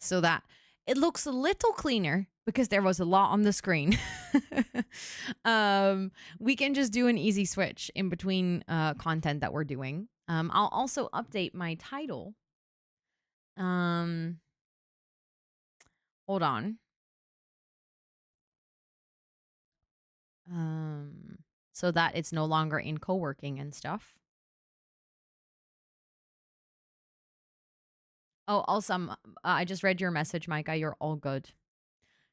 so that it looks a little cleaner because there was a lot on the screen. We can just do an easy switch in between content that we're doing. I'll also update my title. Hold on. So that it's no longer in co-working and stuff. Oh, also, I just read your message, Micah. You're all good.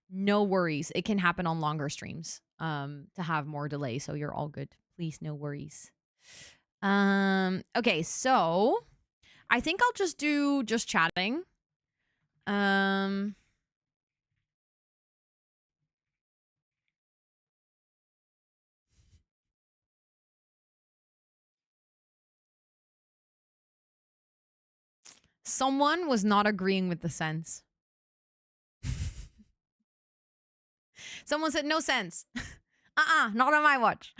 No worries. It can happen on longer streams to have more delay, so you're all good. Please, no worries. Okay, so I think I'll just do just chatting. Someone was not agreeing with the sense. Someone said no sense. Not on my watch.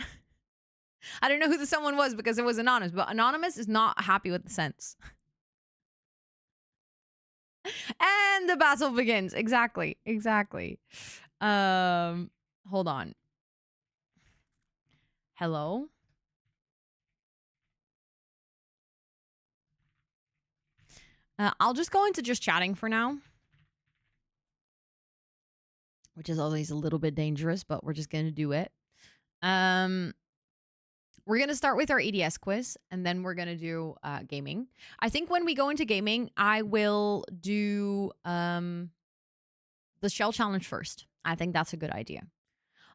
I don't know who the someone was because it was anonymous, but anonymous is not happy with the sense. And the battle begins. Exactly. Hold on. Hello? I'll just go into just chatting for now. Which is always a little bit dangerous, but we're just going to do it. We're going to start with our EDS quiz, and then we're going to do gaming. I think when we go into gaming, I will do the shell challenge first. I think that's a good idea.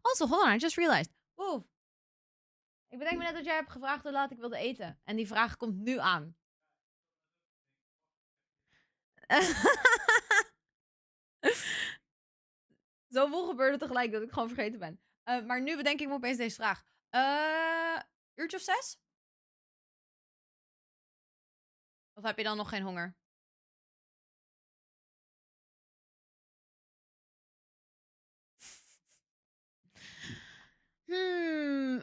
Also, hold on, I just realized. Wow. Ik bedenk me net dat jij hebt gevraagd hoe laat ik wilde eten. En die vraag komt nu aan. Zoveel gebeurde tegelijk dat ik gewoon vergeten ben. Maar nu bedenk ik me opeens deze vraag. Uurtje of 6? Of heb je dan nog geen honger?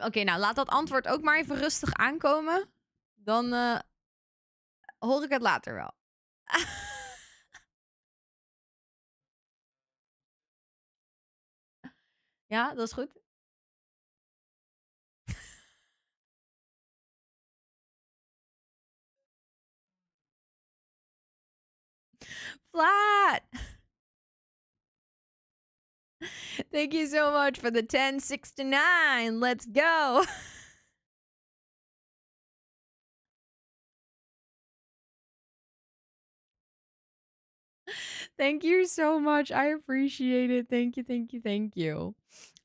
Oké, nou laat dat antwoord ook maar even rustig aankomen. Dan hoor ik het later wel. Ja, dat is goed. Flat! Thank you so much for the 1069. Let's go. Thank you so much. I appreciate it. Thank you.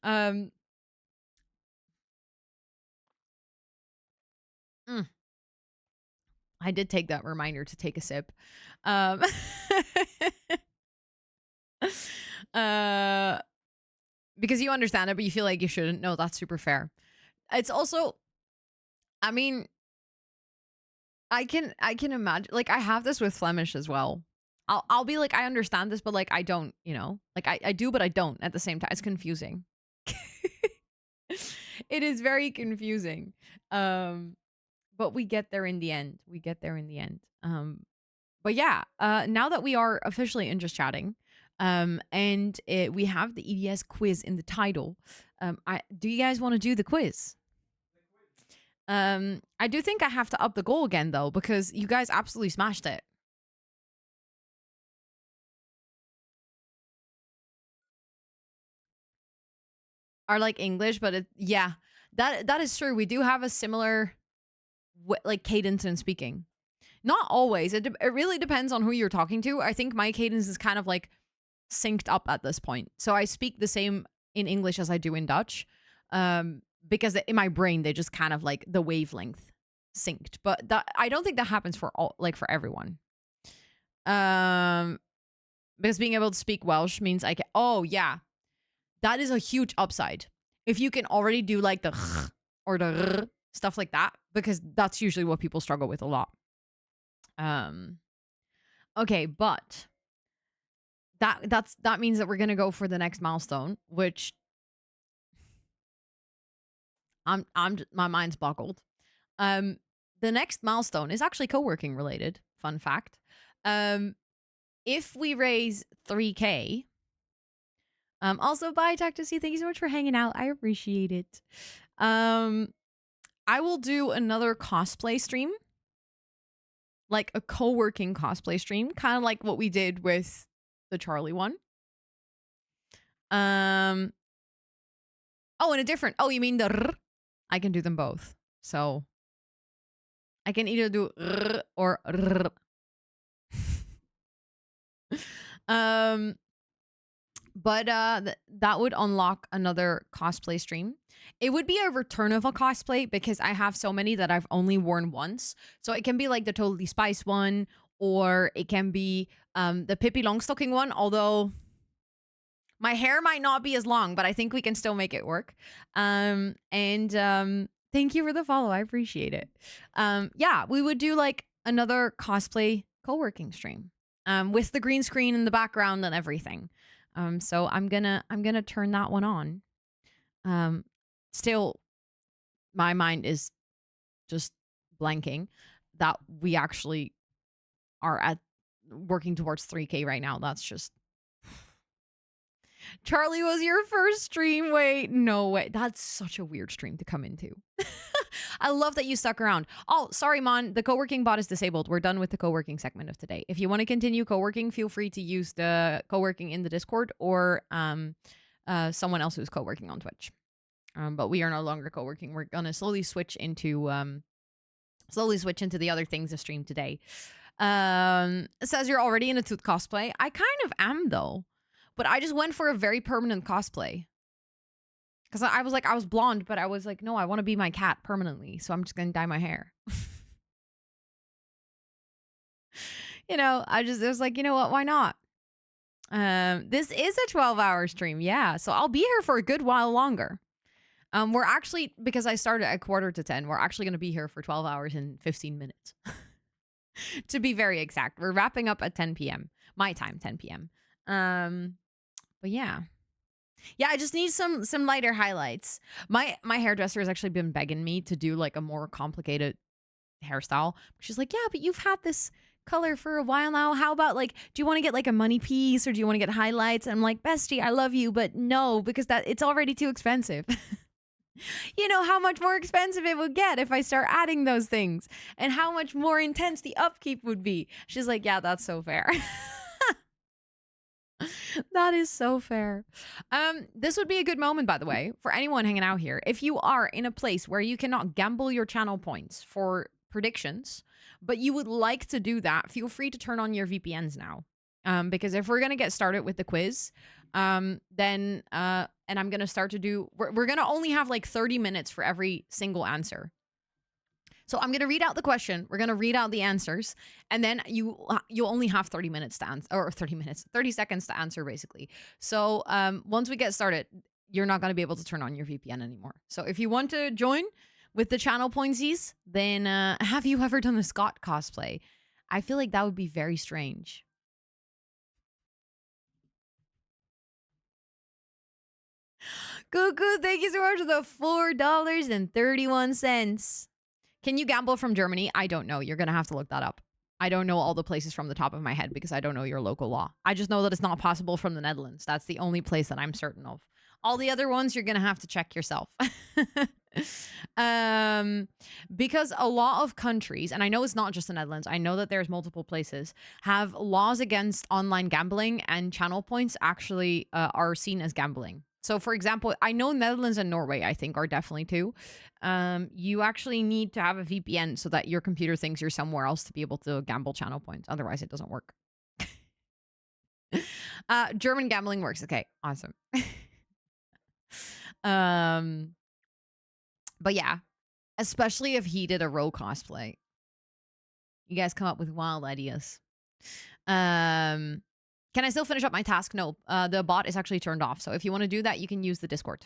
I did take that reminder to take a sip. Because you understand it, but you feel like you shouldn't. No, that's super fair. It's also, I mean, I can imagine, like, I have this with Flemish as well. I'll be like, I understand this, but like, I don't, you know, like I do, but I don't at the same time. It's confusing. It is very confusing. But we get there in the end. But yeah, now that we are officially in just chatting, and we have the EDS quiz in the title, do you guys want to do the quiz? I do think I have to up the goal again though, because you guys absolutely smashed it. Are like English, but yeah, that is true. We do have a similar like cadence in speaking. Not always. It really depends on who you're talking to. I think my cadence is kind of like synced up at this point. So I speak the same in English as I do in Dutch. Because in my brain they just kind of like the wavelength synced. But that, I don't think that happens for all, like for everyone. Because being able to speak Welsh means I can, oh yeah. That is a huge upside. If you can already do like the or the stuff like that, because that's usually what people struggle with a lot. Okay, but that means that we're gonna go for the next milestone, which my mind's boggled. The next milestone is actually co-working related. Fun fact. if we raise 3K, also bye Tactus, thank you so much for hanging out. I appreciate it. I will do another cosplay stream, like a co-working cosplay stream, kind of like what we did with the Charlie one. Oh, and a different. Oh, you mean the r? I can do them both. So I can either do r or r. But that would unlock another cosplay stream. It would be a return of a cosplay because I have so many that I've only worn once. So it can be like the Totally Spice one, or it can be the Pippi Longstocking one, although my hair might not be as long, but I think we can still make it work. Thank you for the follow. I appreciate it. Yeah, we would do like another cosplay co-working stream with the green screen in the background and everything. So I'm gonna turn that one on. Still, my mind is just blanking that we actually are at working towards 3K right now. That's just Charlie was your first stream. Wait, no way. That's such a weird stream to come into. I love that you stuck around. Oh, sorry, Mon. The co-working bot is disabled. We're done with the co-working segment of today. If you want to continue co-working, feel free to use the co-working in the Discord or someone else who's co-working on Twitch. But we are no longer co-working. We're gonna slowly switch into the other things of stream today. It says you're already in a tooth cosplay. I kind of am though. But I just went for a very permanent cosplay. Because I was blonde, but I was like, no, I want to be my cat permanently. So I'm just going to dye my hair. I was like, you know what? Why not? This is a 12-hour stream. Yeah. So I'll be here for a good while longer. We're actually, because I started at 9:45, we're actually going to be here for 12 hours and 15 minutes. To be very exact. We're wrapping up at 10 p.m. My time, 10 p.m. But yeah. Yeah, I just need some lighter highlights. My hairdresser has actually been begging me to do like a more complicated hairstyle. She's like, yeah, but you've had this color for a while now. How about like, do you want to get like a money piece or do you want to get highlights? And I'm like, bestie, I love you, but no, because it's already too expensive. You know how much more expensive it would get if I start adding those things and how much more intense the upkeep would be. She's like, yeah, that's so fair. That is so fair. This would be a good moment, by the way, for anyone hanging out here. If you are in a place where you cannot gamble your channel points for predictions, but you would like to do that, feel free to turn on your VPNs now. Because if we're going to get started with the quiz, then and I'm going to start to do, we're going to only have like 30 minutes for every single answer. So I'm going to read out the question. We're going to read out the answers. And then you only have 30 minutes to answer, or 30 seconds to answer, basically. So once we get started, you're not going to be able to turn on your VPN anymore. So if you want to join with the channel pointsies, then have you ever done a Scott cosplay? I feel like that would be very strange. Cuckoo, thank you so much for the $4.31. Can you gamble from Germany? I don't know. You're going to have to look that up. I don't know all the places from the top of my head because I don't know your local law. I just know that it's not possible from the Netherlands. That's the only place that I'm certain of. All the other ones, you're going to have to check yourself. Because a lot of countries, and I know it's not just the Netherlands, I know that there's multiple places, have laws against online gambling, and channel points actually are seen as gambling. So, for example, I know Netherlands and Norway, I think, are definitely too. You actually need to have a VPN so that your computer thinks you're somewhere else to be able to gamble channel points. Otherwise, it doesn't work. German gambling works. Okay, awesome. But yeah, especially if he did a row cosplay. You guys come up with wild ideas. Can I still finish up my task? No, the bot is actually turned off. So if you want to do that, you can use the Discord.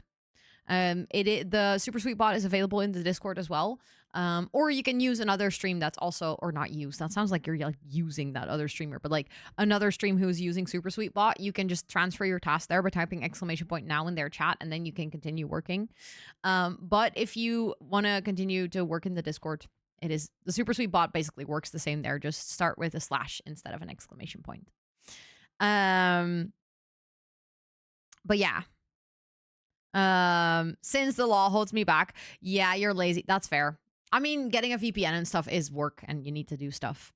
The Super Sweet bot is available in the Discord as well. Or you can use another stream that's also, or not use. That sounds like you're like using that other streamer, but like another stream who's using Super Sweet bot, you can just transfer your task there by typing !now in their chat, and then you can continue working. But if you want to continue to work in the Discord, it is the Super Sweet bot basically works the same there. Just start with a / instead of an ! Um, but yeah. Since the law holds me back, yeah, you're lazy. That's fair. I mean, getting a VPN and stuff is work and you need to do stuff.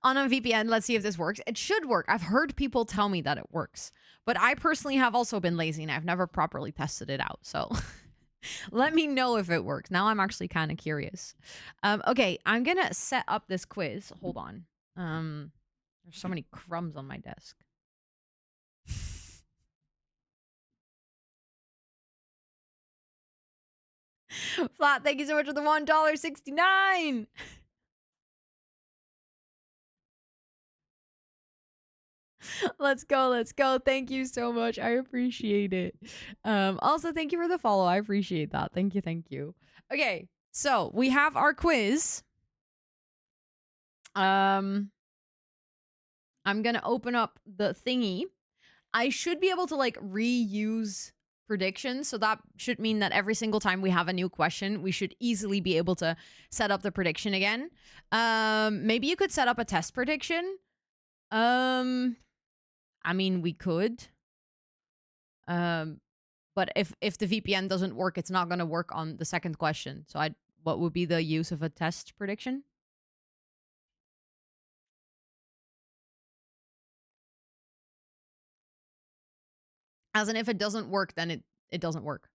On a VPN, let's see if this works. It should work. I've heard people tell me that it works. But I personally have also been lazy and I've never properly tested it out. So let me know if it works. Now I'm actually kind of curious. Okay, I'm going to set up this quiz. Hold on. There's so many crumbs on my desk. Flat, thank you so much for the $1.69. Let's go. Let's go. Thank you so much. I appreciate it. Also, thank you for the follow. I appreciate that. Thank you. Thank you. Okay. So we have our quiz. I'm gonna open up the thingy. I should be able to like reuse predictions. So that should mean that every single time we have a new question, we should easily be able to set up the prediction again. Maybe you could set up a test prediction. I mean, we could. But if the VPN doesn't work, it's not going to work on the second question. So what would be the use of a test prediction? As in, if it doesn't work, then it doesn't work.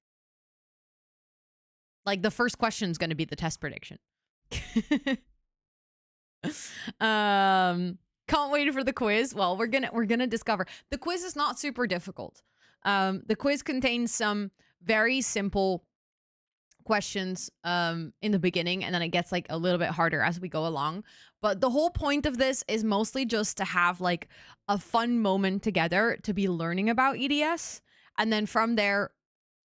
Like the first question is going to be the test prediction. Can't wait for the quiz. Well, we're gonna discover. The quiz is not super difficult. The quiz contains some very simple questions in the beginning, and then it gets like a little bit harder as we go along. But the whole point of this is mostly just to have like a fun moment together to be learning about EDS, and then from there,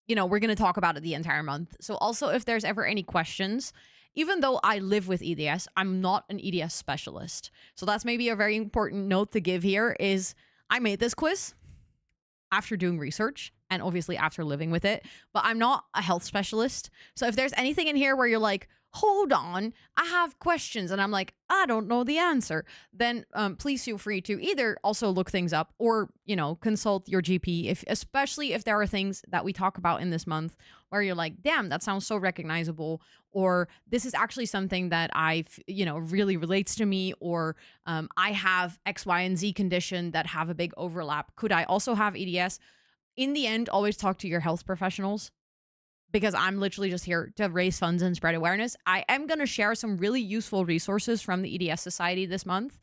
you know, we're going to talk about it the entire month. So also, if there's ever any questions, even though I live with EDS, I'm not an EDS specialist. So that's maybe a very important note to give here is I made this quiz after doing research and obviously after living with it, but I'm not a health specialist. So if there's anything in here where you're like, hold on, I have questions, and I'm like, I don't know the answer, then please feel free to either also look things up or, you know, consult your GP, especially if there are things that we talk about in this month where you're like, damn, that sounds so recognizable, or this is actually something that really relates to me, or I have X, Y, and Z condition that have a big overlap. Could I also have EDS? In the end, always talk to your health professionals, because I'm literally just here to raise funds and spread awareness. I am going to share some really useful resources from the EDS Society this month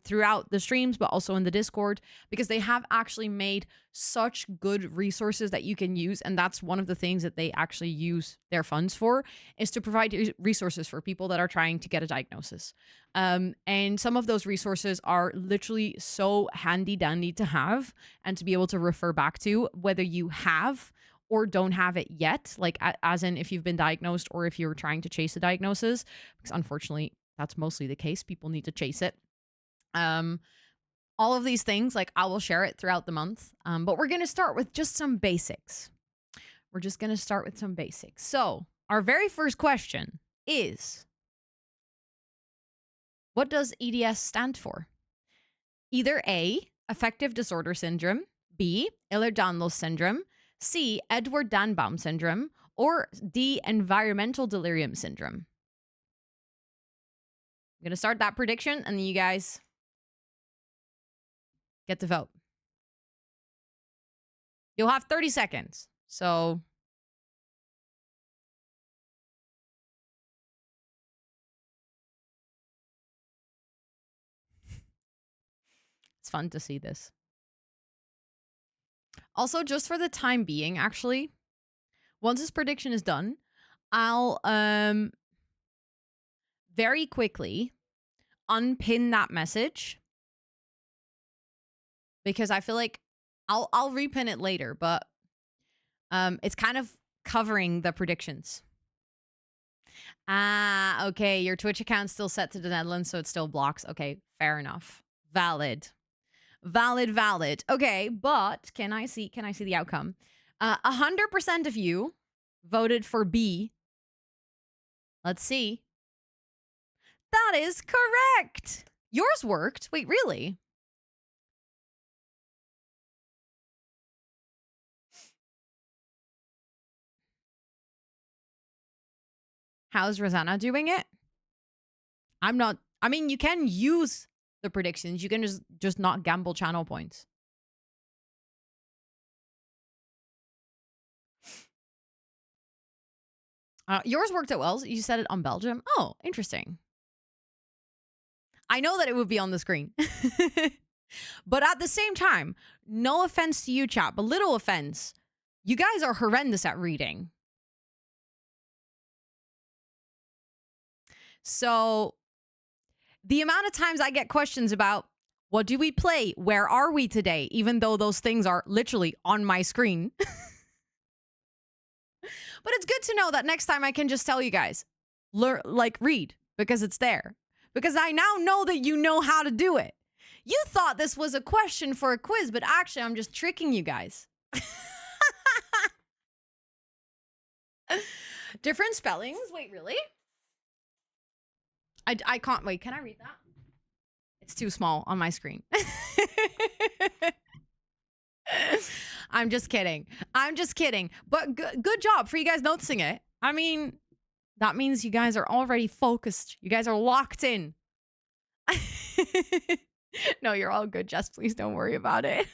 throughout the streams, but also in the Discord, because they have actually made such good resources that you can use. And that's one of the things that they actually use their funds for, is to provide resources for people that are trying to get a diagnosis. And some of those resources are literally so handy dandy to have and to be able to refer back to, whether you have or don't have it yet, like as in if you've been diagnosed or if you're trying to chase a diagnosis, because unfortunately that's mostly the case. People need to chase it. All of these things, like I will share it throughout the month, but we're going to start with just some basics. We're just going to start with some basics. So our very first question is, what does EDS stand for? Either A, affective disorder syndrome, B, Ehlers-Danlos syndrome, C, Edward-Danbaum syndrome, or D, environmental delirium syndrome. I'm going to start that prediction, and then you guys get to vote. You'll have 30 seconds. So it's fun to see this. Also, just for the time being, actually, once this prediction is done, I'll very quickly unpin that message, because I feel like I'll repin it later, but it's kind of covering the predictions. Ah, okay. Your Twitch account's still set to the Netherlands, so it still blocks. Okay, fair enough. Valid. Okay, but can I see the outcome? 100% of you voted for B. Let's see. That is correct. Yours worked. Wait, really? How's Rosanna doing it? I'm not. I mean, you can use the predictions. You can just not gamble channel points. Yours worked out well. You said it on Belgium. Oh, interesting. I know that it would be on the screen. But at the same time, no offense to you, chat, but little offense. You guys are horrendous at reading. So the amount of times I get questions about what do we play? Where are we today? Even though those things are literally on my screen. But it's good to know that next time I can just tell you guys, read, because it's there. Because I now know that you know how to do it. You thought this was a question for a quiz, but actually I'm just tricking you guys. Different spellings? Wait, really? I can't, wait, can I read that? It's too small on my screen. I'm just kidding. I'm just kidding. But good job for you guys noticing it. I mean, that means you guys are already focused. You guys are locked in. No, you're all good, Jess. Please don't worry about it.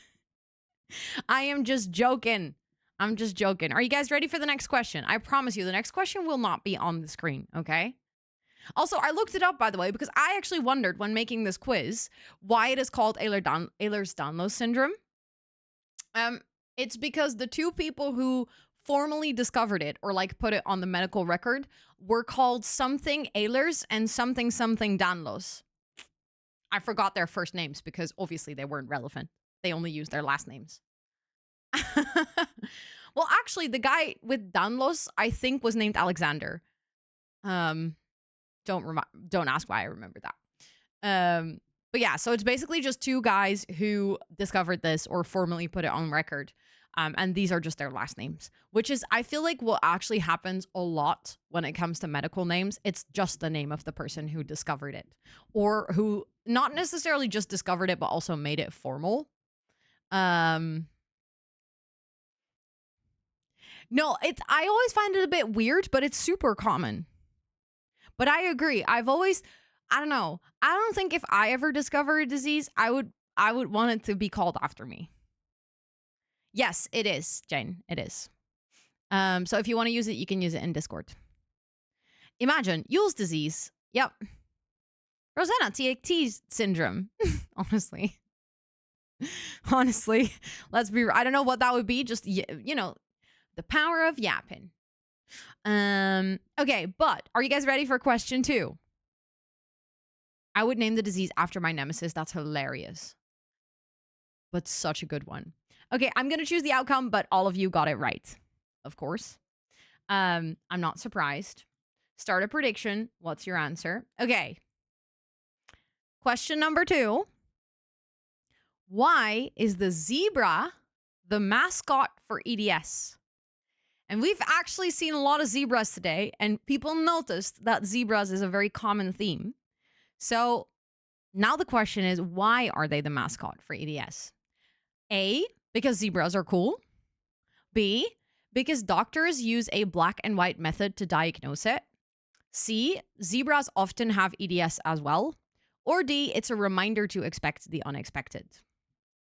I am just joking. I'm just joking. Are you guys ready for the next question? I promise you, the next question will not be on the screen, okay? Also, I looked it up, by the way, because I actually wondered when making this quiz why it is called Ehlers-Danlos syndrome. It's because the two people who formally discovered it or like put it on the medical record were called something Ehlers and something Danlos. I forgot their first names because obviously they weren't relevant. They only used their last names. Well, actually, the guy with Danlos, I think, was named Alexander. Don't ask why I remember that. But yeah, so it's basically just two guys who discovered this or formally put it on record. And these are just their last names, which is, I feel like, what actually happens a lot when it comes to medical names. It's just the name of the person who discovered it or who not necessarily just discovered it, but also made it formal. No, I always find it a bit weird, but it's super common. But I agree. I don't know. I don't think if I ever discover a disease, I would want it to be called after me. Yes, it is, Jane. It is. So if you want to use it, you can use it in Discord. Imagine Yule's disease. Yep. Rosannatxt syndrome. Honestly, let's be. I don't know what that would be. Just the power of yapping. Okay, but are you guys ready for question 2? I would name the disease after my nemesis. That's hilarious. But such a good one. Okay, I'm going to choose the outcome, but all of you got it right. Of course. I'm not surprised. Start a prediction. What's your answer? Okay. Question number 2. Why is the zebra the mascot for EDS? And we've actually seen a lot of zebras today, and people noticed that zebras is a very common theme. So now the question is, why are they the mascot for EDS? A, because zebras are cool. B, because doctors use a black and white method to diagnose it. C, zebras often have EDS as well. Or D, it's a reminder to expect the unexpected.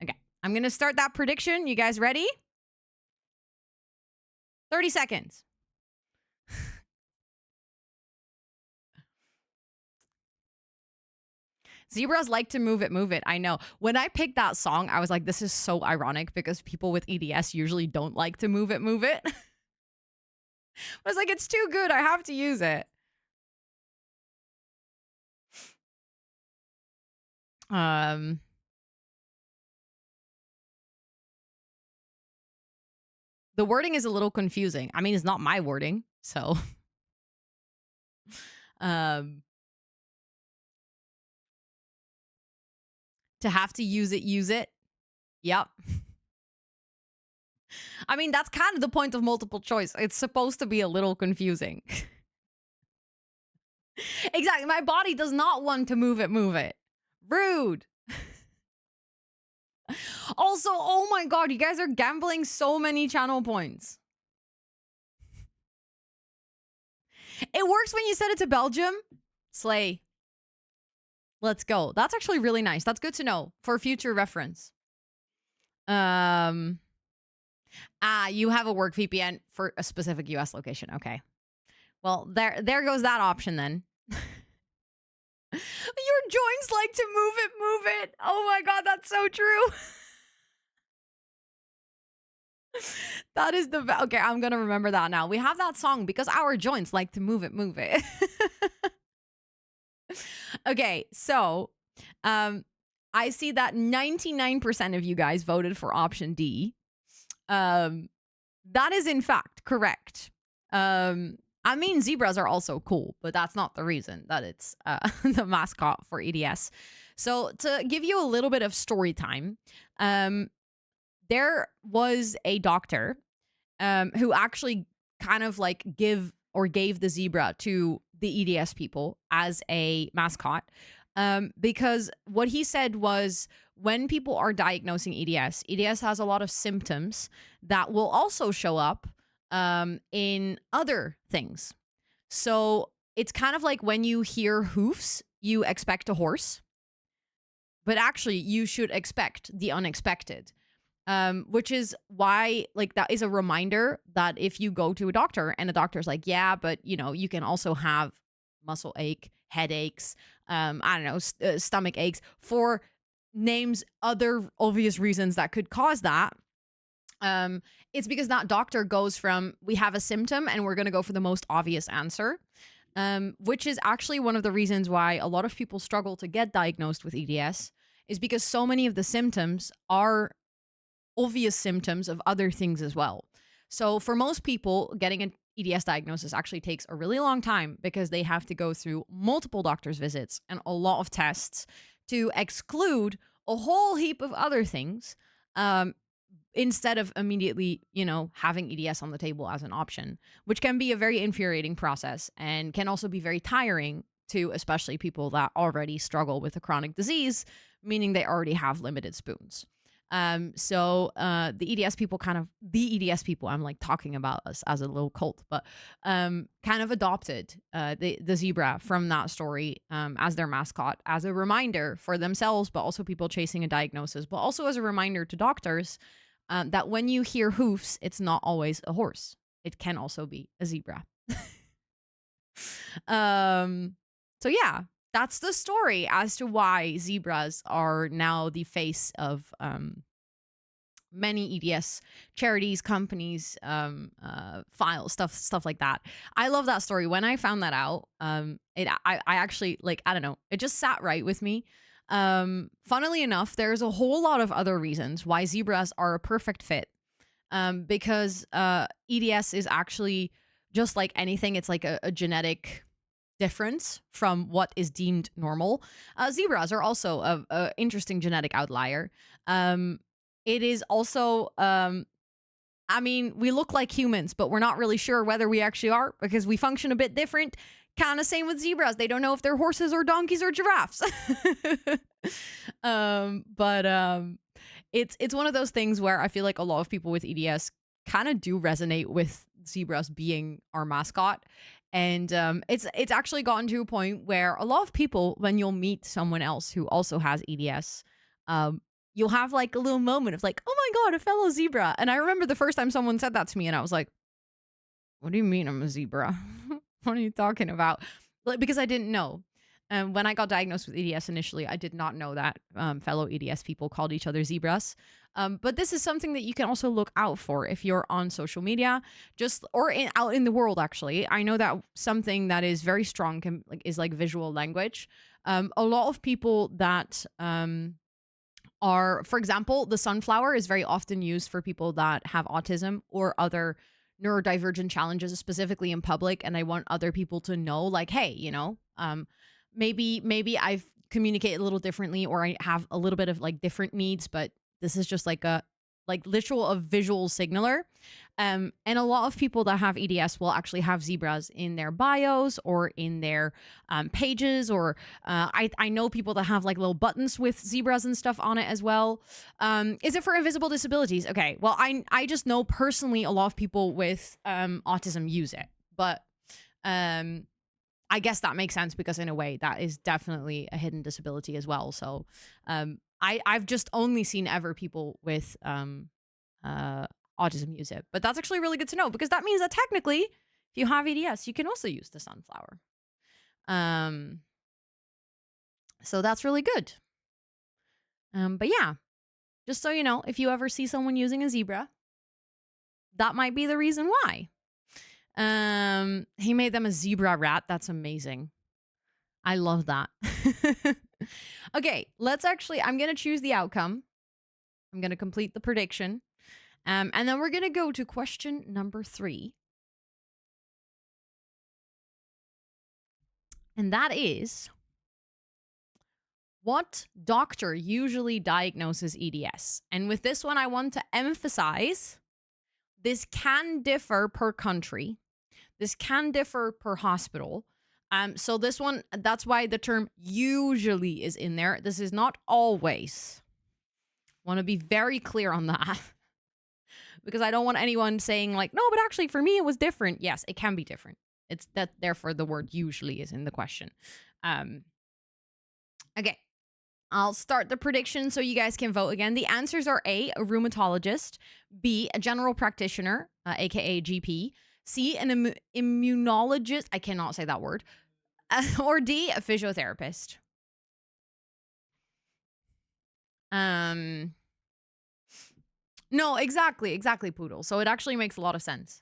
Okay, I'm going to start that prediction. You guys ready? 30 seconds. Zebras like to move it. I know. When I picked that song, I was like, this is so ironic because people with EDS usually don't like to move it. I was like, it's too good. I have to use it. The wording is a little confusing. I mean, it's not my wording, so. To have to use it. Yep. I mean, that's kind of the point of multiple choice. It's supposed to be a little confusing. Exactly. My body does not want to move it. Rude. Also, oh my god, you guys are gambling so many channel points. It works when you set it to Belgium. Slay. Let's go. That's actually really nice. That's good to know for future reference. You have a work VPN for a specific US location. Okay. Well, there goes that option then. Your joints like to move it. Oh my god, that's so true. That is the okay, I'm gonna remember that now. We have that song because our joints like to move it. Okay, so I see that 99% of you guys voted for option D. That is in fact correct. I mean, zebras are also cool, but that's not the reason that it's the mascot for EDS. So to give you a little bit of story time, there was a doctor who actually kind of like gave the zebra to the EDS people as a mascot. Because what he said was when people are diagnosing EDS has a lot of symptoms that will also show up in other things. So it's kind of like when you hear hoofs, you expect a horse, but actually you should expect the unexpected. Which is why, like, that is a reminder that if you go to a doctor and the doctor's like, yeah, but you know, you can also have muscle ache, headaches, I don't know, stomach aches, for names other obvious reasons that could cause that. It's because that doctor goes from, we have a symptom and we're going to go for the most obvious answer, which is actually one of the reasons why a lot of people struggle to get diagnosed with EDS, is because so many of the symptoms are obvious symptoms of other things as well. So for most people, getting an EDS diagnosis actually takes a really long time because they have to go through multiple doctor's visits and a lot of tests to exclude a whole heap of other things, instead of immediately, you know, having EDS on the table as an option, which can be a very infuriating process and can also be very tiring to especially people that already struggle with a chronic disease, meaning they already have limited spoons. So the EDS people I'm like talking about us as a little cult, but kind of adopted the zebra from that story as their mascot, as a reminder for themselves, but also people chasing a diagnosis, but also as a reminder to doctors that when you hear hoofs, it's not always a horse. It can also be a zebra. So yeah, that's the story as to why zebras are now the face of many EDS charities, companies, files, stuff like that. I love that story. When I found that out, I actually, like, I don't know, it just sat right with me. Funnily enough, there's a whole lot of other reasons why zebras are a perfect fit. Because EDS is actually just like anything. It's like a genetic difference from what is deemed normal. Zebras are also a interesting genetic outlier. It is also, I mean, we look like humans, but we're not really sure whether we actually are because we function a bit different. Kind of same with zebras. They don't know if they're horses or donkeys or giraffes. It's one of those things where I feel like a lot of people with EDS kind of do resonate with zebras being our mascot. And it's actually gotten to a point where a lot of people, when you'll meet someone else who also has EDS, you'll have like a little moment of like, oh my God, a fellow zebra. And I remember the first time someone said that to me and I was like, what do you mean I'm a zebra? What are you talking about? Like, because I didn't know. When I got diagnosed with EDS initially, I did not know that fellow EDS people called each other zebras. But this is something that you can also look out for if you're on social media, out in the world. Actually, I know that something that is very strong is visual language. A lot of people that are, for example, the sunflower is very often used for people that have autism or other neurodivergent challenges, specifically in public, and I want other people to know, like, hey, you know, maybe I've communicated a little differently, or I have a little bit of like different needs, but this is just like a visual signaler. And a lot of people that have EDS will actually have zebras in their bios or in their pages, or I know people that have like little buttons with zebras and stuff on it as well. Is it for invisible disabilities? Okay, well, I just know personally a lot of people with autism use it, but I guess that makes sense because in a way that is definitely a hidden disability as well. So I've just only seen ever people with autism use it. But that's actually really good to know because that means that technically if you have EDS, you can also use the sunflower. So that's really good. But yeah, just so you know, if you ever see someone using a zebra, that might be the reason why. He made them a zebra rat. That's amazing. I love that. Okay, I'm going to choose the outcome. I'm going to complete the prediction. And then we're going to go to question number 3. And that is, what doctor usually diagnoses EDS? And with this one, I want to emphasize this can differ per country. This can differ per hospital. So this one, that's why the term usually is in there. This is not always. Want to be very clear on that. Because I don't want anyone saying like, no, but actually for me it was different. Yes, it can be different. It's that, therefore the word usually is in the question. Okay. I'll start the prediction so you guys can vote again. The answers are A, a rheumatologist, B, a general practitioner, aka GP, C, an immunologist, I cannot say that word, or D, a physiotherapist. No, exactly, Poodle. So it actually makes a lot of sense.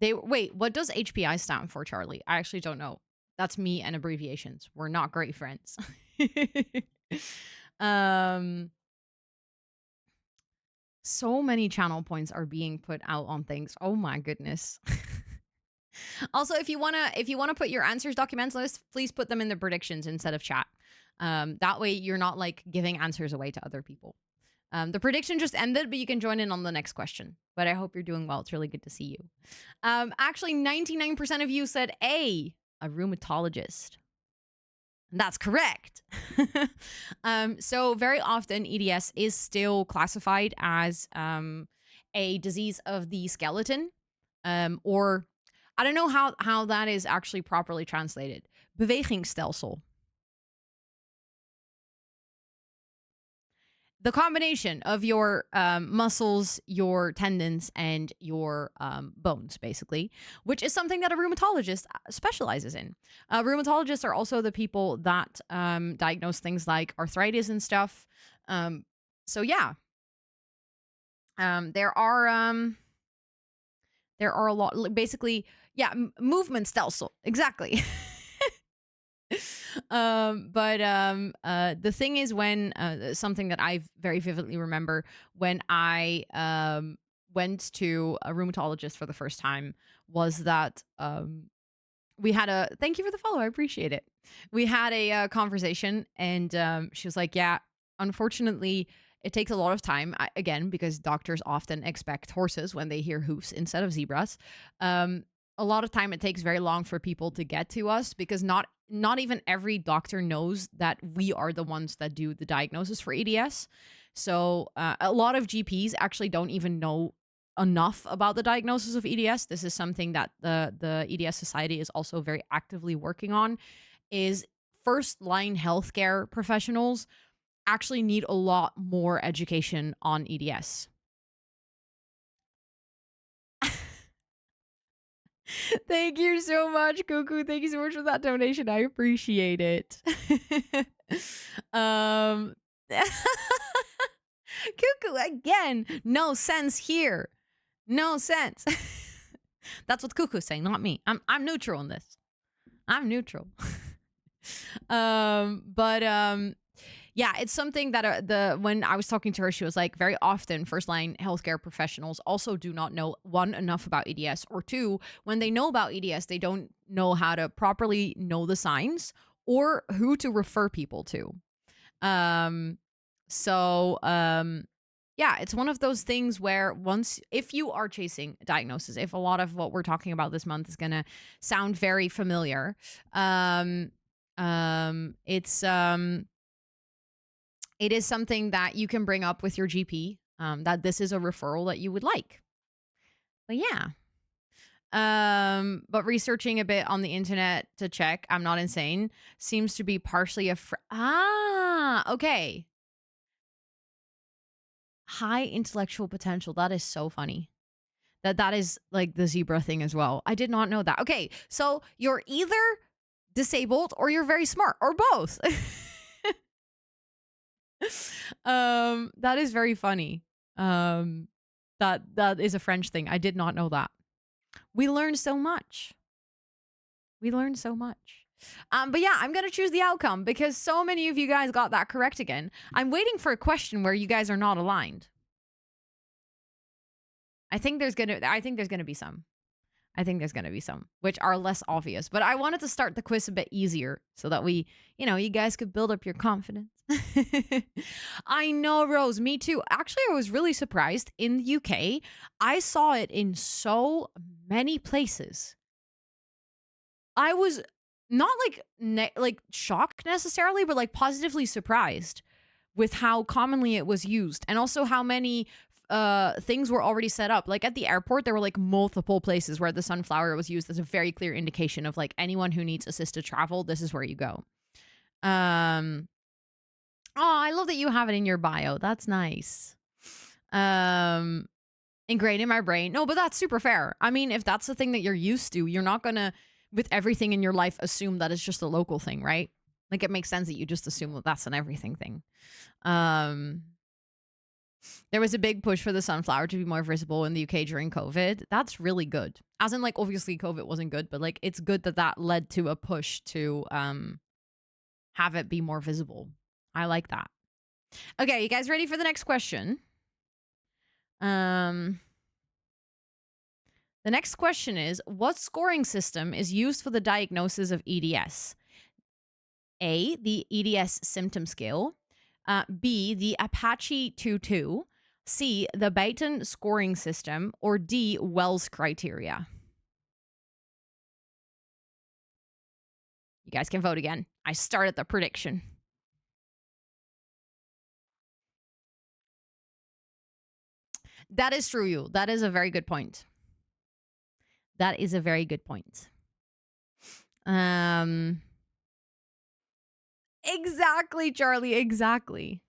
Wait, what does HPI stand for, Charlie? I actually don't know. That's me and abbreviations. We're not great friends. So many channel points are being put out on things. Oh my goodness. Also, if you wanna put your answers documents list, please put them in the predictions instead of chat. That way you're not like giving answers away to other people. The prediction just ended, but you can join in on the next question. But I hope you're doing well. It's really good to see you. Actually, 99% of you said A, a rheumatologist. That's correct. So very often EDS is still classified as a disease of the skeleton, or I don't know how that is actually properly translated. Bewegingsstelsel. The combination of your muscles, your tendons, and your bones, basically, which is something that a rheumatologist specializes in. Rheumatologists are also the people that diagnose things like arthritis and stuff. So yeah, there are a lot. Basically, yeah, movement stelsel, exactly. The thing is, when something that I very vividly remember when I went to a rheumatologist for the first time was that we had a thank you for the follow, I appreciate it. We had a conversation, and she was like, yeah, unfortunately it takes a lot of time, again, because doctors often expect horses when they hear hoofs instead of zebras. A lot of time it takes very long for people to get to us because not even every doctor knows that we are the ones that do the diagnosis for EDS. So a lot of GPs actually don't even know enough about the diagnosis of EDS. This is something that the EDS Society is also very actively working on, is first line healthcare professionals actually need a lot more education on EDS. Thank you so much, Cuckoo. Thank you so much for that donation. I appreciate it. Cuckoo, again, no sense here. No sense. That's what Cuckoo's saying, not me. I'm neutral on this. I'm neutral. Yeah, it's something that when I was talking to her, she was like, very often first line healthcare professionals also do not know, one, enough about EDS, or two, when they know about EDS, they don't know how to properly know the signs or who to refer people to. Yeah, it's one of those things where if you are chasing a diagnosis, if a lot of what we're talking about this month is going to sound very familiar, it is something that you can bring up with your GP. that this is a referral that you would like. But yeah. But researching a bit on the internet to check, I'm not insane, seems to be partially okay. High intellectual potential. That is so funny. That is like the zebra thing as well. I did not know that. Okay, so you're either disabled or you're very smart or both. That is very funny. That is a French thing. I did not know that. We learned so much. We learned so much. But yeah, I'm gonna choose the outcome because so many of you guys got that correct again. I'm waiting for a question where you guys are not aligned. I think there's gonna be some. I think there's gonna be some which are less obvious. But I wanted to start the quiz a bit easier so that we, you guys could build up your confidence. I know, Rose. Me too. Actually, I was really surprised in the UK. I saw it in so many places. I was not like shocked necessarily, but like positively surprised with how commonly it was used, and also how many things were already set up. Like at the airport, there were like multiple places where the sunflower was used as a very clear indication of like anyone who needs assisted travel, this is where you go. Oh, I love that you have it in your bio. That's nice. Ingrained in my brain. No, but that's super fair. I mean, if that's the thing that you're used to, you're not gonna, with everything in your life, assume that it's just a local thing, right? Like it makes sense that you just assume that that's an everything thing. There was a big push for the sunflower to be more visible in the UK during COVID. That's really good. As in, like, obviously COVID wasn't good, but like it's good that that led to a push to have it be more visible. I like that. Okay, you guys ready for the next question? The next question is, what scoring system is used for the diagnosis of EDS? A, the EDS symptom scale. B, the Apache 2-2. C, the Baton scoring system. Or D, Wells criteria. You guys can vote again. I started the prediction. That is true, you. That is a very good point. That is a very good point. Exactly, Charlie. Exactly.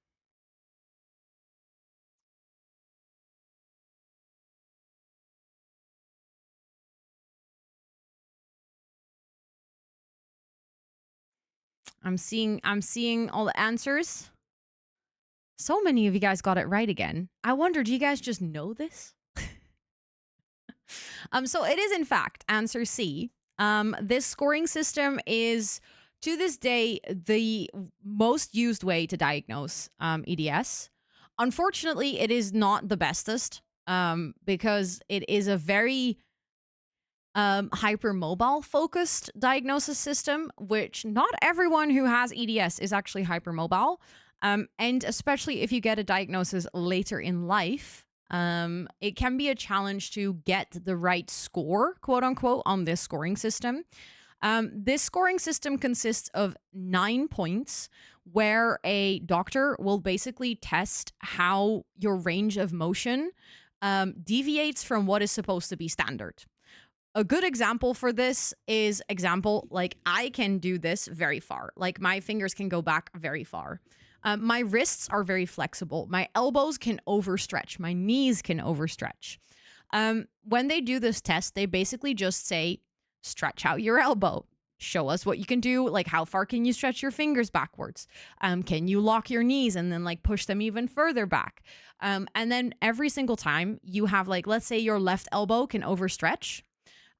I'm seeing all the answers. So many of you guys got it right again. I wonder, do you guys just know this? So it is in fact answer C. This scoring system is to this day the most used way to diagnose EDS. Unfortunately, it is not the bestest because it is a very hypermobile focused diagnosis system, which not everyone who has EDS is actually hypermobile. And especially if you get a diagnosis later in life, it can be a challenge to get the right score, quote unquote, on this scoring system. This scoring system consists of 9 points where a doctor will basically test how your range of motion deviates from what is supposed to be standard. A good example for this is like I can do this very far. Like my fingers can go back very far. My wrists are very flexible. My elbows can overstretch. My knees can overstretch. When they do this test, they basically just say, stretch out your elbow. Show us what you can do. Like, how far can you stretch your fingers backwards? Can you lock your knees and then like push them even further back? And then every single time you have like, let's say your left elbow can overstretch.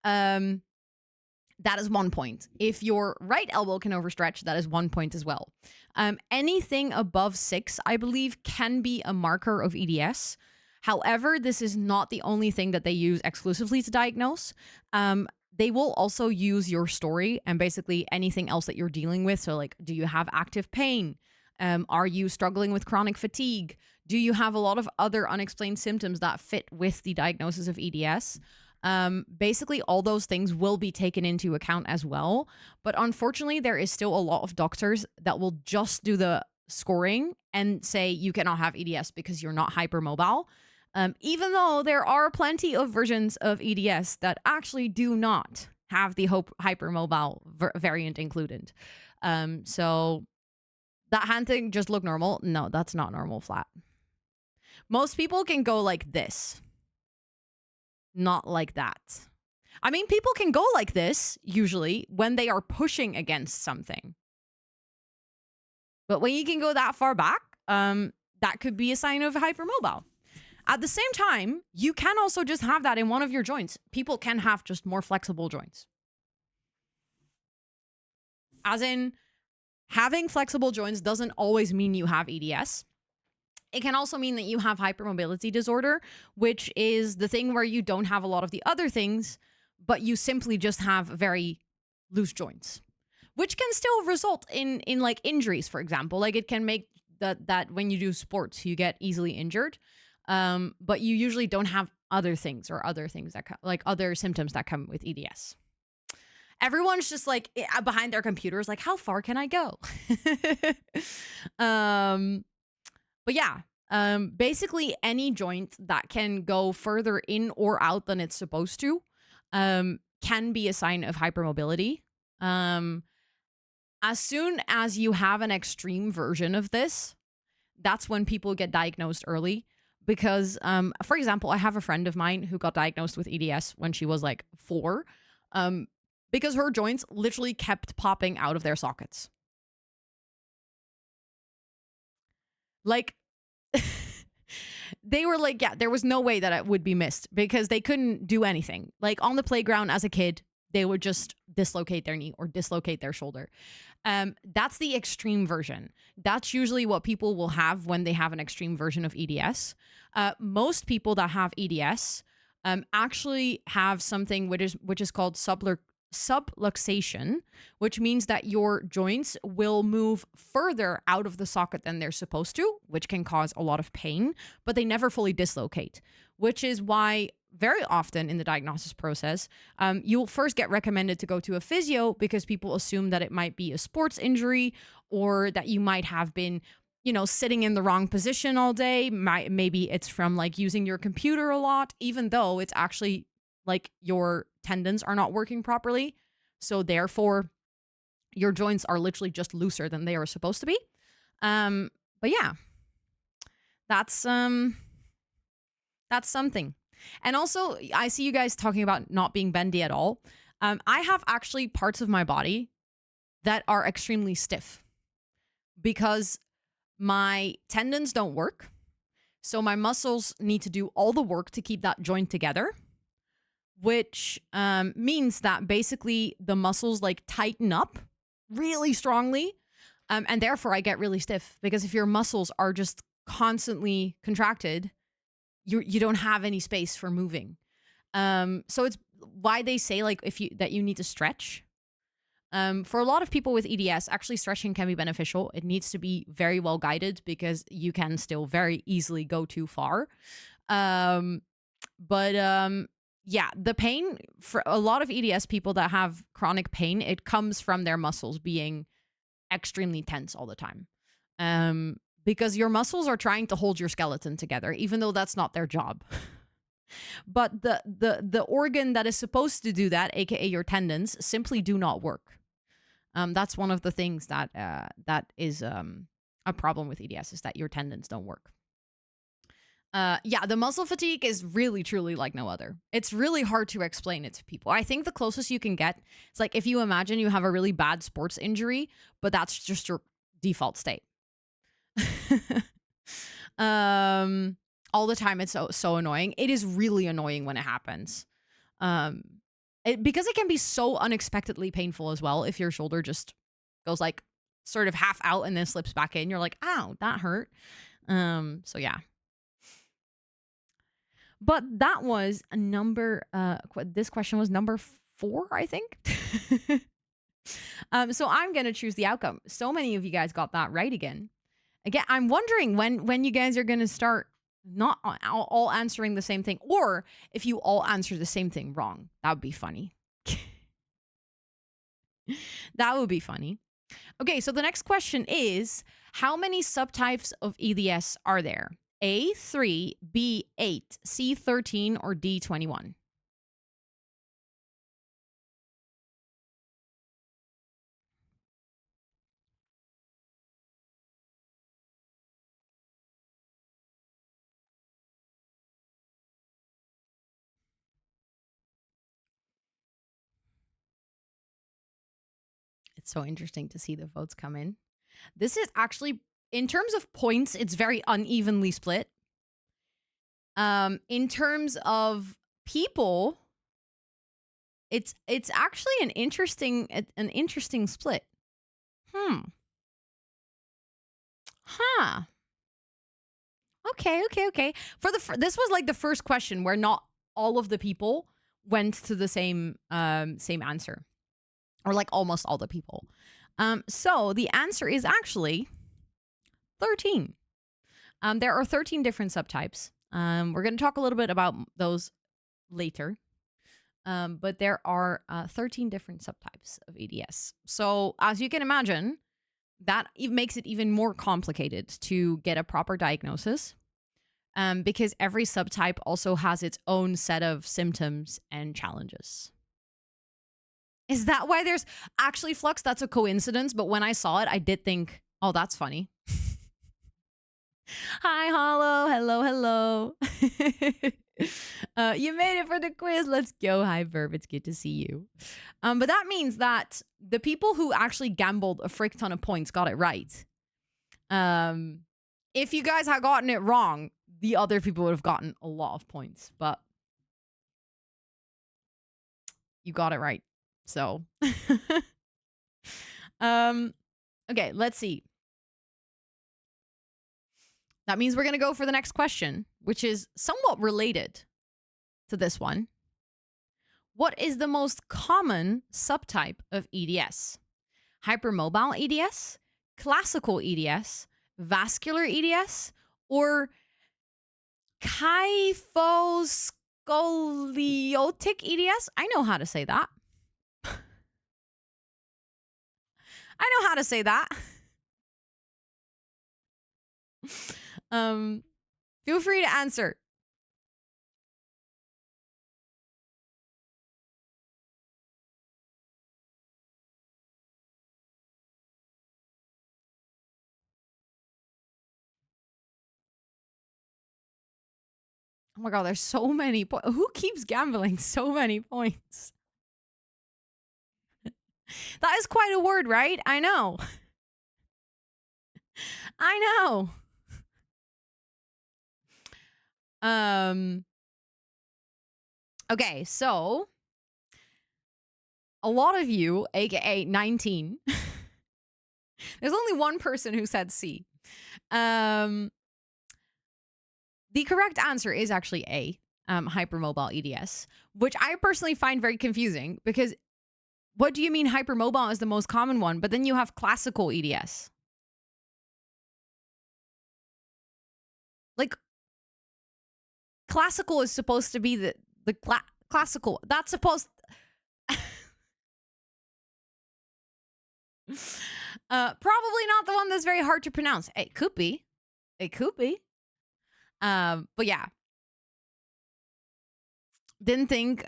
That is 1 point. If your right elbow can overstretch, that is 1 point as well. Anything above 6, I believe, can be a marker of EDS. However, this is not the only thing that they use exclusively to diagnose. They will also use your story and basically anything else that you're dealing with. So like, do you have active pain? Are you struggling with chronic fatigue? Do you have a lot of other unexplained symptoms that fit with the diagnosis of EDS? Basically all those things will be taken into account as well. But unfortunately, there is still a lot of doctors that will just do the scoring and say you cannot have EDS because you're not hypermobile. Even though there are plenty of versions of EDS that actually do not have the hypermobile variant included. So that hand thing just look normal. No, that's not normal flat. Most people can go like this, not like that. I mean, people can go like this usually when they are pushing against something. But when you can go that far back, that could be a sign of hypermobile. At the same time, you can also just have that in one of your joints. People can have just more flexible joints. As in, having flexible joints doesn't always mean you have EDS. It can also mean that you have hypermobility disorder, which is the thing where you don't have a lot of the other things, but you simply just have very loose joints, which can still result in like injuries, for example. Like it can make that when you do sports, you get easily injured. But you usually don't have other things that like other symptoms that come with EDS. Everyone's just like behind their computers, like, how far can I go? But yeah, basically any joint that can go further in or out than it's supposed to can be a sign of hypermobility. As soon as you have an extreme version of this, that's when people get diagnosed early. Because, for example, I have a friend of mine who got diagnosed with EDS when she was like 4, because her joints literally kept popping out of their sockets. Like, they were like, yeah, there was no way that it would be missed because they couldn't do anything. Like on the playground as a kid, they would just dislocate their knee or dislocate their shoulder. That's the extreme version. That's usually what people will have when they have an extreme version of EDS. Most people that have EDS actually have something which is called subluxation, which means that your joints will move further out of the socket than they're supposed to, which can cause a lot of pain, but they never fully dislocate, which is why very often in the diagnosis process, you'll first get recommended to go to a physio because people assume that it might be a sports injury or that you might have been, sitting in the wrong position all day. Maybe it's from like using your computer a lot, even though it's actually like your tendons are not working properly. So therefore, your joints are literally just looser than they are supposed to be. But yeah, that's something. And also, I see you guys talking about not being bendy at all. I have actually parts of my body that are extremely stiff because my tendons don't work. So my muscles need to do all the work to keep that joint together, which means that basically the muscles like tighten up really strongly. And therefore I get really stiff because if your muscles are just constantly contracted, you don't have any space for moving. So it's why they say like that you need to stretch. For a lot of people with EDS, actually stretching can be beneficial. It needs to be very well guided because you can still very easily go too far. Yeah, the pain for a lot of EDS people that have chronic pain, it comes from their muscles being extremely tense all the time. Because your muscles are trying to hold your skeleton together, even though that's not their job. But the organ that is supposed to do that, aka your tendons, simply do not work. That's one of the things that is a problem with EDS is that your tendons don't work. Yeah, the muscle fatigue is really, truly like no other. It's really hard to explain it to people. I think the closest you can get is like if you imagine you have a really bad sports injury, but that's just your default state. All the time, it's so annoying. It is really annoying when it happens. Because it can be so unexpectedly painful as well. If your shoulder just goes like sort of half out and then slips back in, you're like, ow, that hurt. So yeah. But that was a number, this question was number 4, I think. So I'm going to choose the outcome. So many of you guys got that right again. Again, I'm wondering when you guys are going to start not all answering the same thing, or if you all answer the same thing wrong. That would be funny. That would be funny. Okay, so the next question is, how many subtypes of EDS are there? A, 3, B, 8, C, 13, or D, 21? It's so interesting to see the votes come in. This is actually, in terms of points, it's very unevenly split. In terms of people, it's actually an interesting split. Huh. Okay. This was like the first question where not all of the people went to the same answer, or like almost all the people. So the answer is actually 13. There are 13 different subtypes. We're going to talk a little bit about those later. But there are 13 different subtypes of EDS. So as you can imagine, that makes it even more complicated to get a proper diagnosis, because every subtype also has its own set of symptoms and challenges. Is that why there's actually Flux? That's a coincidence, but when I saw it, I did think, oh, that's funny. Hi, Hollow. Hello. You made it for the quiz. Let's go. Hi, Verb. It's good to see you. But that means that the people who actually gambled a frick ton of points got it right. If you guys had gotten it wrong, the other people would have gotten a lot of points, but you got it right. So, okay, let's see. That means we're going to go for the next question, which is somewhat related to this one. What is the most common subtype of EDS? Hypermobile EDS, classical EDS, vascular EDS, or kyphoscoliotic EDS? I know how to say that. Feel free to answer. Oh my god, there's so many points. Who keeps gambling so many points? That is quite a word, right? I know. Okay, so a lot of you, aka 19, there's only one person who said C. The correct answer is actually A, hypermobile EDS, which I personally find very confusing, because what do you mean hypermobile is the most common one, but then you have classical EDS? Like, classical is supposed to be the classical. That's supposed... Probably not the one that's very hard to pronounce. It could be. But yeah. Didn't think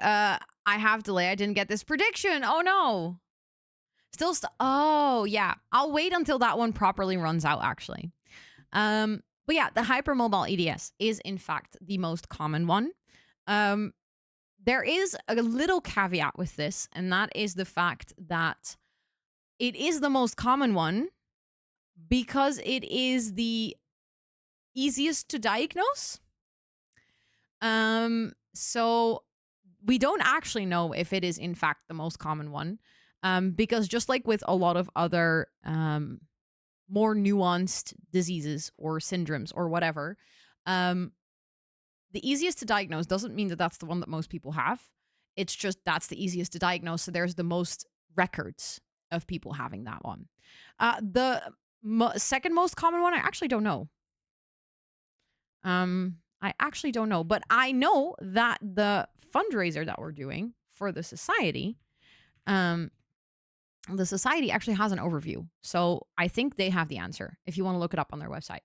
I have delay. I didn't get this prediction. Oh no. Oh yeah. I'll wait until that one properly runs out, actually. But yeah, the hypermobile EDS is in fact the most common one. There is a little caveat with this, and that is the fact that it is the most common one because it is the easiest to diagnose. So we don't actually know if it is in fact the most common one, because just like with a lot of other more nuanced diseases or syndromes or whatever, the easiest to diagnose doesn't mean that that's the one that most people have. It's just that's the easiest to diagnose, so there's the most records of people having that one. The second most common one, I actually don't know. But I know that the fundraiser that we're doing for the society, The society actually has an overview. So I think they have the answer if you want to look it up on their website.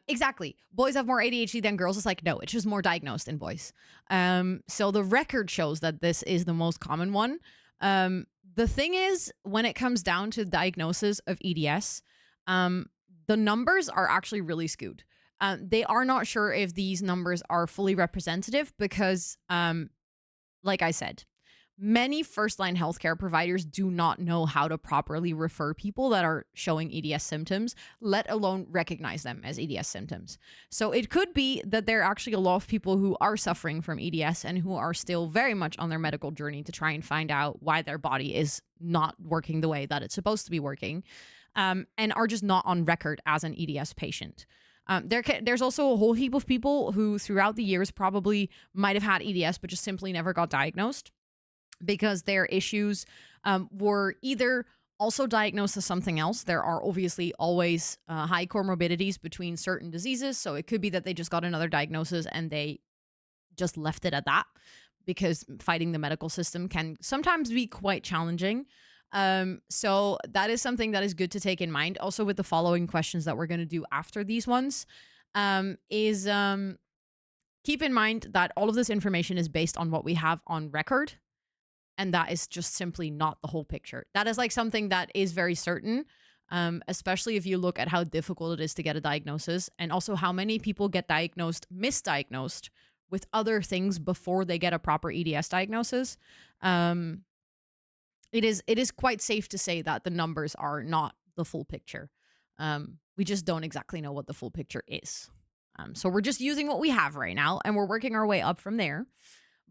Exactly. Boys have more ADHD than girls. It's like, no, it's just more diagnosed in boys. So the record shows that this is the most common one. The thing is, when it comes down to diagnosis of EDS, the numbers are actually really skewed. They are not sure if these numbers are fully representative because, like I said, many first-line healthcare providers do not know how to properly refer people that are showing EDS symptoms, let alone recognize them as EDS symptoms. So it could be that there are actually a lot of people who are suffering from EDS and who are still very much on their medical journey to try and find out why their body is not working the way that it's supposed to be working, and are just not on record as an EDS patient. There's also a whole heap of people who throughout the years probably might have had EDS but just simply never got diagnosed, because their issues were either also diagnosed as something else. There are obviously always high comorbidities between certain diseases. So it could be that they just got another diagnosis and they just left it at that, because fighting the medical system can sometimes be quite challenging. So that is something that is good to take in mind. Also, with the following questions that we're going to do after these ones, is keep in mind that all of this information is based on what we have on record. And that is just simply not the whole picture. That is like something that is very certain, especially if you look at how difficult it is to get a diagnosis, and also how many people get misdiagnosed with other things before they get a proper EDS diagnosis. It is quite safe to say that the numbers are not the full picture. We just don't exactly know what the full picture is. So we're just using what we have right now, and we're working our way up from there.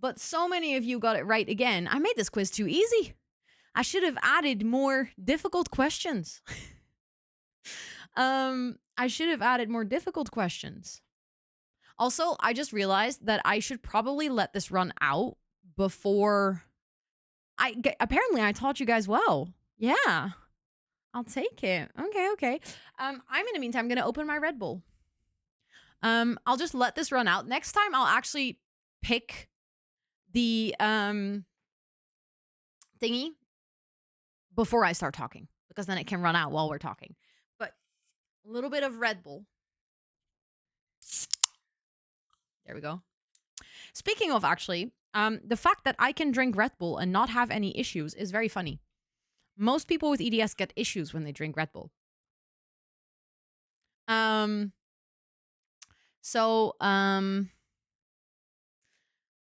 But so many of you got it right again. I made this quiz too easy. I should have added more difficult questions. I should have added more difficult questions. Also, I just realized that I should probably let this run out before apparently I taught you guys well. Yeah. I'll take it. Okay. I'm in the meantime going to open my Red Bull. I'll just let this run out. Next time I'll actually pick the thingy before I start talking, because then it can run out while we're talking. But a little bit of Red Bull. There we go. Speaking of, actually, the fact that I can drink Red Bull and not have any issues is very funny. Most people with EDS get issues when they drink Red Bull.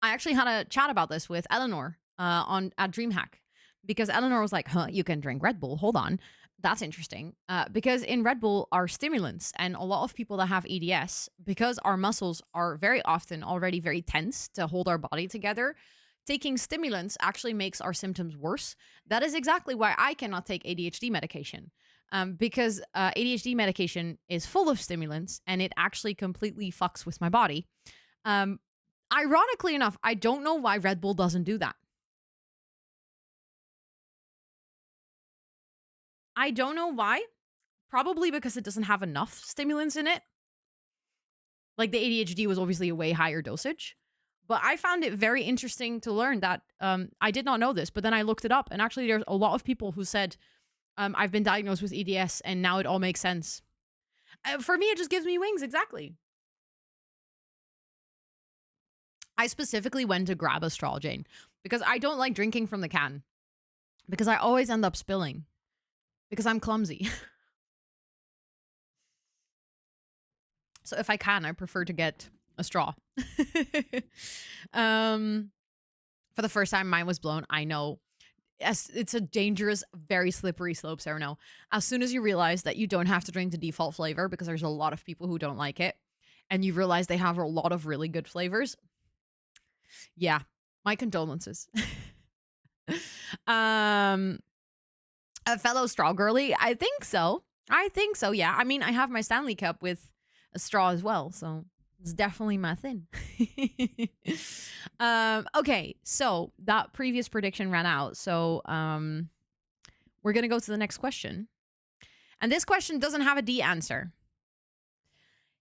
I actually had a chat about this with Eleanor at DreamHack, because Eleanor was like, "Huh, you can drink Red Bull? Hold on, that's interesting." Because in Red Bull are stimulants, and a lot of people that have EDS, because our muscles are very often already very tense to hold our body together, taking stimulants actually makes our symptoms worse. That is exactly why I cannot take ADHD medication. Because ADHD medication is full of stimulants, and it actually completely fucks with my body. Ironically enough, I don't know why Red Bull doesn't do that. I don't know why. Probably because it doesn't have enough stimulants in it. Like, the ADHD was obviously a way higher dosage. But I found it very interesting to learn that I did not know this, but then I looked it up, and actually there's a lot of people who said, I've been diagnosed with EDS and now it all makes sense. For me, it just gives me wings, exactly. I specifically went to grab a straw, Jane, because I don't like drinking from the can, because I always end up spilling, because I'm clumsy. So if I can, I prefer to get a straw. For the first time, mine was blown. I know. It's a dangerous, very slippery slope, Sarah. No. As soon as you realize that you don't have to drink the default flavor, because there's a lot of people who don't like it, and you realize they have a lot of really good flavors. Yeah, my condolences. A fellow straw girly? I think so. Yeah. I mean, I have my Stanley Cup with a straw as well, so it's definitely my thing. Okay, so that previous prediction ran out. So we're gonna go to the next question. And this question doesn't have a D answer.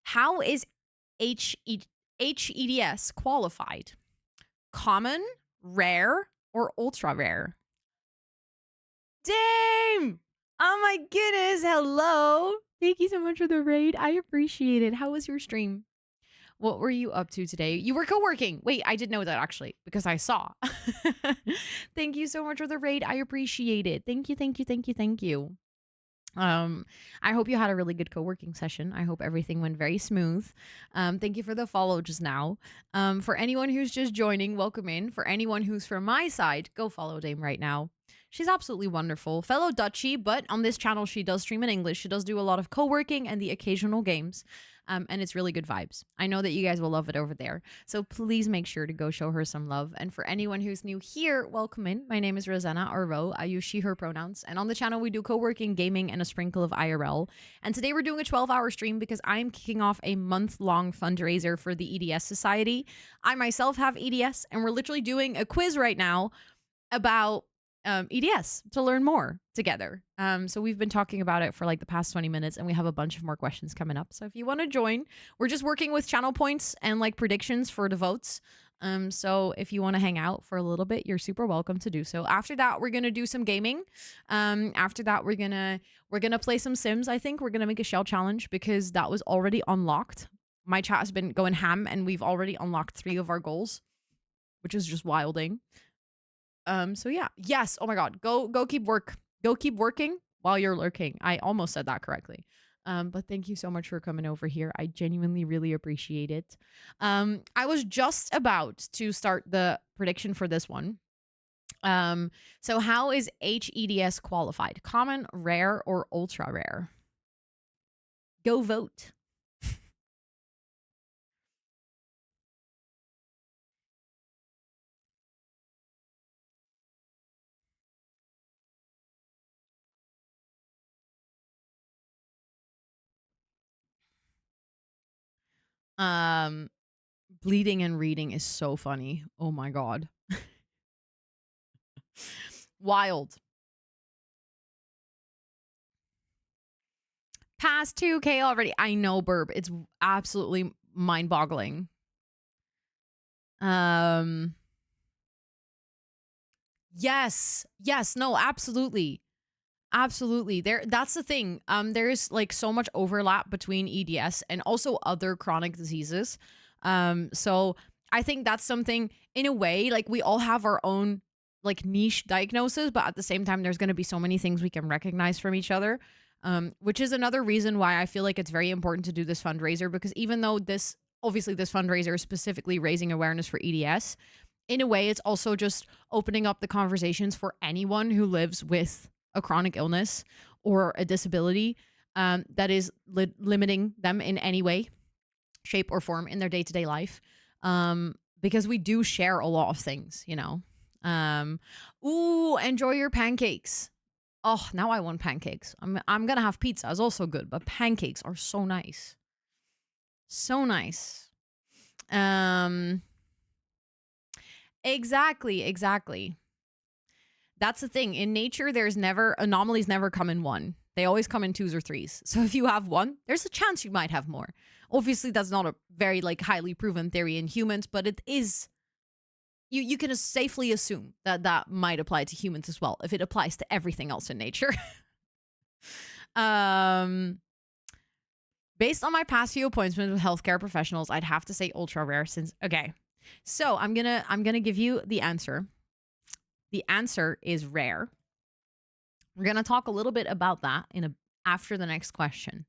How is HEDS qualified? Common, rare, or ultra rare? Dame! Oh my goodness. Hello. Thank you so much for the raid. I appreciate it. How was your stream? What were you up to today? You were co-working. Wait, I did know that actually because I saw. Thank you so much for the raid. I appreciate it. Thank you, thank you, thank you, thank you. I hope you had a really good co-working session. I hope everything went very smooth. Thank you for the follow just now. For anyone who's just joining, welcome in. For anyone who's from my side, go follow Dame right now. She's absolutely wonderful. Fellow Dutchie, but on this channel, she does stream in English. She does do a lot of co-working and the occasional games. And it's really good vibes. I know that you guys will love it over there. So please make sure to go show her some love. And for anyone who's new here, welcome in. My name is Rosanna or Ro. I use she, her pronouns. And on the channel, we do co-working, gaming, and a sprinkle of IRL. And today we're doing a 12-hour stream because I'm kicking off a month-long fundraiser for the EDS Society. I myself have EDS, and we're literally doing a quiz right now about EDS to learn more together. So we've been talking about it for like the past 20 minutes and we have a bunch of more questions coming up. So if you want to join, we're just working with channel points and like predictions for the votes. So if you want to hang out for a little bit, you're super welcome to do so. After that, we're going to do some gaming. After that, we're going to play some Sims. I think we're going to make a shell challenge because that was already unlocked. My chat has been going ham and we've already unlocked 3 of our goals, which is just wilding. So yeah. Yes. Oh my God. Go keep working while you're lurking. I almost said that correctly. But thank you so much for coming over here. I genuinely really appreciate it. I was just about to start the prediction for this one. So how is HEDS qualified? Common, rare, or ultra rare? Go vote. Bleeding and reading is so funny. Oh my God. Wild. Past 2K already. I know, Burb. It's absolutely mind-boggling. Yes. Yes. No, absolutely. Absolutely. That's the thing. There's like so much overlap between EDS and also other chronic diseases. So I think that's something in a way, like we all have our own like niche diagnosis, but at the same time, there's going to be so many things we can recognize from each other. Which is another reason why I feel like it's very important to do this fundraiser, because even though this fundraiser is specifically raising awareness for EDS, in a way, it's also just opening up the conversations for anyone who lives with a chronic illness or a disability that is limiting them in any way, shape, or form in their day-to-day life. Because we do share a lot of things, you know. Ooh, enjoy your pancakes. Oh, now I want pancakes. I'm gonna have pizza. It's also good, but pancakes are so nice. So nice. Exactly. That's the thing. In nature, anomalies never come in one. They always come in 2s or 3s. So if you have one, there's a chance you might have more. Obviously, that's not a very like highly proven theory in humans, but it is. You can safely assume that might apply to humans as well, if it applies to everything else in nature. Based on my past few appointments with healthcare professionals, I'd have to say ultra rare since, okay. So I'm gonna give you the answer. The answer is rare. We're gonna talk a little bit about that after the next question.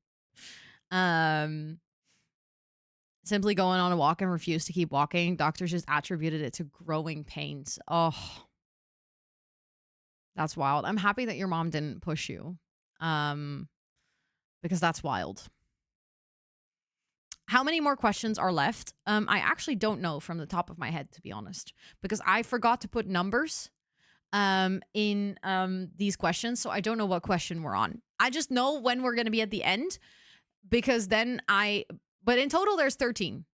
Simply going on a walk and refuse to keep walking. Doctors just attributed it to growing pains. Oh, that's wild. I'm happy that your mom didn't push you. Because that's wild. How many more questions are left? I actually don't know from the top of my head, to be honest, because I forgot to put numbers in these questions. So I don't know what question we're on. I just know when we're going to be at the end, because then but in total, there's 13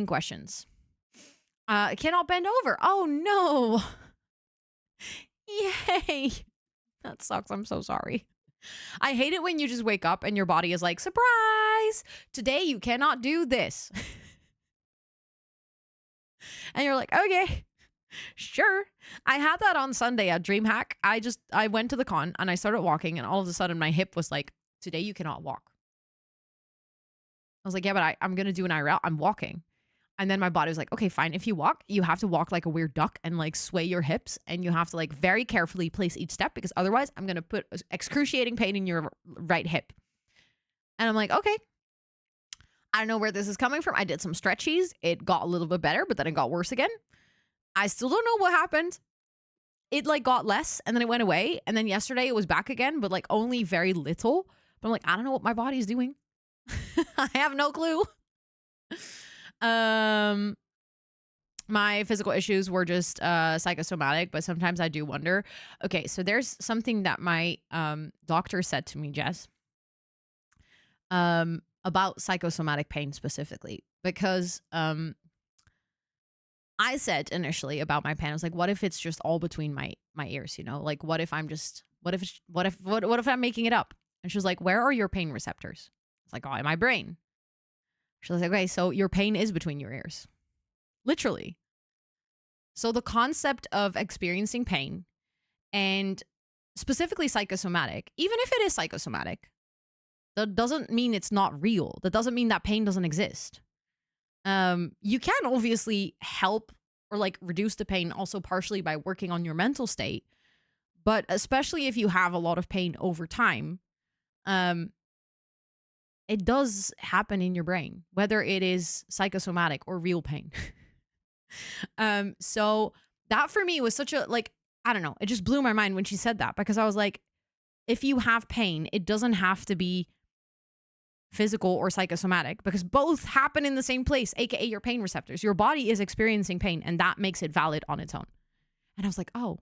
questions. Cannot bend over. Oh, no. Yay. That sucks. I'm so sorry. I hate it when you just wake up and your body is like, surprise, today you cannot do this. And you're like, okay. Sure. I had that on Sunday at DreamHack. I went to the con and I started walking, and all of a sudden my hip was like, today you cannot walk. I was like, yeah, but I'm going to do an IRL. I'm walking. And then my body was like, okay, fine. If you walk, you have to walk like a weird duck and like sway your hips. And you have to like very carefully place each step, because otherwise I'm going to put excruciating pain in your right hip. And I'm like, okay. I don't know where this is coming from. I did some stretchies. It got a little bit better, but then it got worse again. I still don't know what happened. It like got less and then it went away. And then yesterday it was back again, but like only very little. But I'm like, I don't know what my body is doing. I have no clue. My physical issues were just psychosomatic, but sometimes I do wonder. Okay, so there's something that my doctor said to me, Jess, about psychosomatic pain specifically, because I said initially about my pain, I was like, what if it's just all between my ears, you know? Like, what if I'm just, what if I'm making it up? And she was like, where are your pain receptors? It's like, oh, in my brain. She was like, okay, so your pain is between your ears. Literally. So the concept of experiencing pain, and specifically psychosomatic, even if it is psychosomatic, that doesn't mean it's not real. That doesn't mean that pain doesn't exist. You can obviously help or like reduce the pain also partially by working on your mental state. But especially if you have a lot of pain over time, it does happen in your brain, whether it is psychosomatic or real pain. So that for me was such a, like, I don't know, it just blew my mind when she said that, because I was like, if you have pain, it doesn't have to be physical or psychosomatic, because both happen in the same place, aka your pain receptors. Your body is experiencing pain, and that makes it valid on its own. And I was like, oh,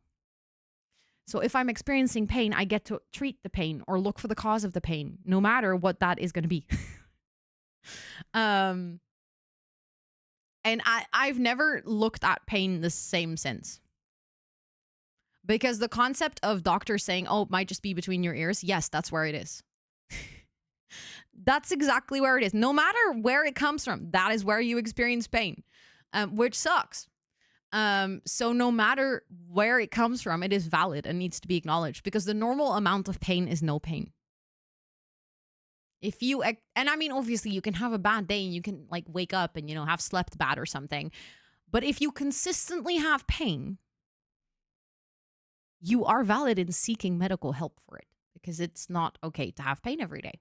so if I'm experiencing pain, I get to treat the pain or look for the cause of the pain, no matter what that is going to be. And I've never looked at pain the same since. Because the concept of doctors saying, oh, it might just be between your ears. Yes, that's where it is. That's exactly where it is. No matter where it comes from, that is where you experience pain, which sucks. So no matter where it comes from, it is valid and needs to be acknowledged, because the normal amount of pain is no pain. If you, and I mean, obviously you can have a bad day and you can like wake up and, you know, have slept bad or something. But if you consistently have pain, you are valid in seeking medical help for it, because it's not okay to have pain every day.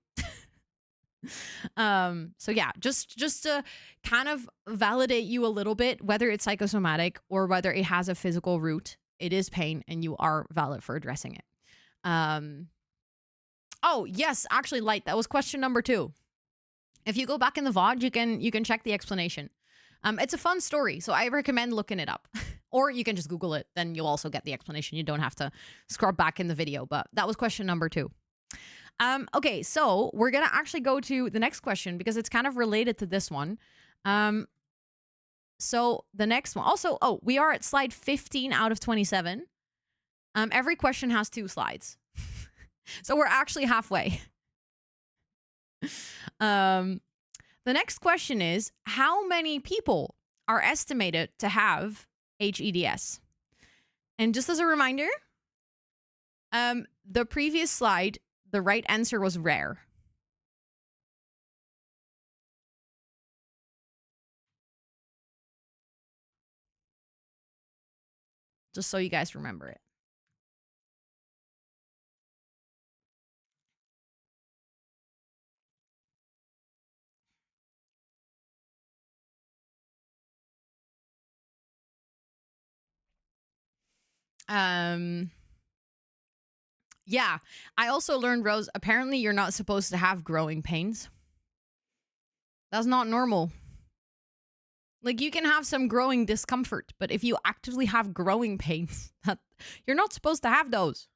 So yeah, just to kind of validate you a little bit, whether it's psychosomatic or whether it has a physical root, it is pain and you are valid for addressing it. Oh yes, actually, Light, that was question number 2. If you go back in the VOD, you can check the explanation. It's a fun story, so I recommend looking it up. Or you can just Google it, then you'll also get the explanation. You don't have to scrub back in the video, but that was question number 2. Okay, so we're going to actually go to the next question, because it's kind of related to this one. So the next one also, oh, we are at slide 15 out of 27. Every question has 2 slides. So we're actually halfway. The next question is, how many people are estimated to have HEDS? And just as a reminder, the previous slide, the right answer was rare. Just so you guys remember it. Yeah, I also learned, Rose, apparently you're not supposed to have growing pains. That's not normal. Like, you can have some growing discomfort, but if you actively have growing pains, you're not supposed to have those.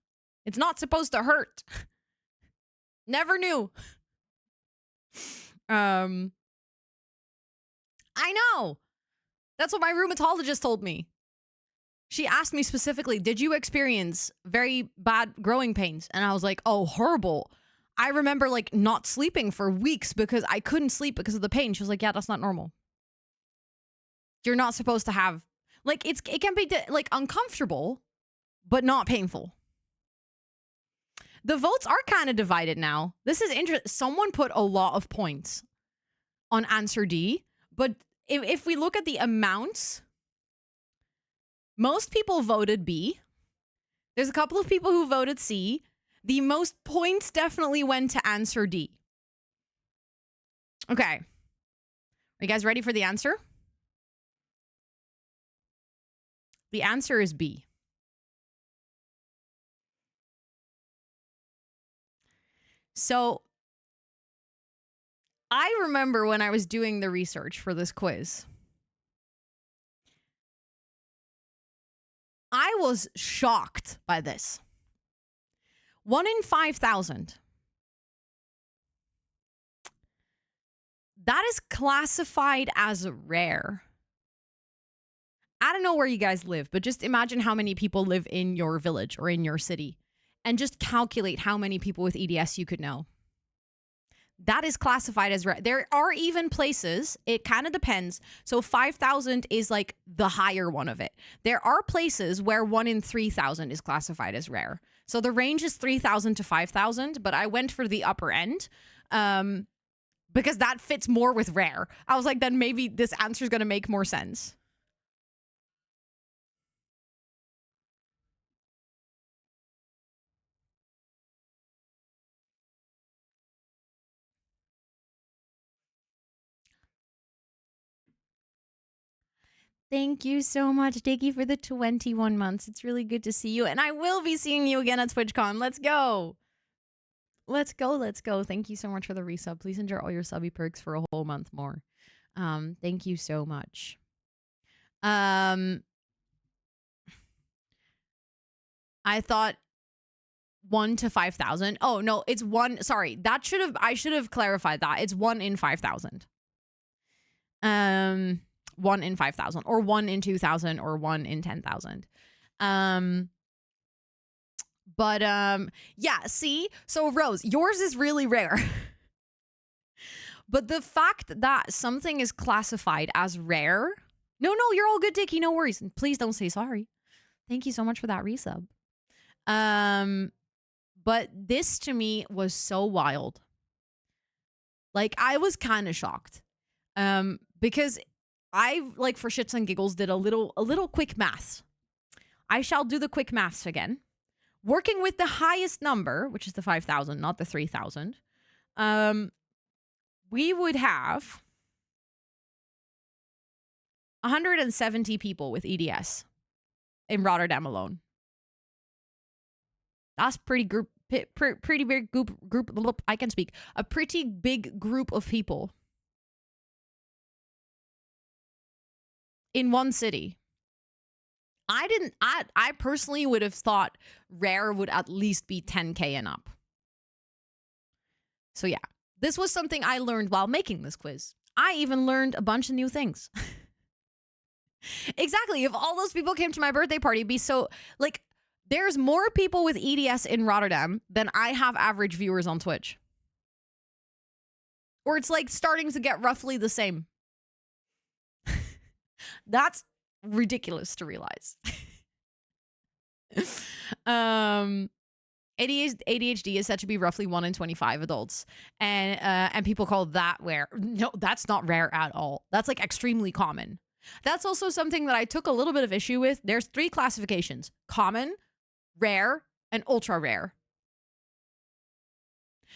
It's not supposed to hurt. Never knew. I know. That's what my rheumatologist told me. She asked me specifically, did you experience very bad growing pains? And I was like, oh, horrible. I remember like not sleeping for weeks because I couldn't sleep because of the pain. She was like, yeah, that's not normal. You're not supposed to have, Like it can be like uncomfortable, but not painful. The votes are kind of divided now. This is interesting. Someone put a lot of points on answer D, but if we look at the amounts, most people voted B. There's a couple of people who voted C. The most points definitely went to answer D. Okay. Are you guys ready for the answer? The answer is B. So I remember when I was doing the research for this quiz, I was shocked by this. 1 in 5,000. That is classified as rare. I don't know where you guys live, but just imagine how many people live in your village or in your city and just calculate how many people with EDS you could know. That is classified as rare. There are even places, it kind of depends. So 5,000 is like the higher one of it. There are places where 1 in 3,000 is classified as rare. So the range is 3,000 to 5,000, but I went for the upper end because that fits more with rare. I was like, then maybe this answer is going to make more sense. Thank you so much, Diggy, for the 21 months. It's really good to see you. And I will be seeing you again at TwitchCon. Let's go. Let's go. Let's go. Thank you so much for the resub. Please enjoy all your subby perks for a whole month more. Thank you so much. I thought 1 to 5,000. Oh, no, it's 1. Sorry, I should have clarified that. It's 1 in 5,000. 1 in 5,000 or 1 in 2,000 or 1 in 10,000. Yeah, see? So Rose, yours is really rare. But the fact that something is classified as rare. No, you're all good, Dickie. No worries. Please don't say sorry. Thank you so much for that resub. But this to me was so wild. Like I was kind of shocked. Because I, like, for shits and giggles, did a little quick maths. I shall do the quick maths again. Working with the highest number, which is the 5,000, not the 3,000, we would have 170 people with EDS in Rotterdam alone. That's pretty big group. I can speak. A pretty big group of people in one city. I personally would have thought rare would at least be 10K and up. So yeah, this was something I learned while making this quiz. I even learned a bunch of new things. Exactly. If all those people came to my birthday party, it'd be so, like, there's more people with EDS in Rotterdam than I have average viewers on Twitch. Or it's like starting to get roughly the same. That's ridiculous to realize. ADHD is said to be roughly 1 in 25 adults, and people call that rare. No, that's not rare at all. That's like extremely common. That's also something that I took a little bit of issue with. There's 3 classifications: common, rare, and ultra rare.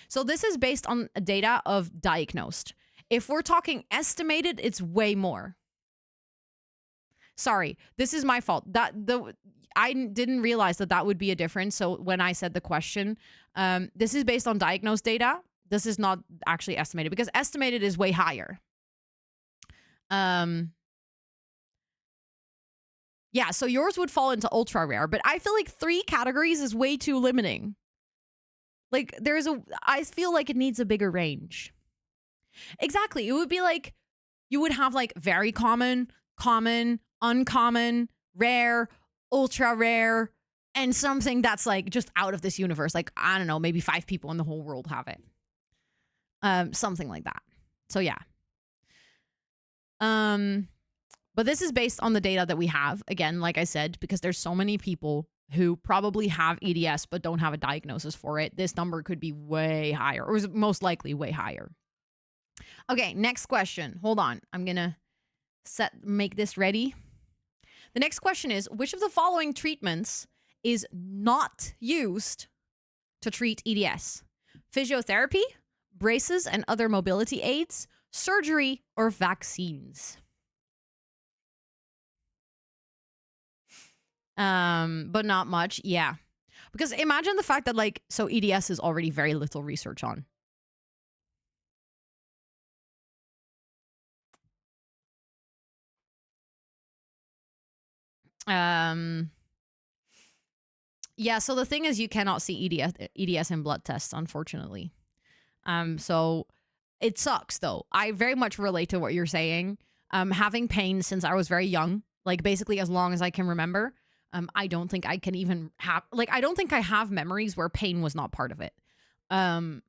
So this is based on data of diagnosed. If we're talking estimated, it's way more. Sorry, this is my fault. I didn't realize that would be a difference. So when I said the question, this is based on diagnosed data. This is not actually estimated, because estimated is way higher. Yeah, so yours would fall into ultra rare, but I feel like 3 categories is way too limiting. Like I feel like it needs a bigger range. Exactly. It would be like, you would have like very common, uncommon, rare, ultra rare, and something that's like just out of this universe. Like, I don't know, maybe 5 people in the whole world have it. Something like that. So yeah. But But this is based on the data that we have. Again, like I said, because there's so many people who probably have EDS but don't have a diagnosis for it, this number could be way higher, or is most likely way higher. Okay, next question. Hold on. I'm going to make this ready. The next question is, which of the following treatments is not used to treat EDS? Physiotherapy, braces and other mobility aids, surgery, or vaccines? But not much. Yeah. Because imagine the fact that so EDS is already very little research on. Yeah, so the thing is you cannot see EDS in blood tests, unfortunately. So it sucks though. I very much relate to what you're saying. Having pain since I was very young, like basically as long as I can remember. I don't think I can even have I don't think I have memories where pain was not part of it. And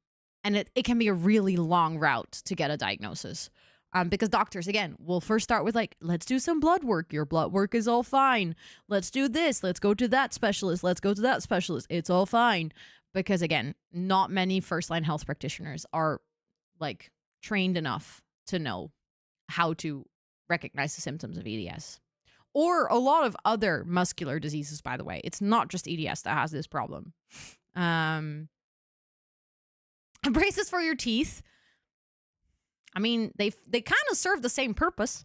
it can be a really long route to get a diagnosis. Because doctors, again, will first start with let's do some blood work. Your blood work is all fine. Let's do this. Let's go to that specialist. Let's go to that specialist. It's all fine. Because again, not many first-line health practitioners are trained enough to know how to recognize the symptoms of EDS. Or a lot of other muscular diseases, by the way. It's not just EDS that has this problem. Braces for your teeth. I mean, they kind of serve the same purpose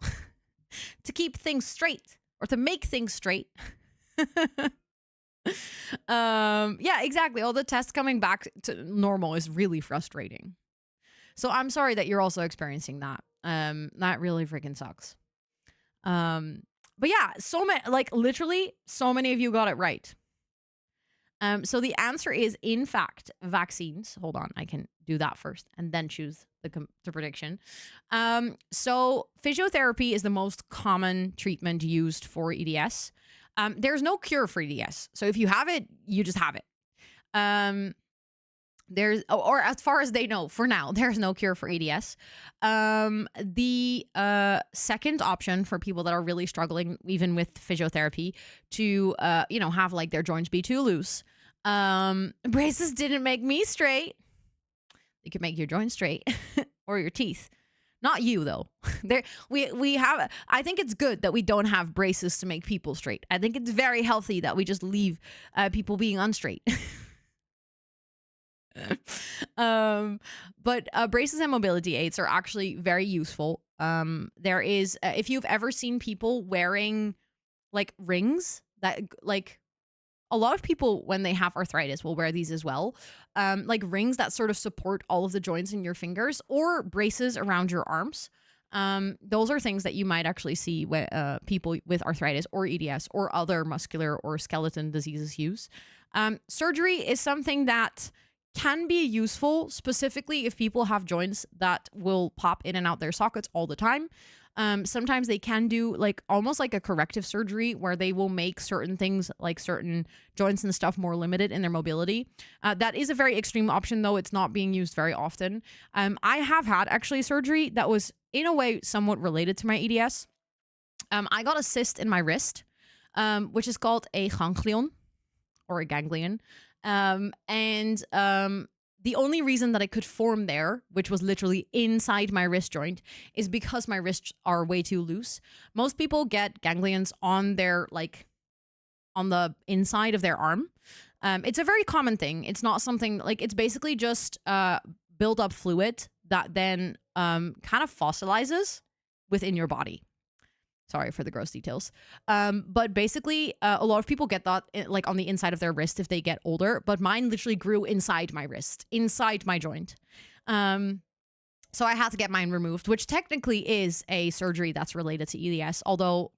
to keep things straight or to make things straight. Yeah, exactly. All the tests coming back to normal is really frustrating. So I'm sorry that you're also experiencing that. That really freaking sucks. But yeah, literally so many of you got it right. So the answer is, in fact, vaccines. Hold on, I can do that first and then choose the prediction. So physiotherapy is the most common treatment used for EDS. There's no cure for EDS. So if you have it, you just have it. Or as far as they know, for now, there's no cure for EDS. The second option for people that are really struggling, even with physiotherapy, to have their joints be too loose. Braces didn't make me straight. They could make your joints straight or your teeth. Not you though. We have. I think it's good that we don't have braces to make people straight. I think it's very healthy that we just leave people being unstraight. But braces and mobility aids are actually very useful. There is, if you've ever seen people wearing rings that a lot of people when they have arthritis will wear these as well. Rings that sort of support all of the joints in your fingers, or braces around your arms. Those are things that you might actually see when people with arthritis or EDS or other muscular or skeleton diseases use. Surgery is something that can be useful, specifically if people have joints that will pop in and out their sockets all the time. Sometimes they can do almost like a corrective surgery where they will make certain things, like certain joints and stuff, more limited in their mobility. That is a very extreme option, though. It's not being used very often. I have had actually surgery that was in a way somewhat related to my EDS. I got a cyst in my wrist, which is called a ganglion or a ganglion. The only reason that I could form there, which was literally inside my wrist joint, is because my wrists are way too loose. Most people get ganglions on their, on the inside of their arm. It's a very common thing. It's not something, it's basically just build up fluid that then kind of fossilizes within your body. Sorry for the gross details. But basically, a lot of people get that on the inside of their wrist if they get older. But mine literally grew inside my wrist, inside my joint. So I had to get mine removed, which technically is a surgery that's related to EDS, although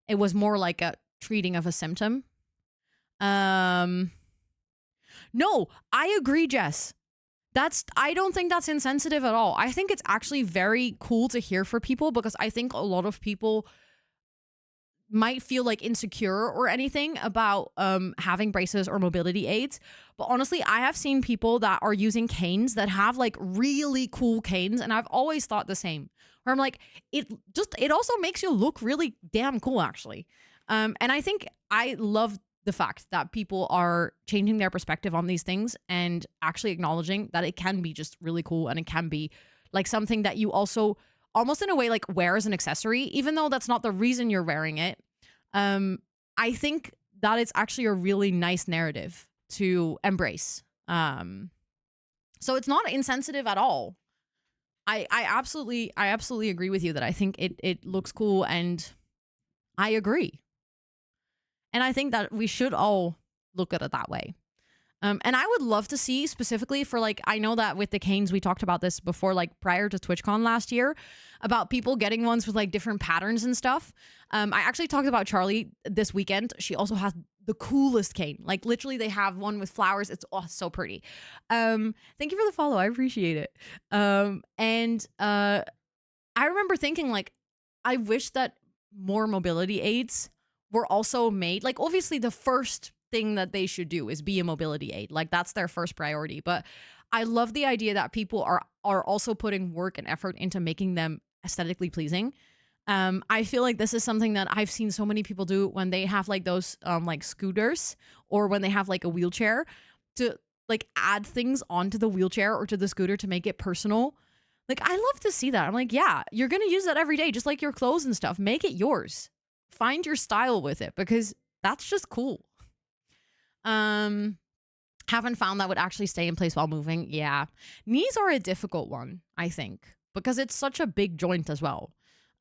it was more like a treating of a symptom. No, I agree, Jess. I don't think that's insensitive at all. I think it's actually very cool to hear for people, because I think a lot of people might feel like insecure or anything about having braces or mobility aids. But honestly, I have seen people that are using canes that have like really cool canes. And I've always thought the same, where I'm like, it also makes you look really damn cool, actually. And I think I love the fact that people are changing their perspective on these things and actually acknowledging that it can be just really cool and it can be like something that you also almost in a way like wear as an accessory, even though that's not the reason you're wearing it. I think that it's actually a really nice narrative to embrace. So it's not insensitive at all. I absolutely agree with you that I think it looks cool, and I agree. And I think that we should all look at it that way. And I would love to see specifically for like, I know that with the canes, we talked about this before, like prior to TwitchCon last year, about people getting ones with like different patterns and stuff. I actually talked about Charlie this weekend. She also has the coolest cane. Like literally they have one with flowers. It's so pretty. Thank you for the follow. I appreciate it. And I remember thinking like, I wish that more mobility aids were also made. Like obviously the first thing that they should do is be a mobility aid. Like that's their first priority. But I love the idea that people are also putting work and effort into making them aesthetically pleasing. I feel like this is something that I've seen so many people do when they have like those like scooters, or when they have like a wheelchair, to like add things onto the wheelchair or to the scooter to make it personal. Like I love to see that. I'm like, yeah, you're gonna use that every day, just like your clothes and stuff. Make it yours. Find your style with it, because that's just cool. Um, haven't found that would actually stay in place while moving. Yeah. Knees are a difficult one, I think, because it's such a big joint as well.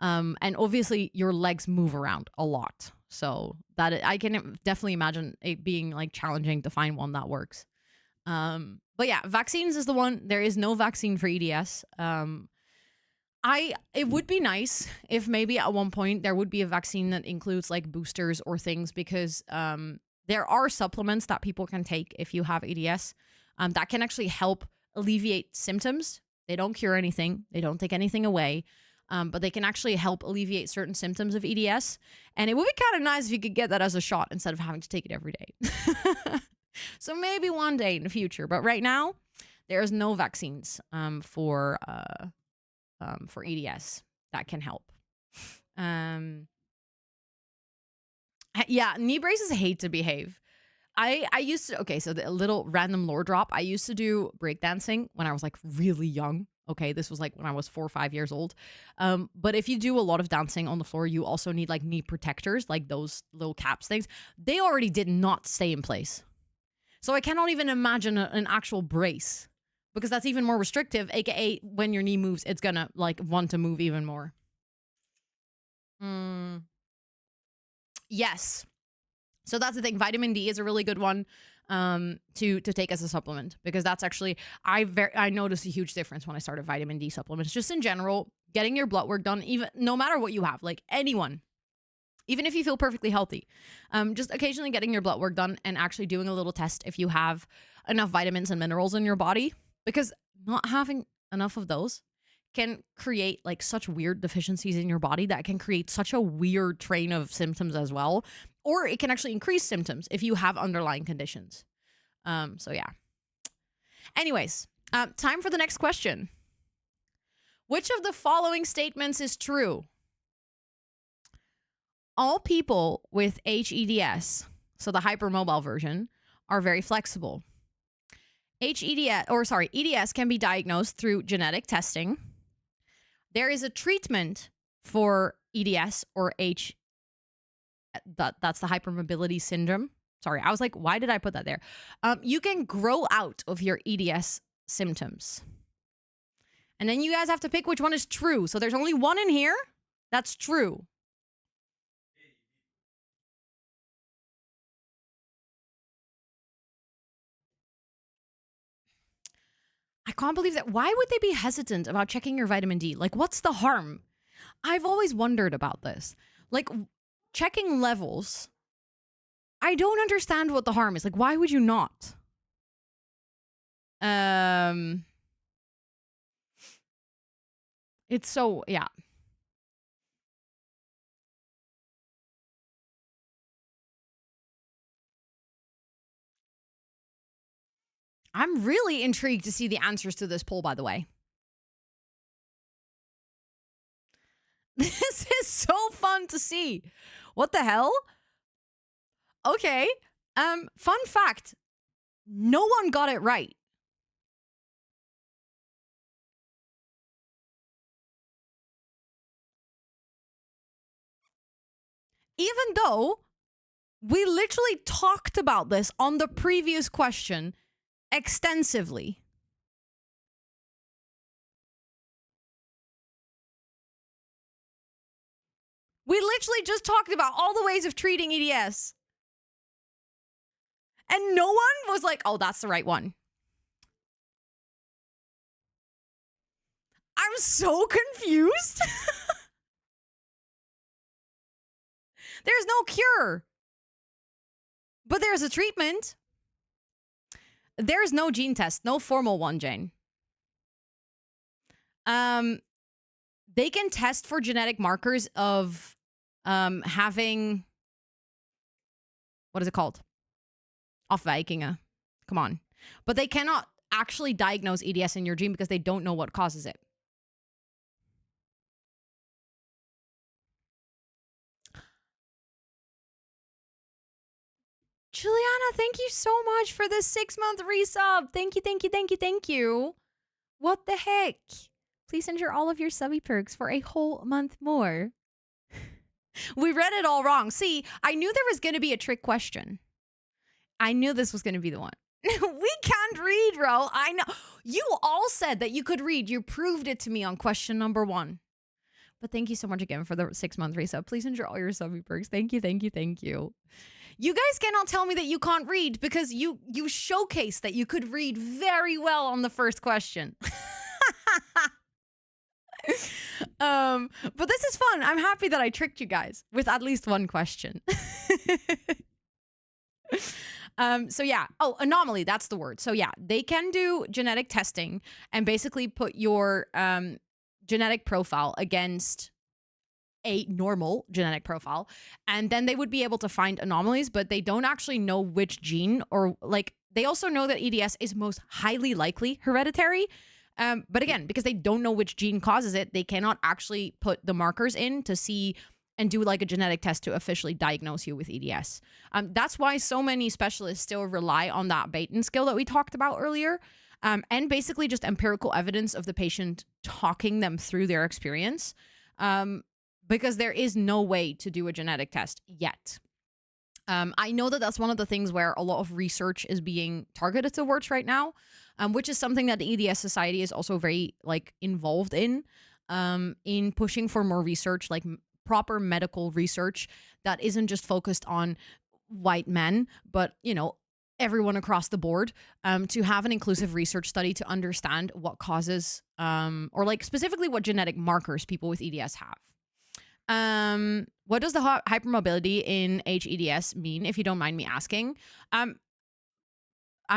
And obviously your legs move around a lot. So I can definitely imagine it being like challenging to find one that works. But yeah, vaccines is the one. There is no vaccine for EDS. It would be nice if maybe at one point there would be a vaccine that includes like boosters or things, because there are supplements that people can take if you have EDS that can actually help alleviate symptoms. They don't cure anything. They don't take anything away. But they can actually help alleviate certain symptoms of EDS. And it would be kind of nice if you could get that as a shot instead of having to take it every day. So maybe one day in the future. But right now, there's no vaccines for EDS that can help. Yeah, knee braces hate to behave. I used to, okay, so the little random lore drop. I used to do breakdancing when I was like really young. Okay, this was like when I was 4 or 5 years old. But if you do a lot of dancing on the floor, you also need like knee protectors, like those little caps things. They already did not stay in place. So I cannot even imagine an actual brace, because that's even more restrictive, aka when your knee moves, it's gonna like want to move even more. Yes. So that's the thing. Vitamin D is a really good one to take as a supplement, because that's actually I noticed a huge difference when I started vitamin D supplements. Just in general, getting your blood work done, even no matter what you have, like anyone, even if you feel perfectly healthy, just occasionally getting your blood work done and actually doing a little test if you have enough vitamins and minerals in your body, because not having enough of those can create like such weird deficiencies in your body that can create such a weird train of symptoms as well. Or it can actually increase symptoms if you have underlying conditions. So yeah. Anyways, time for the next question. Which of the following statements is true? All people with HEDS, so the hypermobile version, are very flexible. EDS can be diagnosed through genetic testing. There is a treatment for EDS or that's the hypermobility syndrome. Sorry, I was like, why did I put that there? You can grow out of your EDS symptoms. And then you guys have to pick which one is true. So there's only one in here that's true. I can't believe that. Why would they be hesitant about checking your vitamin D? Like, what's the harm? I've always wondered about this. Like, checking levels. I don't understand what the harm is. Like, why would you not? It's so, yeah. I'm really intrigued to see the answers to this poll, by the way. This is so fun to see. What the hell? Okay. Fun fact. No one got it right. Even though we literally talked about this on the previous question extensively. We literally just talked about all the ways of treating EDS. And no one was like, oh, that's the right one. I'm so confused. There's no cure. But there's a treatment. There's no gene test, no formal one, Jane. They can test for genetic markers of having, what is it called? Afwijkingen. Come on. But they cannot actually diagnose EDS in your gene because they don't know what causes it. Juliana, thank you so much for this 6-month resub. Thank you, thank you, thank you, thank you. What the heck? Please enter all of your subby perks for a whole month more. We read it all wrong. See, I knew there was going to be a trick question. I knew this was going to be the one. We can't read, bro. I know. You all said that you could read. You proved it to me on question number 1. But thank you so much again for the 6-month resub. Please enjoy all your subby perks. Thank you, thank you, thank you. You guys cannot tell me that you can't read because you showcased that you could read very well on the first question. But this is fun. I'm happy that I tricked you guys with at least one question. So yeah. Oh, anomaly. That's the word. So yeah, they can do genetic testing and basically put your genetic profile against a normal genetic profile, and then they would be able to find anomalies, but they don't actually know which gene, or like they also know that EDS is most highly likely hereditary. But again, because they don't know which gene causes it, they cannot actually put the markers in to see and do like a genetic test to officially diagnose you with EDS. That's why so many specialists still rely on that Baton skill that we talked about earlier. And basically just empirical evidence of the patient talking them through their experience. Because there is no way to do a genetic test yet. I know that that's one of the things where a lot of research is being targeted towards right now, which is something that the EDS Society is also very like involved in pushing for more research, like proper medical research that isn't just focused on white men, but, you know, everyone across the board, to have an inclusive research study to understand what causes, or like specifically what genetic markers people with EDS have. What does the hypermobility in HEDS mean, if you don't mind me asking? I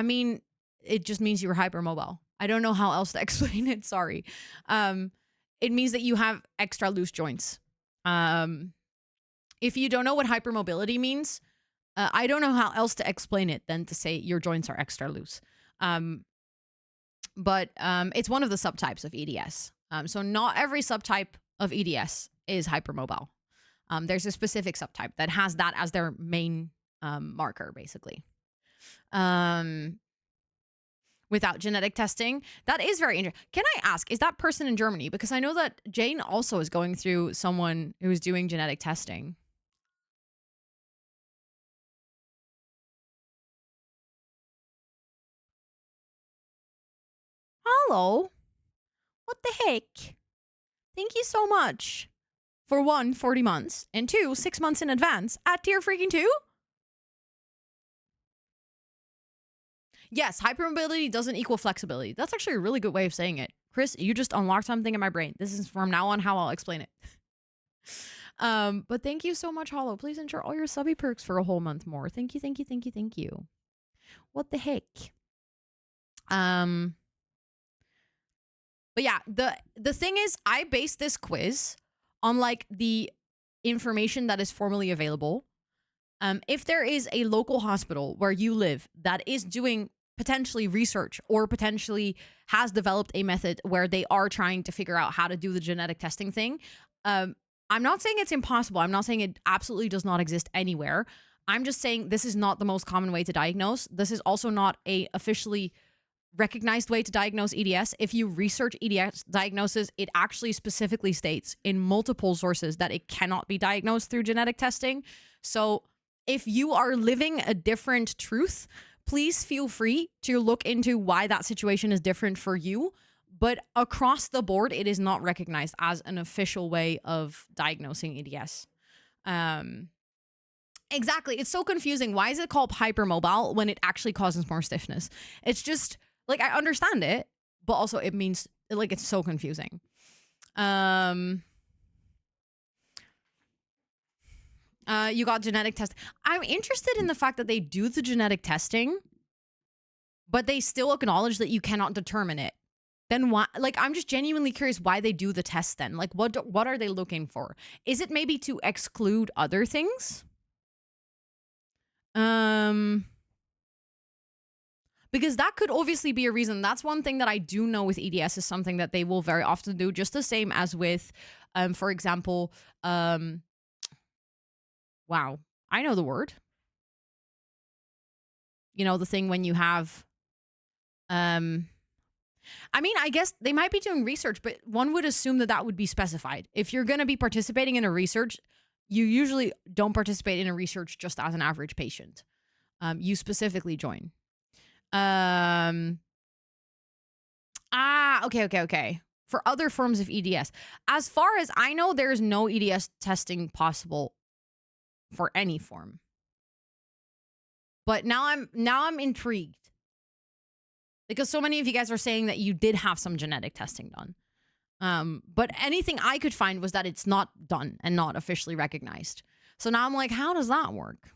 mean, it just means you're hypermobile. I don't know how else to explain it. Sorry. It means that you have extra loose joints. If you don't know what hypermobility means, I don't know how else to explain it than to say your joints are extra loose. But it's one of the subtypes of EDS. So not every subtype of EDS is hypermobile. There's a specific subtype that has that as their main marker, basically. Without genetic testing, that is very interesting. Can I ask, is that person in Germany? Because I know that Jane also is going through someone who is doing genetic testing. Hello. What the heck? Thank you so much. For 1, 40 months, and 2, 6 months in advance at tier freaking 2? Yes, hypermobility doesn't equal flexibility. That's actually a really good way of saying it. Chris, you just unlocked something in my brain. This is from now on how I'll explain it. But thank you so much, Hollow. Please enjoy all your subby perks for a whole month more. Thank you, thank you, thank you, thank you. What the heck? But yeah, the thing is, I based this quiz on like the information that is formally available. If there is a local hospital where you live that is doing potentially research or potentially has developed a method where they are trying to figure out how to do the genetic testing thing. I'm not saying it's impossible. I'm not saying it absolutely does not exist anywhere. I'm just saying this is not the most common way to diagnose. This is also not a officially recognized way to diagnose EDS. If you research EDS diagnosis, it actually specifically states in multiple sources that it cannot be diagnosed through genetic testing. So if you are living a different truth, please feel free to look into why that situation is different for you. But across the board, it is not recognized as an official way of diagnosing EDS. Exactly. It's so confusing. Why is it called hypermobile when it actually causes more stiffness? It's just like, I understand it, but also it means like it's so confusing. You got genetic test. I'm interested in the fact that they do the genetic testing, but they still acknowledge that you cannot determine it. Then why? Like, I'm just genuinely curious why they do the test then. Like, what are they looking for? Is it maybe to exclude other things? Because that could obviously be a reason. That's one thing that I do know with EDS is something that they will very often do, just the same as with, for example, wow, I know the word. You know, the thing when you have, I mean, I guess they might be doing research, but one would assume that that would be specified. If you're going to be participating in a research, you usually don't participate in a research just as an average patient. You specifically join. Okay. For other forms of EDS, as far as I know, there is no EDS testing possible for any form. But now I'm intrigued because so many of you guys are saying that you did have some genetic testing done. But anything I could find was that it's not done and not officially recognized. So now I'm like, how does that work?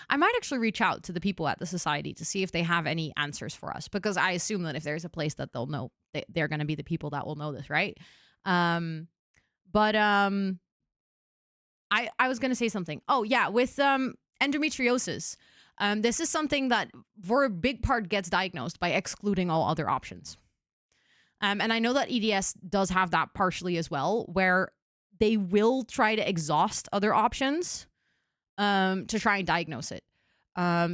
I might actually reach out to the people at the society to see if they have any answers for us, because I assume that if there's a place that they'll know, they're going to be the people that will know this, right? I was going to say something. Oh yeah, with endometriosis. This is something that for a big part gets diagnosed by excluding all other options. And I know that EDS does have that partially as well, where they will try to exhaust other options to try and diagnose it.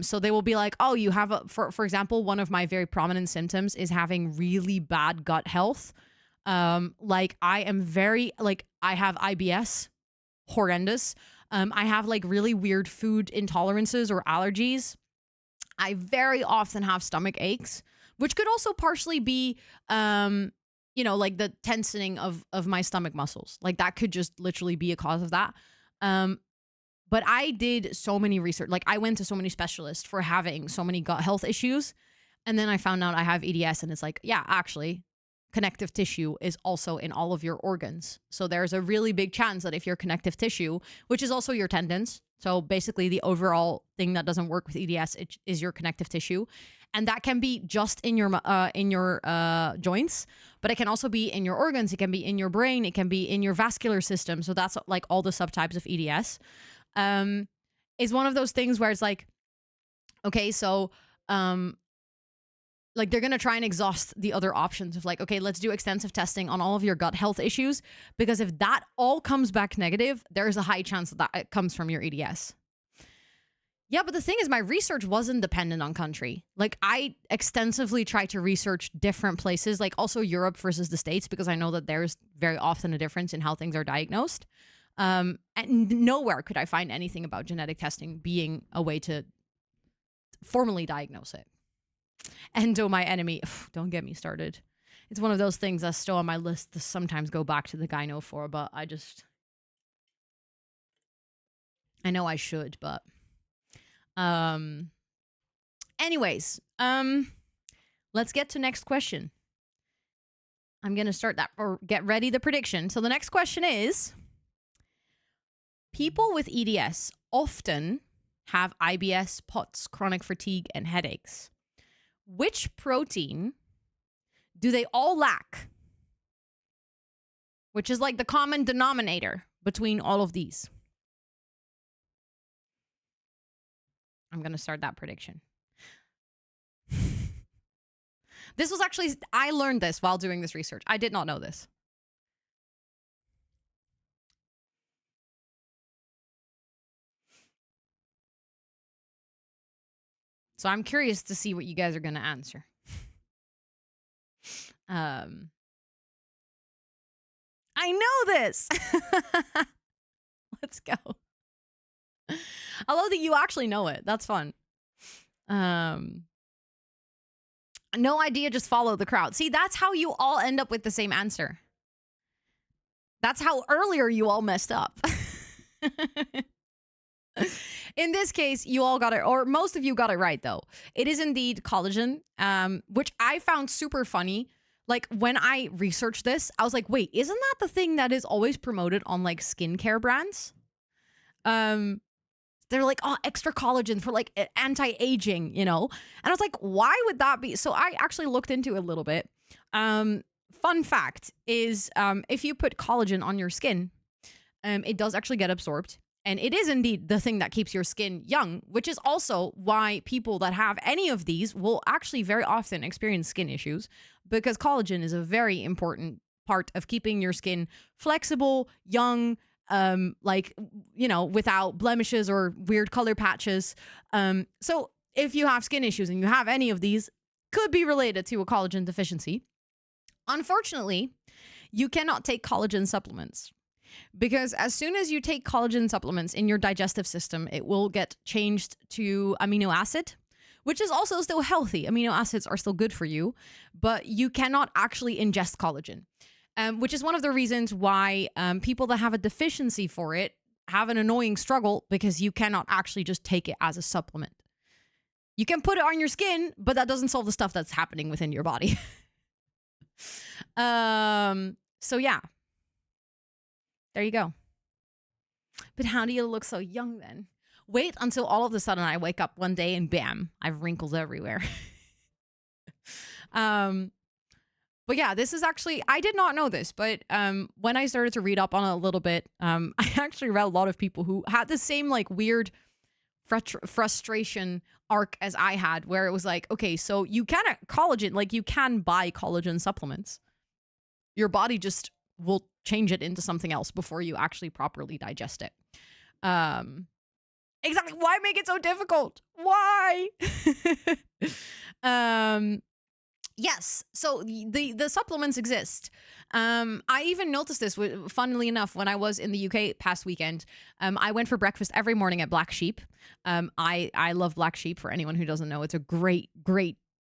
So they will be like, oh, you have for example, one of my very prominent symptoms is having really bad gut health. Like I am I have IBS, horrendous. I have like really weird food intolerances or allergies. I very often have stomach aches, which could also partially be, like the tensioning of my stomach muscles. Like that could just literally be a cause of that. But I did so many research. Like I went to so many specialists for having so many gut health issues. And then I found out I have EDS, and it's like, yeah, actually, connective tissue is also in all of your organs. So there's a really big chance that if your connective tissue, which is also your tendons, so basically the overall thing that doesn't work with EDS is your connective tissue. And that can be just in your joints, but it can also be in your organs. It can be in your brain. It can be in your vascular system. So that's like all the subtypes of EDS. Is one of those things where it's like, okay, so like they're going to try and exhaust the other options of like, okay, let's do extensive testing on all of your gut health issues, because if that all comes back negative, there's a high chance that it comes from your EDS. Yeah, but the thing is, my research wasn't dependent on country. Like I extensively tried to research different places, like also Europe versus the States, because I know that there's very often a difference in how things are diagnosed. And nowhere could I find anything about genetic testing being a way to formally diagnose it. Endo, my enemy. Don't get me started. It's one of those things that's still on my list to sometimes go back to the gyno for, but I know I should, but anyways, let's get to next question. I'm going to start that, or get ready the prediction. So the next question is, people with EDS often have IBS, POTS, chronic fatigue, and headaches. Which protein do they all lack? Which is like the common denominator between all of these. I'm going to start that prediction. This was actually, I learned this while doing this research. I did not know this. So I'm curious to see what you guys are going to answer. I know this. Let's go. I love that you actually know it. That's fun. No idea, just follow the crowd. See, that's how you all end up with the same answer. That's how earlier you all messed up. In this case, you all got it, or most of you got it right, though. It is indeed collagen, which I found super funny. Like, when I researched this, I was like, wait, isn't that the thing that is always promoted on, like, skincare brands? They're like, oh, extra collagen for, like, anti-aging, you know? And I was like, why would that be? So I actually looked into it a little bit. Fun fact is, if you put collagen on your skin, it does actually get absorbed. And it is indeed the thing that keeps your skin young, which is also why people that have any of these will actually very often experience skin issues, because collagen is a very important part of keeping your skin flexible, young, like, you know, without blemishes or weird color patches. So if you have skin issues and you have any of these, could be related to a collagen deficiency. Unfortunately, you cannot take collagen supplements. Because as soon as you take collagen supplements in your digestive system, it will get changed to amino acid, which is also still healthy. Amino acids are still good for you, but you cannot actually ingest collagen, which is one of the reasons why people that have a deficiency for it have an annoying struggle, because you cannot actually just take it as a supplement. You can put it on your skin, but that doesn't solve the stuff that's happening within your body. So yeah. There you go. But how do you look so young then? Wait until all of a sudden I wake up one day and bam, I have wrinkles everywhere. But yeah, this is actually, I did not know this, but when I started to read up on it a little bit, I actually read a lot of people who had the same like weird frustration arc as I had, where it was like, okay, so you can collagen, like you can buy collagen supplements. Your body just will change it into something else before you actually properly digest it. Exactly. Why make it so difficult? Why? Yes. So the supplements exist. I even noticed this, funnily enough, when I was in the UK past weekend. I went for breakfast every morning at Black Sheep. I love Black Sheep. For anyone who doesn't know, it's a great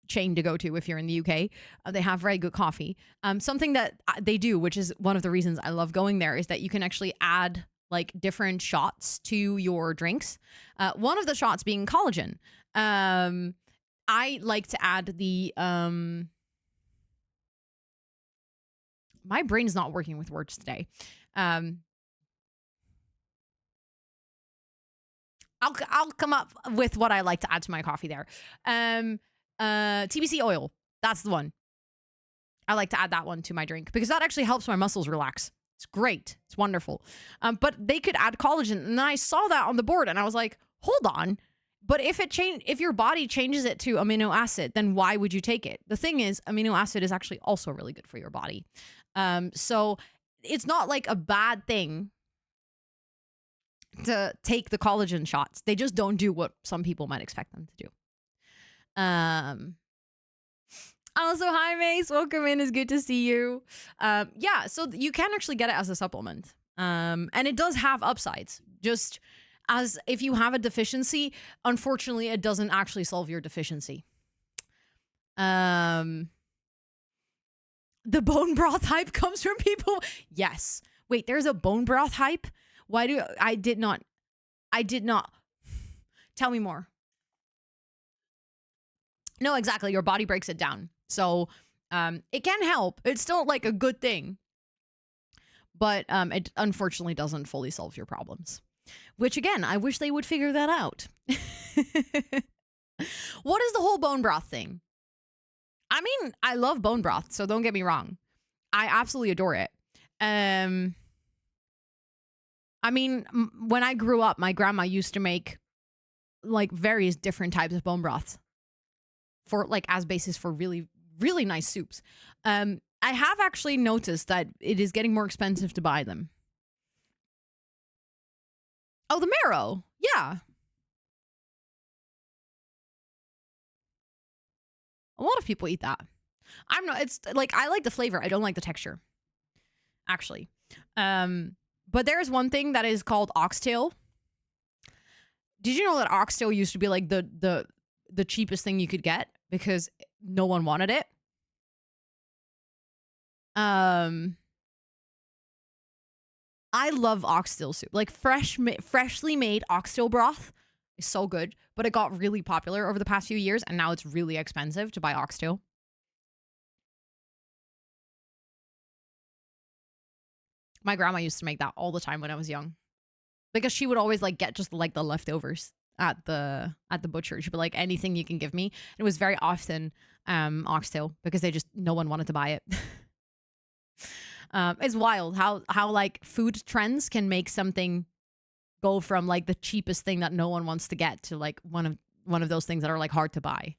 chain to go to if you're in the UK. They have very good coffee. Something that they do, which is one of the reasons I love going there, is that you can actually add like different shots to your drinks. One of the shots being collagen. I like to add the my brain's not working with words today. I'll come up with what I like to add to my coffee there. TBC oil. That's the one. I like to add that one to my drink because that actually helps my muscles relax. It's great. It's wonderful. But they could add collagen. And then I saw that on the board and I was like, hold on. But if your body changes it to amino acid, then why would you take it? The thing is, amino acid is actually also really good for your body. So it's not like a bad thing to take the collagen shots. They just don't do what some people might expect them to do. Also, hi Mace, welcome in. It's good to see you. Yeah, so you can actually get it as a supplement. And it does have upsides. Just as if you have a deficiency, unfortunately, it doesn't actually solve your deficiency. The bone broth hype comes from people. Yes. Wait, there's a bone broth hype? I did not. Tell me more. No, exactly. Your body breaks it down. So it can help. It's still like a good thing. But it unfortunately doesn't fully solve your problems. Which, again, I wish they would figure that out. What is the whole bone broth thing? I mean, I love bone broth, so don't get me wrong. I absolutely adore it. I mean, when I grew up, my grandma used to make like various different types of bone broths for like as basis for really, really nice soups. I have actually noticed that it is getting more expensive to buy them. Oh, the marrow. Yeah. A lot of people eat that. I'm not, it's like, I like the flavor. I don't like the texture, actually. But there's one thing that is called oxtail. Did you know that oxtail used to be like the cheapest thing you could get because no one wanted it? I love oxtail soup. Like freshly made oxtail broth is so good, but it got really popular over the past few years and now it's really expensive to buy oxtail. My grandma used to make that all the time when I was young because she would always like get just like the leftovers at the butcher. She'd be like, anything you can give me. It was very often oxtail because no one wanted to buy it. It's wild how like food trends can make something go from like the cheapest thing that no one wants to get to like one of those things that are like hard to buy.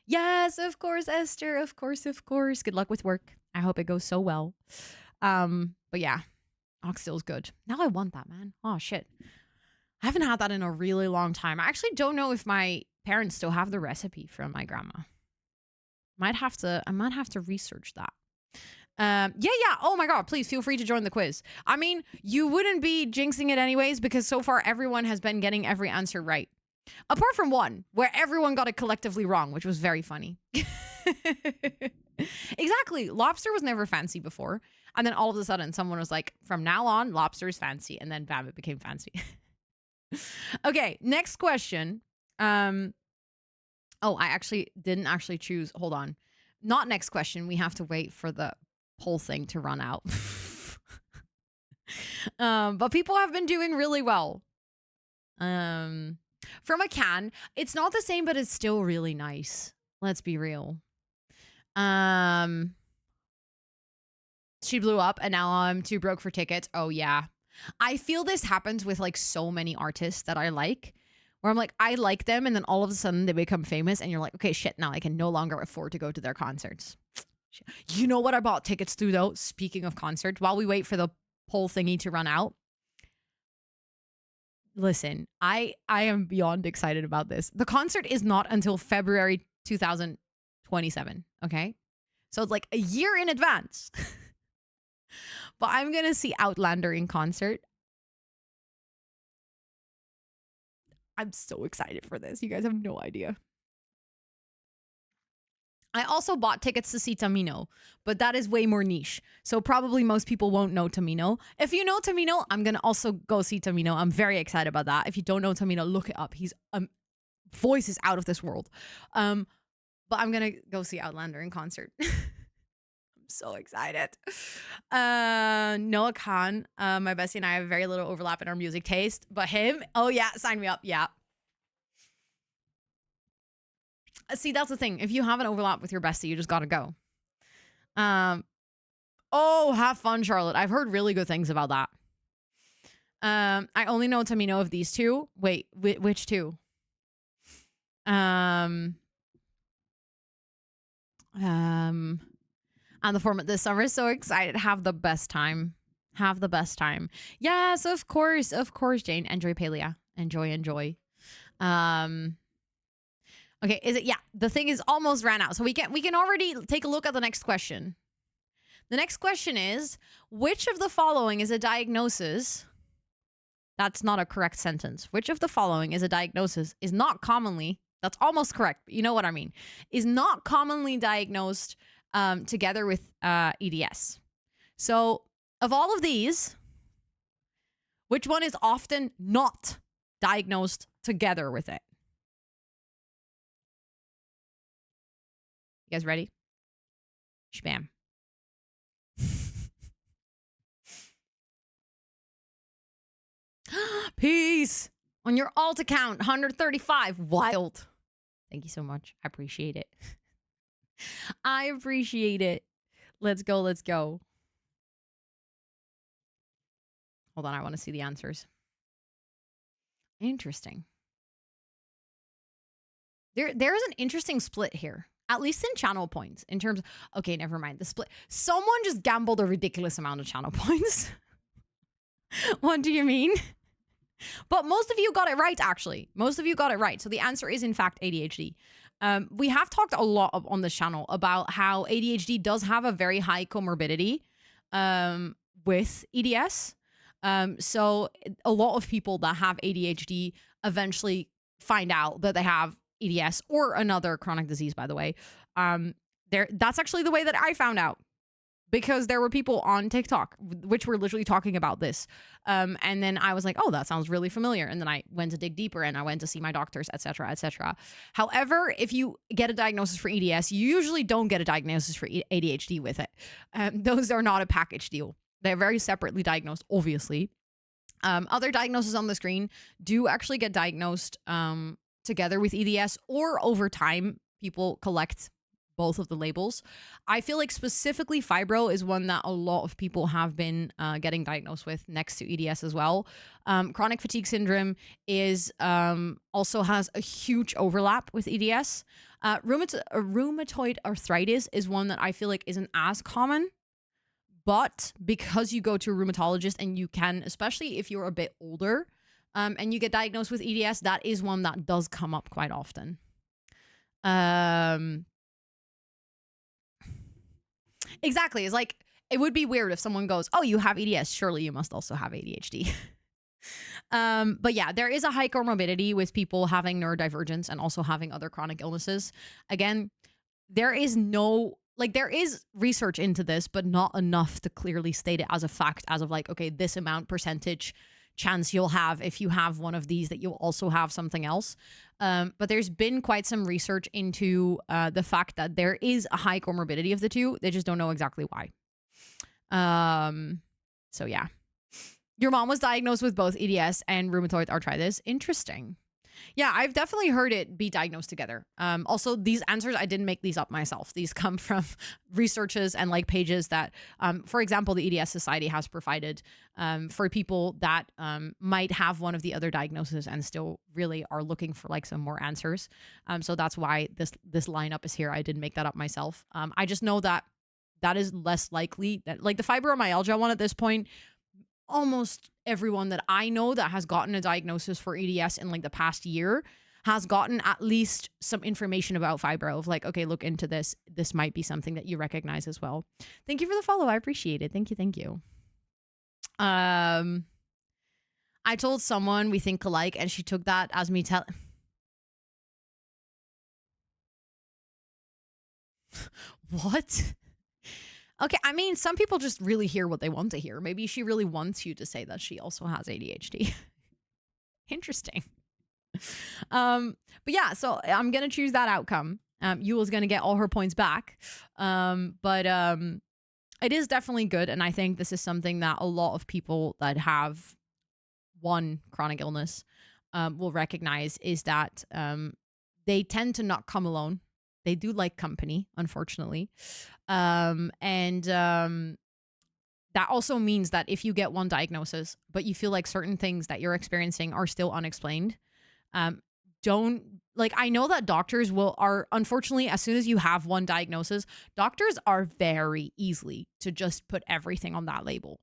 Yes, of course, Esther. Of course, of course. Good luck with work. I hope it goes so well. But yeah, oxtail's good. Now I want that, man. Oh shit. I haven't had that in a really long time. I actually don't know if my parents still have the recipe from my grandma. I might have to research that. Yeah. Oh my God, please feel free to join the quiz. I mean, you wouldn't be jinxing it anyways because so far everyone has been getting every answer right. Apart from one where everyone got it collectively wrong, which was very funny. Exactly. Lobster was never fancy before. And then all of a sudden someone was like, from now on, lobster is fancy. And then bam, it became fancy. Okay, next question. I didn't actually choose. Hold on. Not next question. We have to wait for the whole thing to run out. But people have been doing really well. From a can. It's not the same, but it's still really nice. Let's be real. She blew up and now I'm too broke for tickets. Oh yeah. I feel this happens with like so many artists that I like, where I'm like, I like them, and then all of a sudden they become famous, and you're like, okay, shit, now I can no longer afford to go to their concerts. You know what I bought tickets to though? Speaking of concerts, while we wait for the whole thingy to run out. Listen, I am beyond excited about this. The concert is not until February 2027, okay? So it's like a year in advance. But I'm going to see Outlander in concert. I'm so excited for this. You guys have no idea. I also bought tickets to see Tamino, but that is way more niche. So probably most people won't know Tamino. If you know Tamino, I'm going to also go see Tamino. I'm very excited about that. If you don't know Tamino, look it up. His voice is out of this world. But I'm going to go see Outlander in concert. So excited. Noah Khan, my bestie and I have very little overlap in our music taste, but him, oh yeah, sign me up. Yeah. See, that's the thing. If you have an overlap with your bestie, you just gotta go. Oh, have fun, Charlotte. I've heard really good things about that. I only know Tamino of these two. Wait, which two? And the format this summer. So excited. Have the best time. Have the best time. Yes, of course. Of course, Jane. Enjoy Palea. Enjoy. Okay, is it? Yeah, the thing is almost ran out. So we can already take a look at the next question. The next question is, which of the following is a diagnosis? That's not a correct sentence. Which of the following is a diagnosis is not commonly, that's almost correct, but you know what I mean, is not commonly diagnosed together with EDS. So of all of these, which one is often not diagnosed together with it? You guys ready? Spam. Peace on your alt account, 135. Wild. Thank you so much. I appreciate it. I appreciate it. Let's go. Hold on, I want to see the answers. Interesting. There is an interesting split here. at least in channel points, in terms of, okay, never mind. The split. Someone just gambled a ridiculous amount of channel points. What do you mean? But most of you got it right, actually. Most of you got it right. So the answer is, in fact, ADHD. We have talked a lot on this channel about how ADHD does have a very high comorbidity with EDS. So a lot of people that have ADHD eventually find out that they have EDS or another chronic disease, by the way. That's actually the way that I found out, because there were people on TikTok which were literally talking about this. And then I was like, oh, that sounds really familiar. And then I went to dig deeper and I went to see my doctors, etc., etc. However, if you get a diagnosis for EDS, you usually don't get a diagnosis for ADHD with it. Those are not a package deal. They're very separately diagnosed, obviously. Other diagnoses on the screen do actually get diagnosed together with EDS, or over time, people collect both of the labels. I feel like specifically fibro is one that a lot of people have been getting diagnosed with next to EDS as well. Chronic fatigue syndrome is also has a huge overlap with EDS. Rheumatoid arthritis is one that I feel like isn't as common, but because you go to a rheumatologist and you can, especially if you're a bit older and you get diagnosed with EDS, that is one that does come up quite often. Exactly. It's like, it would be weird if someone goes, oh, you have EDS, surely you must also have ADHD. But yeah, there is a high comorbidity with people having neurodivergence and also having other chronic illnesses. Again, there is research into this, but not enough to clearly state it as a fact, as of like, okay, this amount percentage chance you'll have if you have one of these, that you'll also have something else. But there's been quite some research into the fact that there is a high comorbidity of the two. They just don't know exactly why. So yeah. Your mom was diagnosed with both EDS and rheumatoid arthritis. Interesting. Yeah, I've definitely heard it be diagnosed together. Also, these answers, I didn't make these up myself. These come from researches and like pages that, for example, the EDS Society has provided for people that might have one of the other diagnoses and still really are looking for like some more answers. So that's why this lineup is here. I didn't make that up myself. I just know that is less likely, that like the fibromyalgia one at this point, almost everyone that I know that has gotten a diagnosis for EDS in like the past year has gotten at least some information about fibro, of like, okay, look into this. This might be something that you recognize as well. Thank you for the follow. I appreciate it. Thank you. Thank you. I told someone we think alike and she took that as me What? Okay, I mean, some people just really hear what they want to hear. Maybe she really wants you to say that she also has ADHD. Interesting. But yeah, so I'm gonna choose that outcome. Yule's gonna get all her points back. But it is definitely good, and I think this is something that a lot of people that have one chronic illness will recognize, is that they tend to not come alone. They do like company, unfortunately. That also means that if you get one diagnosis, but you feel like certain things that you're experiencing are still unexplained, don't, like, I know that doctors are unfortunately, as soon as you have one diagnosis, doctors are very easily to just put everything on that label.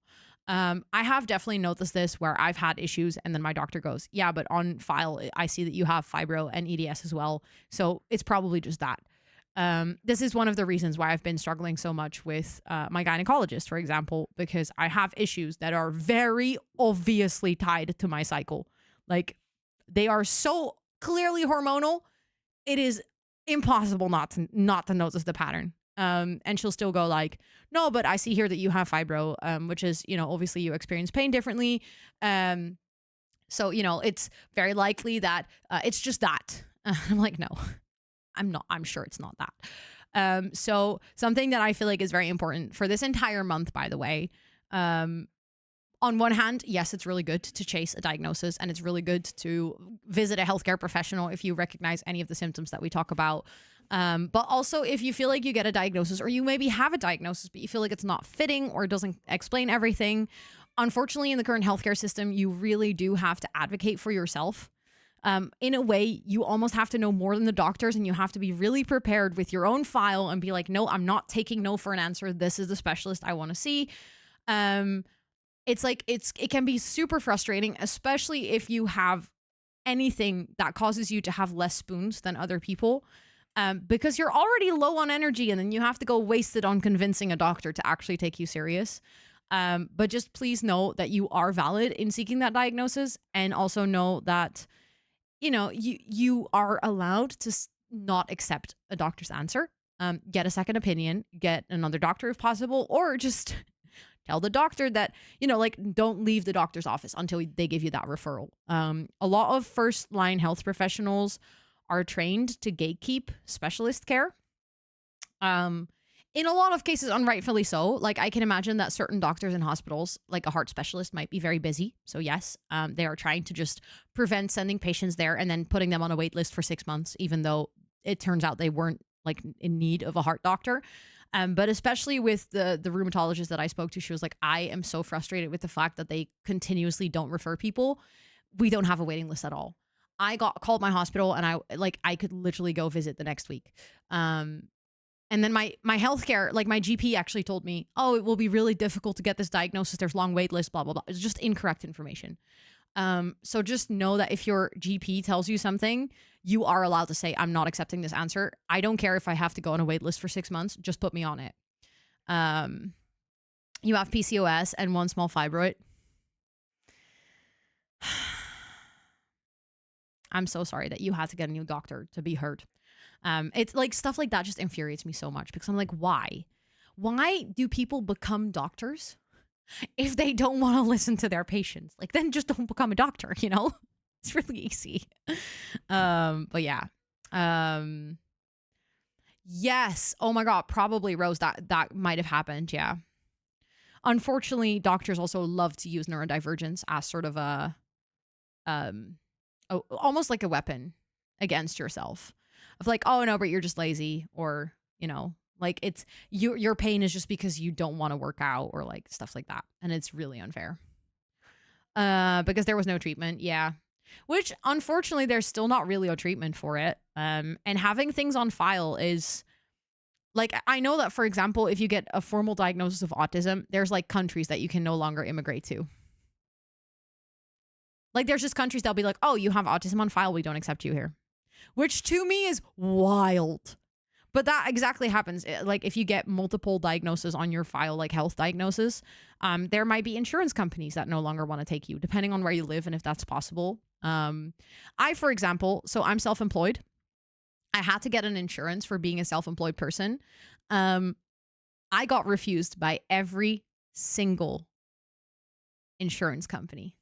I have definitely noticed this where I've had issues and then my doctor goes, yeah, but on file, I see that you have fibro and EDS as well. So it's probably just that. This is one of the reasons why I've been struggling so much with my gynecologist, for example, because I have issues that are very obviously tied to my cycle. Like, they are so clearly hormonal, it is impossible not to notice the pattern. And she'll still go like, no, but I see here that you have fibro, which is, obviously you experience pain differently. So, it's very likely that it's just that. I'm like, no. I'm sure it's not that. So something that I feel like is very important for this entire month, by the way, on one hand, yes, it's really good to chase a diagnosis, and it's really good to visit a healthcare professional if you recognize any of the symptoms that we talk about. But also, if you feel like you get a diagnosis, or you maybe have a diagnosis, but you feel like it's not fitting or doesn't explain everything, unfortunately, in the current healthcare system, you really do have to advocate for yourself. In a way, you almost have to know more than the doctors, and you have to be really prepared with your own file and be like, no, I'm not taking no for an answer. This is the specialist I want to see. It's like it can be super frustrating, especially if you have anything that causes you to have less spoons than other people, because you're already low on energy, and then you have to go waste it on convincing a doctor to actually take you serious. But just please know that you are valid in seeking that diagnosis, and also know that you are allowed to not accept a doctor's answer. Get a second opinion, get another doctor if possible, or just tell the doctor that, like, don't leave the doctor's office until they give you that referral. A lot of first line health professionals are trained to gatekeep specialist care. In a lot of cases, unrightfully so. Like, I can imagine that certain doctors in hospitals, like a heart specialist, might be very busy. So yes, they are trying to just prevent sending patients there and then putting them on a wait list for 6 months, even though it turns out they weren't like in need of a heart doctor. But especially with the rheumatologist that I spoke to, she was like, I am so frustrated with the fact that they continuously don't refer people. We don't have a waiting list at all. I got called my hospital, and I could literally go visit the next week. And then my healthcare, like my GP actually told me, oh, it will be really difficult to get this diagnosis. There's long wait lists, blah, blah, blah. It's just incorrect information. So just know that if your GP tells you something, you are allowed to say, I'm not accepting this answer. I don't care if I have to go on a wait list for 6 months. Just put me on it. You have PCOS and one small fibroid. I'm so sorry that you had to get a new doctor to be heard. It's like stuff like that just infuriates me so much, because I'm like, why? Why do people become doctors if they don't want to listen to their patients? Like, then just don't become a doctor, It's really easy. But yeah. Yes. Oh my God. Probably, Rose, that might have happened. Yeah. Unfortunately, doctors also love to use neurodivergence as sort of a, almost like a weapon against yourself. Of like, oh no, but you're just lazy, or, like it's your pain is just because you don't want to work out, or like stuff like that. And it's really unfair. Because there was no treatment. Yeah. Which unfortunately there's still not really a treatment for it. And having things on file is like, I know that, for example, if you get a formal diagnosis of autism, there's like countries that you can no longer immigrate to. Like, there's just countries that'll be like, oh, you have autism on file, we don't accept you here. Which to me is wild. But that exactly happens. Like, if you get multiple diagnoses on your file, like health diagnosis, there might be insurance companies that no longer want to take you, depending on where you live and if that's possible. For example, so I'm self-employed. I had to get an insurance for being a self-employed person. I got refused by every single insurance company.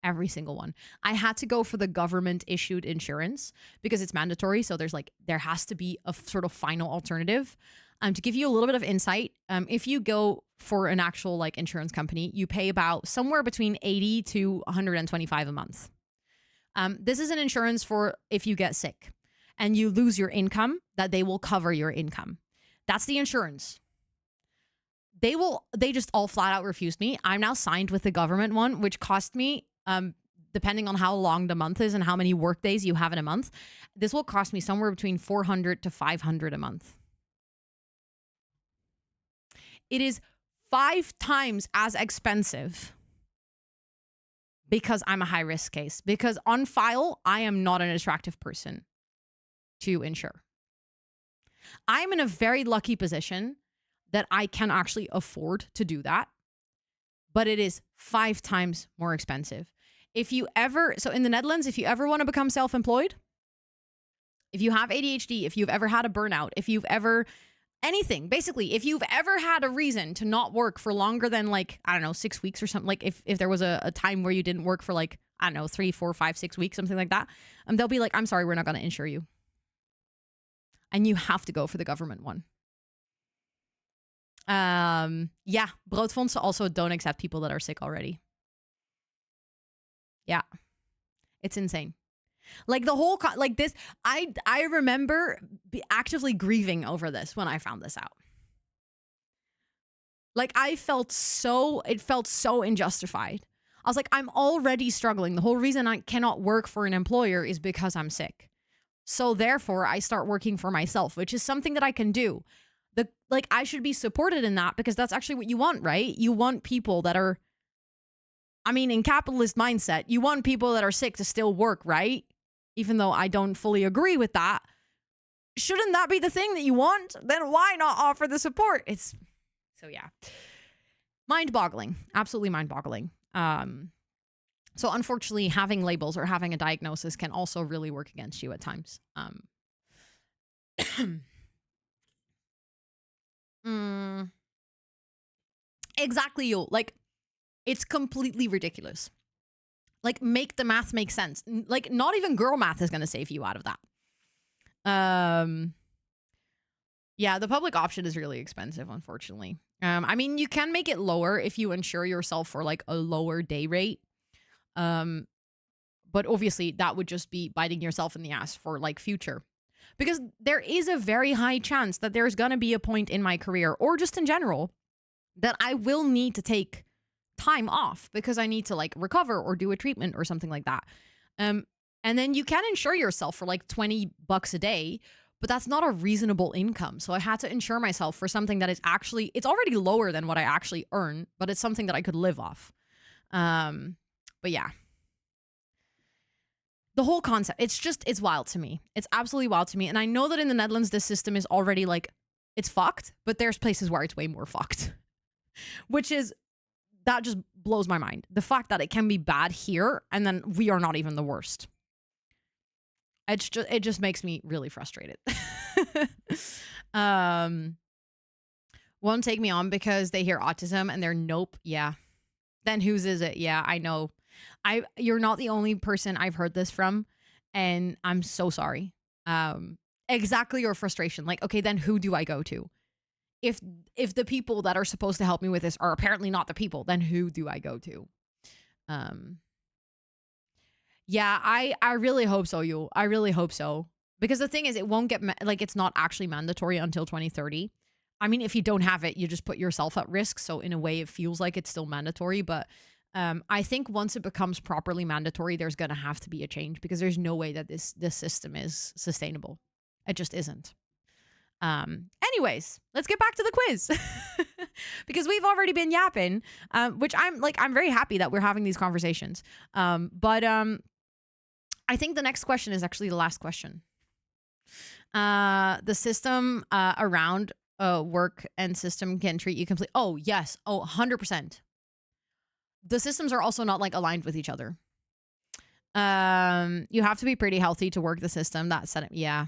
Every single one. I had to go for the government issued insurance because it's mandatory. So there has to be a sort of final alternative. To give you a little bit of insight, if you go for an actual like insurance company, you pay about somewhere between 80 to 125 a month. This is an insurance for if you get sick and you lose your income, that they will cover your income. That's the insurance. They just all flat out refused me. I'm now signed with the government one, which cost me, depending on how long the month is and how many work days you have in a month, this will cost me somewhere between $400 to $500 a month. It is 5 times as expensive because I'm a high risk case. Because on file, I am not an attractive person to insure. I'm in a very lucky position that I can actually afford to do that, but it is 5 times more expensive. So in the Netherlands, if you ever want to become self-employed, if you have ADHD, if you've ever had a burnout, if you've ever anything, basically, if you've ever had a reason to not work for longer than 6 weeks or something, like if there was a time where you didn't work for 3, 4, 5, 6 weeks, something like that, they'll be like, I'm sorry, we're not going to insure you. And you have to go for the government one. Broodfondsen also don't accept people that are sick already. Yeah. It's insane. Like the whole, this, I remember actively grieving over this when I found this out. Like it felt so unjustified. I was like, I'm already struggling. The whole reason I cannot work for an employer is because I'm sick. So therefore, I start working for myself, which is something that I can do. I should be supported in that because that's actually what you want, right? You want people that are, I mean, in capitalist mindset, you want people that are sick to still work, right? Even though I don't fully agree with that. Shouldn't that be the thing that you want? Then why not offer the support? So yeah. Mind-boggling. Absolutely mind-boggling. So unfortunately, having labels or having a diagnosis can also really work against you at times. Exactly, you. Like, it's completely ridiculous. Like, make the math make sense. Like, not even girl math is going to save you out of that. Yeah, the public option is really expensive, unfortunately. I mean, you can make it lower if you insure yourself for like a lower day rate. But obviously that would just be biting yourself in the ass for like future. Because there is a very high chance that there's going to be a point in my career or just in general that I will need to take time off because I need to like recover or do a treatment or something like that. And then you can insure yourself for like $20 a day, but that's not a reasonable income. So I had to insure myself for something that is actually, it's already lower than what I actually earn, but it's something that I could live off. But yeah. The whole concept, it's wild to me. It's absolutely wild to me. And I know that in the Netherlands, this system is already like, it's fucked, but there's places where it's way more fucked. That just blows my mind. The fact that it can be bad here and then we are not even the worst. It just makes me really frustrated. Won't take me on because they hear autism and they're nope. Yeah. Then whose is it? Yeah, I know. You're not the only person I've heard this from, and I'm so sorry. Exactly your frustration. Like, okay, then who do I go to? If the people that are supposed to help me with this are apparently not the people, then who do I go to? Yeah, I really hope so, you. I really hope so. Because the thing is, it won't get, it's not actually mandatory until 2030. I mean, if you don't have it, you just put yourself at risk. So in a way, it feels like it's still mandatory. But I think once it becomes properly mandatory, there's going to have to be a change because there's no way that this system is sustainable. It just isn't. Anyways, let's get back to the quiz because we've already been yapping, which I'm very happy that we're having these conversations. But I think the next question is actually the last question. The system around work and system can treat you completely. Oh, yes. Oh, 100%. The systems are also not like aligned with each other. You have to be pretty healthy to work the system. That set up. Yeah.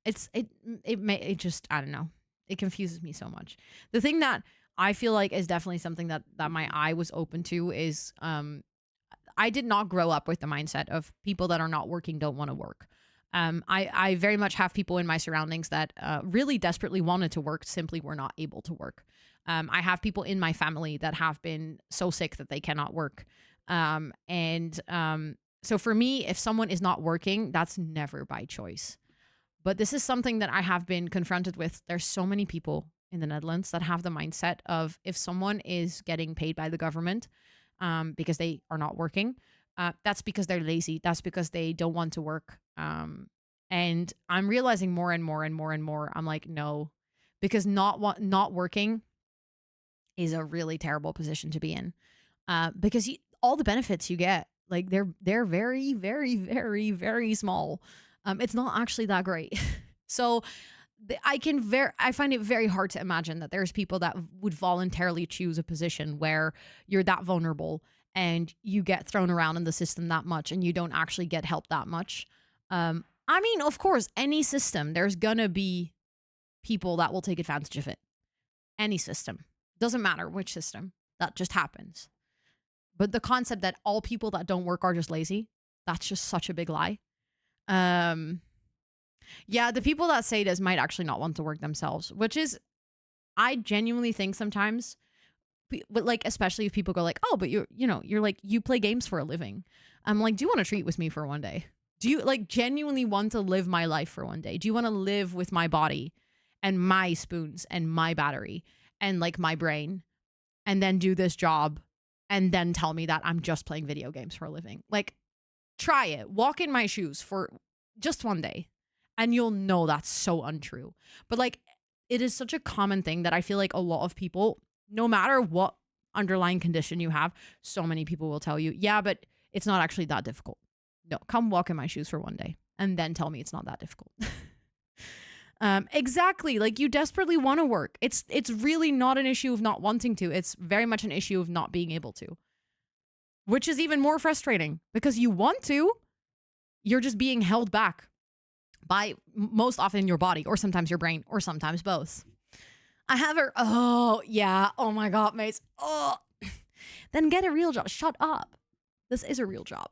It just, I don't know. It confuses me so much. The thing that I feel like is definitely something that my eye was open to is, I did not grow up with the mindset of people that are not working don't want to work. I very much have people in my surroundings that really desperately wanted to work, simply were not able to work. I have people in my family that have been so sick that they cannot work. So for me, if someone is not working, that's never by choice. But this is something that I have been confronted with. There's so many people in the Netherlands that have the mindset of if someone is getting paid by the government because they are not working, that's because they're lazy. That's because they don't want to work. And I'm realizing more and more and more and more. I'm like, no, because not working is a really terrible position to be in. Because all the benefits you get, like they're very, very, very, very small. It's not actually that great. So I find it very hard to imagine that there's people that would voluntarily choose a position where you're that vulnerable and you get thrown around in the system that much and you don't actually get help that much. I mean, of course, any system, there's gonna be people that will take advantage of it. Any system. Doesn't matter which system. That just happens. But the concept that all people that don't work are just lazy, that's just such a big lie. Yeah, the people that say this might actually not want to work themselves, which is, I genuinely think sometimes, but like, especially if people go like, oh, but you're like, you play games for a living. I'm like, do you want to treat with me for one day? Do you like genuinely want to live my life for one day? Do you want to live with my body and my spoons and my battery and like my brain and then do this job and then tell me that I'm just playing video games for a living. Like, try it. Walk in my shoes for just one day, and you'll know that's so untrue. But like, it is such a common thing that I feel like a lot of people, no matter what underlying condition you have, so many people will tell you, yeah, but it's not actually that difficult. No, come walk in my shoes for one day and then tell me it's not that difficult. Exactly. Like, you desperately want to work. It's really not an issue of not wanting to. It's very much an issue of not being able to, which is even more frustrating because you want to, you're just being held back by most often your body, or sometimes your brain, or sometimes both. I have her. Oh, yeah. Oh my God, mates. Oh, then get a real job. Shut up. This is a real job.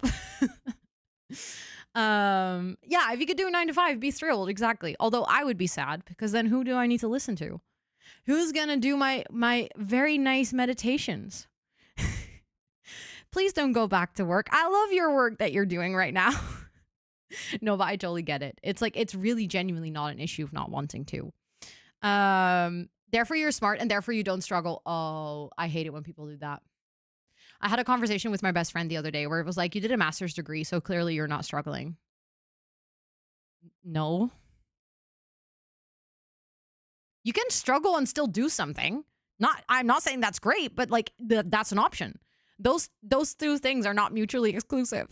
Yeah, if you could do a 9 to 5, be thrilled. Exactly. Although I would be sad because then who do I need to listen to? Who's going to do my very nice meditations? Please don't go back to work. I love your work that you're doing right now. No, but I totally get it. It's like, it's really genuinely not an issue of not wanting to. Therefore you're smart and therefore you don't struggle. Oh, I hate it when people do that. I had a conversation with my best friend the other day where it was like, you did a master's degree, so clearly you're not struggling. No. You can struggle and still do something. I'm not saying that's great, but like that's an option. Those two things are not mutually exclusive.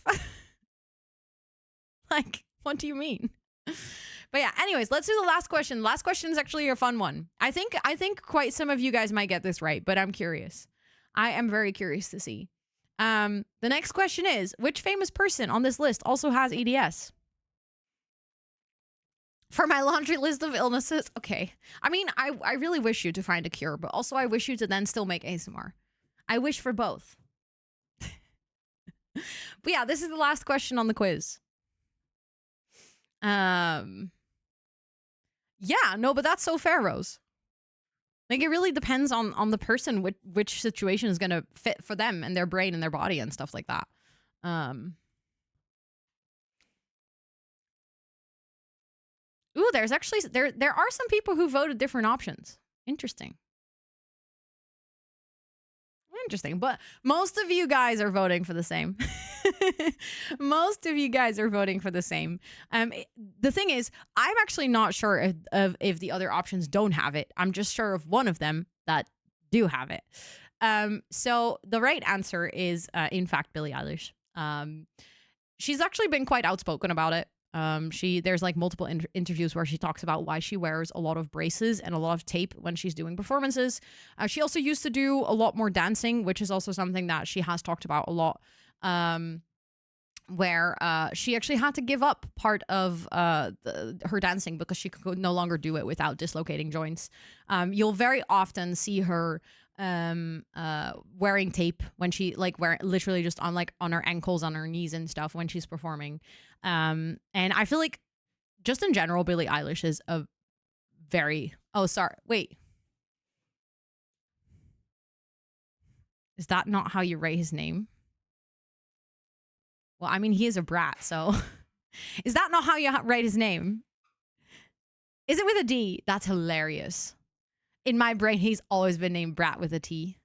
Like, what do you mean? But yeah, anyways, let's do the last question. Last question is actually a fun one. I think quite some of you guys might get this right, but I'm curious. I am very curious to see. The next question is, which famous person on this list also has EDS? For my laundry list of illnesses? Okay. I mean, I really wish you to find a cure, but also I wish you to then still make ASMR. I wish for both. But yeah, this is the last question on the quiz. Yeah, no, but that's so fair, Rose. Like, it really depends on the person, which situation is going to fit for them and their brain and their body and stuff like that. Ooh, there's actually, there are some people who voted different options. Interesting. Interesting, but most of you guys are voting for the same. Most of you guys are voting for the same. The thing is, I'm actually not sure if the other options don't have it. I'm just sure of one of them that do have it. So the right answer is, in fact, Billie Eilish. She's actually been quite outspoken about it. There's like multiple interviews where she talks about why she wears a lot of braces and a lot of tape when she's doing performances. She also used to do a lot more dancing, which is also something that she has talked about a lot. Where she actually had to give up part of her dancing because she could no longer do it without dislocating joints. You'll very often see her wearing tape when she literally just on her ankles, on her knees and stuff when she's performing. And I feel like just in general, Billie Eilish is a very, wait. Is that not how you write his name? Well, I mean, he is a brat, so is that not how you write his name? Is it with a D? That's hilarious. In my brain, he's always been named Brat with a T.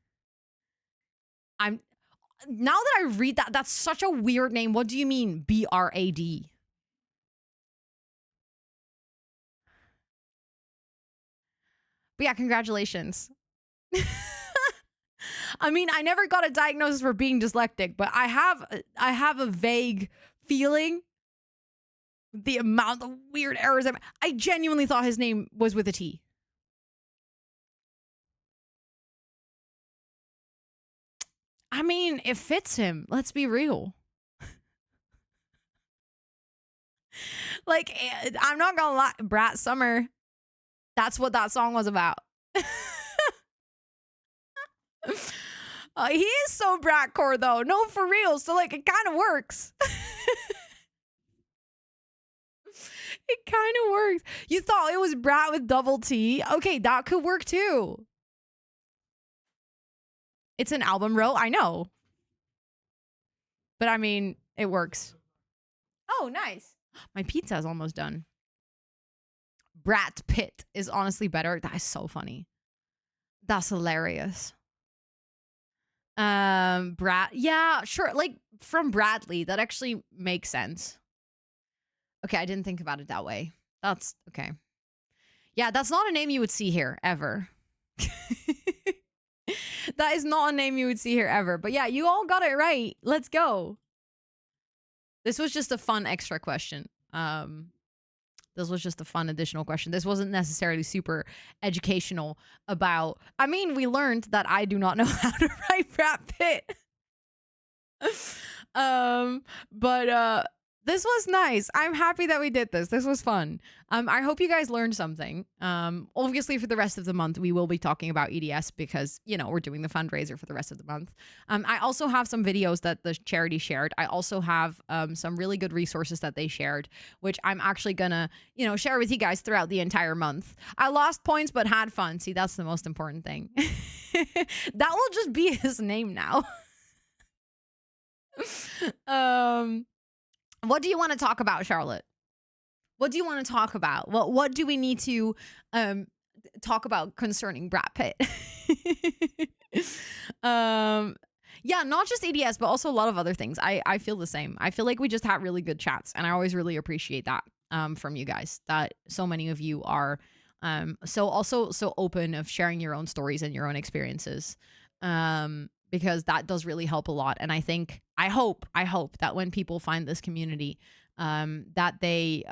Now that I read that, that's such a weird name. What do you mean, B-R-A-D? But yeah, congratulations. I mean, I never got a diagnosis for being dyslexic, but I have a vague feeling the amount of weird errors. I genuinely thought his name was with a T. I mean, it fits him. Let's be real. Like, I'm not gonna lie, Brat Summer. That's what that song was about. He is so bratcore though. No, for real. So like, it kind of works. It kind of works. You thought it was Brat with double T? Okay, that could work too. It's an album row, I know. But I mean, it works. Oh, nice. My pizza is almost done. Brat Pitt is honestly better. That is so funny. That's hilarious. Brad. Yeah, sure. Like from Bradley, that actually makes sense. Okay, I didn't think about it that way. That's okay. Yeah, that's not a name you would see here ever. That is not a name you would see here ever. But yeah, you all got it right. Let's go. This was just a fun extra question. This was just a fun additional question. This wasn't necessarily super educational about. I mean, we learned that I do not know how to write Brad Pitt. But this was nice. I'm happy that we did this. This was fun. I hope you guys learned something. Obviously for the rest of the month we will be talking about EDS because, you know, we're doing the fundraiser for the rest of the month. I also have some videos that the charity shared. I also have some really good resources that they shared, which I'm actually gonna, you know, share with you guys throughout the entire month. I lost points but had fun. See, that's the most important thing. That will just be his name now. What do you want to talk about, Charlotte? What do you want to talk about? What do we need to talk about concerning Brad Pitt? Yeah, not just EDS, but also a lot of other things. I feel the same. I feel like we just had really good chats, and I always really appreciate that from you guys. That so many of you are so open of sharing your own stories and your own experiences. Because that does really help a lot. And I hope that when people find this community, that they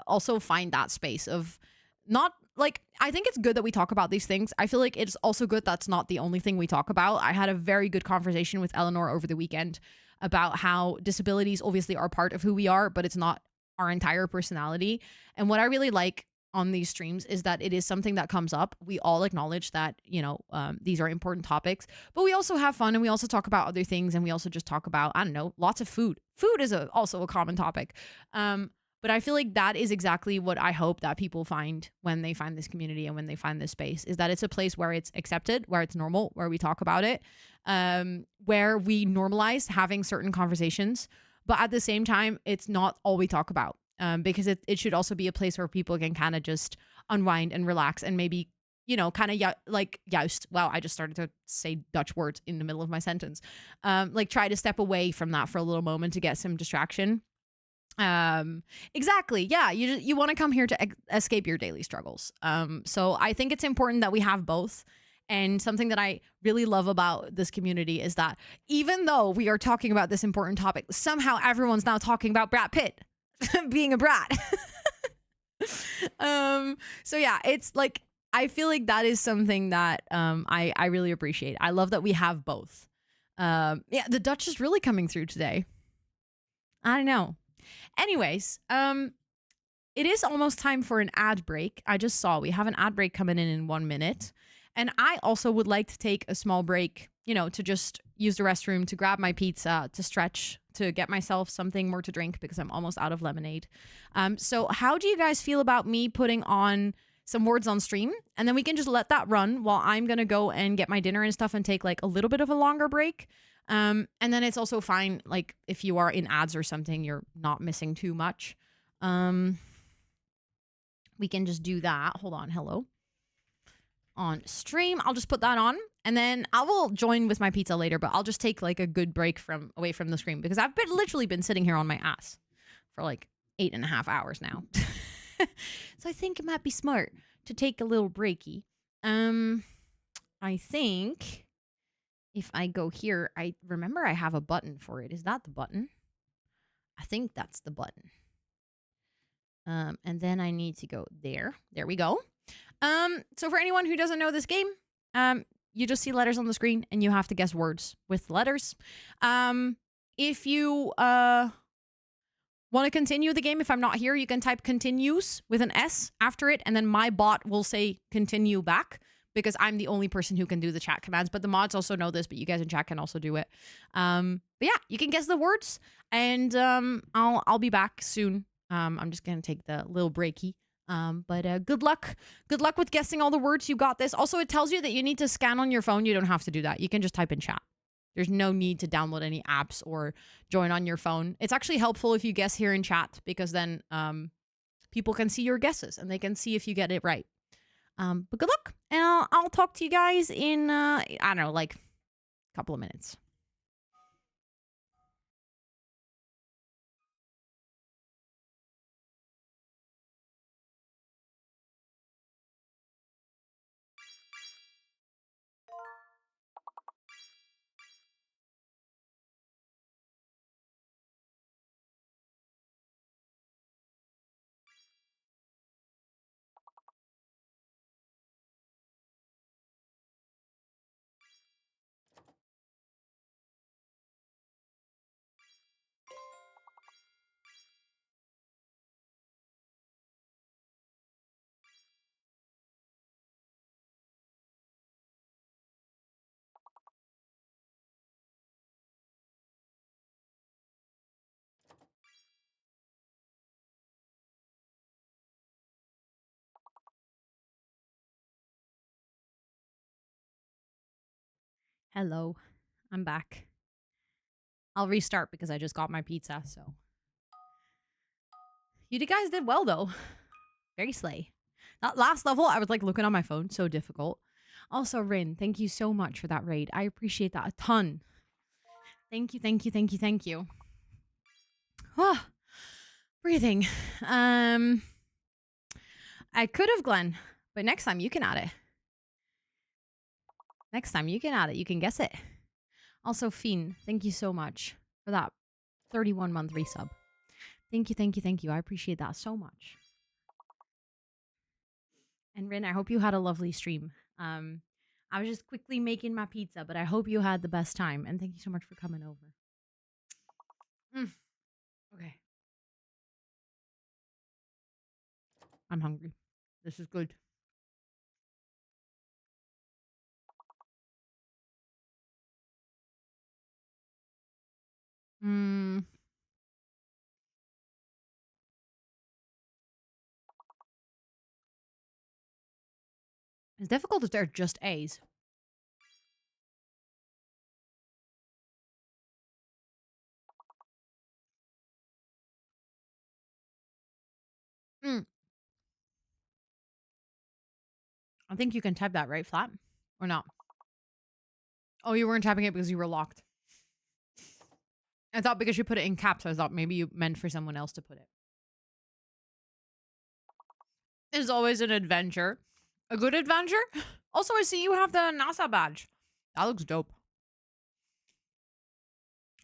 also find that space of not like, I think it's good that we talk about these things. I feel like it's also good that's not the only thing we talk about. I had a very good conversation with Eleanor over the weekend about how disabilities obviously are part of who we are, but it's not our entire personality. And what I really like on these streams is that it is something that comes up. We all acknowledge that, you know, these are important topics, but we also have fun and we also talk about other things, and we also just talk about, I don't know, lots of food. Food is also a common topic. But I feel like that is exactly what I hope that people find when they find this community and when they find this space, is that it's a place where it's accepted, where it's normal, where we talk about it, where we normalize having certain conversations, but at the same time, it's not all we talk about. Because it should also be a place where people can kind of just unwind and relax and maybe, you know, kind of like joust. Wow, I just started to say Dutch words in the middle of my sentence. Like try to step away from that for a little moment to get some distraction. Exactly. Yeah, you want to come here to escape your daily struggles. So I think it's important that we have both. And something that I really love about this community is that even though we are talking about this important topic, somehow everyone's now talking about Brad Pitt. Being a brat. So yeah, it's like, I feel like that is something that I really appreciate. I love that we have both. Yeah, the Dutch is really coming through today. I don't know. Anyways, it is almost time for an ad break. I just saw we have an ad break coming in 1 minute. And I also would like to take a small break, you know, to just use the restroom, to grab my pizza, to stretch, to get myself something more to drink because I'm almost out of lemonade. So how do you guys feel about me putting on some words on stream? And then we can just let that run while I'm going to go and get my dinner and stuff and take like a little bit of a longer break. And then it's also fine, like if you are in ads or something, you're not missing too much. We can just do that. Hold on. Hello. On stream, I'll just put that on, and then I will join with my pizza later, but I'll just take like a good break away from the screen because I've literally been sitting here on my ass for like 8.5 hours now. So I think it might be smart to take a little breaky. I think if I go here, I remember I have a button for it. Is that the button? I think that's the button. And then I need to go there. There we go. So for anyone who doesn't know this game, you just see letters on the screen and you have to guess words with letters. If you want to continue the game, if I'm not here, you can type continues with an S after it, and then my bot will say continue back because I'm the only person who can do the chat commands, but the mods also know this, but you guys in chat can also do it. But yeah, you can guess the words, and I'll be back soon. I'm just gonna take the little breaky. But good luck. Good luck with guessing all the words. You got this. Also, it tells you that you need to scan on your phone. You don't have to do that. You can just type in chat. There's no need to download any apps or join on your phone. It's actually helpful if you guess here in chat because then people can see your guesses and they can see if you get it right. But good luck. And I'll talk to you guys in, I don't know, like a couple of minutes. Hello. I'm back. I'll restart because I just got my pizza, so. You guys did well, though. Very slay. That last level, I was like looking on my phone. So difficult. Also, Rin, thank you so much for that raid. I appreciate that a ton. Thank you, thank you, thank you, thank you. Oh, breathing. I could have, Glenn, but next time you can add it. Next time you can add it. You can guess it. Also, Fiend, thank you so much for that 31-month resub. Thank you, thank you, thank you. I appreciate that so much. And Rin, I hope you had a lovely stream. I was just quickly making my pizza, but I hope you had the best time. And thank you so much for coming over. Okay. I'm hungry. This is good. It's difficult if they're just A's. I think you can type that, right, Flat? Or not? Oh, you weren't typing it because you were locked. I thought because you put it in caps, I thought maybe you meant for someone else to put it. It's always an adventure. A good adventure? Also, I see you have the NASA badge. That looks dope.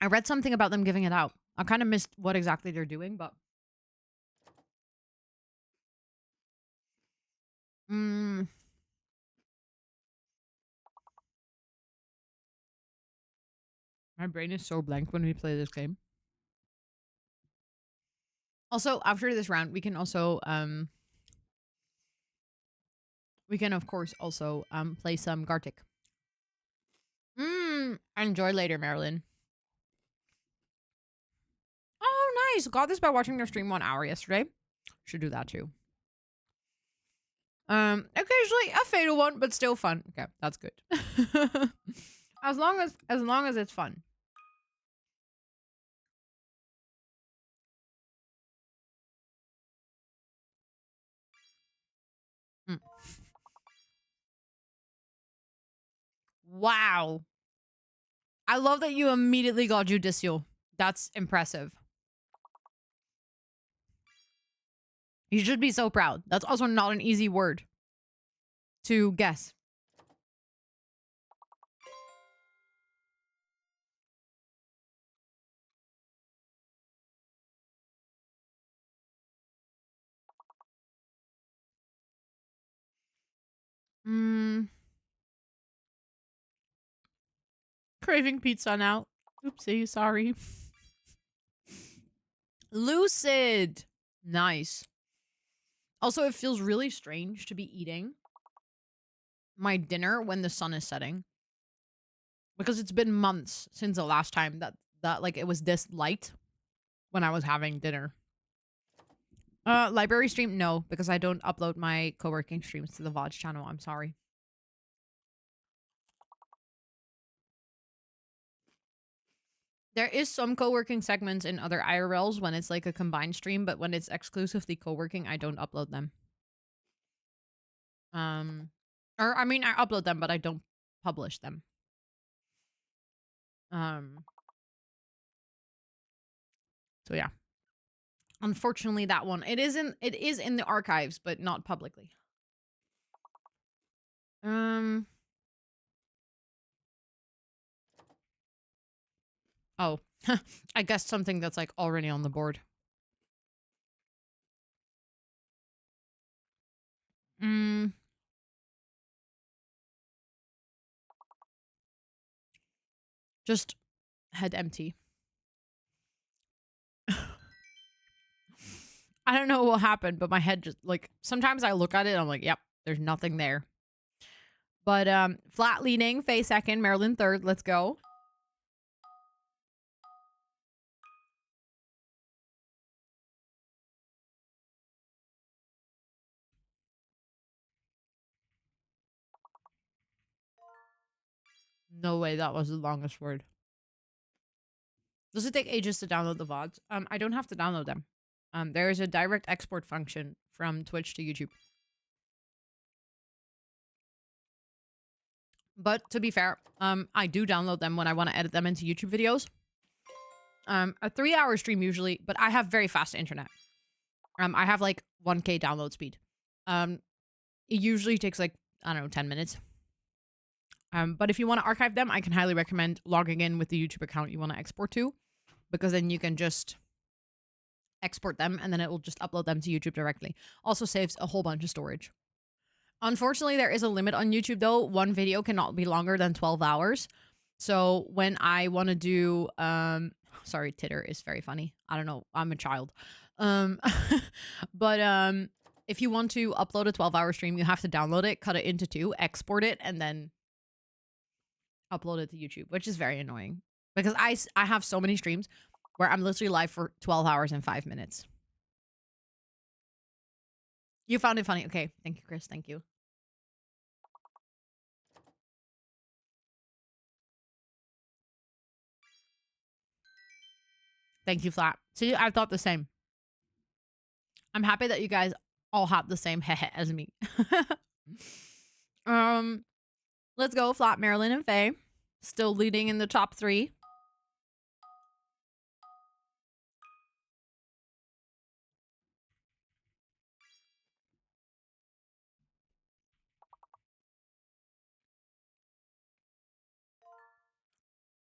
I read something about them giving it out. I kind of missed what exactly they're doing, but... My brain is so blank when we play this game. Also, after this round, we can also, we can, of course, also, play some Gartic. Enjoy later, Marilyn. Oh, nice. Got this by watching their stream 1 hour yesterday. Should do that too. Occasionally a fatal one, but still fun. Okay, that's good. as long as it's fun. Wow. I love that you immediately got judicial. That's impressive. You should be so proud. That's also not an easy word to guess. Craving pizza now. Oopsie, sorry. Lucid. Nice. Also, it feels really strange to be eating my dinner when the sun is setting. Because it's been months since the last time that like it was this light when I was having dinner. Library stream? No, because I don't upload my co-working streams to the VOD channel. I'm sorry. There is some co-working segments in other IRLs when it's like a combined stream, but when it's exclusively co-working, I don't upload them. Or I mean, I upload them, but I don't publish them. So yeah. Unfortunately, that one it is in the archives, but not publicly. Oh, I guess something that's like already on the board. Just head empty. I don't know what happened, but my head just like sometimes I look at it and I'm like, yep, there's nothing there. But flat leaning, Faye second, Marilyn third. Let's go. No way, that was the longest word. Does it take ages to download the VODs? I don't have to download them. There is a direct export function from Twitch to YouTube. But to be fair, I do download them when I want to edit them into YouTube videos. A 3-hour stream usually, but I have very fast internet. I have like 1K download speed. It usually takes like, I don't know, 10 minutes. But if you want to archive them, I can highly recommend logging in with the YouTube account you want to export to, because then you can just export them and then it will just upload them to YouTube directly. Also saves a whole bunch of storage. Unfortunately, there is a limit on YouTube though. One video cannot be longer than 12 hours. So when I want to do, sorry, titter is very funny. I don't know. I'm a child. But if you want to upload a 12-hour stream, you have to download it, cut it into 2, export it, and then upload it to YouTube, which is very annoying because I have so many streams where I'm literally live for 12 hours and 5 minutes. You found it funny. Okay. Thank you, Chris. Thank you. Thank you, Flat. See, I thought the same. I'm happy that you guys all have the same heh as me. Let's go. Flat, Marilyn, and Faye. Still leading in the top 3.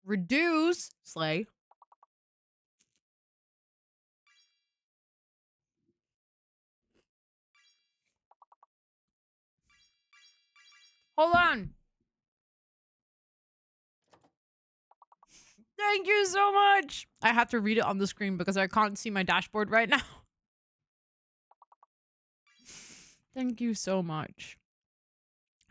Reduce. Slay. Hold on. Thank you so much. I have to read it on the screen because I can't see my dashboard right now. Thank you so much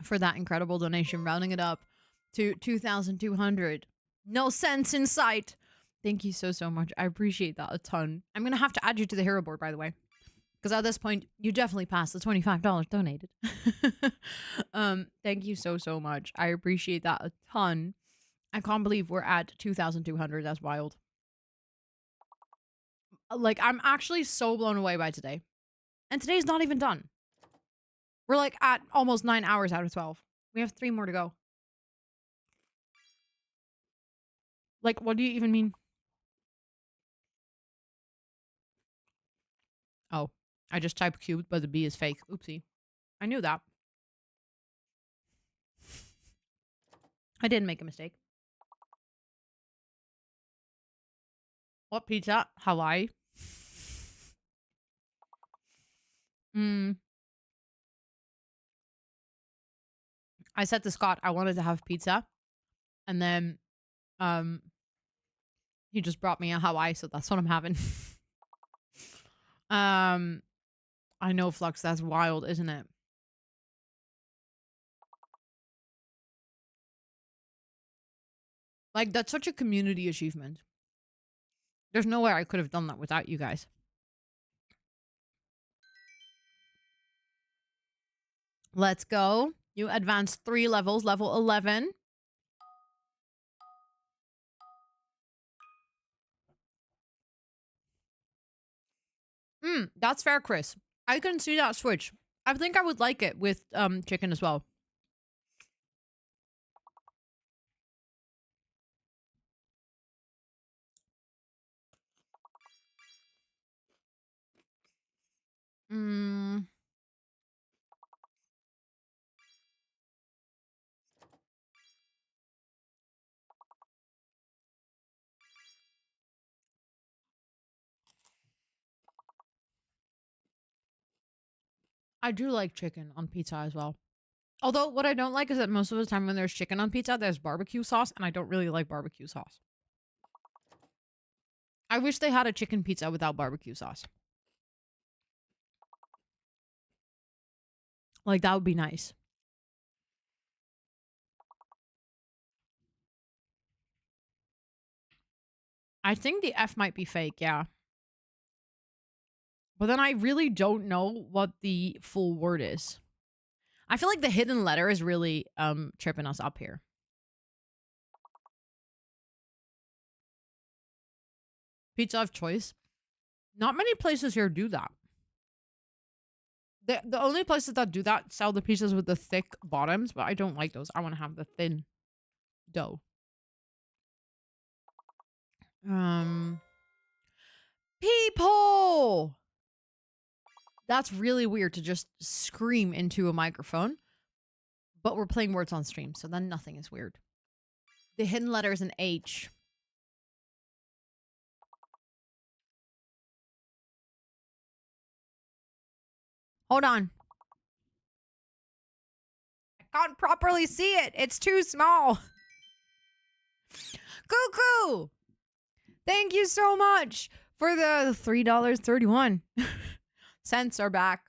for that incredible donation, rounding it up to 2,200. No sense in sight. Thank you so much. I appreciate that a ton. I'm going to have to add you to the hero board, by the way, because at this point, you definitely passed the $25 donated. Thank you so much. I appreciate that a ton. I can't believe we're at 2,200. That's wild. Like, I'm actually so blown away by today. And today's not even done. We're like at almost 9 hours out of 12. We have 3 more to go. Like, what do you even mean? Oh, I just typed cubed, but the B is fake. Oopsie. I knew that. I didn't make a mistake. What pizza? Hawaii. I said to Scott I wanted to have pizza. And then he just brought me a Hawaii, so that's what I'm having. I know, Flux, that's wild, isn't it? Like, that's such a community achievement. There's no way I could have done that without you guys. Let's go. You advanced 3 levels, level 11. That's fair, Chris. I can see that switch. I think I would like it with chicken as well. I do like chicken on pizza as well. Although, what I don't like is that most of the time when there's chicken on pizza, there's barbecue sauce, and I don't really like barbecue sauce. I wish they had a chicken pizza without barbecue sauce. Like, that would be nice. I think the F might be fake, yeah. But then I really don't know what the full word is. I feel like the hidden letter is really tripping us up here. Pizza of choice. Not many places here do that. The only places that do that sell the pizzas with the thick bottoms, but I don't like those. I want to have the thin dough. People! That's really weird to just scream into a microphone. But we're playing words on stream, so then nothing is weird. The hidden letter is an H. Hold on. I can't properly see it. It's too small. Cuckoo! Thank you so much for the $3.31. Cents are back.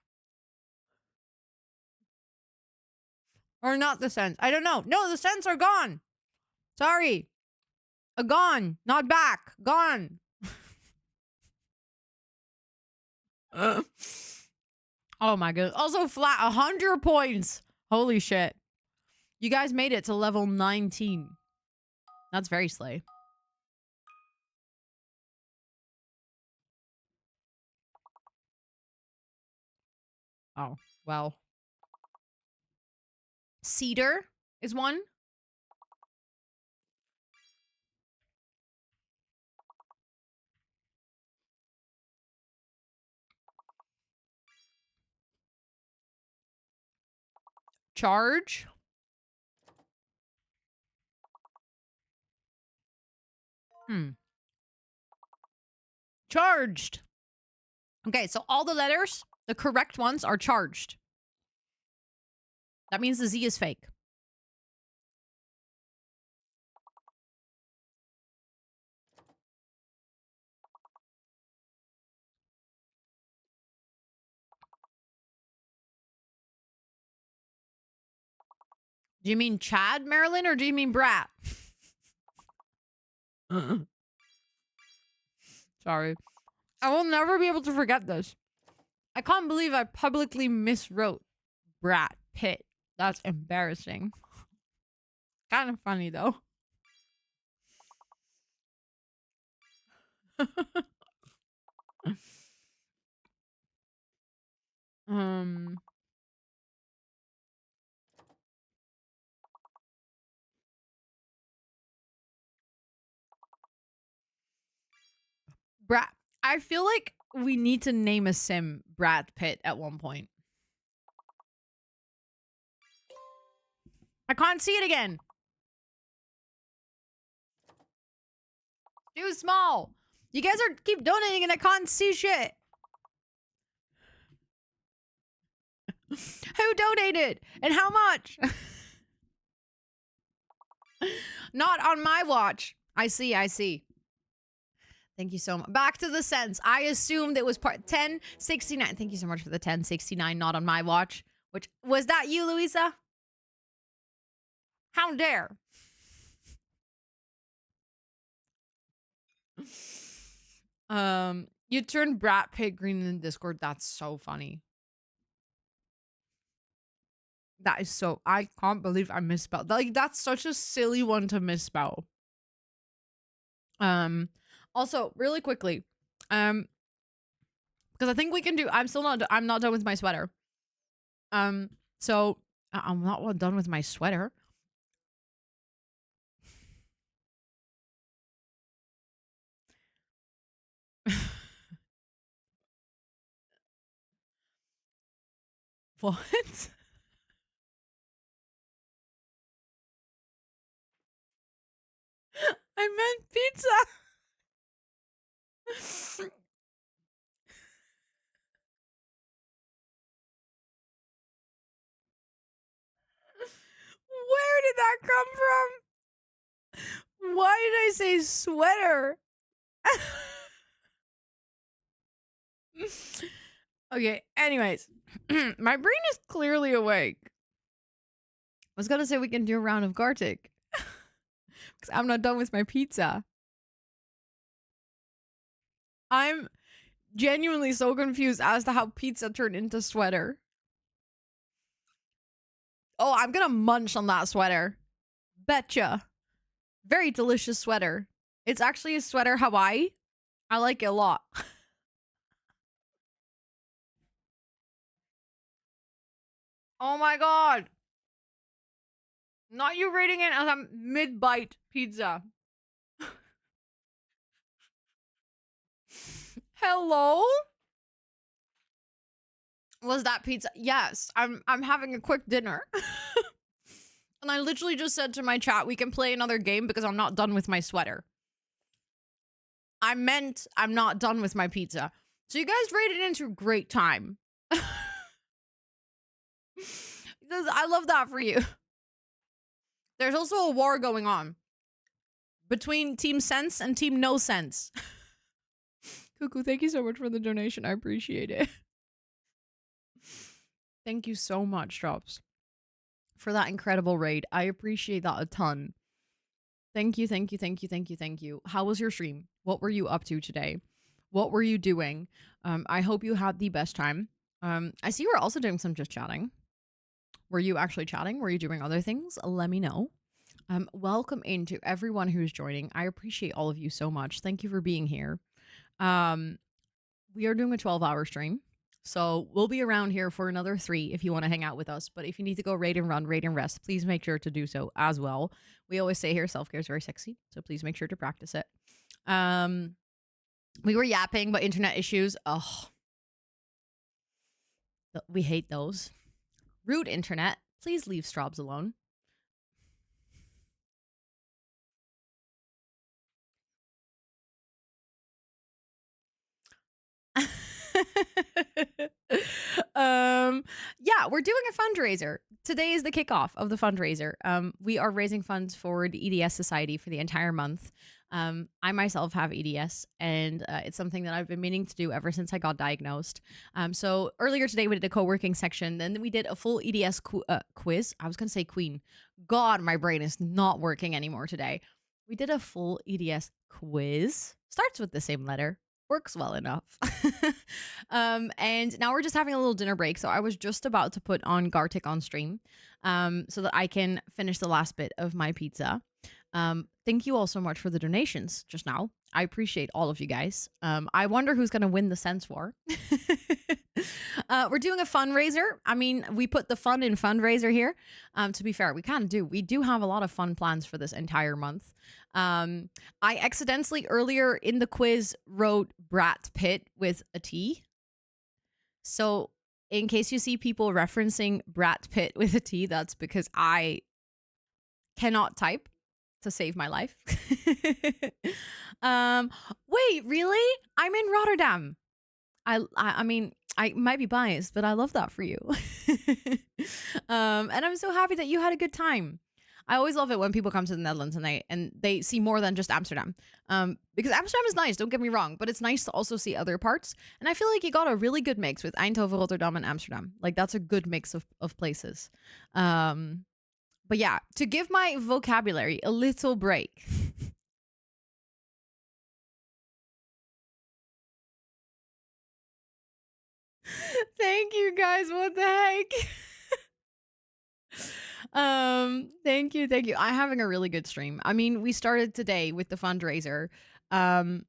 Or not the cents. I don't know. No, the cents are gone. Sorry. Gone. Not back. Gone. Oh my goodness. Also flat 100 points. Holy shit. You guys made it to level 19. That's very slay. Oh, well. Cedar is one. Charge. Charged. Okay, so all the letters, the correct ones are charged. That means the Z is fake. Do you mean Chad, Marilyn, or do you mean Brat? Sorry. I will never be able to forget this. I can't believe I publicly miswrote Brat Pitt. That's embarrassing. Kind of funny, though. Brat. I feel like we need to name a sim Brad Pitt at one point. I can't see it again. Too small. You guys are keep donating and I can't see shit. Who donated? And how much? Not on my watch. I see. Thank you so much. Back to the cents. I assumed it was part 1069. Thank you so much for the 1069, not on my watch. Which was that you, Louisa? How dare? You turned Brat Pig green in Discord. That's so funny. That is so. I can't believe I misspelled. Like, that's such a silly one to misspell. Also, really quickly, because I think we can do. I'm not done with my sweater. So I'm not done with my sweater. What? I meant pizza. Where did that come from? Why did I say sweater? Okay, anyways. My brain is clearly awake. I was gonna say we can do a round of Gartic. Because I'm not done with my pizza. I'm genuinely so confused as to how pizza turned into sweater. Oh, I'm gonna munch on that sweater. Betcha. Very delicious sweater. It's actually a sweater Hawaii. I like it a lot. Oh my god. Not you rating it as a mid-bite pizza. Hello? Was that pizza? Yes. I'm having a quick dinner. And I literally just said to my chat, we can play another game because I'm not done with my sweater. I meant I'm not done with my pizza. So you guys rated into great time. I love that for you. There's also a war going on between Team Sense and Team No Sense. Cuckoo, thank you so much for the donation. I appreciate it. Thank you so much, Drops, for that incredible raid. I appreciate that a ton. Thank you, thank you, thank you, thank you, thank you. How was your stream? What were you up to today? What were you doing? I hope you had the best time. I see you were also doing some just chatting. Were you actually chatting? Were you doing other things? Let me know. Welcome into everyone who's joining. I appreciate all of you so much. Thank you for being here. We are doing a 12-hour stream. So we'll be around here for another 3 if you want to hang out with us. But if you need to go raid and run, raid and rest, please make sure to do so as well. We always say here, self-care is very sexy. So please make sure to practice it. We were yapping about internet issues. Oh, we hate those. Rude internet. Please leave Strobs alone. Yeah, we're doing a fundraiser. Today is the kickoff of the fundraiser. We are raising funds for the EDS Society for the entire month. I myself have EDS, and it's something that I've been meaning to do ever since I got diagnosed. So earlier today we did a co-working section, then we did a full EDS quiz. I was gonna say queen. God, my brain is not working anymore today. We did a full EDS quiz. Starts with the same letter. Works well enough. And now we're just having a little dinner break. So I was just about to put on Gartic on stream so that I can finish the last bit of my pizza. Thank you all so much for the donations just now. I appreciate all of you guys. I wonder who's going to win the Sense War. We're doing a fundraiser. I mean, we put the fun in fundraiser here. To be fair, we do have a lot of fun plans for this entire month. I accidentally earlier in the quiz wrote Brat Pitt with a T. So in case you see people referencing Brat Pitt with a T, that's because I cannot type to save my life. Wait, really? I'm in Rotterdam. I mean, I might be biased, but I love that for you. And I'm so happy that you had a good time. I always love it when people come to the Netherlands and they see more than just Amsterdam. Because Amsterdam is nice, don't get me wrong, but it's nice to also see other parts. And I feel like you got a really good mix with Eindhoven, Rotterdam, and Amsterdam. Like that's a good mix of places. But yeah, to give my vocabulary a little break. Thank you guys. What the heck? Thank you, thank you. I'm having a really good stream. I mean, we started today with the fundraiser. And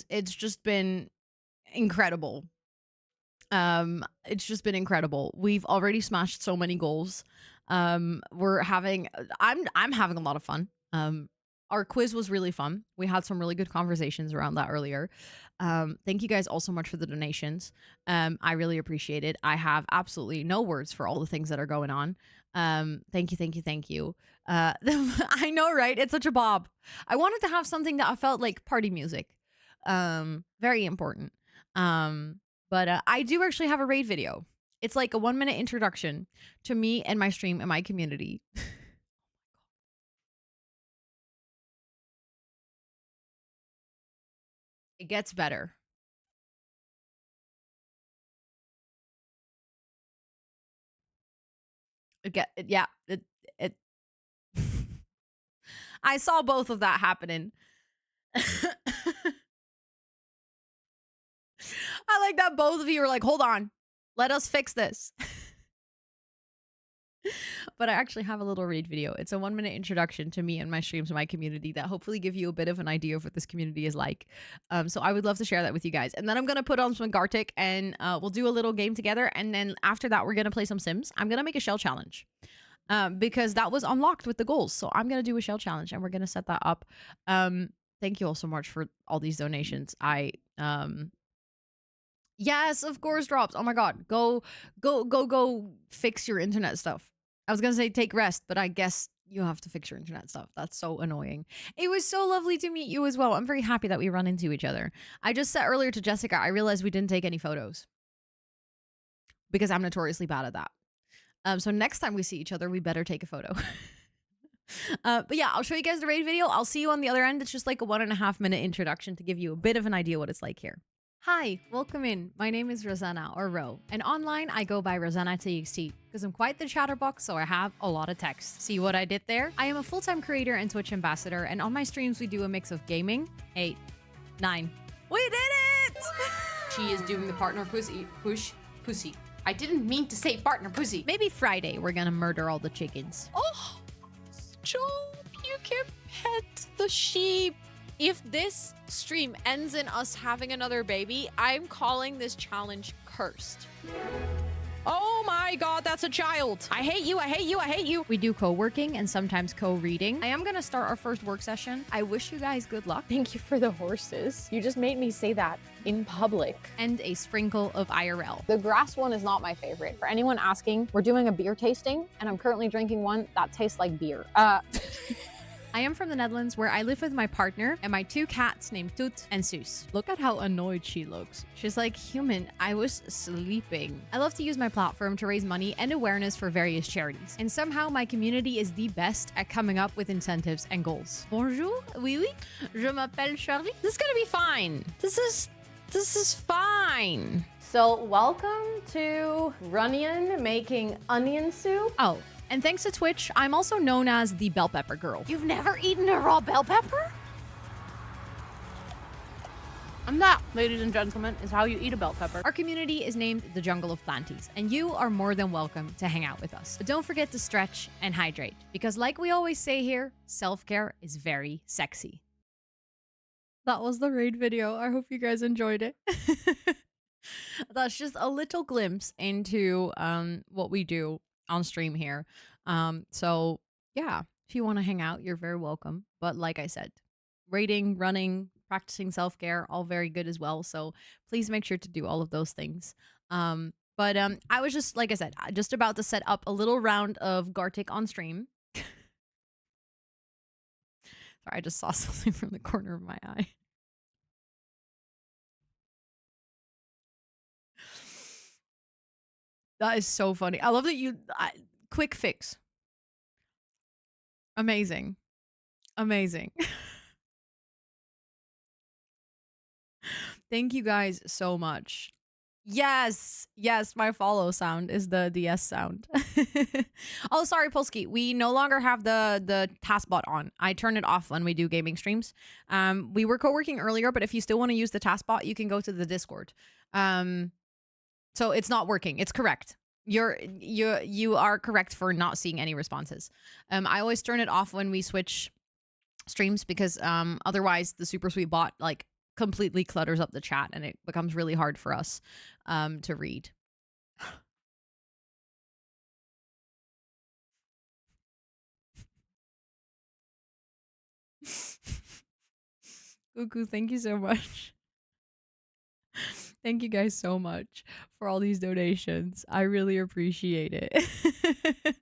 it's just been incredible. It's just been incredible. We've already smashed so many goals. We're having I'm having a lot of fun. Our quiz was really fun. We had some really good conversations around that earlier. Thank you guys all so much for the donations. I really appreciate it. I have absolutely no words for all the things that are going on. Thank you, thank you, thank you. I know, right? It's such a bob. I wanted to have something that I felt like party music. Very important. But I do actually have a raid video. It's like a 1-minute introduction to me and my stream and my community. It gets better. Yeah. It I saw both of that happening. I like that both of you were like, hold on, let us fix this. But I actually have a little read video. It's a 1-minute introduction to me and my streams and my community that hopefully give you a bit of an idea of what this community is like. So I would love to share that with you guys. And then I'm going to put on some Gartic and we'll do a little game together. And then after that, we're going to play some Sims. I'm going to make a shell challenge because that was unlocked with the goals. So I'm going to do a shell challenge and we're going to set that up. Thank you all so much for all these donations. Yes, of course, drops. Oh my god. Go fix your internet stuff. I was gonna say take rest, but I guess you have to fix your internet stuff. That's so annoying. It was so lovely to meet you as well. I'm very happy that we run into each other. I just said earlier to Jessica, I realized we didn't take any photos because I'm notoriously bad at that. So next time we see each other, we better take a photo. But yeah, I'll show you guys the raid video. I'll see you on the other end. It's just like a 1.5-minute introduction to give you a bit of an idea what it's like here. Hi, welcome in. My name is Rosanna, or Ro, and online I go by Rosannatxt because I'm quite the chatterbox, so I have a lot of text. See what I did there? I am a full-time creator and Twitch ambassador, and on my streams we do a mix of gaming. 8, 9. We did it! She is doing the partner pussy. I didn't mean to say partner pussy. Maybe Friday we're gonna murder all the chickens. Oh, stop! You can pet the sheep. If this stream ends in us having another baby, I'm calling this challenge cursed. Oh my god, that's a child. I hate you, I hate you, I hate you. We do co-working and sometimes co-reading. I am gonna start our first work session. I wish you guys good luck. Thank you for the horses. You just made me say that in public. And a sprinkle of IRL. The grass one is not my favorite. For anyone asking, we're doing a beer tasting, and I'm currently drinking one that tastes like beer. I am from the Netherlands where I live with my partner and my 2 cats named Toot and Soos. Look at how annoyed she looks. She's like, human, I was sleeping. I love to use my platform to raise money and awareness for various charities. And somehow my community is the best at coming up with incentives and goals. Bonjour, oui oui, je m'appelle Charlie. This is gonna be fine. This is fine. So welcome to Runyon making onion soup. Oh, and thanks to Twitch, I'm also known as the bell pepper girl. You've never eaten a raw bell pepper? And that, ladies and gentlemen, is how you eat a bell pepper. Our community is named the Jungle of Planties, and you are more than welcome to hang out with us. But don't forget to stretch and hydrate, because like we always say here, self-care is very sexy. That was the raid video. I hope you guys enjoyed it. That's just a little glimpse into what we do on stream here. So yeah, if you want to hang out, you're very welcome. But like I said, raiding, running, practicing self-care, all very good as well. So please make sure to do all of those things. But I was just, like I said, just about to set up a little round of Gartic on stream. Sorry, I just saw something from the corner of my eye. That is so funny. I love that you... quick fix. Amazing. Amazing. Thank you guys so much. Yes. Yes, my follow sound is the DS sound. Oh, sorry, Polsky. We no longer have the taskbot on. I turn it off when we do gaming streams. We were co-working earlier, but if you still want to use the taskbot, you can go to the Discord. So it's not working. It's correct. You are correct for not seeing any responses. I always turn it off when we switch streams because otherwise the super sweet bot like completely clutters up the chat and it becomes really hard for us to read. Cuckoo, thank you so much. Thank you guys so much for all these donations. I really appreciate it.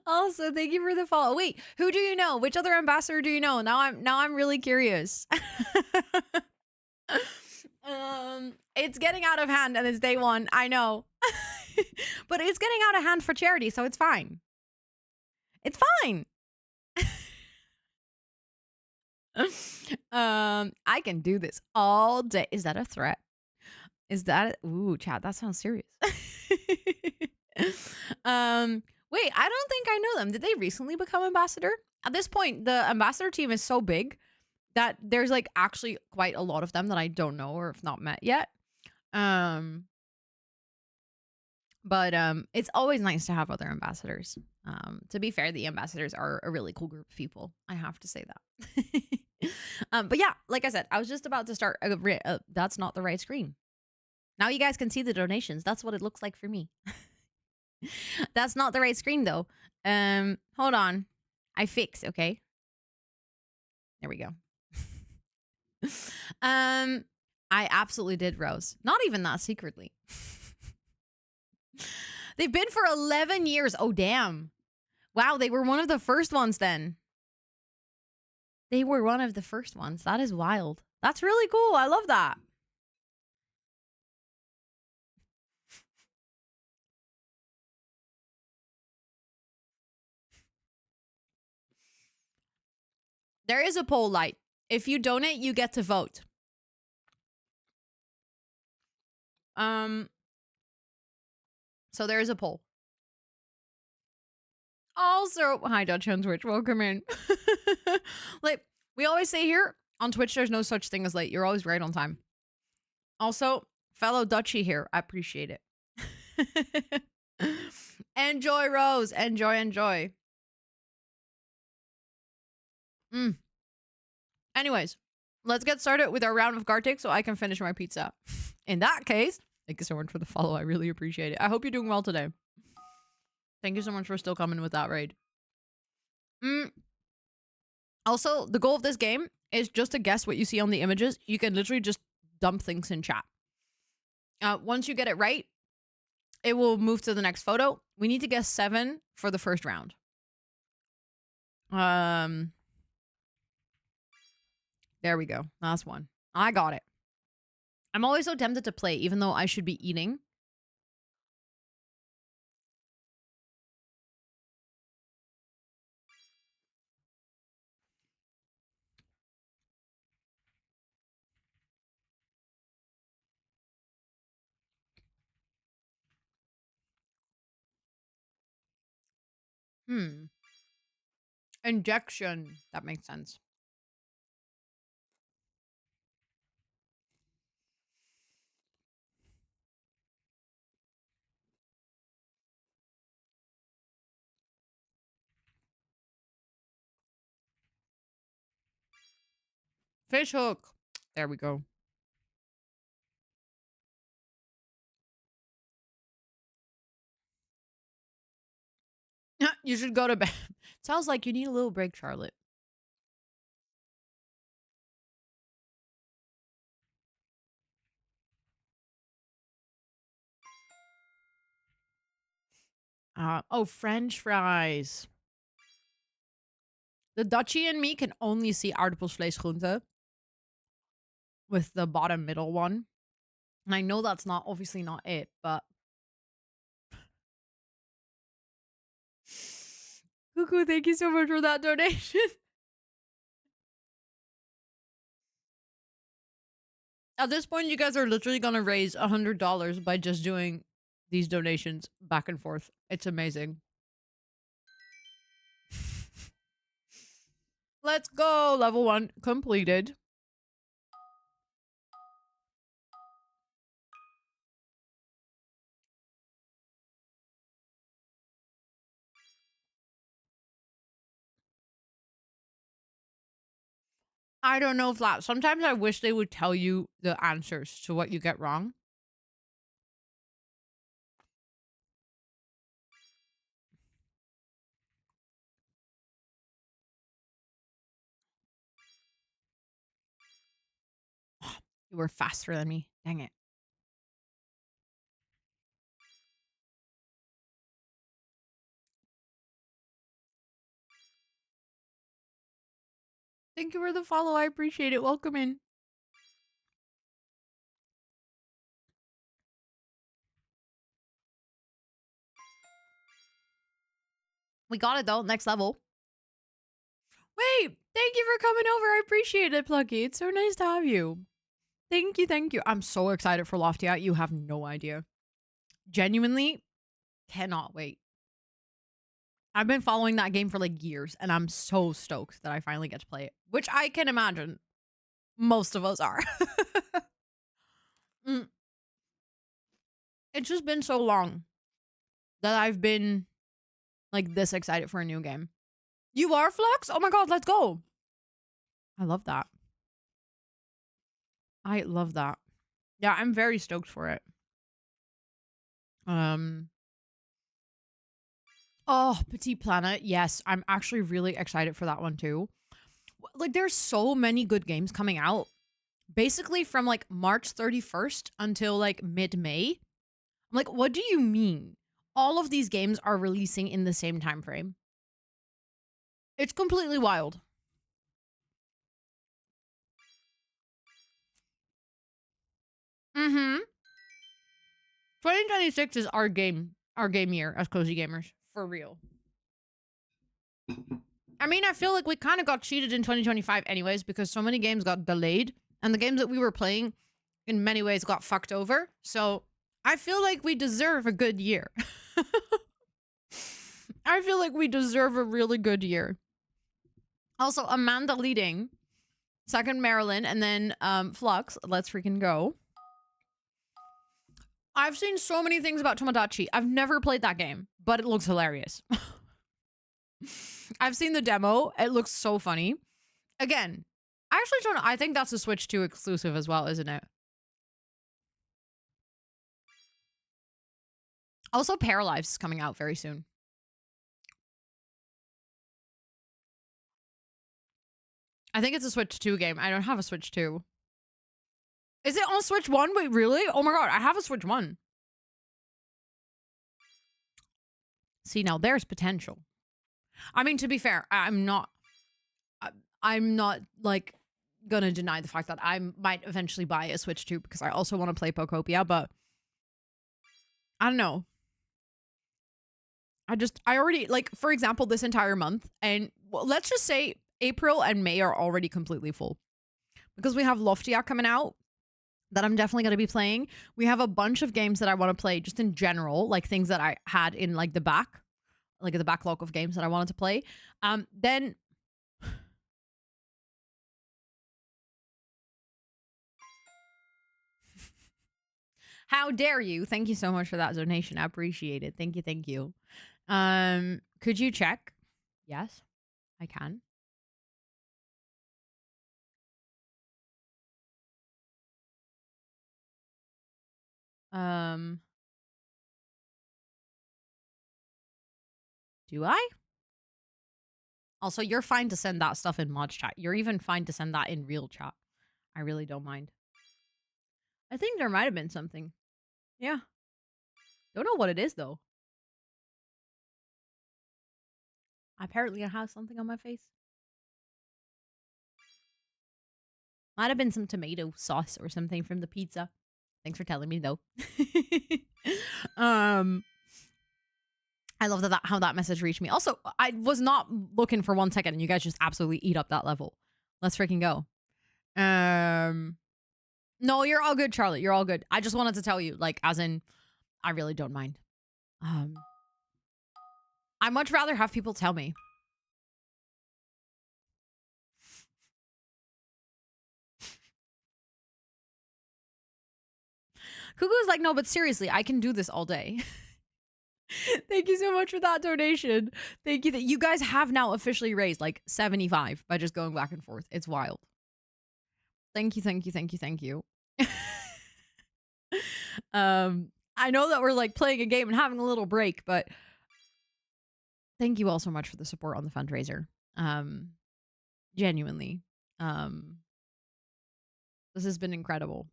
Also, thank you for the follow. Wait, who do you know? Which other ambassador do you know? Now I'm really curious. It's getting out of hand and it's day 1. I know. But it's getting out of hand for charity, so it's fine. It's fine. I can do this all day. Is that a threat? Is that ooh, chat, that sounds serious. Wait, I don't think I know them. Did they recently become ambassador? At this point, the ambassador team is so big that there's like actually quite a lot of them that I don't know or have not met yet. But But it's always nice to have other ambassadors. To be fair, the ambassadors are a really cool group of people. I have to say that. But yeah, like I said, I was just about to start. That's not the right screen. Now you guys can see the donations. That's what it looks like for me. That's not the right screen though. Hold on. I fix, okay? There we go. I absolutely did, Rose. Not even that secretly. They've been for 11 years. Oh, damn. Wow, they were one of the first ones then. They were one of the first ones. That is wild. That's really cool. I love that. There is a poll light. If you donate, you get to vote. So there is a poll. Also, hi Dutch on Twitch. Welcome in. Like we always say here on Twitch, there's no such thing as late. You're always right on time. Also, fellow Dutchie here, I appreciate it. Enjoy, Rose. Enjoy. Anyways, let's get started with our round of Gartic so I can finish my pizza. In that case, thank you so much for the follow. I really appreciate it. I hope you're doing well today. Thank you so much for still coming with that raid. Also, the goal of this game is just to guess what you see on the images. You can literally just dump things in chat. Once you get it right, it will move to the next photo. We need to guess 7 for the first round. There we go. Last one. I got it. I'm always so tempted to play, even though I should be eating. Injection. That makes sense. Fish hook. There we go. You should go to bed. Sounds like you need a little break, Charlotte. Oh, French fries. The Dutchie and me can only see aardappelsvleesgroente with the bottom middle one. And I know that's not obviously not it, but Cuckoo, thank you so much for that donation. At this point, you guys are literally gonna raise $100 by just doing these donations back and forth. It's amazing. Let's go. Level 1 completed. I don't know, Flat. Sometimes I wish they would tell you the answers to what you get wrong. You were faster than me. Dang it. Thank you for the follow. I appreciate it. Welcome in. We got it though. Next level. Wait, thank you for coming over. I appreciate it, Plucky. It's so nice to have you. Thank you. I'm so excited for Loftia. You have no idea. Genuinely cannot wait. I've been following that game for like years, and I'm so stoked that I finally get to play it, which I can imagine most of us are. It's just been so long. that I've been like this excited for a new game. You are, Flux? Oh my god, let's go. I love that. I love that. Yeah, I'm very stoked for it. Oh, Petit Planet. Yes, I'm actually really excited for that one too. Like there's so many good games coming out. Basically from like March 31st until like mid-May. I'm like, what do you mean? All of these games are releasing in the same time frame. It's completely wild. Mm-hmm. 2026 is our game year as cozy gamers. For real. I mean, I feel like we kind of got cheated in 2025 anyways because so many games got delayed and the games that we were playing in many ways got fucked over. So I feel like we deserve a good year. I feel like we deserve a really good year. Also, Amanda leading, second Marilyn, and then Flux. Let's freaking go. I've seen so many things about Tomodachi. I've never played that game, but it looks hilarious. I've seen the demo. It looks so funny. Again, I actually don't know. I think that's a Switch 2 exclusive as well, isn't it? Also, Paralyzed is coming out very soon. I think it's a Switch 2 game. I don't have a Switch 2. Is it on Switch 1? Wait, really? Oh my god, I have a Switch 1. See, now there's potential. I mean, to be fair, I'm not like gonna deny the fact that I might eventually buy a Switch 2 because I also want to play Pokopia, but I don't know. I already, like, for example, this entire month, and well, let's just say April and May are already completely full because we have Loftia coming out that I'm definitely going to be playing. We have a bunch of games that I want to play just in general, like things that I had in like the backlog of games that I wanted to play. Then how dare you? Thank you so much for that donation. I appreciate it. Thank you, thank you. Could you check? Yes, I can. Do I? Also, you're fine to send that stuff in mod chat. You're even fine to send that in real chat. I really don't mind. I think there might have been something. Yeah. Don't know what it is though. Apparently I have something on my face. Might have been some tomato sauce or something from the pizza. Thanks for telling me though. I love that how that message reached me. Also, I was not looking for 1 second and you guys just absolutely eat up that level. Let's freaking go. No, you're all good, Charlotte. You're all good. I just wanted to tell you, like, as in, I really don't mind. I'd much rather have people tell me. Cuckoo's like, no, but seriously, I can do this all day. Thank you so much for that donation. Thank you. You guys have now officially raised like 75 by just going back and forth. It's wild. Thank you, thank you, thank you, thank you. I know that we're like playing a game and having a little break, but thank you all so much for the support on the fundraiser. Genuinely. This has been incredible.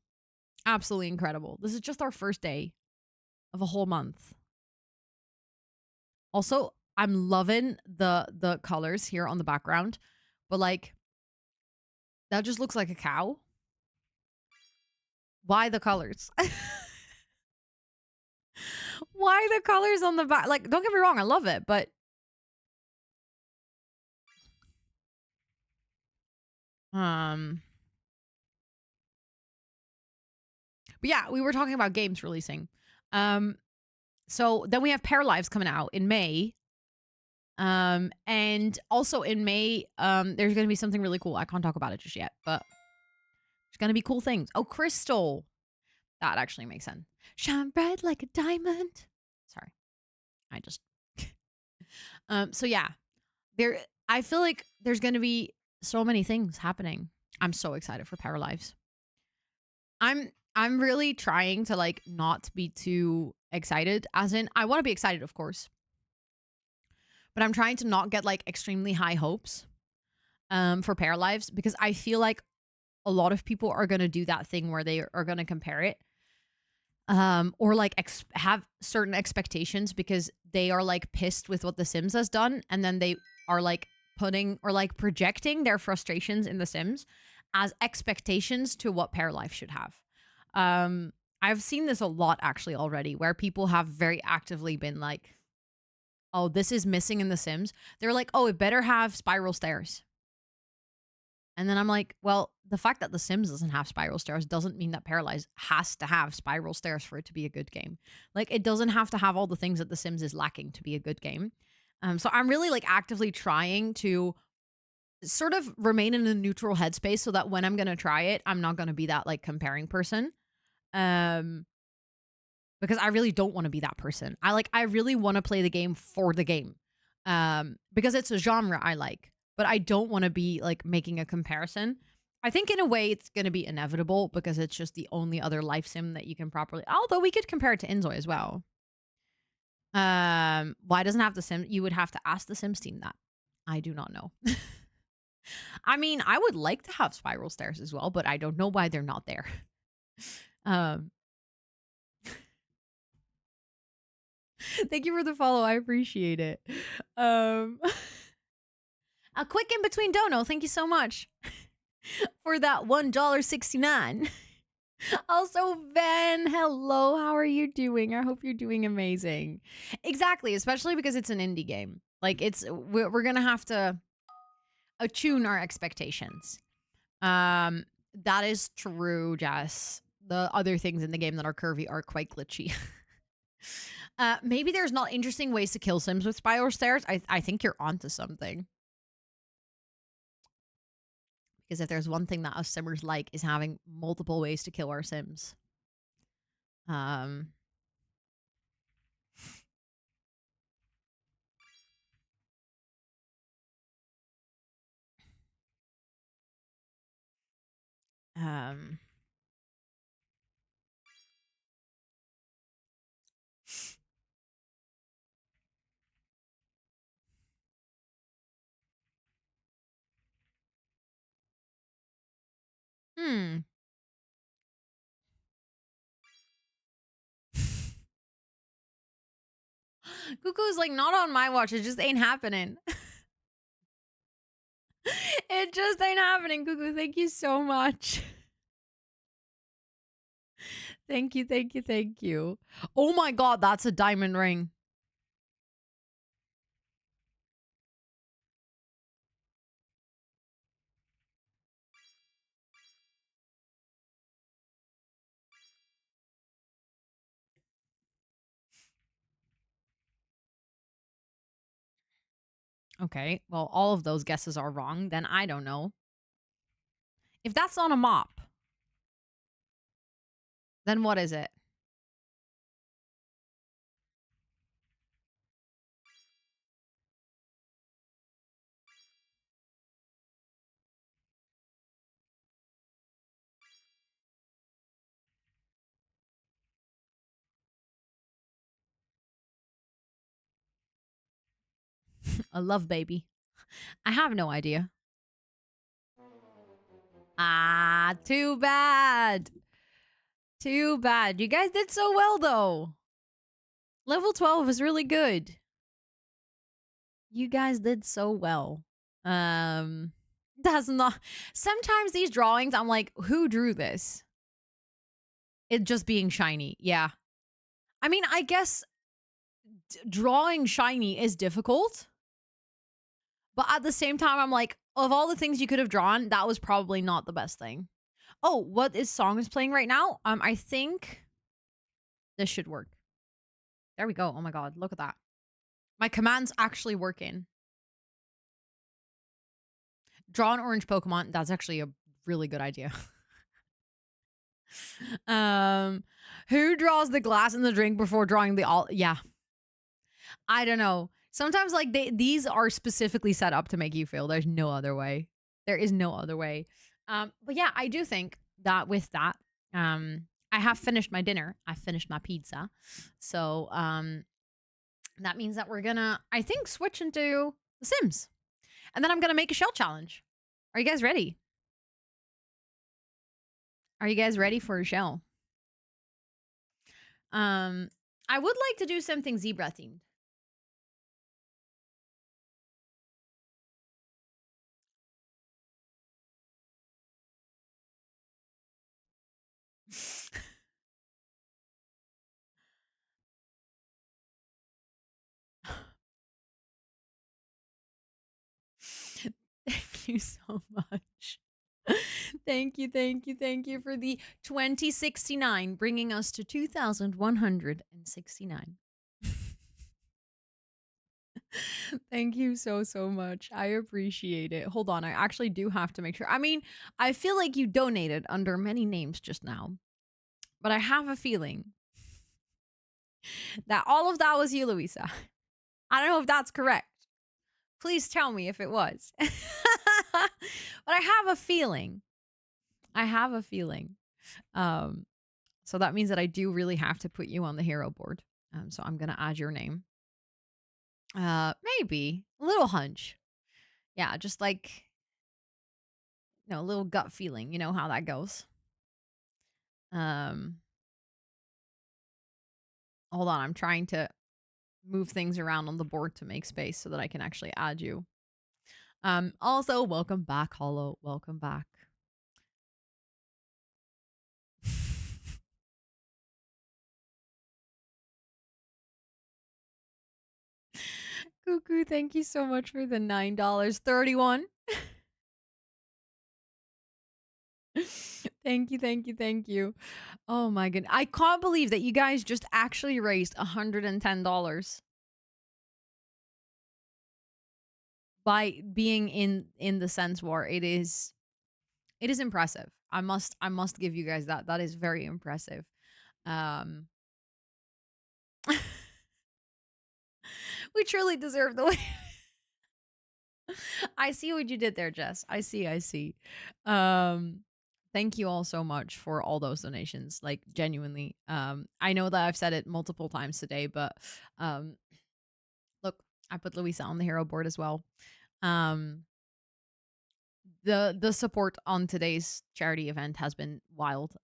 Absolutely incredible. This is just our first day of a whole month. Also, I'm loving the colors here on the background, but like that just looks like a cow. Why the colors? Why the colors on the back? Like, don't get me wrong, I love it, but yeah, we were talking about games releasing. So then we have Paralyzed coming out in May. And also in May, there's gonna be something really cool. I can't talk about it just yet, but there's gonna be cool things. Oh, Crystal. That actually makes sense. Shine bright like a diamond. Sorry. I just so yeah. There I feel like there's going to be so many things happening. I'm so excited for Power Lives. I'm really trying to like not be too excited, as in I want to be excited of course, but I'm trying to not get like extremely high hopes for Pair Lives, because I feel like a lot of people are going to do that thing where they are going to compare it or like have certain expectations because they are like pissed with what The Sims has done, and then they are like putting or like projecting their frustrations in The Sims as expectations to what Pair Life should have. Um I've seen this a lot actually already, where people have very actively been like, oh, this is missing in The Sims. They're like, oh, it better have spiral stairs. And then I'm like, well, the fact that The Sims doesn't have spiral stairs doesn't mean that Paralyzed has to have spiral stairs for it to be a good game. Like, it doesn't have to have all the things that The Sims is lacking to be a good game. So I'm really like actively trying to sort of remain in a neutral headspace so that when I'm gonna try it, I'm not gonna be that like comparing person. Um, because I really don't want to be that person. I really want to play the game for the game. Because it's a genre I like, but I don't want to be like making a comparison. I think in a way it's going to be inevitable because it's just the only other life sim that you can properly, although we could compare it to Inzoi as well. Why doesn't have the sim? You would have to ask the Sims team that. I do not know. I mean, I would like to have spiral stairs as well, but I don't know why they're not there. Um, Thank you for the follow. I appreciate it. Um, a quick in between dono. Thank you so much for that $1.69. Also, Ben, hello. How are you doing? I hope you're doing amazing. Exactly, especially because it's an indie game. Like we're gonna have to attune our expectations. That is true, Jess. The other things in the game that are curvy are quite glitchy. Maybe there's not interesting ways to kill Sims with spiral stairs. I think you're onto something. Because if there's one thing that us Simmers like is having multiple ways to kill our Sims. Um, um, hmm. Cuckoo's like, not on my watch. It just ain't happening. It just ain't happening, Cuckoo. Thank you so much. Thank you, thank you, thank you. Oh my god, that's a diamond ring. Okay, well, all of those guesses are wrong. Then I don't know. If that's not a mop, then what is it? A love baby. I have no idea. Ah, too bad. Too bad. You guys did so well, though. Level 12 is really good. You guys did so well. That's not. Sometimes these drawings, I'm like, who drew this? It just being shiny. Yeah. I mean, I guess drawing shiny is difficult. But at the same time, I'm like, of all the things you could have drawn, that was probably not the best thing. Oh, what is song is playing right now? I think this should work. There we go. Oh my god, look at that. My command's actually working. Draw an orange Pokemon. That's actually a really good idea. Who draws the glass in the drink before drawing the all? Yeah. I don't know. Sometimes like these are specifically set up to make you feel there's no other way. There is no other way. But yeah, I do think that with that, I have finished my dinner. I finished my pizza. So that means that we're gonna, I think, switch into The Sims. And then I'm gonna make a shell challenge. Are you guys ready? Are you guys ready for a shell? I would like to do something zebra themed. Thank you so much. Thank you, thank you, thank you for the 2069, bringing us to 2169. Thank you so, so much. I appreciate it. Hold on, I actually do have to make sure. I mean, I feel like you donated under many names just now, but I have a feeling that all of that was you, Louisa. I don't know if that's correct. Please tell me if it was. But I have a feeling. I have a feeling. So that means that I do really have to put you on the hero board. So I'm gonna add your name. Maybe a little hunch. Yeah, just like a little gut feeling. You know how that goes. Um, hold on, I'm trying to move things around on the board to make space so that I can actually add you. Also, welcome back, Hollow. Welcome back. Cuckoo, thank you so much for the $9.31. Thank you, thank you, thank you. Oh my goodness. I can't believe that you guys just actually raised $110 by being in the Sense War. It is impressive. I must give you guys that. That is very impressive. Um we truly deserve the win. I see what you did there, Jess. I see, I see. Um Thank you all so much for all those donations. Like genuinely. I know that I've said it multiple times today, but um look, I put Louisa on the hero board as well. Um the support on today's charity event has been wild.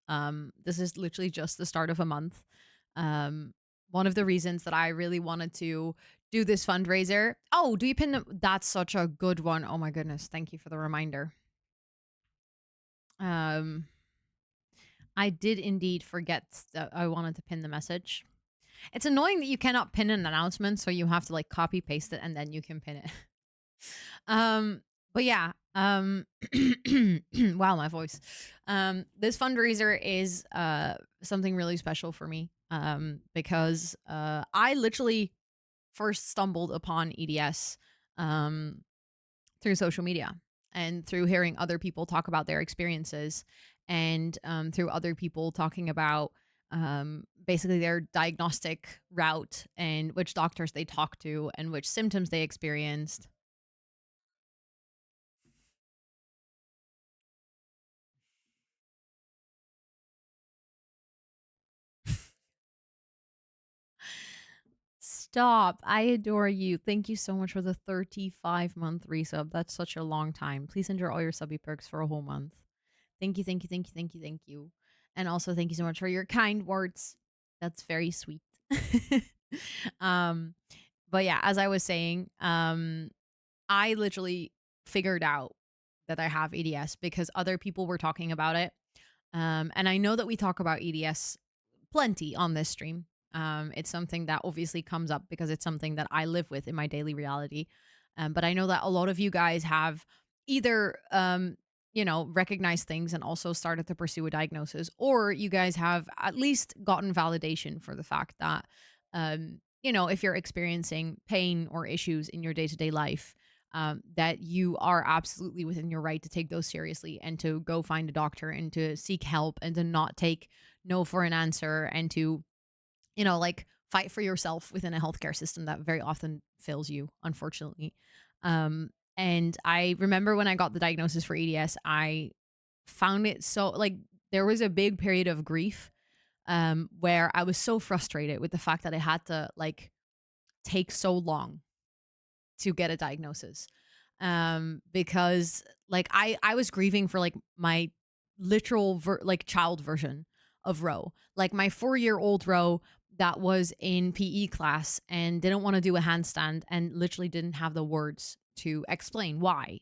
This is literally just the start of a month. Um One of the reasons that I really wanted to do this fundraiser. Oh, do you pin them? That's such a good one. Oh my goodness. Thank you for the reminder. Um I did indeed forget that I wanted to pin the message. It's annoying that you cannot pin an announcement, so you have to like copy paste it and then you can pin it. But yeah, wow, my voice. This fundraiser is something really special for me. Because I literally first stumbled upon EDS um through social media and through hearing other people talk about their experiences and through other people talking about basically their diagnostic route and which doctors they talked to and which symptoms they experienced. Stop. I adore you. Thank you so much for the 35-month resub. That's such a long time. Please enjoy all your subby perks for a whole month. Thank you, thank you, thank you, thank you, thank you. And also thank you so much for your kind words. That's very sweet. um but yeah, as I was saying, I literally figured out that I have EDS because other people were talking about it. And I know that we talk about EDS plenty on this stream. It's something that obviously comes up because it's something that I live with in my daily reality. But I know that a lot of you guys have either, recognized things and also started to pursue a diagnosis, or you guys have at least gotten validation for the fact that, if you're experiencing pain or issues in your day to day life, that you are absolutely within your right to take those seriously and to go find a doctor and to seek help and to not take no for an answer and to, like fight for yourself within a healthcare system that very often fails you, unfortunately. And I remember when I got the diagnosis for EDS, I found it so like there was a big period of grief where I was so frustrated with the fact that I had to like take so long to get a diagnosis. Because like I was grieving for like my literal like child version of Ro. Like my 4-year-old Ro that was in PE class and didn't want to do a handstand and literally didn't have the words to explain why.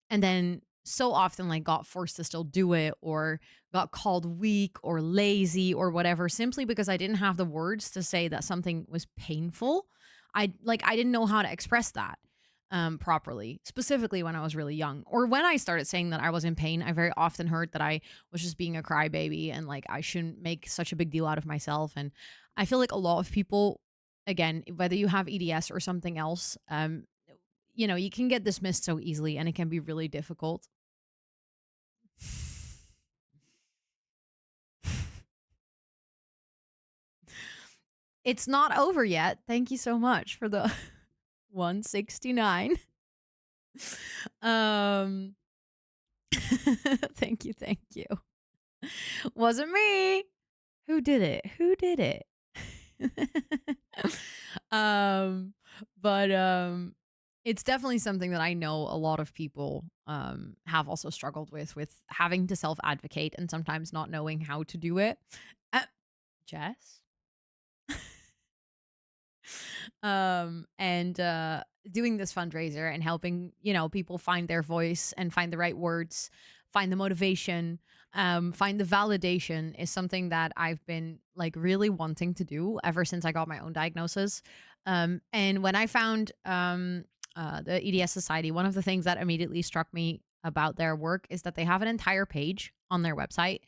And then so often like got forced to still do it or got called weak or lazy or whatever simply because I didn't have the words to say that something was painful. I didn't know how to express that properly, specifically when I was really young or when I started saying that I was in pain. I very often heard that I was just being a crybaby and like I shouldn't make such a big deal out of myself. And I feel like a lot of people, again, whether you have EDS or something else, you can get dismissed so easily and it can be really difficult. It's not over yet. Thank you so much for the 169. Um thank you, thank you. Wasn't me. Who did it? Who did it? um but it's definitely something that I know a lot of people have also struggled with having to self-advocate and sometimes not knowing how to do it. Uh, Jess? And doing this fundraiser and helping people find their voice and find the right words, find the motivation, find the validation is something that I've been like really wanting to do ever since I got my own diagnosis. And when I found the EDS Society, one of the things that immediately struck me about their work is that they have an entire page on their website.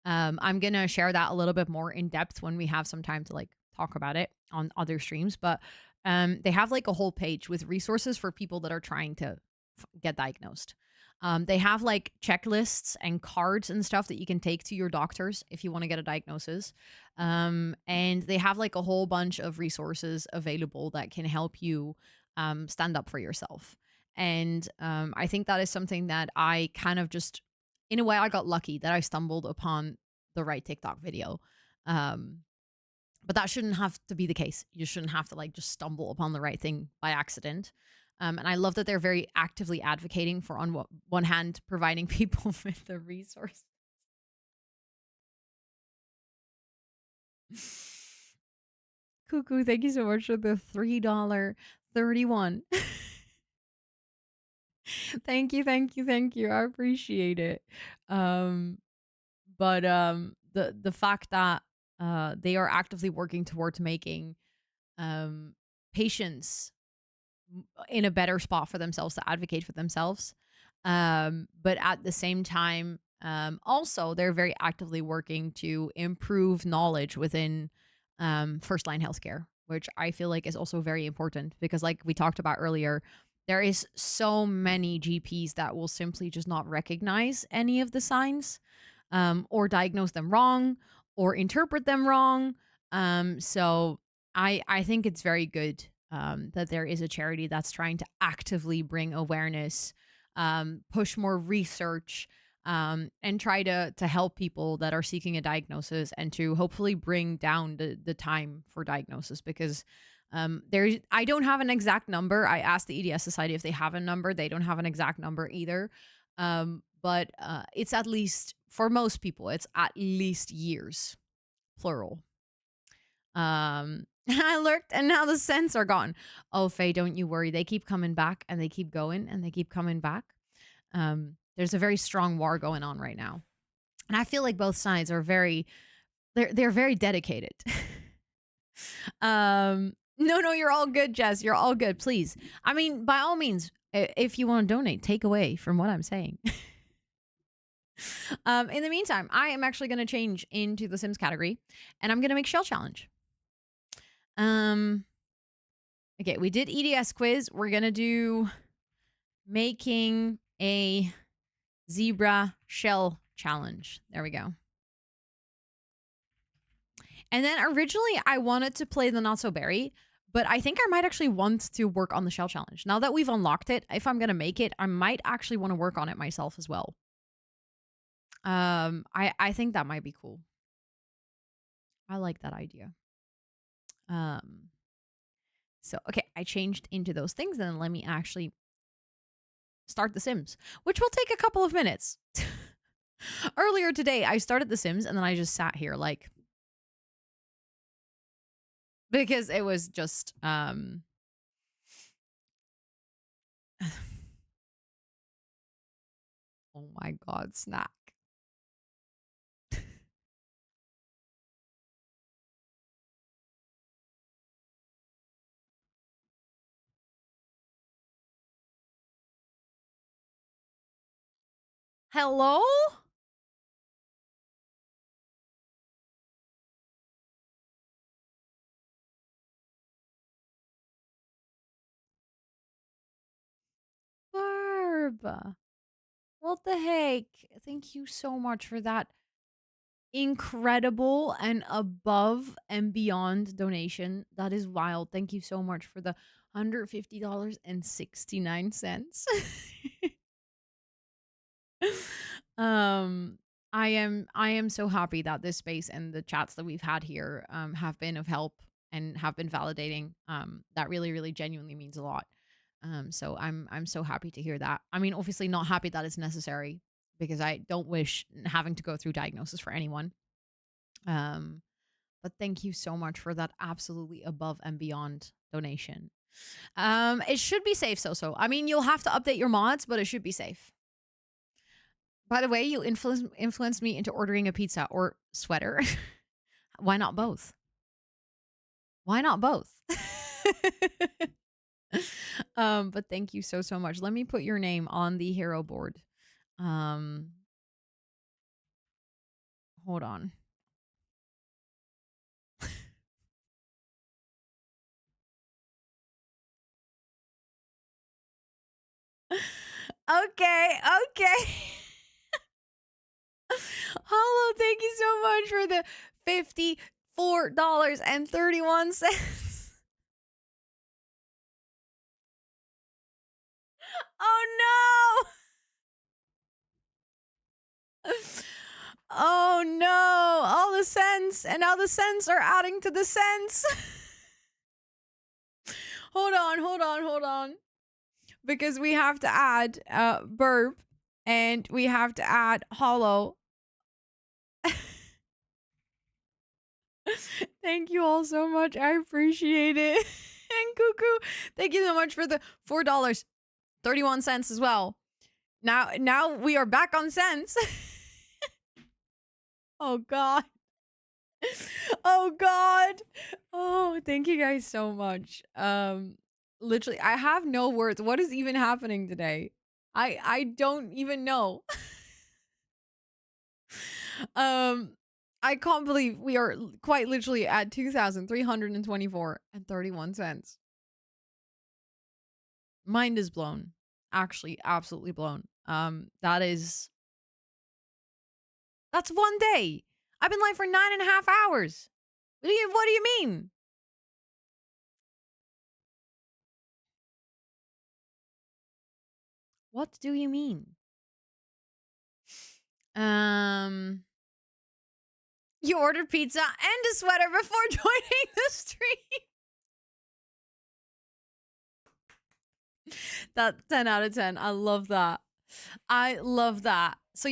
I'm gonna share that a little bit more in depth when we have some time to like talk about it on other streams. But they have like a whole page with resources for people that are trying to get diagnosed. They have like checklists and cards and stuff that you can take to your doctors if you want to get a diagnosis. And they have like a whole bunch of resources available that can help you stand up for yourself. And I think that is something that I kind of just, in a way, I got lucky that I stumbled upon the right TikTok video. Um, but that shouldn't have to be the case. You shouldn't have to like just stumble upon the right thing by accident. And I love that they're very actively advocating for, on one hand, providing people with the resource. Cuckoo, thank you so much for the $3.31. Thank you, thank you, thank you. I appreciate it. But the fact that they are actively working towards making um patients in a better spot for themselves to advocate for themselves. But at the same time, also they're very actively working to improve knowledge within first line healthcare, which I feel like is also very important because, like we talked about earlier, there is so many GPs that will simply just not recognize any of the signs, or diagnose them wrong, or interpret them wrong. So I think it's very good that there is a charity that's trying to actively bring awareness, push more research, and try to help people that are seeking a diagnosis and to hopefully bring down the time for diagnosis. Because I don't have an exact number. I asked the EDS Society if they have a number. They don't have an exact number either. But it's at least, for most people, it's at least years, plural. I lurked and now the scents are gone. Oh, Faye, don't you worry. They keep coming back and they keep going and they keep coming back. There's a very strong war going on right now. And I feel like both sides are they're very dedicated. No, you're all good, Jess. You're all good. Please. I mean, by all means, if you want to donate, take away from what I'm saying. In the meantime, I am actually going to change into the Sims category and I'm going to make Shell Challenge. Okay, we did EDS quiz. We're going to do making a zebra shell challenge. There we go. And then originally I wanted to play the Not So Berry, but I think I might actually want to work on the shell challenge. Now that we've unlocked it, if I'm going to make it, I might actually want to work on it myself as well. I think that might be cool. I like that idea. Um so okay, I changed into those things, and then let me actually start The Sims, which will take a couple of minutes. Earlier today, I started The Sims and then I just sat here like because it was just oh my god, snack. Hello? Barb. What the heck? Thank you so much for that incredible and above and beyond donation. That is wild. Thank you so much for the $150.69. um I am so happy that this space and the chats that we've had here have been of help and have been validating. That really really genuinely means a lot. So I'm so happy to hear that. I mean, obviously not happy that it's necessary because I don't wish having to go through diagnosis for anyone. Um but thank you so much for that absolutely above and beyond donation. It should be safe, so. I mean, you'll have to update your mods, but it should be safe. By the way, you influenced me into ordering a pizza or sweater. Why not both? Why not both? But thank you so much. Let me put your name on the hero board. Um, hold on. Okay, okay. Hollow, thank you so much for the $54.31. Oh no! Oh no! All the cents, and now the cents are adding to the cents. Hold on. Because we have to add burp and we have to add hollow. Thank you all so much. I appreciate it. And Cuckoo, thank you so much for the $4.31 as well. Now we are back on cents. Oh god. Oh god. Oh, thank you guys so much. Literally I have no words. What is even happening today? I don't even know. um I can't believe we are quite literally at 2,324 and 31 cents. Mind is blown. Actually, absolutely blown. That's one day. I've been live for 9.5 hours. What do you mean? What do you mean? You ordered pizza and a sweater before joining the stream. That 10 out of 10. I love that. I love that. So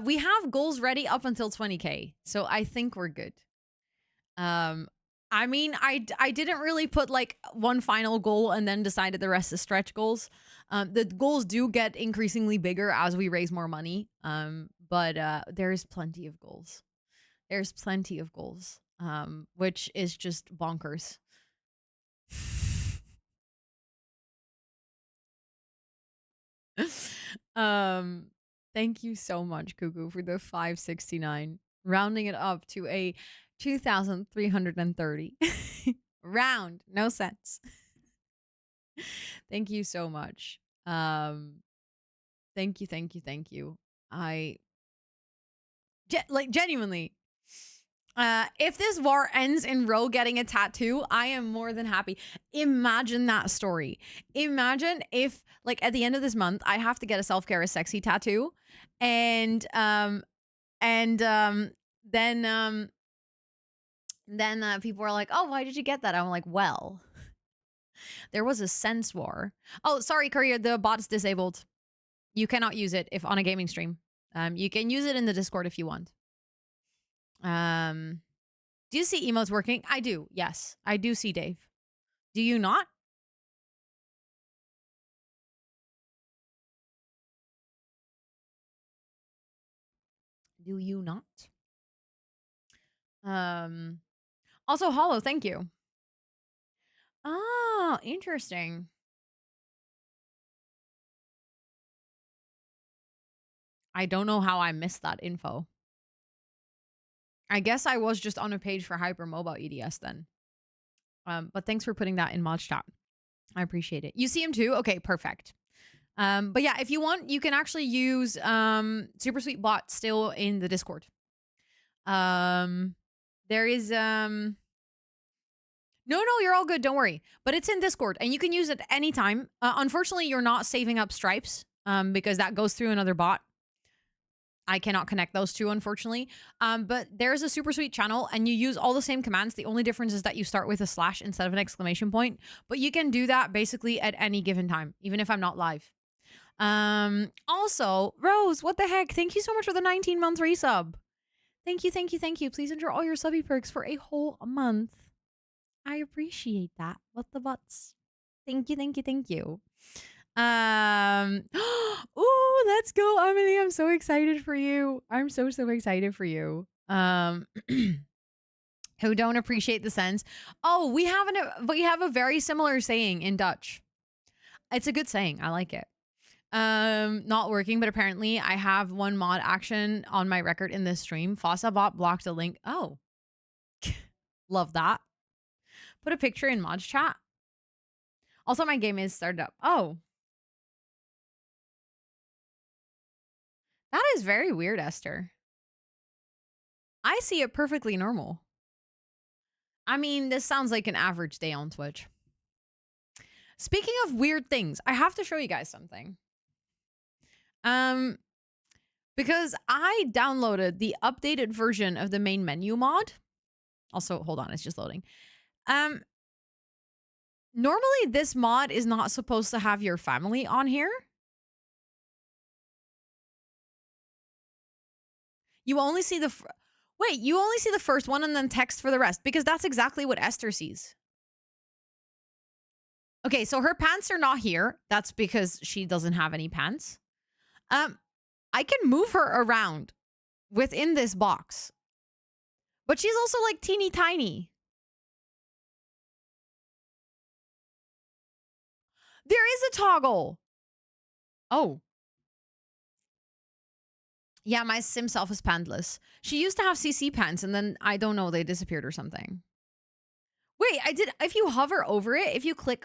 we have goals ready up until 20k. So I think we're good. I mean, I didn't really put like one final goal and then decided the rest is stretch goals. The goals do get increasingly bigger as we raise more money. But there's plenty of goals. There's plenty of goals. Which is just bonkers. um Thank you so much, Cuckoo, for the 569, rounding it up to a 2,330. Round, no cents. Thank you so much. Thank you. I like genuinely If this war ends in Ro getting a tattoo, I am more than happy. Imagine that story. Imagine if, like, at the end of this month, I have to get a self-care is sexy tattoo, and and then people are like, "Oh, why did you get that?" I'm like, "Well, there was a sense war." Oh, sorry, Courier, the bot's disabled. You cannot use it if on a gaming stream. You can use it in the Discord if you want. Do you see emotes working? I do. Yes, I do see Dave. Do you not? Do you not? Also, Hollow, thank you. Oh, interesting. I don't know how I missed that info. I guess I was just on a page for Hypermobile EDS then. But thanks for putting that in mod chat. I appreciate it. You see him too? Okay, perfect. But yeah, if you want, you can actually use Super Sweet Bot still in the Discord. There is no, you're all good. Don't worry. But it's in Discord and you can use it anytime. Unfortunately, you're not saving up stripes because that goes through another bot. I cannot connect those two, unfortunately. But there's a super sweet channel and you use all the same commands. The only difference is that you start with a slash instead of an exclamation point. But you can do that basically at any given time, even if I'm not live. Also, Rose, what the heck? Thank you so much for the 19-month resub. Thank you. Please enjoy all your subby perks for a whole month. I appreciate that. What the butts? Thank you. Ooh, let's go, Emily. I'm so excited for you. I'm so excited for you. Who don't appreciate the sense. Oh, we have a very similar saying in Dutch. It's a good saying. I like it. Not working, but apparently I have one mod action on my record in this stream. Fossabot blocked a link. Oh. Love that. Put a picture in mods chat. Also, my game is started up. Oh. That is very weird, Esther. I see it perfectly normal. I mean, this sounds like an average day on Twitch. Speaking of weird things, I have to show you guys something. Because I downloaded the updated version of the main menu mod. Also, hold on, it's just loading. Normally this mod is not supposed to have your family on here. You only see the you only see the first one and then text for the rest because that's exactly what Esther sees. Okay, so her pants are not here. That's because she doesn't have any pants. I can move her around within this box. But she's also like teeny tiny. There is a toggle. Oh. Yeah, my sim self is pantless. She used to have CC pants and then I don't know, they disappeared or something. Wait, if you hover over it, if you click,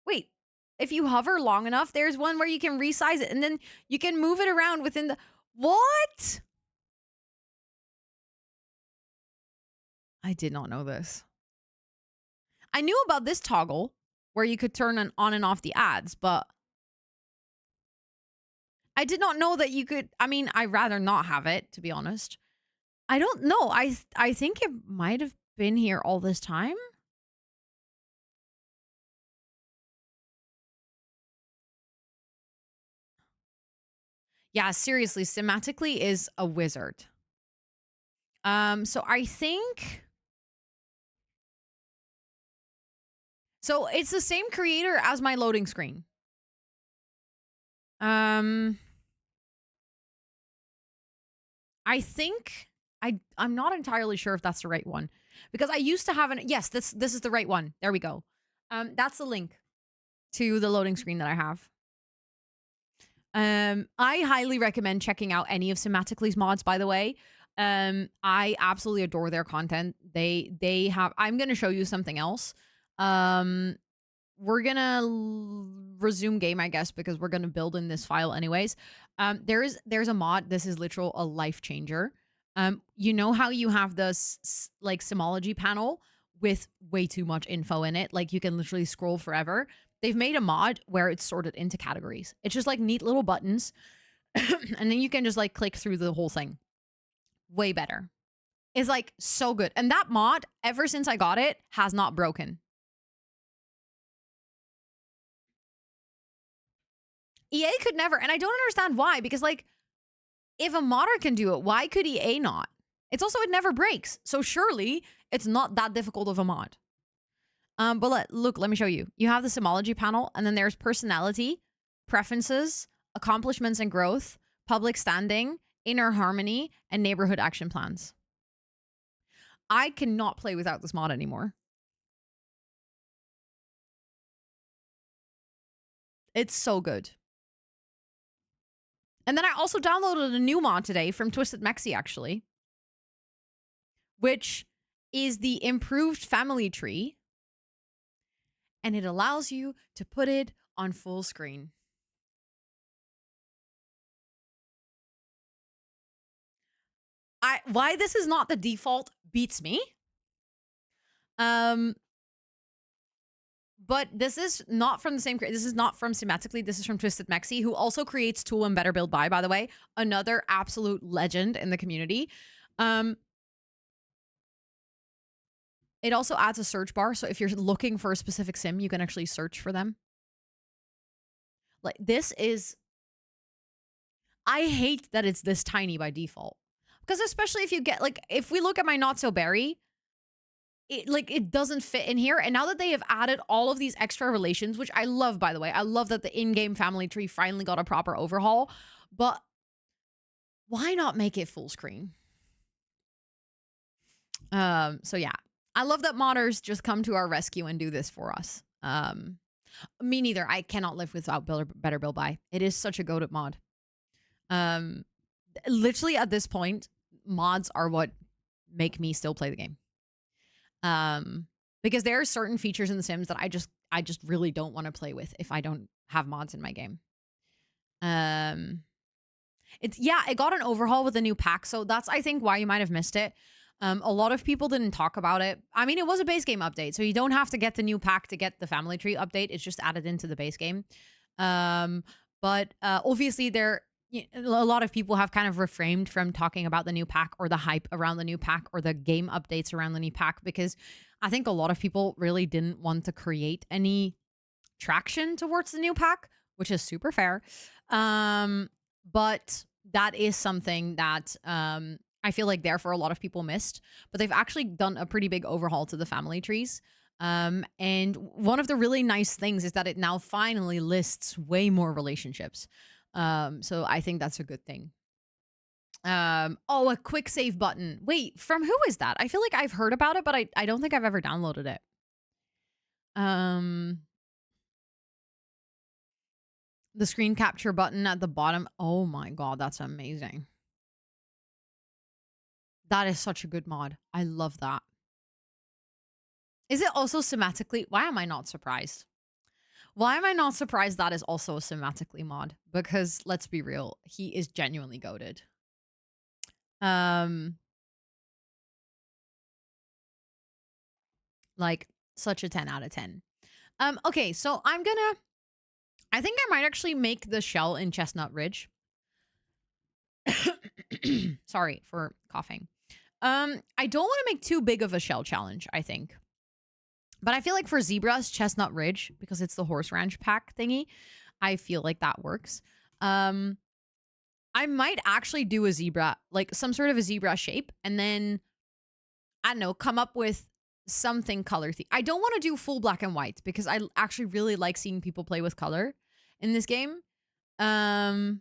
wait, if you hover long enough, there's one where you can resize it and then you can move it around within the, what? I did not know this. I knew about this toggle where you could turn on and off the ads, but I did not know that you could. I mean, I'd rather not have it, to be honest. I don't know. I think it might have been here all this time. Yeah, seriously, Sematically is a wizard. So I think... So it's the same creator as my loading screen. I think... I'm not entirely sure if that's the right one. Because I used to have an... Yes, this is the right one. There we go. That's the link to the loading screen that I have. I highly recommend checking out any of Sematically's mods, by the way. I absolutely adore their content. They have... I'm going to show you something else. We're gonna resume game, I guess, because we're gonna build in this file anyways. There's a mod. This is literal a life changer. You know how you have the like Simology panel with way too much info in it, like you can literally scroll forever. They've made a mod where it's sorted into categories. It's just like neat little buttons, and then you can just like click through the whole thing. Way better. It's like so good. And that mod, ever since I got it, has not broken. EA could never, and I don't understand why, because like if a modder can do it, why could EA not? It's also, it never breaks. So surely it's not that difficult of a mod. But look, let me show you. You have the Simology panel, and then there's personality, preferences, accomplishments and growth, public standing, inner harmony, and neighborhood action plans. I cannot play without this mod anymore. It's so good. And then I also downloaded a new mod today from Twisted Mexi, actually, which is the improved family tree. And it allows you to put it on full screen. Why this is not the default beats me. But this is not from the same this is not from Symmetrically. This is from Twisted Mexi, who also creates Tool and Better Build by the way, another absolute legend in the community. It also adds a search bar, so if you're looking for a specific sim, you can actually search for them. Like this is, I hate that it's this tiny by default, because especially if you get like, if we look at my Not So Berry, it doesn't fit in here. And now that they have added all of these extra relations, which I love, by the way, I love that the in-game family tree finally got a proper overhaul, but why not make it full screen? So yeah, I love that modders just come to our rescue and do this for us. Me neither. I cannot live without Better Build By. It is such a goated mod. Literally at this point, mods are what make me still play the game. Because there are certain features in The Sims that I just really don't want to play with if I don't have mods in my game. It got an overhaul with a new pack, so that's I think why you might have missed it. A lot of people didn't talk about it. I mean, it was a base game update, so you don't have to get the new pack to get the family tree update. It's just added into the base game. But obviously a lot of people have kind of refrained from talking about the new pack or the hype around the new pack or the game updates around the new pack, because I think a lot of people really didn't want to create any traction towards the new pack, which is super fair. But that is something that I feel like therefore a lot of people missed. But they've actually done a pretty big overhaul to the family trees. And one of the really nice things is that it now finally lists way more relationships. So I think that's a good thing. A quick save button. Wait, from who is that? I feel like I've heard about it, but I don't think I've ever downloaded it. The screen capture button at the bottom. Oh my god, that's amazing. That is such a good mod. I love that. Is it also Symmetrically? Why am I not surprised? Why am I not surprised that is also a Symmetrically mod? Because let's be real, he is genuinely goated. Like such a 10 out of 10. Okay, so I think I might actually make the shell in Chestnut Ridge. Sorry for coughing. I don't want to make too big of a shell challenge, I think. But I feel like for Zebra's Chestnut Ridge, because it's the horse ranch pack thingy, I feel like that works. I might actually do a zebra, like some sort of a zebra shape, and then, I don't know, come up with something color. I don't want to do full black and white, because I actually really like seeing people play with color in this game. So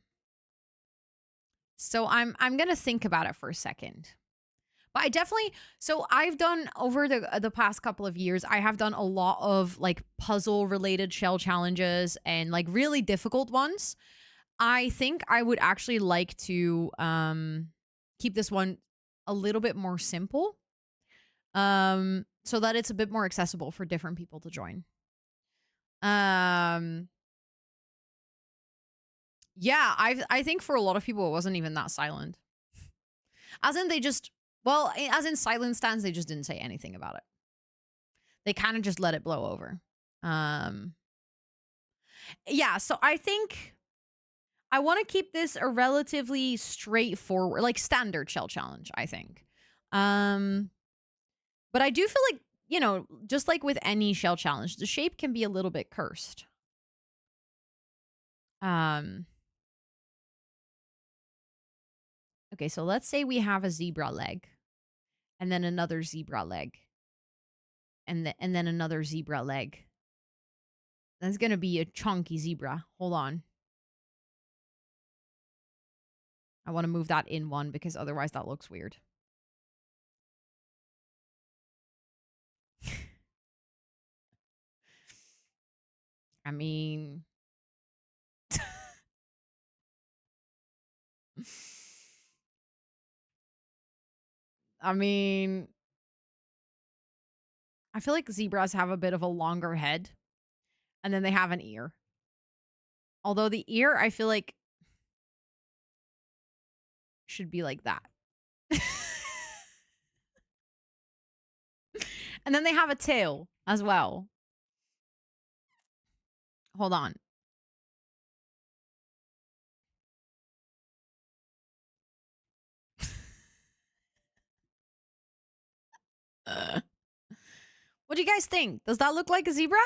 I'm going to think about it for a second. But I definitely, so I've done over the past couple of years, I have done a lot of like puzzle related shell challenges and like really difficult ones. I think I would actually like to keep this one a little bit more simple, so that it's a bit more accessible for different people to join. Yeah, I think for a lot of people it wasn't even that silent. As in they just, well, as in silent stance, they just didn't say anything about it. They kind of just let it blow over. Um, yeah, so I think I want to keep this a relatively straightforward, like standard shell challenge, I think. Um, but I do feel like, just like with any shell challenge, the shape can be a little bit cursed. Um, okay, so let's say we have a zebra leg and then another zebra leg and then another zebra leg. That's going to be a chunky zebra. Hold on. I want to move that in one because otherwise that looks weird. I mean, I mean, I feel like zebras have a bit of a longer head and then they have an ear. Although the ear, I feel like should be like that. And then they have a tail as well. Hold on. What do you guys think? Does that look like a zebra?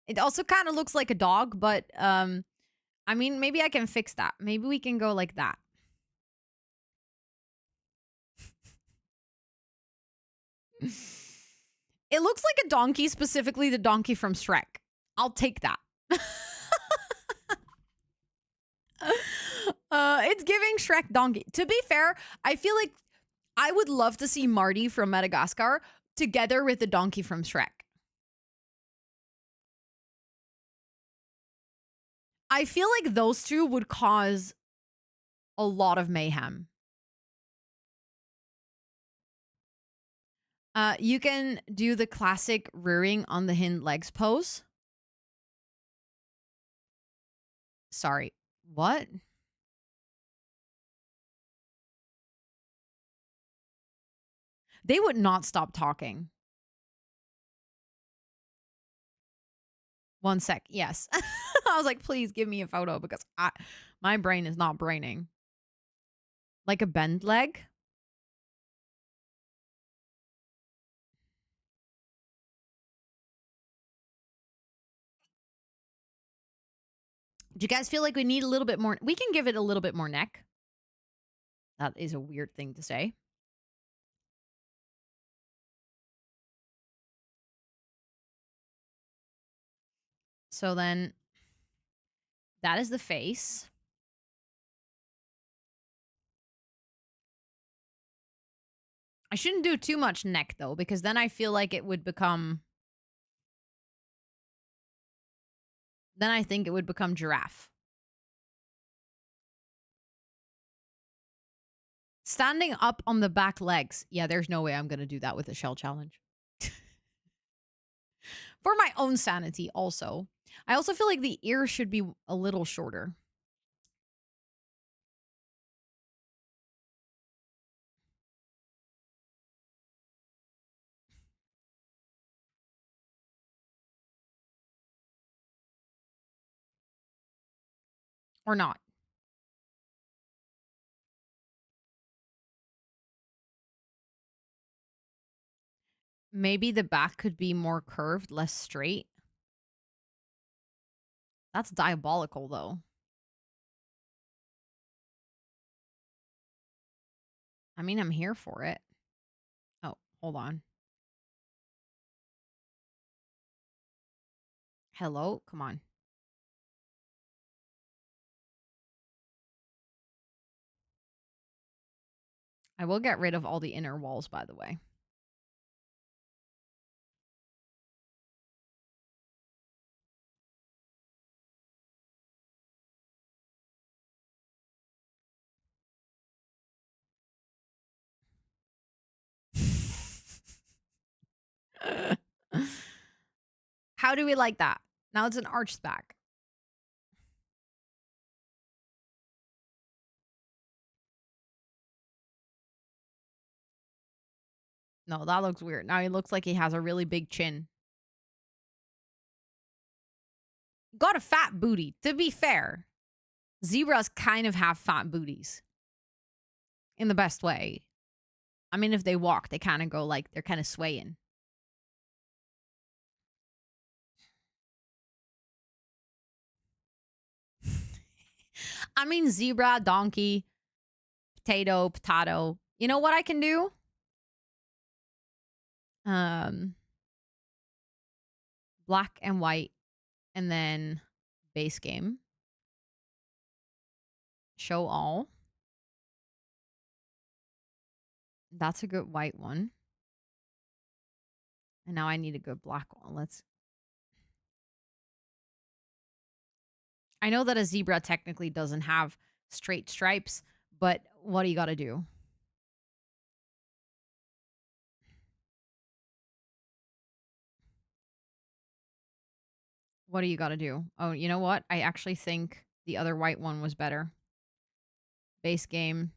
It also kind of looks like a dog, but I mean, maybe I can fix that. Maybe we can go like that. It looks like a donkey, specifically the donkey from Shrek. I'll take that. It's giving Shrek donkey. To be fair, I feel like I would love to see Marty from Madagascar together with the donkey from Shrek. I feel like those two would cause a lot of mayhem. You can do the classic rearing on the hind legs pose. Sorry, what? They would not stop talking. One sec. Yes. I was like, please give me a photo because my brain is not braining. Like a bent leg? Do you guys feel like we need a little bit more? We can give it a little bit more neck. That is a weird thing to say. So then that is the face. I shouldn't do too much neck though, because then I feel like it would become. Then I think it would become giraffe. Standing up on the back legs. Yeah, there's no way I'm going to do that with a shell challenge. For my own sanity, also. I also feel like the ear should be a little shorter. Or not. Maybe the back could be more curved, less straight. That's diabolical, though. I mean, I'm here for it. Oh, hold on. Hello? Come on. I will get rid of all the inner walls, by the way. How do we like that? Now it's an arched back. No, that looks weird. Now he looks like he has a really big chin. Got a fat booty. To be fair, zebras kind of have fat booties in the best way. I mean, if they walk, they kind of go like they're kind of swaying. I mean, zebra, donkey, potato. You know what I can do? Black and white, and then base game. Show all. That's a good white one. And now I need a good black one. I know that a zebra technically doesn't have straight stripes, but what do you got to do? What do you got to do? Oh, you know what? I actually think the other white one was better. Base game.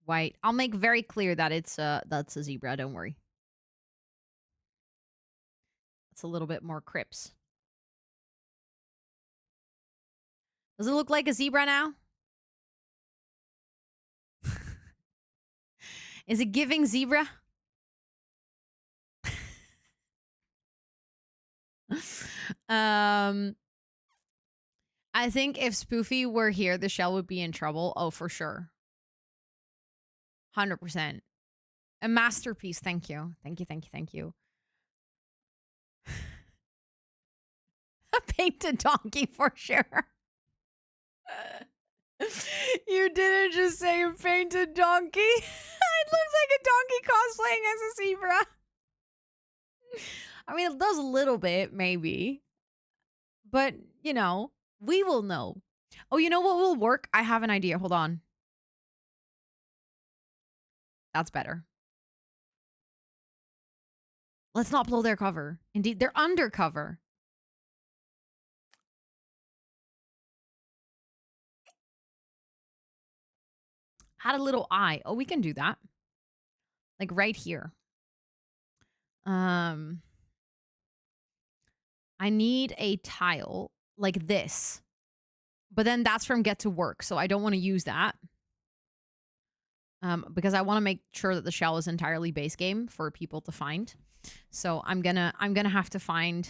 White. I'll make very clear that that's a zebra. Don't worry. It's a little bit more crips. Does it look like a zebra now? Is it giving zebra? I think if Spoofy were here, the shell would be in trouble. Oh, for sure. 100%. A masterpiece. Thank you. Thank you. A painted donkey for sure. You didn't just say a painted donkey. It looks like a donkey cosplaying as a zebra. I mean, it does a little bit, maybe. But, you know, we will know. Oh, you know what will work? I have an idea. Hold on. That's better. Let's not blow their cover. Indeed, they're undercover. Had a little eye. Oh, we can do that. Like right here. I need a tile like this. But then that's from Get to Work, so I don't want to use that. Because I want to make sure that the shell is entirely base game for people to find. So I'm gonna have to find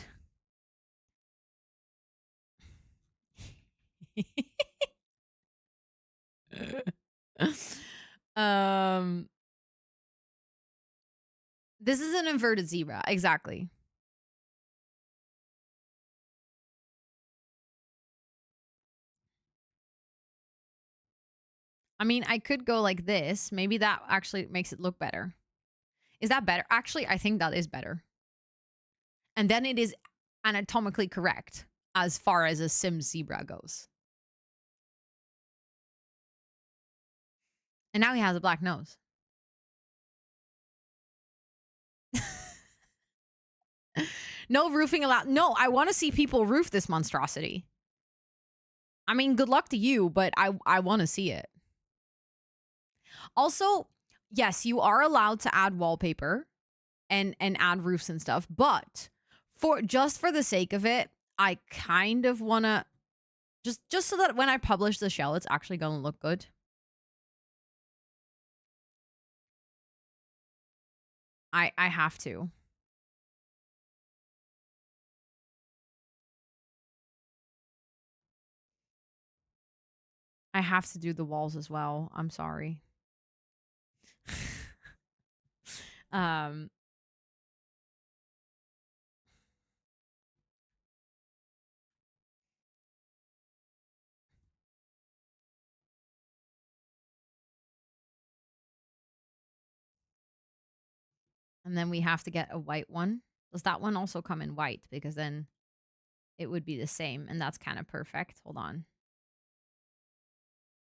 this is an inverted zebra, exactly. I mean, I could go like this. Maybe that actually makes it look better. Is that better? Actually, I think that is better. And then it is anatomically correct as far as a sim zebra goes. And now he has a black nose. No roofing allowed. No, I want to see people roof this monstrosity. I mean, good luck to you, but I want to see it. Also, yes, you are allowed to add wallpaper and add roofs and stuff, but for the sake of it, I kind of want to just so that when I publish the shell, it's actually going to look good. I have to. I have to do the walls as well. I'm sorry. um and then we have to get a white one. Does that one also come in white? Because then it would be the same, and that's kind of perfect. Hold on.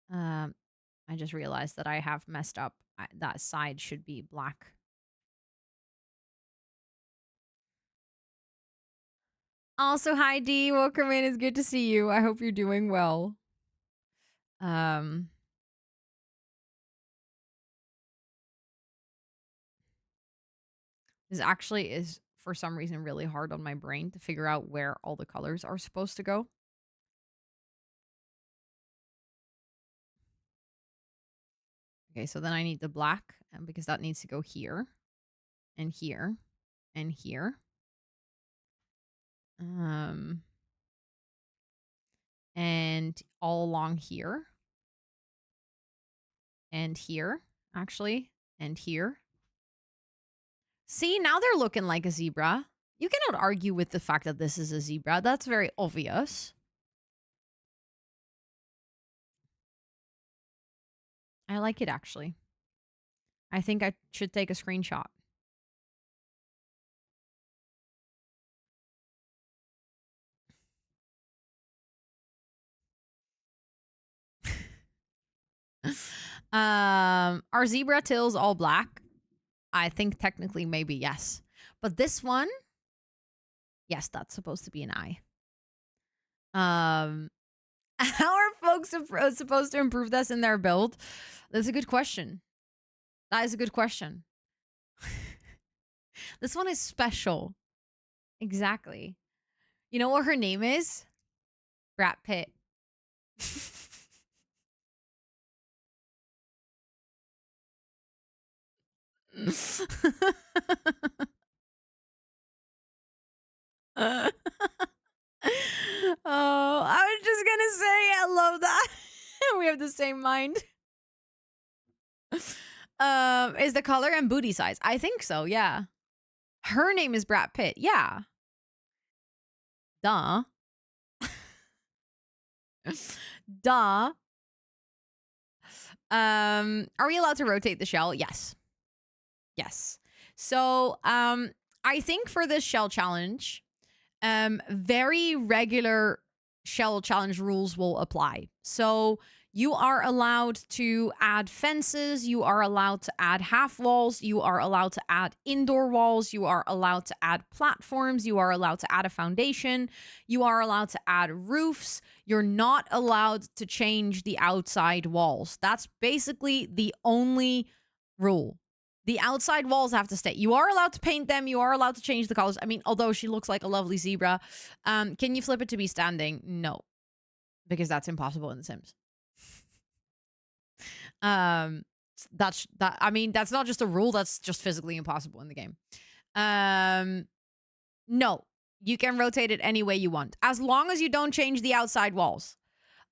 I just realized that I have messed up. That side should be black. Also, hi D, welcome in. It's good to see you. I hope you're doing well. This actually is, for some reason, really hard on my brain to figure out where all the colors are supposed to go. Okay, so then I need the black, because that needs to go here, and here, and here. And all along here. And here, actually. And here. See, now they're looking like a zebra. You cannot argue with the fact that this is a zebra. That's very obvious. I like it, actually. I think I should take a screenshot. Are zebra tails all black? I think technically maybe yes. But this one, yes, that's supposed to be an eye. How are folks supposed to improve this in their build? That's a good question. That is a good question. This one is special. Exactly. You know what her name is? Brad Pitt. Oh, I was just gonna say, I love that. We have the same mind. Is the color and booty size? I think so, yeah. Her name is Brad Pitt, yeah. Duh. Duh. Are we allowed to rotate the shell? Yes. Yes. So, I think for this shell challenge, very regular shell challenge rules will apply. So you are allowed to add fences, you are allowed to add half walls, you are allowed to add indoor walls, you are allowed to add platforms, you are allowed to add a foundation, you are allowed to add roofs. You're not allowed to change the outside walls. That's basically the only rule. The outside walls have to stay. You are allowed to paint them. You are allowed to change the colors. I mean, although she looks like a lovely zebra, can you flip it to be standing? No, because that's impossible in The Sims. That's that. I mean, that's not just a rule. That's just physically impossible in the game. No, you can rotate it any way you want, as long as you don't change the outside walls.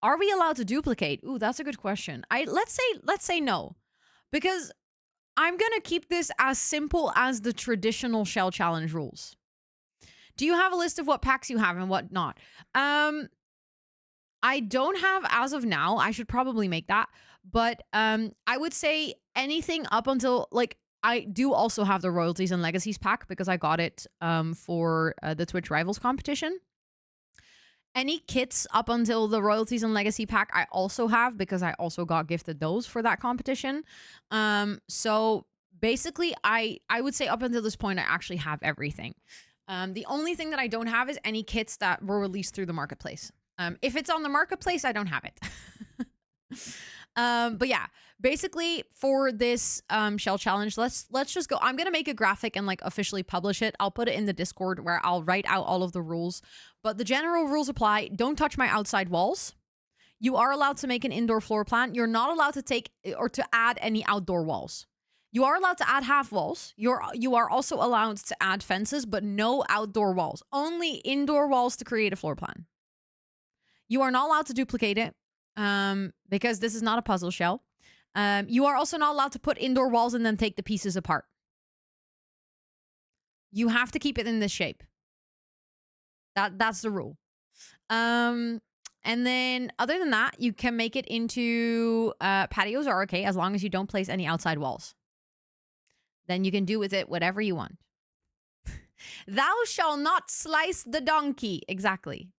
Are we allowed to duplicate? Ooh, that's a good question. Let's say no, because I'm going to keep this as simple as the traditional shell challenge rules. Do you have a list of what packs you have and what not? I don't have as of now. I should probably make that. But I would say anything up until, like, I do also have the Royalties and Legacies pack because I got it for the Twitch Rivals competition. Any kits up until the Royalties and Legacy pack I also have because I also got gifted those for that competition. So basically I would say up until this point I actually have everything. The only thing that I don't have is any kits that were released through the marketplace. If it's on the marketplace, I don't have it. But yeah, basically for this shell challenge, let's just go. I'm gonna make a graphic and like officially publish it. I'll put it in the Discord where I'll write out all of the rules. But the general rules apply. Don't touch my outside walls. You are allowed to make an indoor floor plan. You're not allowed to take or to add any outdoor walls. You are allowed to add half walls. You are also allowed to add fences, but no outdoor walls. Only indoor walls to create a floor plan. You are not allowed to duplicate it because this is not a puzzle shell. You are also not allowed to put indoor walls and then take the pieces apart. You have to keep it in this shape. That's the rule. And then other than that, you can make it into patios are okay as long as you don't place any outside walls. Then you can do with it whatever you want. Thou shall not slice the donkey. Exactly.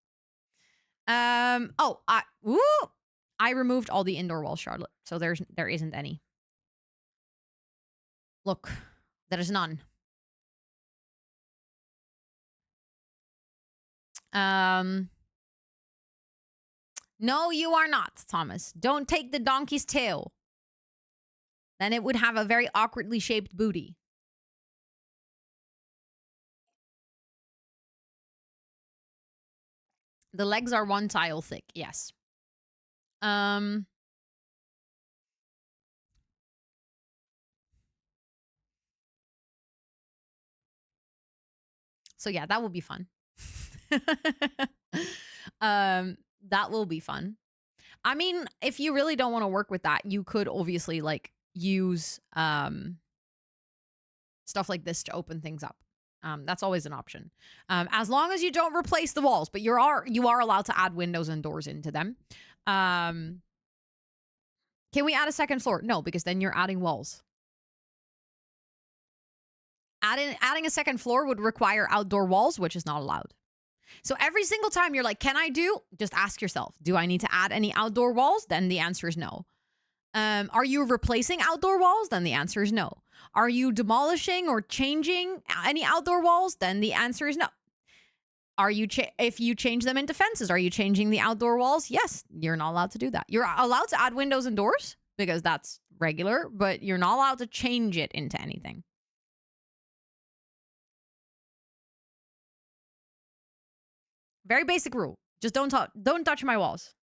I removed all the indoor walls, Charlotte. So there isn't any. Look, there is none. No, you are not, Thomas. Don't take the donkey's tail. Then it would have a very awkwardly shaped booty. The legs are 1 tile thick. Yes. So yeah, that will be fun. That will be fun. I mean, if you really don't want to work with that, you could obviously like use stuff like this to open things up. That's always an option. As long as you don't replace the walls, but you are allowed to add windows and doors into them. Can we add a second floor? No, because then you're adding walls. Adding a second floor would require outdoor walls, which is not allowed. So every single time you're like, can I do? Just ask yourself, do I need to add any outdoor walls? Then the answer is no. Are you replacing outdoor walls? Then the answer is no. Are you demolishing or changing any outdoor walls? Then the answer is no. Are you if you change them into fences, are you changing the outdoor walls? Yes, you're not allowed to do that. You're allowed to add windows and doors because that's regular, but you're not allowed to change it into anything. Very basic rule. Just don't touch my walls.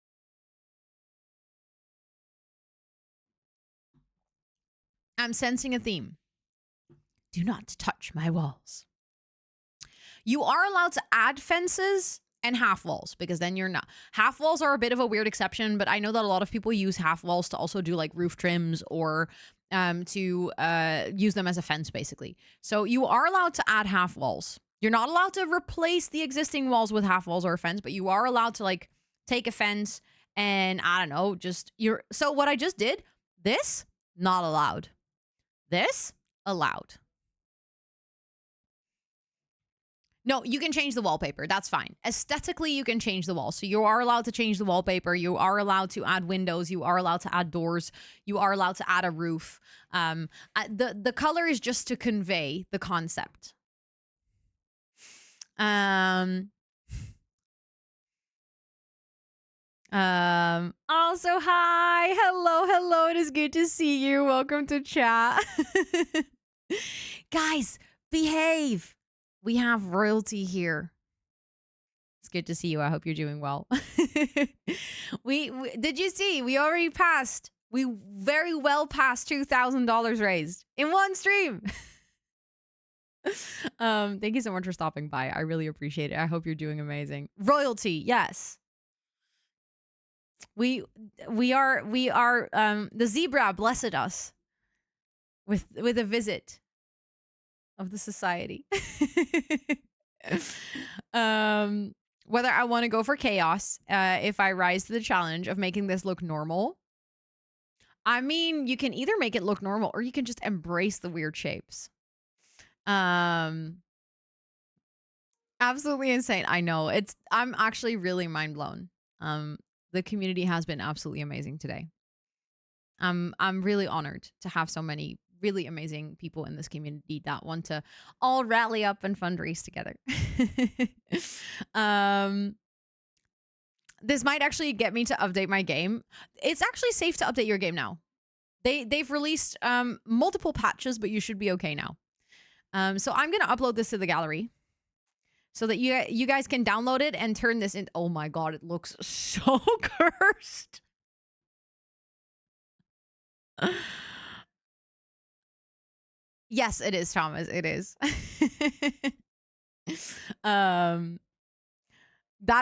I'm sensing a theme. Do not touch my walls. You are allowed to add fences and half walls because then you're not. Half walls are a bit of a weird exception, but I know that a lot of people use half walls to also do like roof trims or to use them as a fence basically. So you are allowed to add half walls. You're not allowed to replace the existing walls with half walls or a fence, but you are allowed to like take a fence and I don't know, so what I just did, this, not allowed. This, allowed. No, you can change the wallpaper. That's fine. Aesthetically, you can change the wall. So you are allowed to change the wallpaper. You are allowed to add windows. You are allowed to add doors. You are allowed to add a roof. The color is just to convey the concept. Also, hi. Hello. It is good to see you. Welcome to chat. Guys, behave. We have royalty here. It's good to see you. I hope you're doing well. we did you see? We already passed. We very well passed $2,000 raised in one stream. Thank you so much for stopping by. I really appreciate it. I hope you're doing amazing. Royalty, yes. We are the zebra blessed us with a visit of the society. Whether I want to go for chaos, if I rise to the challenge of making this look normal. I mean, you can either make it look normal or you can just embrace the weird shapes. Absolutely insane. I know. I'm actually really mind blown. The community has been absolutely amazing today. I'm really honored to have so many really amazing people in this community that want to all rally up and fundraise together. This might actually get me to update my game. It's actually safe to update your game now. They've released multiple patches, but you should be okay now. So I'm gonna upload this to the gallery so that you guys can download it and turn this in. Oh my god, it looks so cursed. Yes, it is, Thomas. It is. That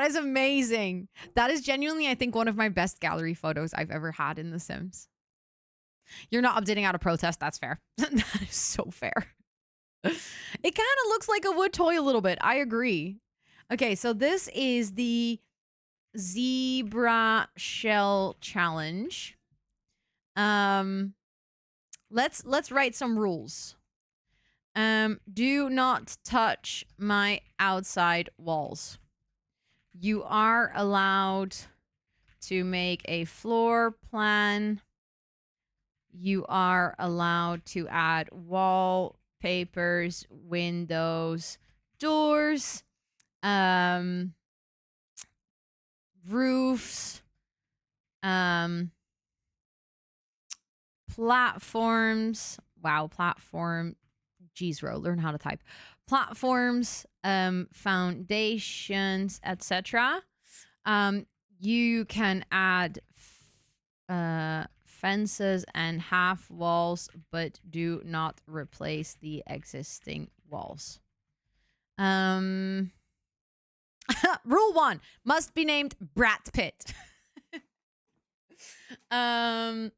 is amazing. That is genuinely, I think, one of my best gallery photos I've ever had in The Sims. You're not updating out of protest. That's fair. That is so fair. It kind of looks like a wood toy a little bit. I agree. Okay, so this is the zebra shell challenge. Let's write some rules. Do not touch my outside walls. You are allowed to make a floor plan. You are allowed to add wallpapers, windows, doors, roofs, platforms. Wow, platform. Jeez, Ro, learn how to type. Platforms, foundations, etc. You can add fences and half walls, but do not replace the existing walls. Rule 1 must be named Brat Pit. Can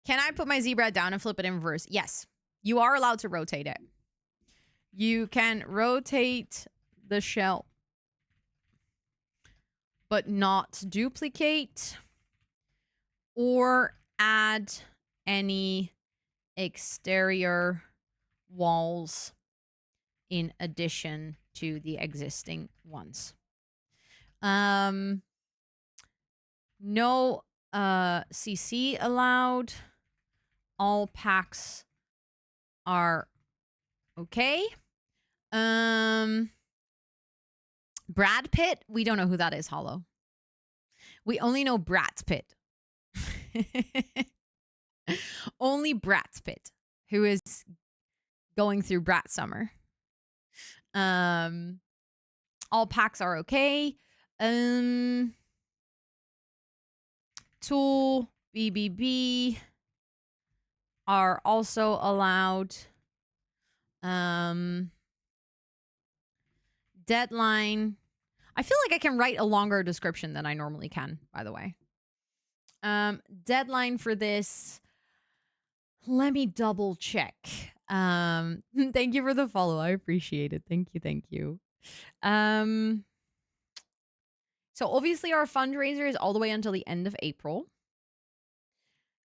I put my zebra down and flip it in reverse? Yes. You are allowed to rotate it. You can rotate the shell, but not duplicate or add any exterior walls in addition to the existing ones. No CC allowed. All packs are okay. Brad Pitt, we don't know who that is, Hollow. We only know Brat Pitt. Only Brat Pitt, who is going through Brat Summer. All packs are okay. Tool, BBB are also allowed. Deadline. I feel like I can write a longer description than I normally can, by the way. Deadline for this. Let me double check. Thank you for the follow. I appreciate it. Thank you. Thank you. So obviously our fundraiser is all the way until the end of April.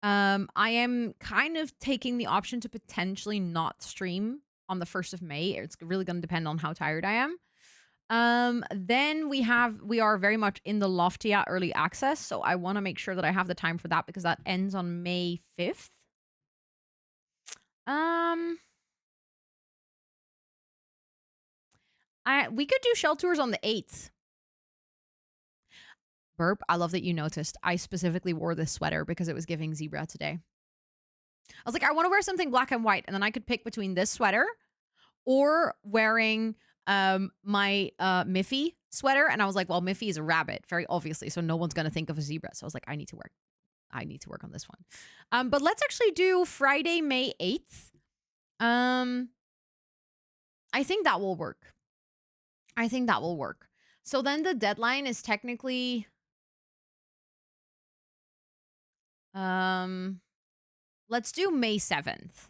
I am kind of taking the option to potentially not stream on the 1st of May. It's really going to depend on how tired I am. Then we are very much in the Loftia early access. So I want to make sure that I have the time for that because that ends on May 5th. We could do shell tours on the 8th. Burp, I love that you noticed. I specifically wore this sweater because it was giving zebra today. I was like, I want to wear something black and white, and then I could pick between this sweater or wearing my Miffy sweater. And I was like, well, Miffy is a rabbit, very obviously, so no one's gonna think of a zebra. So I was like, I need to work on this one. But let's actually do Friday, May 8th. I think that will work. So then the deadline is technically let's do May 7th.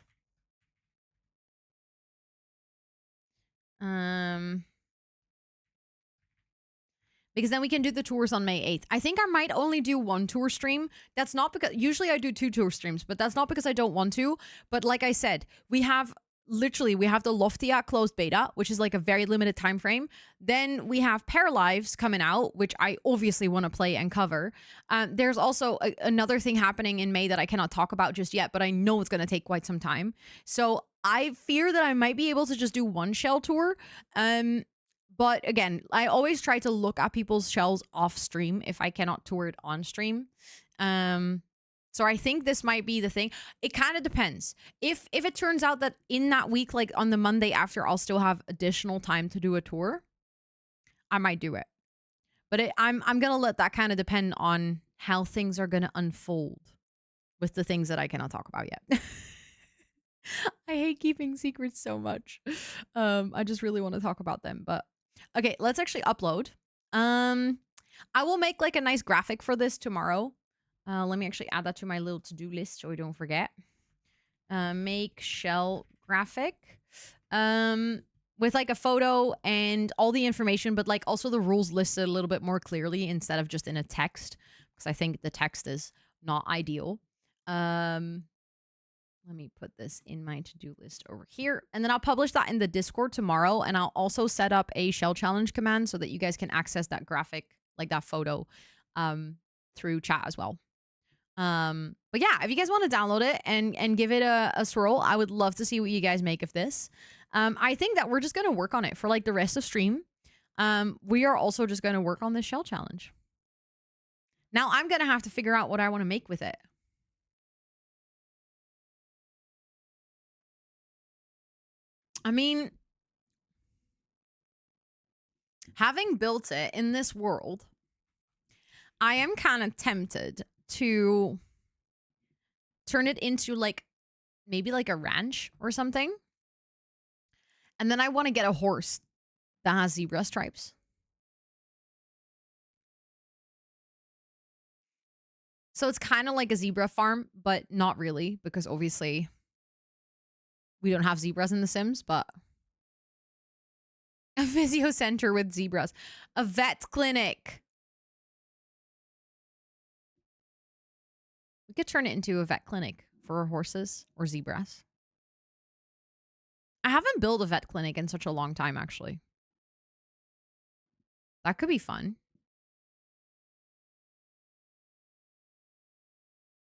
Because then we can do the tours on May 8th. I think I might only do one tour stream. That's not because usually I do 2 tour streams, but that's not because I don't want to. But like I said, we have the Loftia closed beta, which is like a very limited time frame. Then we have Paralives coming out, which I obviously want to play and cover. There's also another thing happening in May that I cannot talk about just yet, but I know it's going to take quite some time. So I fear that I might be able to just do one shell tour. But again, I always try to look at people's shells off stream if I cannot tour it on stream. So I think this might be the thing. It kind of depends. If it turns out that in that week, like on the Monday after, I'll still have additional time to do a tour, I might do it. But I'm gonna let that kind of depend on how things are gonna unfold with the things that I cannot talk about yet. I hate keeping secrets so much. I just really want to talk about them. But okay, let's actually upload. I will make like a nice graphic for this tomorrow. Let me actually add that to my little to-do list so I don't forget. Make shell graphic. With like a photo and all the information, but like also the rules listed a little bit more clearly instead of just in a text, because I think the text is not ideal. Let me put this in my to-do list over here, and then I'll publish that in the Discord tomorrow, and I'll also set up a shell challenge command so that you guys can access that graphic, like that photo, through chat as well. But yeah, if you guys want to download it and give it a swirl, I would love to see what you guys make of this. I think that we're just going to work on it for like the rest of stream. We are also just going to work on this shell challenge. Now I'm going to have to figure out what I want to make with it. I mean, having built it in this world, I am kind of tempted to turn it into like maybe like a ranch or something. And then I want to get a horse that has zebra stripes. So it's kind of like a zebra farm, but not really, because obviously we don't have zebras in The Sims, but a physio center with zebras, a vet clinic. We could turn it into a vet clinic for horses or zebras. I haven't built a vet clinic in such a long time, actually. That could be fun.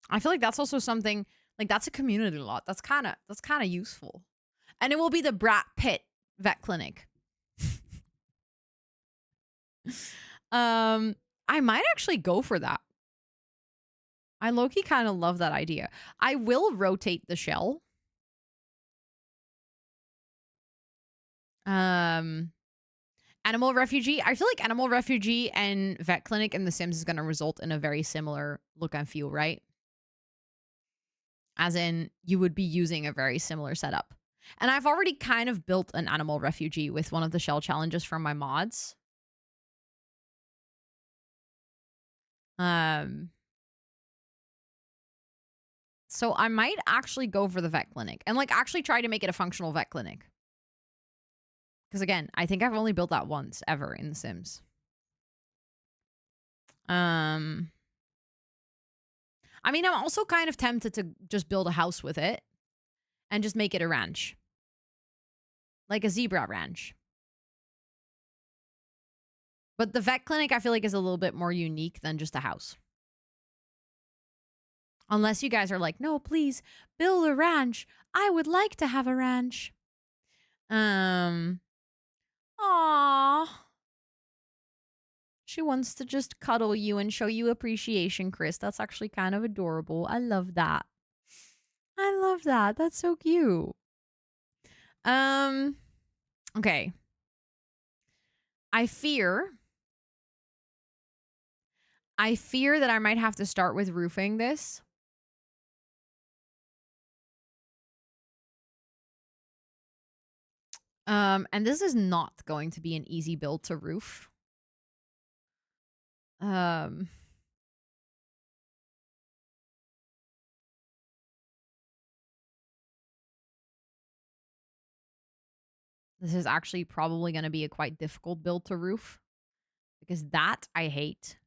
I feel like that's also something like that's a community lot. That's kind of useful. And it will be the Brat Pitt vet clinic. I might actually go for that. I low-key kind of love that idea. I will rotate the shell. Animal refugee. I feel like animal refugee and vet clinic in The Sims is going to result in a very similar look and feel, right? As in, you would be using a very similar setup. And I've already kind of built an animal refugee with one of the shell challenges from my mods. So I might actually go for the vet clinic and like actually try to make it a functional vet clinic. Because again, I think I've only built that once ever in The Sims. I mean, I'm also kind of tempted to just build a house with it and just make it a ranch. Like a zebra ranch. But the vet clinic, I feel like, is a little bit more unique than just a house. Unless you guys are like, no, please build a ranch. I would like to have a ranch. Aww. She wants to just cuddle you and show you appreciation, Chris. That's actually kind of adorable. I love that. I love that. That's so cute. Okay. I fear that I might have to start with roofing this. And this is not going to be an easy build to roof. This is actually probably going to be a quite difficult build to roof because that I hate.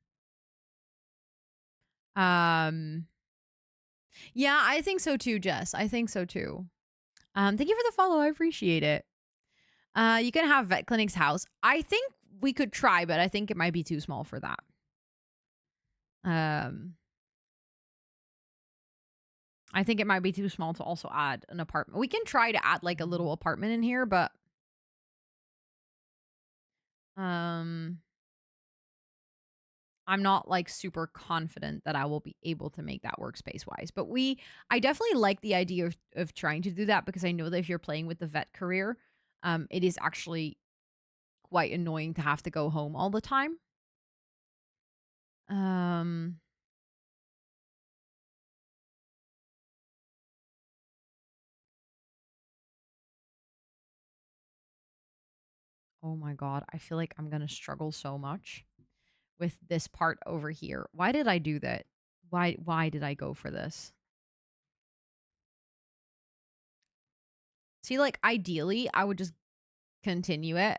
Yeah, I think so too, Jess. I think so too. Thank you for the follow. I appreciate it. You can have vet clinic's house. I think we could try, but I think it might be too small for that. I think it might be too small to also add an apartment. We can try to add like a little apartment in here, but I'm not like super confident that I will be able to make that work space wise. But I definitely like the idea of trying to do that because I know that if you're playing with the vet career, it is actually quite annoying to have to go home all the time. Oh my God. I feel like I'm going to struggle so much with this part over here. Why did I do that? Why did I go for this? See, like ideally, I would just continue it.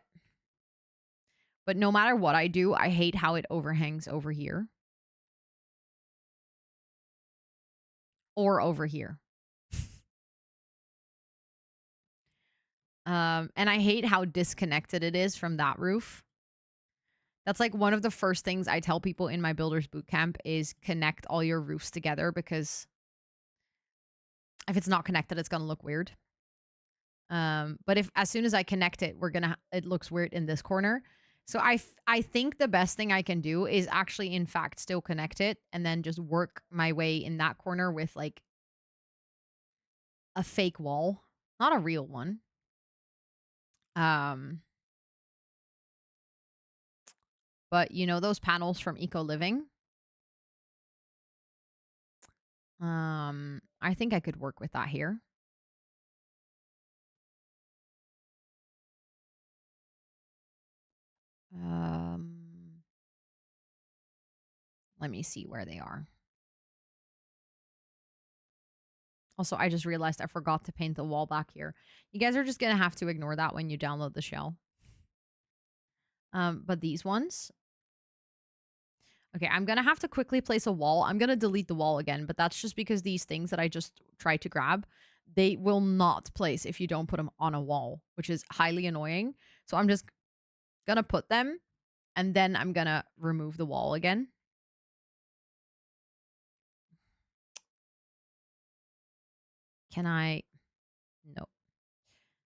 But no matter what I do, I hate how it overhangs over here. Or over here. And I hate how disconnected it is from that roof. That's like one of the first things I tell people in my builders bootcamp is connect all your roofs together because if it's not connected, it's going to look weird. But if as soon as I connect it, it looks weird in this corner. So I think the best thing I can do is actually, in fact, still connect it and then just work my way in that corner with like a fake wall, not a real one. But you know those panels from Eco Living? I think I could work with that here. Um, Let me see where they are. Also, I just realized I forgot to paint the wall back here. You guys are just gonna have to ignore that when you download the shell. But these ones. Okay, I'm gonna have to quickly place a wall. I'm gonna delete the wall again, but that's just because these things that I just tried to grab, they will not place if you don't put them on a wall, which is highly annoying. So I'm just gonna put them and then I'm gonna remove the wall again. Can I? No.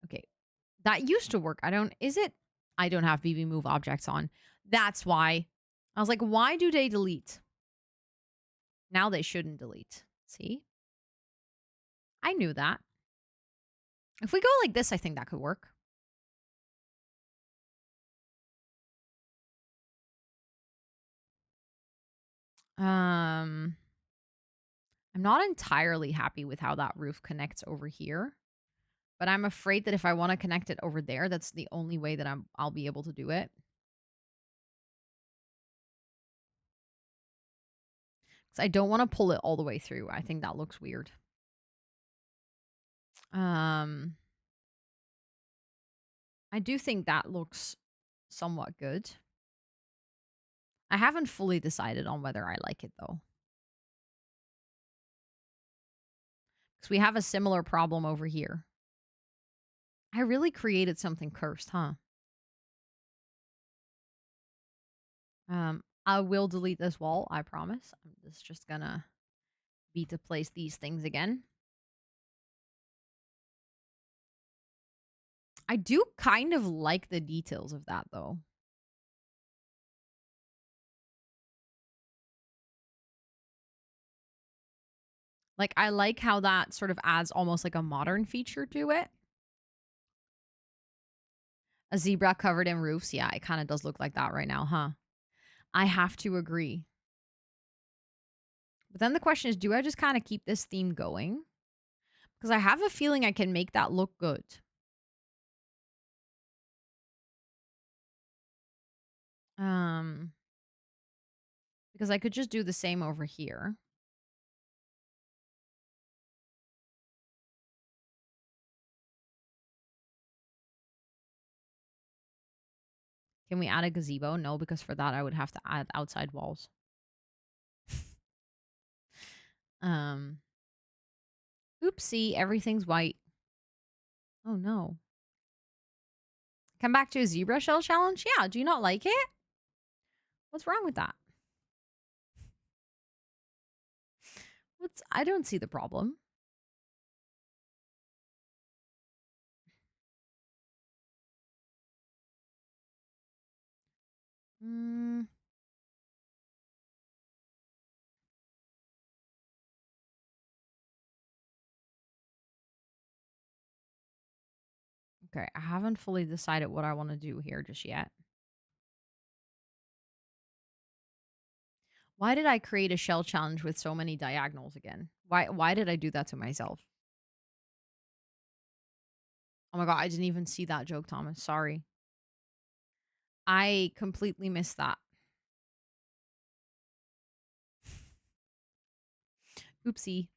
Okay. That used to work. Is it? I don't have BB move objects on. That's why. I was like, why do they delete? Now they shouldn't delete. See? I knew that. If we go like this, I think that could work. I'm not entirely happy with how that roof connects over here, but I'm afraid that if I want to connect it over there, that's the only way that I'll be able to do it. Because I don't want to pull it all the way through. I think that looks weird. I do think that looks somewhat good. I haven't fully decided on whether I like it though. Because we have a similar problem over here. I really created something cursed, huh? I will delete this wall, I promise. I'm just gonna be to place these things again. I do kind of like the details of that though. Like I like how that sort of adds almost like a modern feature to it. A zebra covered in roofs. Yeah, it kind of does look like that right now, huh? I have to agree. But then the question is, do I just kind of keep this theme going? Because I have a feeling I can make that look good. Um, because I could just do the same over here. Can we add a gazebo? No, because for that I would have to add outside walls. um, Oopsie, everything's white. Oh no. Come back to a zebra shell challenge? Yeah, do you not like it? What's wrong with that? I don't see the problem. Mm, okay, I haven't fully decided what I want to do here just yet. Why did I create a shell challenge with so many diagonals again? Why did I do that to myself? Oh my god, I didn't even see that joke, Thomas. Sorry. I completely missed that. Oopsie.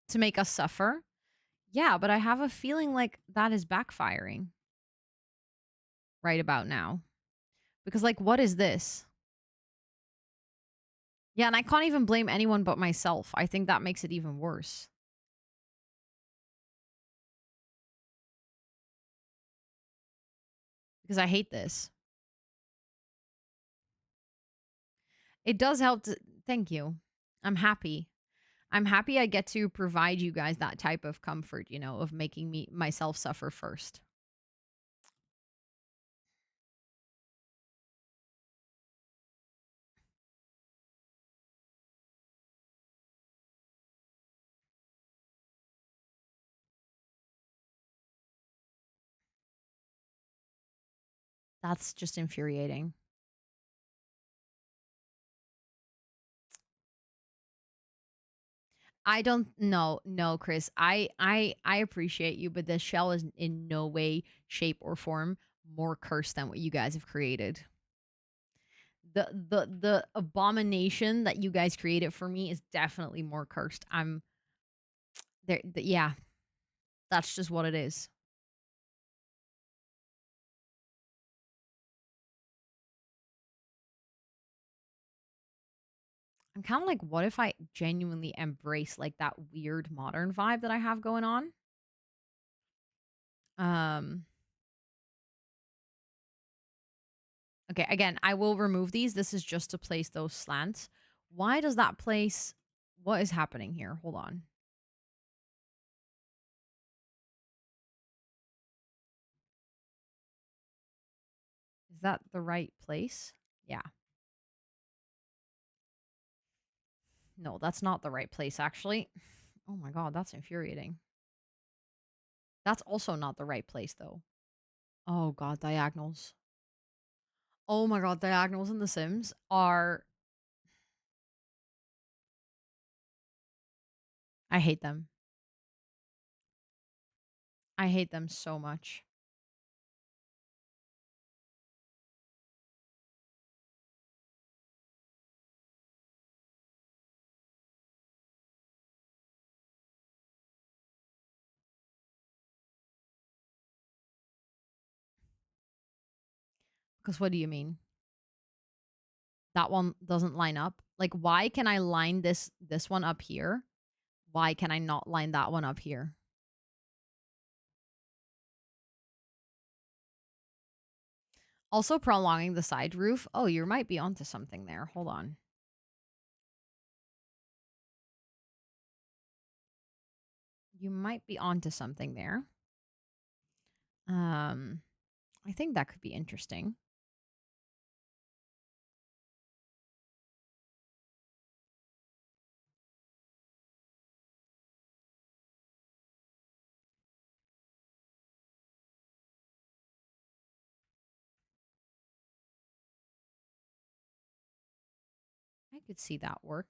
To make us suffer? Yeah, but I have a feeling like that is backfiring right about now. Because, like, what is this? Yeah, and I can't even blame anyone but myself. I think that makes it even worse. Because I hate this. It does help to. Thank you. I'm happy. I'm happy I get to provide you guys that type of comfort, of making myself suffer first. That's just infuriating. I don't no, Chris. I appreciate you, but this shell is in no way, shape, or form more cursed than what you guys have created. The abomination that you guys created for me is definitely more cursed. I'm there. Yeah, that's just what it is. I'm kind of like, what if I genuinely embrace like that weird modern vibe that I have going on? Um. Okay, again, I will remove these. This is just to place those slants. Why does that place? What is happening here? Hold on. Is that the right place? Yeah. No, that's not the right place, actually. Oh my god, that's infuriating. That's also not the right place, though. Oh god, diagonals. Oh my god, diagonals in The Sims are. I hate them. I hate them so much. Because what do you mean? That one doesn't line up? Like, why can I line this one up here? Why can I not line that one up here? Also prolonging the side roof. Oh, you might be onto something there. Hold on. You might be onto something there. I think that could be interesting. I could see that work.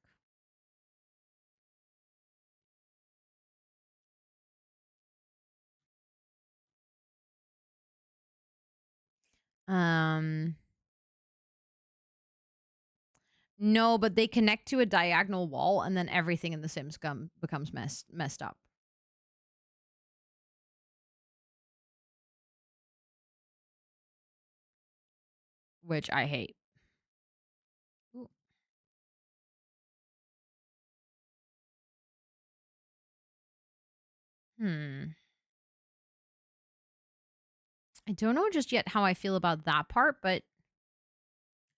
Um No, but they connect to a diagonal wall and then everything in the Sims becomes messed up. Which I hate. Ooh. Hmm. I don't know just yet how I feel about that part, but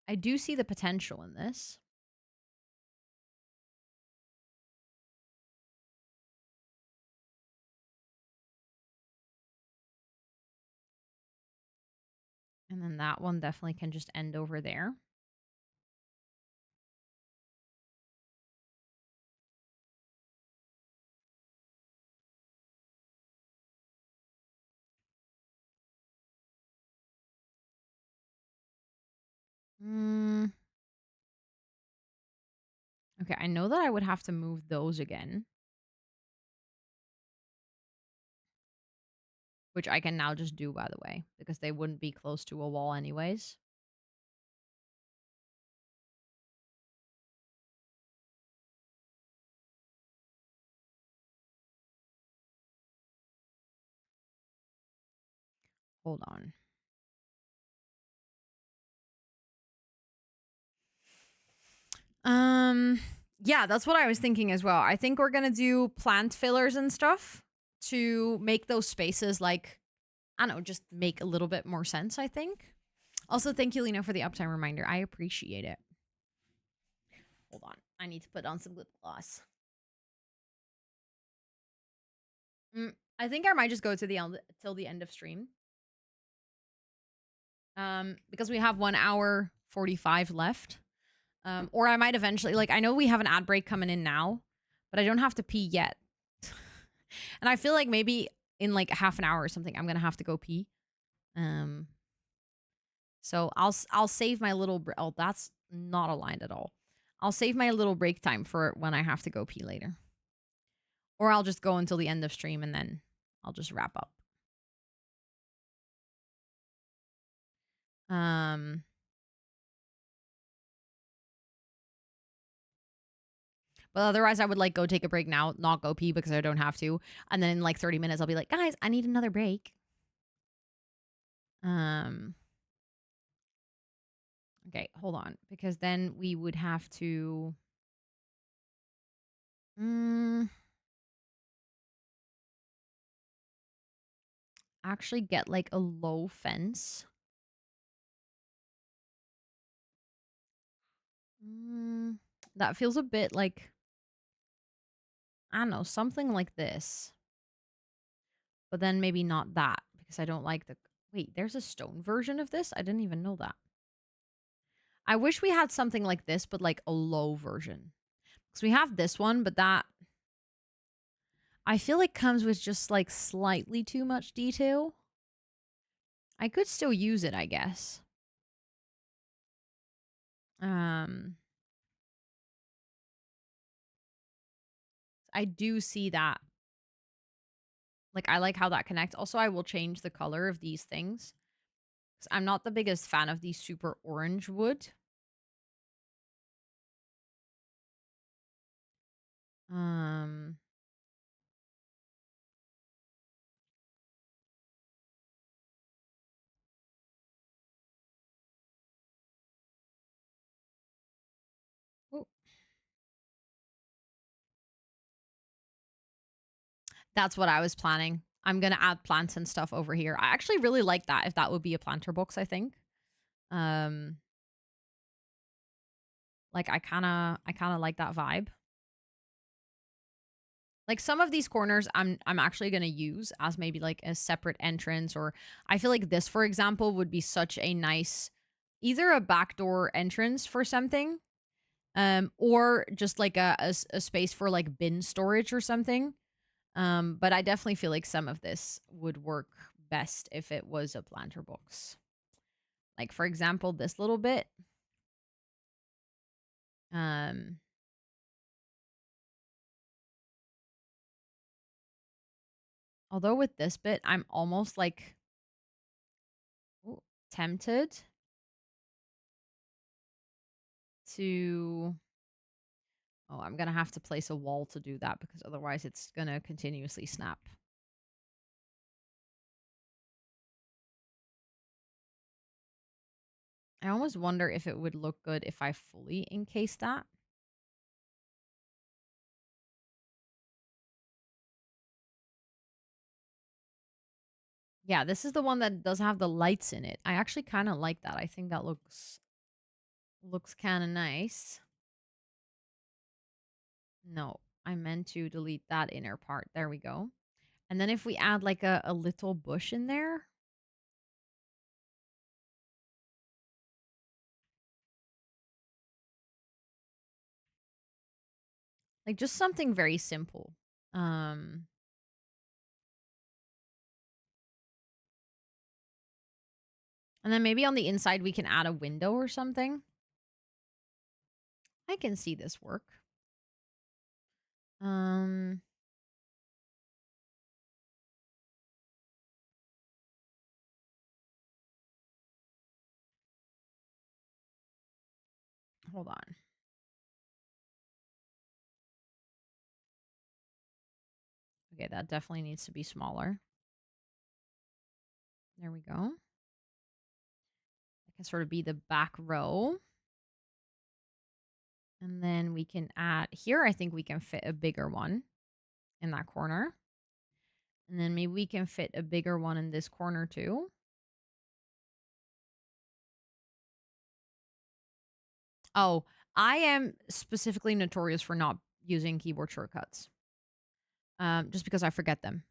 I do see the potential in this. And then that one definitely can just end over there. Mm. Okay, I know that I would have to move those again. Which I can now just do, by the way, because they wouldn't be close to a wall anyways. Hold on. Yeah, that's what I was thinking as well. I think we're gonna do plant fillers and stuff to make those spaces like, I don't know, just make a little bit more sense, I think. Also, thank you, Lena, for the uptime reminder. I appreciate it. Hold on. I need to put on some lip gloss. I think I might just go to the end till the end of stream. Because we have 1 hour 45 left. Or I might eventually, like, I know we have an ad break coming in now, but I don't have to pee yet. And I feel like maybe in like half an hour or something, I'm gonna have to go pee. So I'll save my little. Oh, that's not aligned at all. I'll save my little break time for when I have to go pee later. Or I'll just go until the end of stream and then I'll just wrap up. But otherwise, I would like go take a break now, not go pee because I don't have to. And then in like 30 minutes, I'll be like, guys, I need another break. Okay, hold on. Because then we would have to actually get like a low fence. That feels a bit like, I don't know, something like this. But then maybe not that because I don't like the... Wait, there's a stone version of this? I didn't even know that. I wish we had something like this, but like a low version. Because we have this one, but that... I feel like comes with just like slightly too much detail. I could still use it, I guess. I do see that. Like, I like how that connects. Also, I will change the color of these things. Because I'm not the biggest fan of the super orange wood. Ooh. That's what I was planning. I'm going to add plants and stuff over here. I actually really like that, if that would be a planter box, I think. Like, I kind of like that vibe. Like, some of these corners I'm actually going to use as maybe like a separate entrance, or I feel like this, for example, would be such a nice either a backdoor entrance for something, or just like a space for like bin storage or something. But I definitely feel like some of this would work best if it was a planter box. Like, for example, this little bit. Although with this bit, I'm almost like tempted to... Oh, I'm going to have to place a wall to do that because otherwise it's going to continuously snap. I almost wonder if it would look good if I fully encase that. Yeah, this is the one that does have the lights in it. I actually kind of like that. I think that looks kind of nice. No, I meant to delete that inner part. There we go. And then if we add like a little bush in there. Like, just something very simple. And then maybe on the inside we can add a window or something. I can see this work. Hold on. Okay, that definitely needs to be smaller. There we go. That can sort of be the back row. And then we can add here, I think we can fit a bigger one in that corner. And then maybe we can fit a bigger one in this corner too. Oh, I am specifically notorious for not using keyboard shortcuts. Just because I forget them.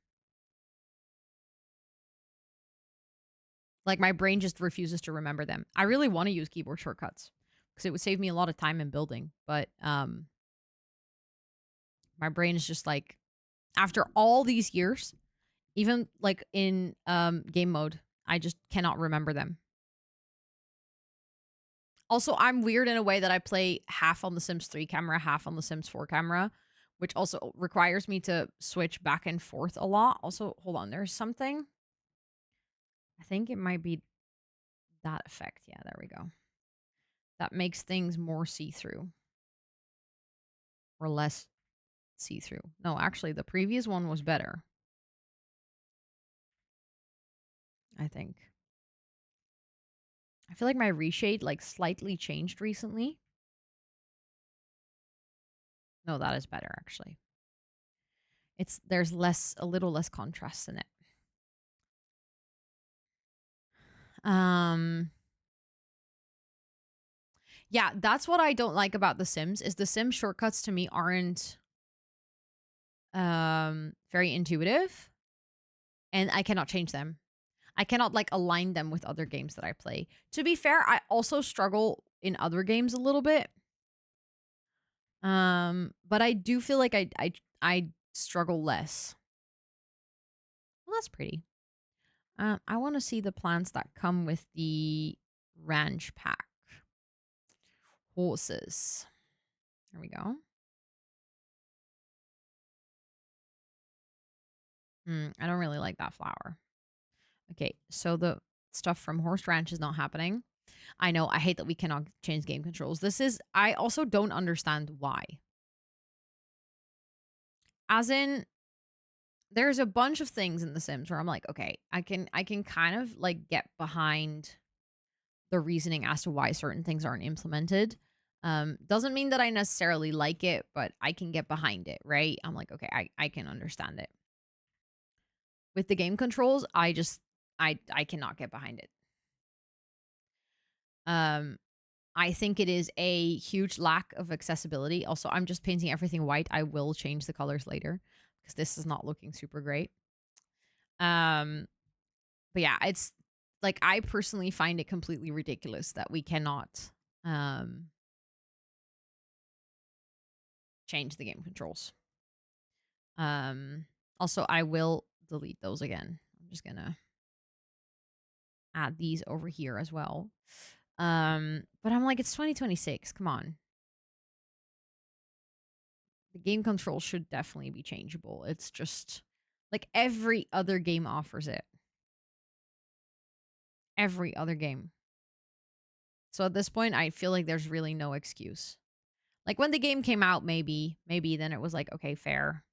Like, my brain just refuses to remember them. I really want to use keyboard shortcuts because it would save me a lot of time in building. But my brain is just like, after all these years, even like in game mode, I just cannot remember them. Also, I'm weird in a way that I play half on the Sims 3 camera, half on the Sims 4 camera, which also requires me to switch back and forth a lot. Also, hold on, there's something. I think it might be that effect. Yeah, there we go. That makes things more see-through or less see-through. No, actually, the previous one was better, I think. I feel like my reshade like slightly changed recently. No, that is better actually. There's a little less contrast in it. Yeah, that's what I don't like about The Sims is the Sims shortcuts to me aren't very intuitive and I cannot change them. I cannot like align them with other games that I play. To be fair, I also struggle in other games a little bit. But I do feel like I struggle less. Well, that's pretty. I want to see the plants that come with the ranch pack. Horses. There we go. I don't really like that flower. Okay, so the stuff from Horse Ranch is not happening. I know, I hate that we cannot change game controls. I also don't understand why. As in, there's a bunch of things in The Sims where I'm like, okay, I can kind of like get behind the reasoning as to why certain things aren't implemented. Doesn't mean that I necessarily like it, but I can get behind it, right? I'm like, okay, I can understand it. With the game controls, I cannot get behind it. I think it is a huge lack of accessibility. Also, I'm just painting everything white. I will change the colors later because this is not looking super great. But yeah, it's like I personally find it completely ridiculous that we cannot change the game controls. Also, I will delete those again. I'm just gonna add these over here as well. But I'm like, it's 2026. Come on. The game control should definitely be changeable. It's just like every other game offers it. Every other game. So at this point, I feel like there's really no excuse. Like when the game came out, maybe then it was like, okay, fair.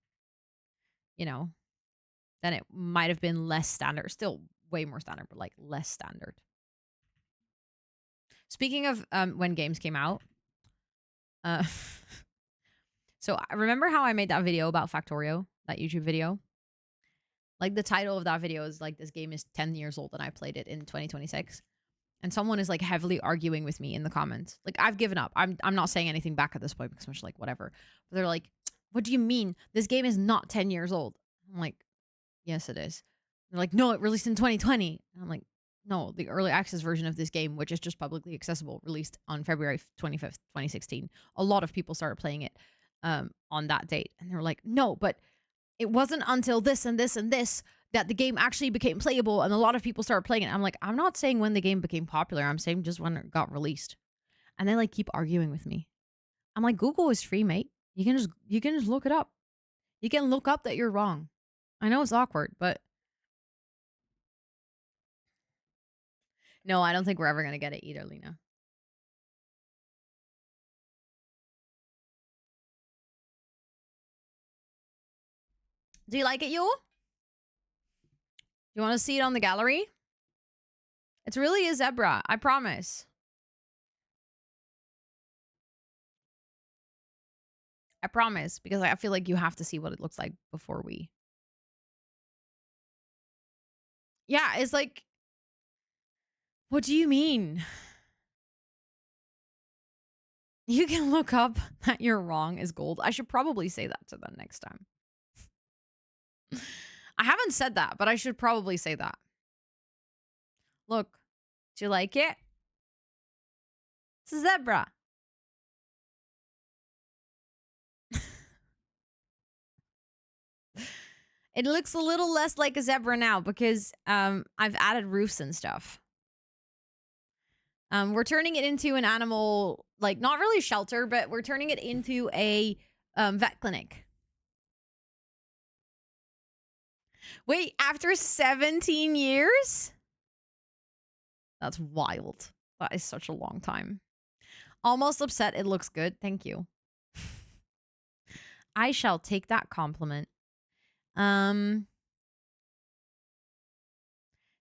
You know, then it might have been less standard. Still way more standard, but like less standard. Speaking of when games came out, uh, so I remember how I made that video about Factorio, that YouTube video? Like the title of that video is like, this game is 10 years old and I played it in 2026. And someone is like heavily arguing with me in the comments. Like I've given up. I'm not saying anything back at this point because I'm just like, whatever. But they're like, what do you mean? This game is not 10 years old. I'm like, yes, it is. They're like, no, it released in 2020. And I'm like, no, the early access version of this game, which is just publicly accessible, released on February 25th, 2016. A lot of people started playing it on that date. And they were like, no, but it wasn't until this and this and this that the game actually became playable and a lot of people started playing it. I'm like, I'm not saying when the game became popular. I'm saying just when it got released. And they like keep arguing with me. I'm like, Google is free, mate. You can just look it up. You can look up that you're wrong. I know it's awkward, but no, I don't think we're ever going to get it either, Lena. Do you like it, Yule? You want to see it on the gallery? It's really a zebra. I promise. I promise, because I feel like you have to see what it looks like before we. Yeah, it's like, what do you mean? You can look up that you're wrong is gold. I should probably say that to them next time. I haven't said that, but I should probably say that. Look, do you like it? It's a zebra. It looks a little less like a zebra now because I've added roofs and stuff. We're turning it into an animal, like not really shelter, but we're turning it into a vet clinic. Wait, after 17 years? That's wild. That is such a long time. Almost upset. It looks good. Thank you. I shall take that compliment. Um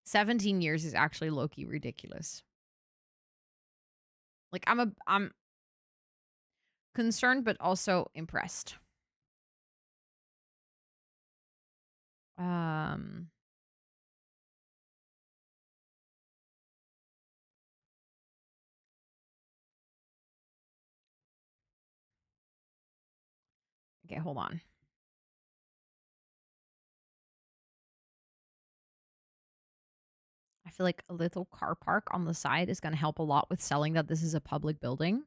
17 years is actually low-key ridiculous. Like I'm concerned but also impressed. Um okay, hold on. I feel like a little car park on the side is going to help a lot with selling that this is a public building.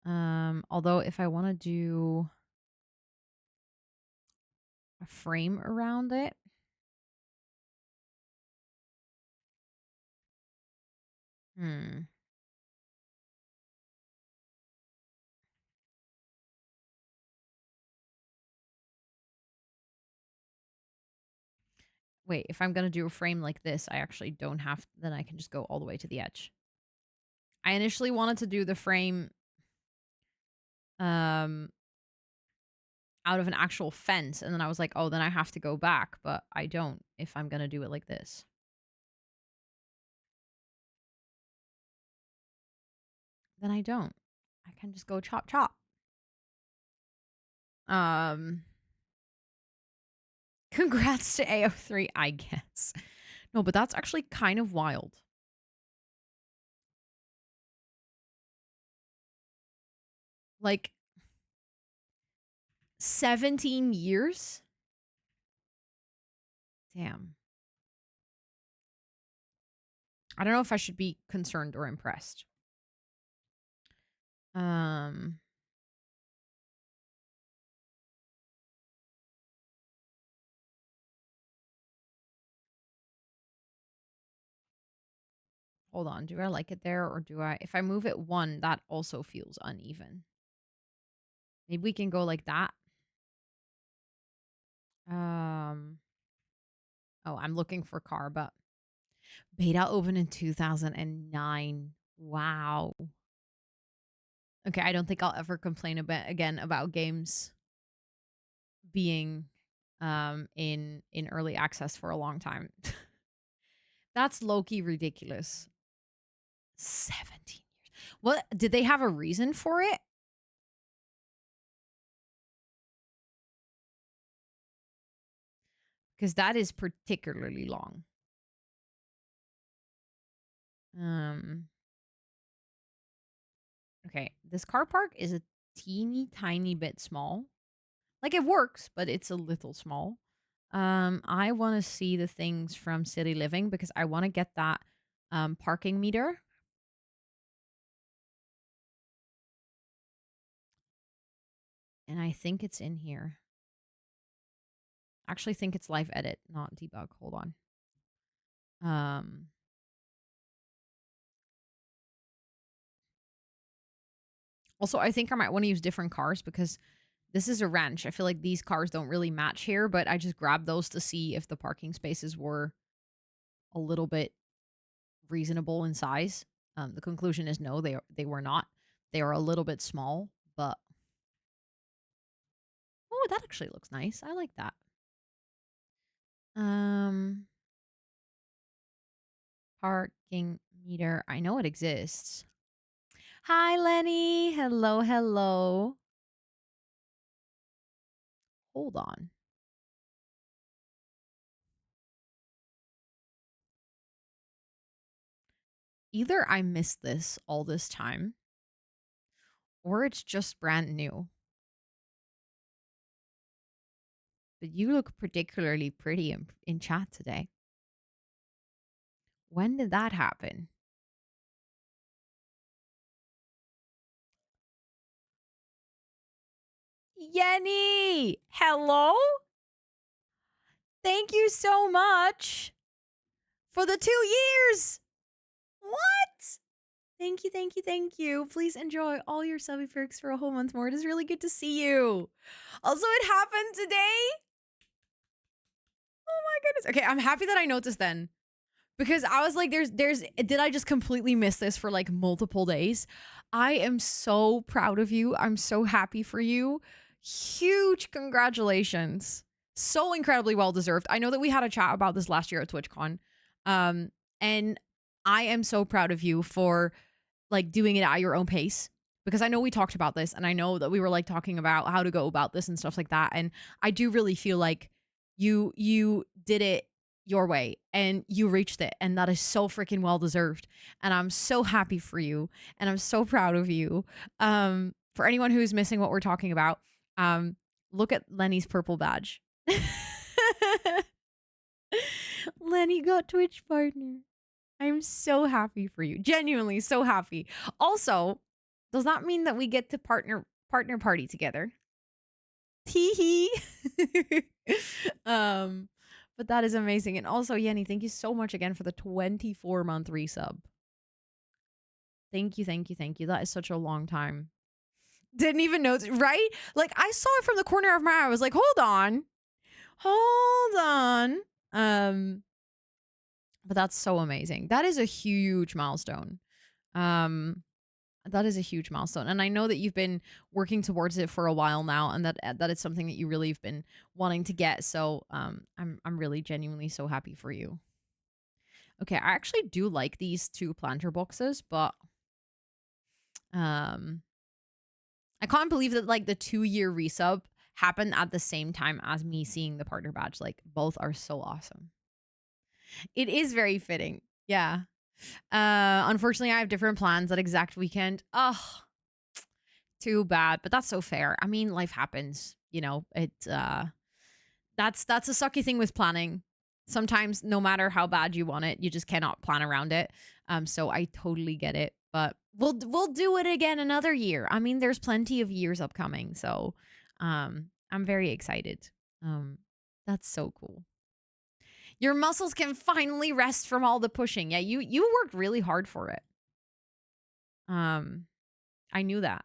Although if I want to do a frame around it, hmm. Wait, if I'm going to do a frame like this, I actually don't have, then I can just go all the way to the edge. I initially wanted to do the frame um out of an actual fence, and then I was like, oh, then I have to go back, but I don't if I'm going to do it like this. Then I don't. I can just go chop chop. Um Congrats to AO3, I guess. No, but that's actually kind of wild. Like 17 years? Damn. I don't know if I should be concerned or impressed. Um Hold on. Do I like it there, or do I if I move it one, that also feels uneven. Maybe we can go like that. Oh, I'm looking for car, but beta opened in 2009. Wow. Okay, I don't think I'll ever complain again about games being in early access for a long time. That's low-key ridiculous. 17 years. What did they have a reason for it? Because that is particularly long. Um okay, this car park is a teeny tiny bit small. Like it works, but it's a little small. I want to see the things from City Living because I want to get that parking meter. And I think it's in here. Actually think it's live edit, not debug. Hold on. Also, I think I might want to use different cars because this is a ranch. I feel like these cars don't really match here, but I just grabbed those to see if the parking spaces were a little bit reasonable in size. The conclusion is no, they were not. They are a little bit small, but oh, that actually looks nice. I like that. Um, Parking meter. I know it exists. Hi, Lenny. Hello, hello. Hold on. Either I missed this all this time, or it's just brand new. But you look particularly pretty in chat today. When did that happen? Yenny! Hello? Thank you so much for the 2 years. What? Thank you, thank you, thank you. Please enjoy all your subby perks for a whole month more. It is really good to see you. Also, it happened today. Oh my goodness. Okay, I'm happy that I noticed then. Because I was like, did I just completely miss this for like multiple days? I am so proud of you. I'm so happy for you. Huge congratulations. So incredibly well deserved. I know that we had a chat about this last year at TwitchCon. Um, and I am so proud of you for like doing it at your own pace because I know we talked about this and I know that we were like talking about how to go about this and stuff like that. And I do really feel like you did it your way and you reached it, and that is so freaking well deserved, and I'm so happy for you and I'm so proud of you. For anyone who's missing what we're talking about, look at Lenny's purple badge. Lenny got Twitch partner. I'm so happy for you. Genuinely so happy. Also, does that mean that we get to partner party together? Tee hee. um, but that is amazing. And also, Yenny, thank you so much again for the 24-month resub. Thank you, thank you, thank you. That is such a long time. Didn't even know, right? Like I saw it from the corner of my eye. I was like, hold on. Hold on. But that's so amazing. That is a huge milestone. That is a huge milestone, and I know that you've been working towards it for a while now, and that it's something that you really have been wanting to get. So, I'm really genuinely so happy for you. Okay, I actually do like these two planter boxes, but um, I can't believe that like the 2-year resub happened at the same time as me seeing the partner badge. Like both are so awesome. It is very fitting. Yeah. Unfortunately, I have different plans that exact weekend. Oh, too bad, but that's so fair. I mean, life happens, you know. That's a sucky thing with planning. Sometimes no matter how bad you want it, you just cannot plan around it. So I totally get it, but we'll do it again another year. I mean, there's plenty of years upcoming, so I'm very excited. That's so cool. Your muscles can finally rest from all the pushing. Yeah, you worked really hard for it. I knew that.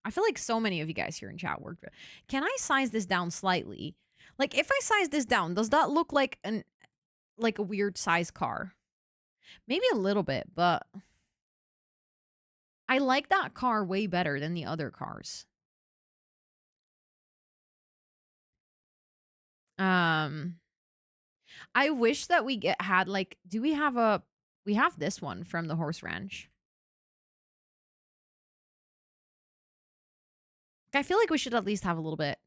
I feel like so many of you guys here in chat worked. Can I size this down slightly? Like if I size this down, does that look like a weird size car? Maybe a little bit, but I like that car way better than the other cars. I wish that had like, do we have we have this one from the horse ranch. I feel like we should at least have a little bit.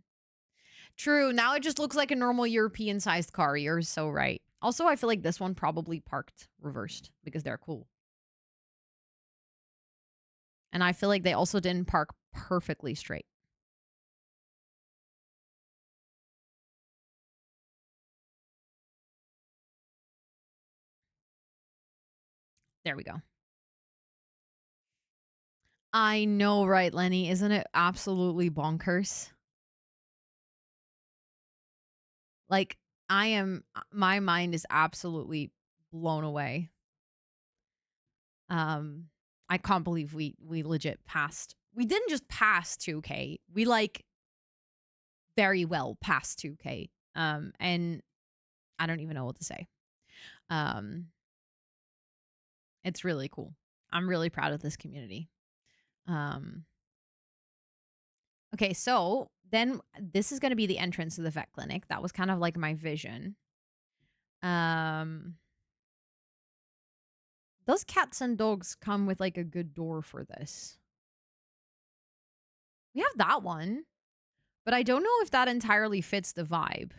True. Now it just looks like a normal European sized car. You're so right. Also, I feel like this one probably parked reversed because they're cool. And I feel like they also didn't park perfectly straight. There we go. I know, right, Lenny? Isn't it absolutely bonkers? Like, my mind is absolutely blown away. I can't believe we legit passed. We didn't just pass 2K. We like very well past 2K. And I don't even know what to say. It's really cool. I'm really proud of this community. Okay, so then this is going to be the entrance to the vet clinic. That was kind of like my vision. Those cats and dogs come with like a good door for this. We have that one, but I don't know if that entirely fits the vibe.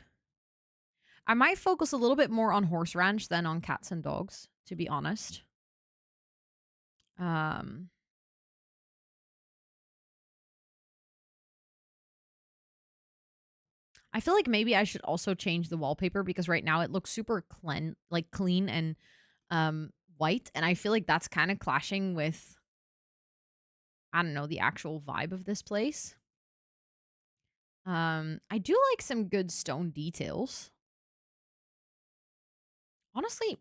I might focus a little bit more on horse ranch than on cats and dogs, to be honest. I feel like maybe I should also change the wallpaper because right now it looks super clean and white, and I feel like that's kind of clashing with, I don't know, the actual vibe of this place. I do like some good stone details. Honestly,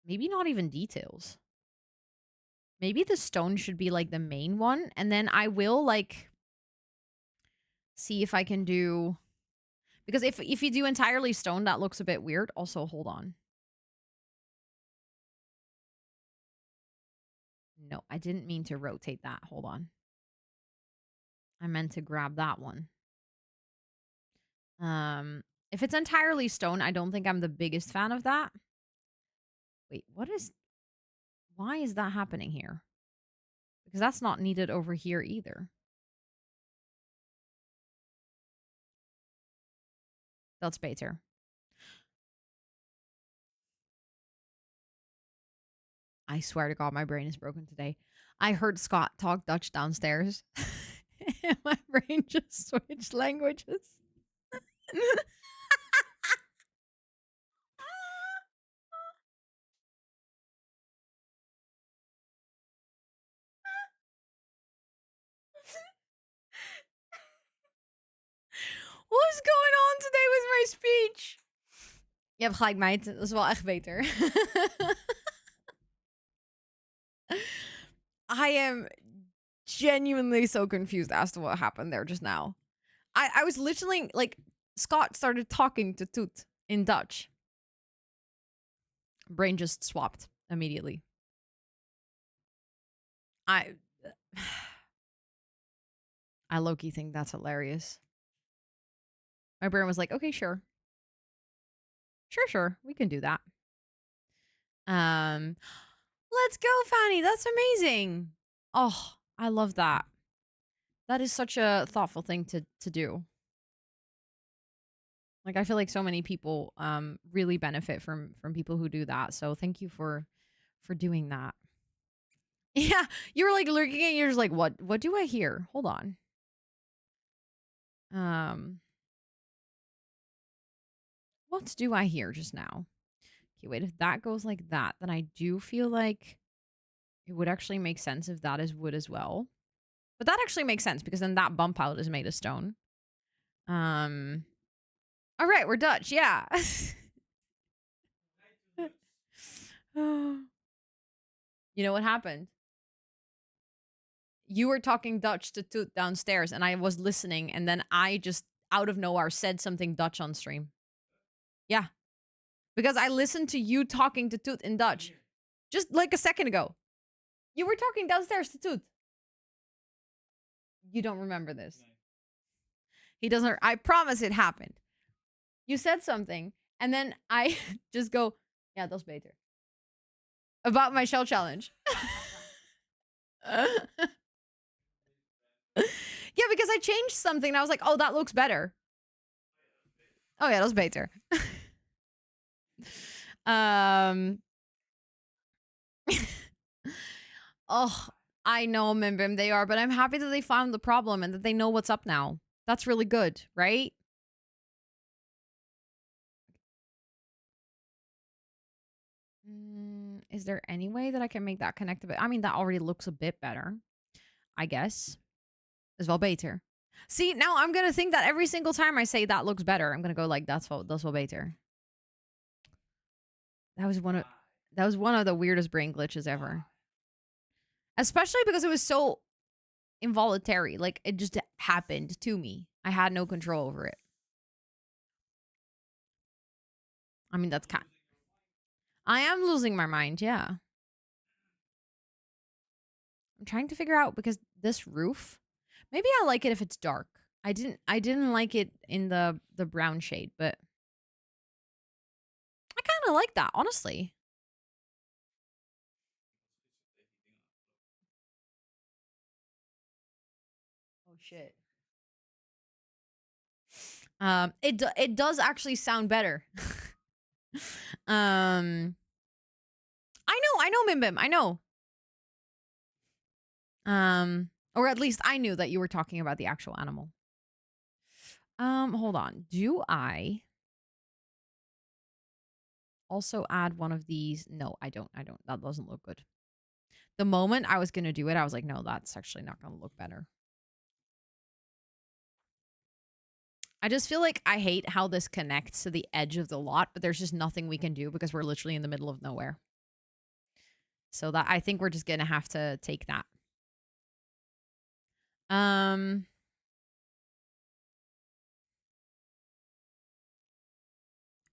maybe not even details. Maybe the stone should be like the main one, and then I will like see if I can do, Because if you do entirely stone, that looks a bit weird. Also, hold on. No, I didn't mean to rotate that. Hold on. I meant to grab that one. If it's entirely stone, I don't think I'm the biggest fan of that. Wait, why is that happening here? Because that's not needed over here either. That's beter. I swear to God, my brain is broken today. I heard Scott talk Dutch downstairs. And my brain just switched languages. What's going on today with my speech? Je hebt gelijk, meid. Dat is wel echt beter. I am genuinely so confused as to what happened there just now. I was literally, like, Scott started talking to Toot in Dutch. Brain just swapped immediately. I low-key think that's hilarious. My brain was like, okay, sure. Sure, we can do that. Let's go, Fanny. That's amazing. Oh, I love that. That is such a thoughtful thing to do. Like, I feel like so many people really benefit from people who do that. So thank you for doing that. Yeah, you were like looking at, you're just like, what do I hear? Hold on. What do I hear just now? Okay, wait, if that goes like that, then I do feel like it would actually make sense if that is wood as well. But that actually makes sense because then that bump out is made of stone. All right, we're Dutch, yeah. You know what happened? You were talking Dutch to Toot downstairs, and I was listening, and then I just out of nowhere said something Dutch on stream. Yeah. Because I listened to you talking to Toot in Dutch just like a second ago. You were talking downstairs to Toot. You don't remember this. He doesn't. I promise it happened. You said something, and then I just go, yeah, that's beter. About my shell challenge. Yeah, because I changed something, and I was like, oh, that looks better. Oh, yeah, that's beter. Oh, I know, Mimbim, they are, but I'm happy that they found the problem and that they know what's up now. That's really good, right? Is there any way that I can make that connect a bit? I mean, that already looks a bit better, I guess. Is wel beter. See, now I'm going to think that every single time I say that looks better, I'm going to go like, that's wel beter. That was one of the weirdest brain glitches ever. Especially because it was so involuntary. Like, it just happened to me. I had no control over it. I mean, that's kind. I am losing my mind, yeah. I'm trying to figure out because this roof, maybe I like it if it's dark. I didn't like it in the brown shade, but I kind of like that, honestly. Oh shit. It does actually sound better. I know, Mim Bim, I know. Or at least I knew that you were talking about the actual animal. Hold on. Do I also add one of these? No, I don't. That doesn't look good. The moment I was going to do it, I was like, no, that's actually not going to look better. I just feel like I hate how this connects to the edge of the lot, but there's just nothing we can do because we're literally in the middle of nowhere. So that I think we're just going to have to take that.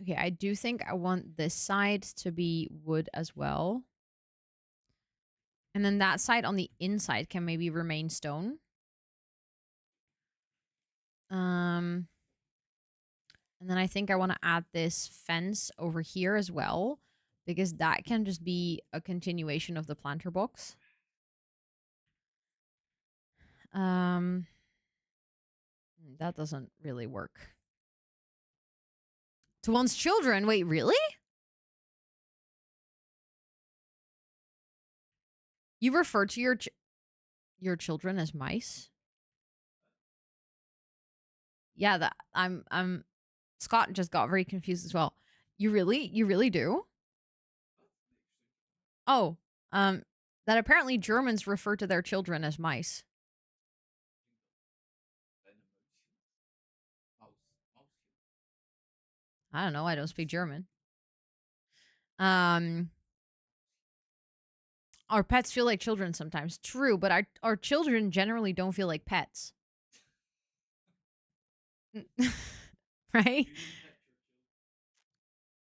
Okay, I do think I want this side to be wood as well. And then that side on the inside can maybe remain stone. And then I think I want to add this fence over here as well, because that can just be a continuation of the planter box. That doesn't really work. To one's children? Wait, really? You refer to your children as mice? Yeah, that I'm Scott just got very confused as well. You really do? Oh, that apparently Germans refer to their children as mice. I don't know. I don't speak German. Um, our pets feel like children sometimes. True, but our children generally don't feel like pets. Right?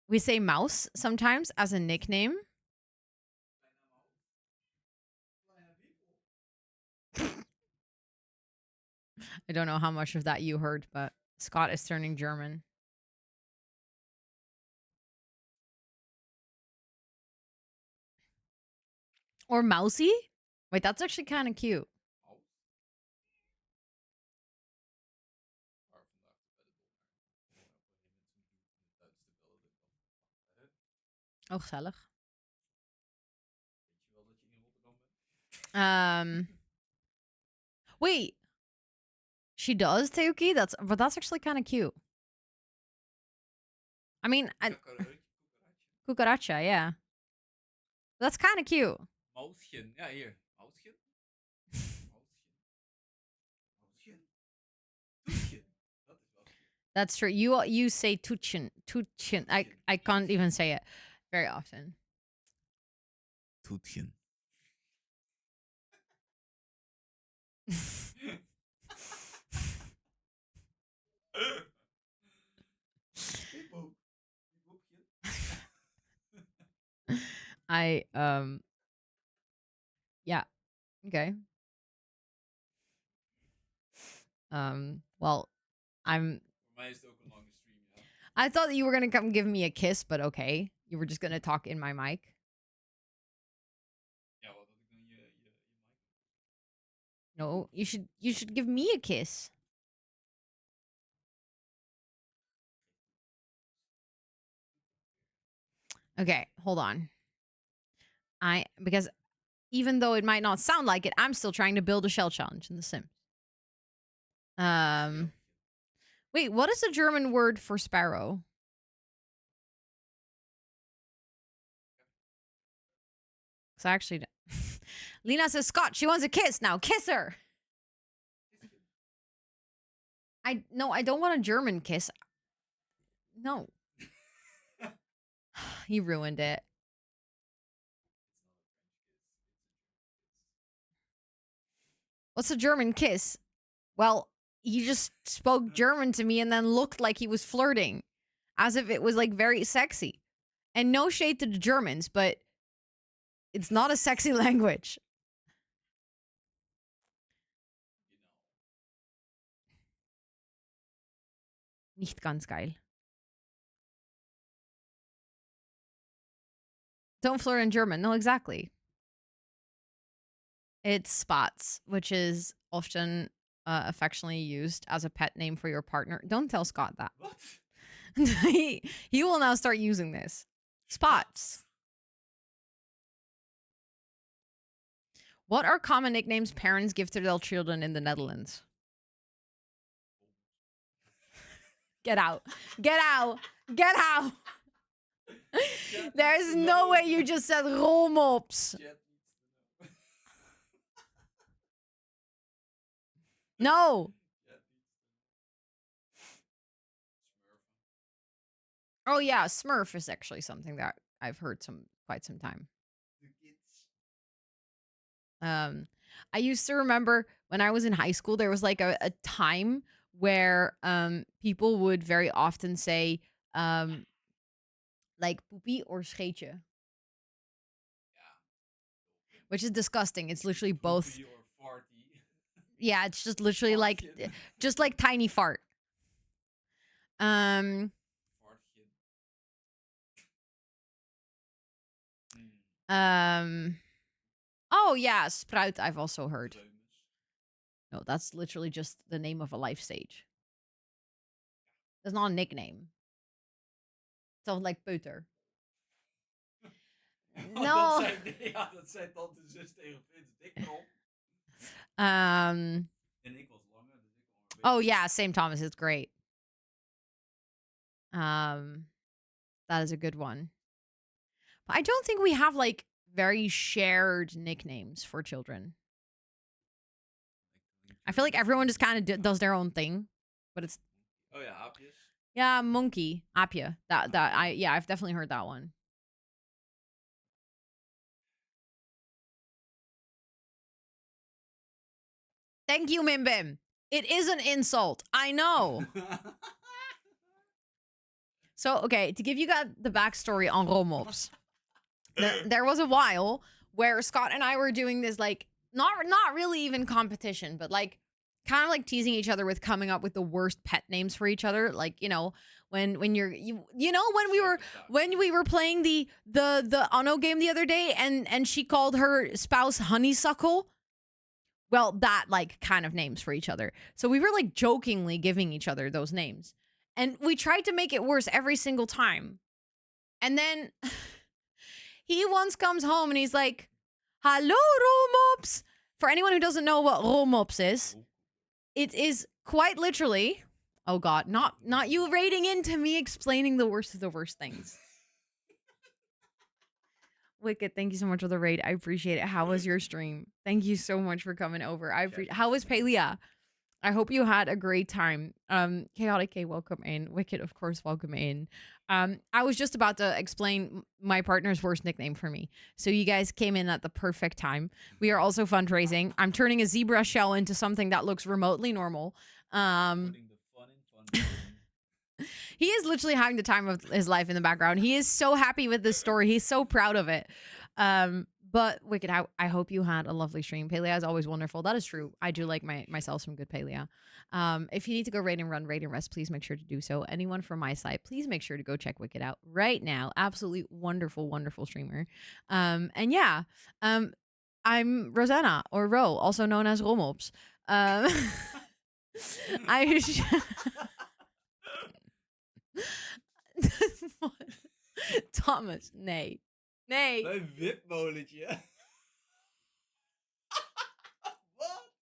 We say mouse sometimes as a nickname. I don't know how much of that you heard, but Scott is turning German. Or mousy? Wait, that's actually kind of cute. Oh, gezellig. Wait. She does, Teuki? But that's actually kind of cute. I mean, cucaracha, yeah. That's kind of cute. Mauschen. Ja, hier. Mauschen. Mauschen. That's true. You say tuchen. Tuchen. I can't even say it very often. Toetchen. I yeah. Okay. Well, I'm Voor mij is het ook een lange stream, ja. I thought that you were going to come give me a kiss, but okay. You were just going to talk in my mic. Ja, wat had ik dan je mic? No, you should give me a kiss. Okay, hold on. Because even though it might not sound like it, I'm still trying to build a shell challenge in The Sims. Wait, what is the German word for sparrow? Because I actually don't. Lena says, Scott, she wants a kiss now. Kiss her. I don't want a German kiss. No. He ruined it. What's a German kiss? Well, he just spoke German to me and then looked like he was flirting, as if it was like very sexy. And no shade to the Germans, but it's not a sexy language. Nicht ganz geil. Don't flirt in German. No, exactly. It's Spots, which is often affectionately used as a pet name for your partner. Don't tell Scott that. Wat? he will now start using this. Spots. What are common nicknames parents give to their children in the Netherlands? Get out. Get out. Get out. There's no way you just said rolmops. No. Oh yeah, Smurf is actually something that I've heard quite some time. I used to remember when I was in high school, there was like a time where people would very often say like poepie or scheetje, Ja. which is disgusting. It's literally both. Poopy or farty. Yeah, it's just literally like Fartje. just like tiny fart. Fartje. Oh yeah, sprout I've also heard. Dreumes. No, that's literally just the name of a life stage. That's not a nickname. So like peuter. Dat No. zei, ja, dat zei tante zus tegen Vince. Dik erop. Um. En ik was langer, dus ik kon er Oh beter. yeah, same Thomas. It's great. That is a good one. But I don't think we have like very shared nicknames for children. I feel like everyone just kind of does their own thing, but it's Oh ja, aapjes. yeah, monkey, aapje. I've definitely heard that one. Thank you, Mimbim. It is an insult. I know. So, okay, to give you guys the backstory on Romops, there was a while where Scott and I were doing this, like, not really even competition, but like kind of like teasing each other with coming up with the worst pet names for each other. Like, you know, when when we were playing the Ono game the other day and she called her spouse Honeysuckle. Well, that like kind of names for each other. So we were like jokingly giving each other those names. And we tried to make it worse every single time. And then he once comes home and he's like, "Hello, Romops." For anyone who doesn't know what Romops is, it is quite literally, oh God, not you rating into me explaining the worst of the worst things. Wicked, thank you so much for the raid. I appreciate it. How was your stream? Thank you so much for coming over. How was Palia? I hope you had a great time. Chaotic K, welcome in. Wicked, of course, welcome in. I was just about to explain my partner's worst nickname for me. So you guys came in at the perfect time. We are also fundraising. I'm turning a zebra shell into something that looks remotely normal. Putting the fun in fun. He is literally having the time of his life in the background. He is so happy with this story. He's so proud of it. But Wicked, I hope you had a lovely stream. Palea is always wonderful. That is true. I do like myself some good Palea. If you need to go raid and run, raid and rest, please make sure to do so. Anyone from my side, please make sure to go check Wicked out right now. Absolutely wonderful, wonderful streamer. And yeah, I'm Rosanna or Ro, also known as Romops. Thomas, nee. Nee. Mijn wipmolentje. Wat?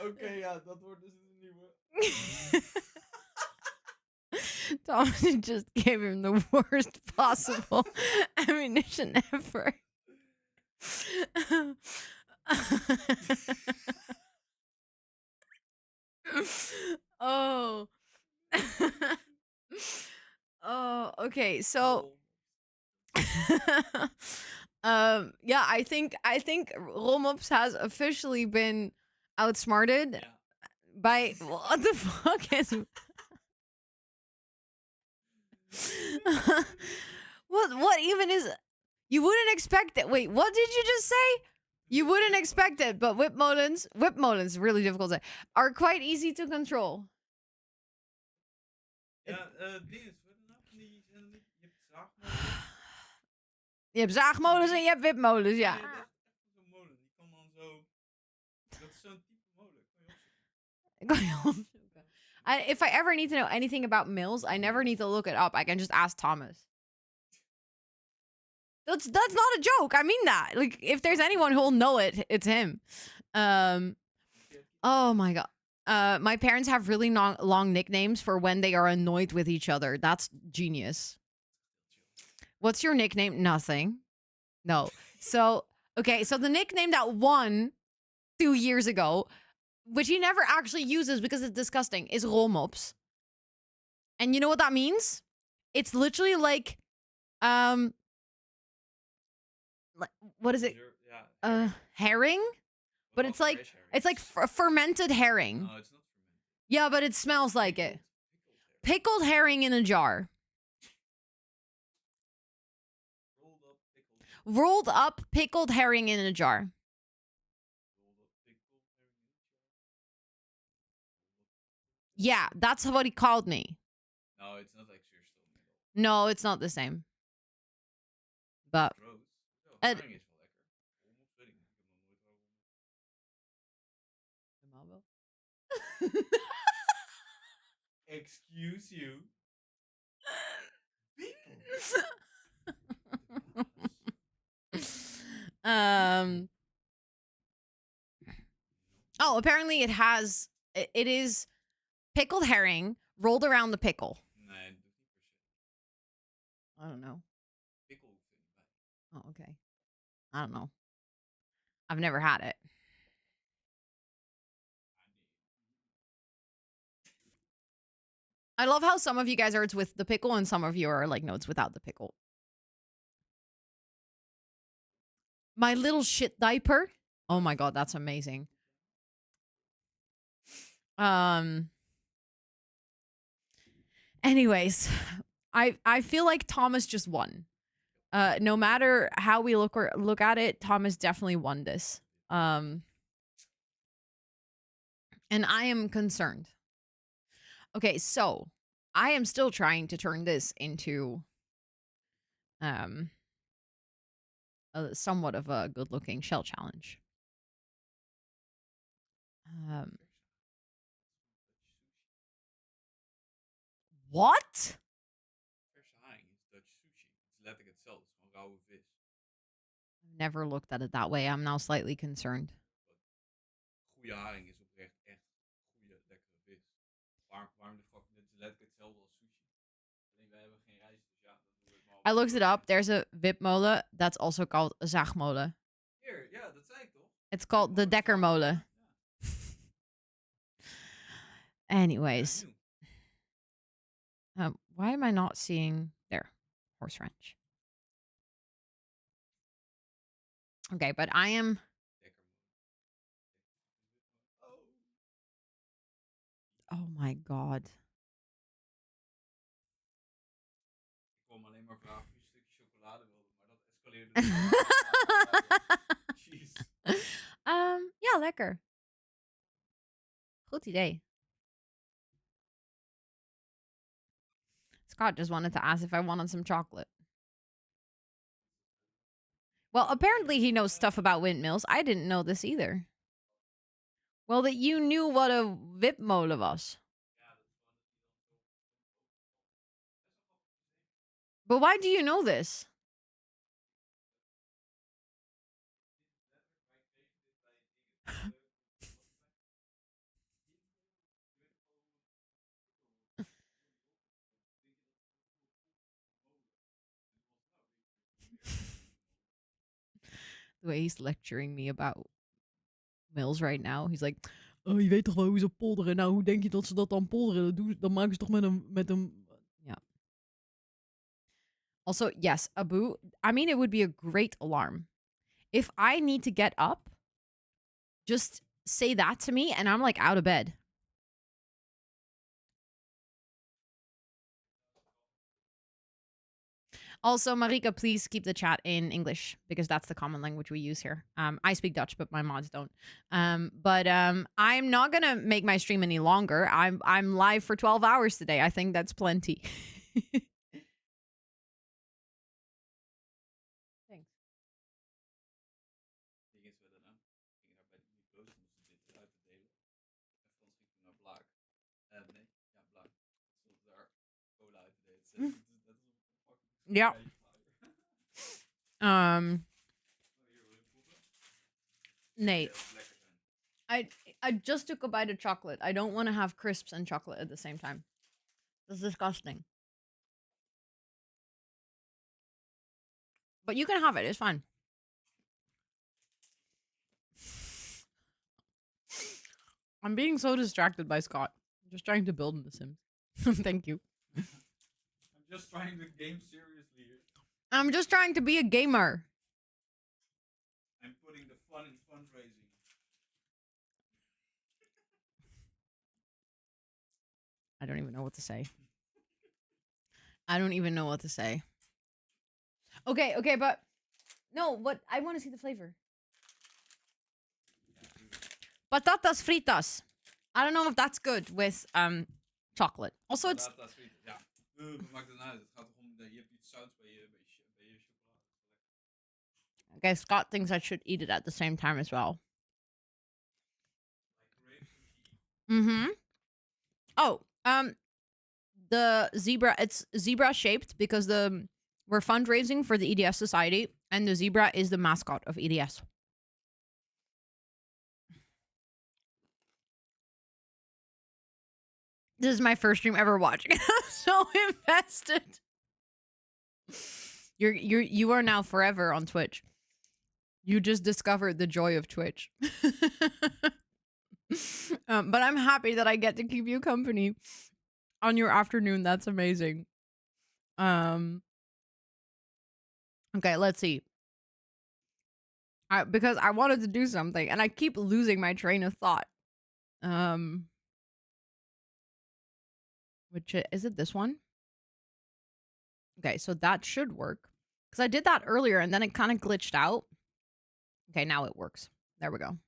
Oké, ja, dat wordt dus een nieuwe. Thomas just gave him the worst possible ammunition ever. Oh. Oh, okay. So yeah, I think Romops has officially been outsmarted Ja. by what the fuck is what even is you wouldn't expect it. Wait, what did you just say? You wouldn't expect it, but whip molens, really difficult to say, are quite easy to control. Ja, dingen, wat nou van die, je hebt zaagmolens. Je hebt zaagmolens en je hebt wipmolens, ja. Nee, dat is echt zo'n molen. Die kan dan zo, dat is zo'n type molen. Kan je opzoeken. If I ever need to know anything about mills, I never need to look it up. I can just ask Thomas. That's not a joke. I mean that. Like, if there's anyone who'll know it, it's him. Een keer Oh my god. My parents have really long nicknames for when they are annoyed with each other. That's genius. What's your nickname? Nothing. No. So, okay, so the nickname that won 2 years ago, which he never actually uses because it's disgusting, is Rolmops. And you know what that means? It's literally like, um, what is it? Yeah, herring. Herring? But But not fresh herring. it's like fermented herring. No, it's not fermented. Yeah, but it smells like it. Pickled herring. Pickled herring in a jar. Rolled up pickled. Rolled up pickled herring in a jar. Rolled up pickled herring in a jar. Yeah, that's what he called me. No, it's not like zuurstof middle. No, it's not the same. But Gross. Oh, uh, herring is wel lekker. Rolmops weet ik niet. Ik heb nog nooit wel Excuse you. People. um Oh, apparently it is pickled herring rolled around the pickle. Nee, dat doet niet per se. I don't know. Pikkel hoeft er niet bij. Oh, okay. I don't know. I've never had it. I love how some of you guys are it's with the pickle and some of you are like, no, it's without the pickle. My little shit diaper. Oh my god, that's amazing. Anyways, I feel like Thomas just won. No matter how we look at it, Thomas definitely won this. And I am concerned. Okay, so I am still trying to turn this into somewhat of a good-looking shell challenge. What? Verse haring is Dutch sushi. Het is letterlijk hetzelfde. Het is gewoon rauwe vis. Never looked at it that way. I'm now slightly concerned. Goede haring is oprecht echt goede, lekkere vis. Waarom de fuck? Dit is letterlijk hetzelfde als sushi. Alleen wij hebben geen rijst, dus ja, dan doen we het maar. I looked it up. There's a wipmolen that's also called a zaagmolen. Hier, ja, dat zei ik toch? It's called the dekkermolen. Anyways. Why am I not seeing there? Horse ranch. Okay, but I am. Oh my god. Ik kon alleen maar vragen of je een stukje chocolade wilde, maar dat escaleerde. Jeez. Ja, lekker. Goed idee. Scott just wanted to ask if I wanted some chocolate. Well, apparently he knows stuff about windmills. I didn't know this either. Well, that you knew what a wipmolen was. But why do you know this? The way he's lecturing me about mills right now. He's like, oh, je weet toch wel hoe ze polderen? Nou, hoe denk je dat ze dat dan polderen? Dan maken ze toch met een... Ja. Also, yes, Abu, I mean, it would be a great alarm. If I need to get up, just say that to me and I'm like out of bed. Also, Marika, please keep the chat in English because that's the common language we use here. I speak Dutch, but my mods don't. But I'm not gonna make my stream any longer. I'm live for 12 hours today. I think that's plenty. Thanks. Ja. Nee. I I just took a bite of chocolate. I don't want to have crisps and chocolate at the same time. That's disgusting. But you can have it. It's fine. I'm being so distracted by Scott. I'm just trying to build in The Sims. Thank you. I'm just trying to game seriously here. I'm just trying to be a gamer. I'm putting the fun in fundraising. I don't even know what to say. I don't even know what to say. Okay, okay, but no, what I want to see the flavor. Patatas fritas. I don't know if that's good with chocolate. Also, it's Patatas frieten. Ja, wat maakt het nou uit? Het gaat toch om, je hebt iets zouts bij je chocolade. okay. Scott thinks I should eat it at the same time as well. Like grapes and cheese. Mm-hmm. Oh, the zebra. It's zebra shaped because we're fundraising for the EDS Society, and the zebra is the mascot of EDS. This is my first stream ever watching. I'm so invested. You are now forever on Twitch. You just discovered the joy of Twitch. But I'm happy that I get to keep you company on your afternoon. That's amazing. Okay, let's see. Because I wanted to do something and I keep losing my train of thought. Which is it this one? Okay, so that should work. Because I did that earlier and then it kind of glitched out. Okay, now it works. There we go.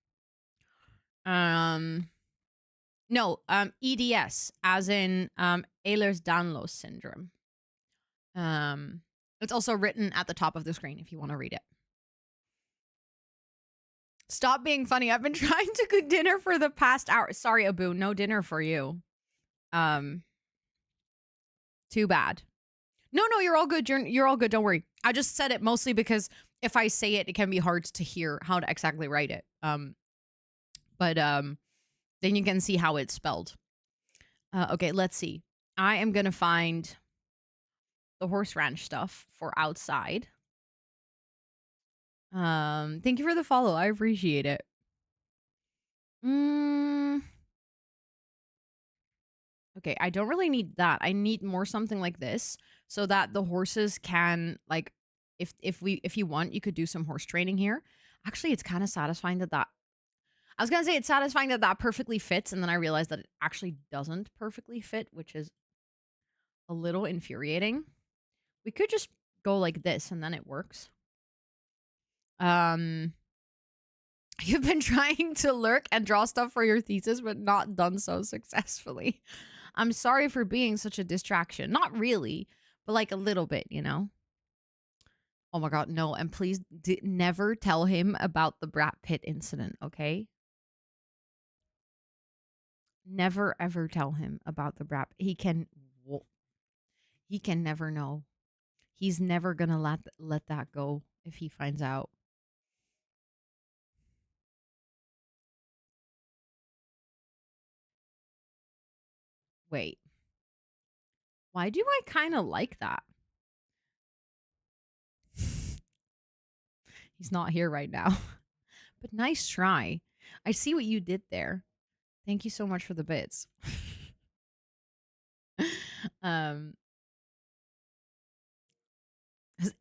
No, EDS, as in Ehlers-Danlos syndrome. It's also written at the top of the screen if you want to read it. Stop being funny. I've been trying to cook dinner for the past hour. Sorry, Abu, no dinner for you. Too bad. No, you're all good. You're all good. Don't worry. I just said it mostly because if I say it, it can be hard to hear how to exactly write it. But then you can see how it's spelled. Okay, let's see. I am gonna find the horse ranch stuff for outside. Thank you for the follow. I appreciate it. Okay, I don't really need that. I need more something like this so that the horses can, like, if you want, you could do some horse training here. Actually, it's kind of satisfying that I was gonna say it's satisfying that that perfectly fits, and then I realized that it actually doesn't perfectly fit, which is a little infuriating. We could just go like this, and then it works. You've been trying to lurk and draw stuff for your thesis, but not done so successfully. I'm sorry for being such a distraction. Not really, but like a little bit, you know? Oh my God, no. And please never tell him about the Brad Pitt incident, okay? Never ever tell him about the Brad. He can never know. He's never gonna let that go if he finds out. Wait. Why do I kind of like that? He's not here right now. But nice try. I see what you did there. Thank you so much for the bits. Does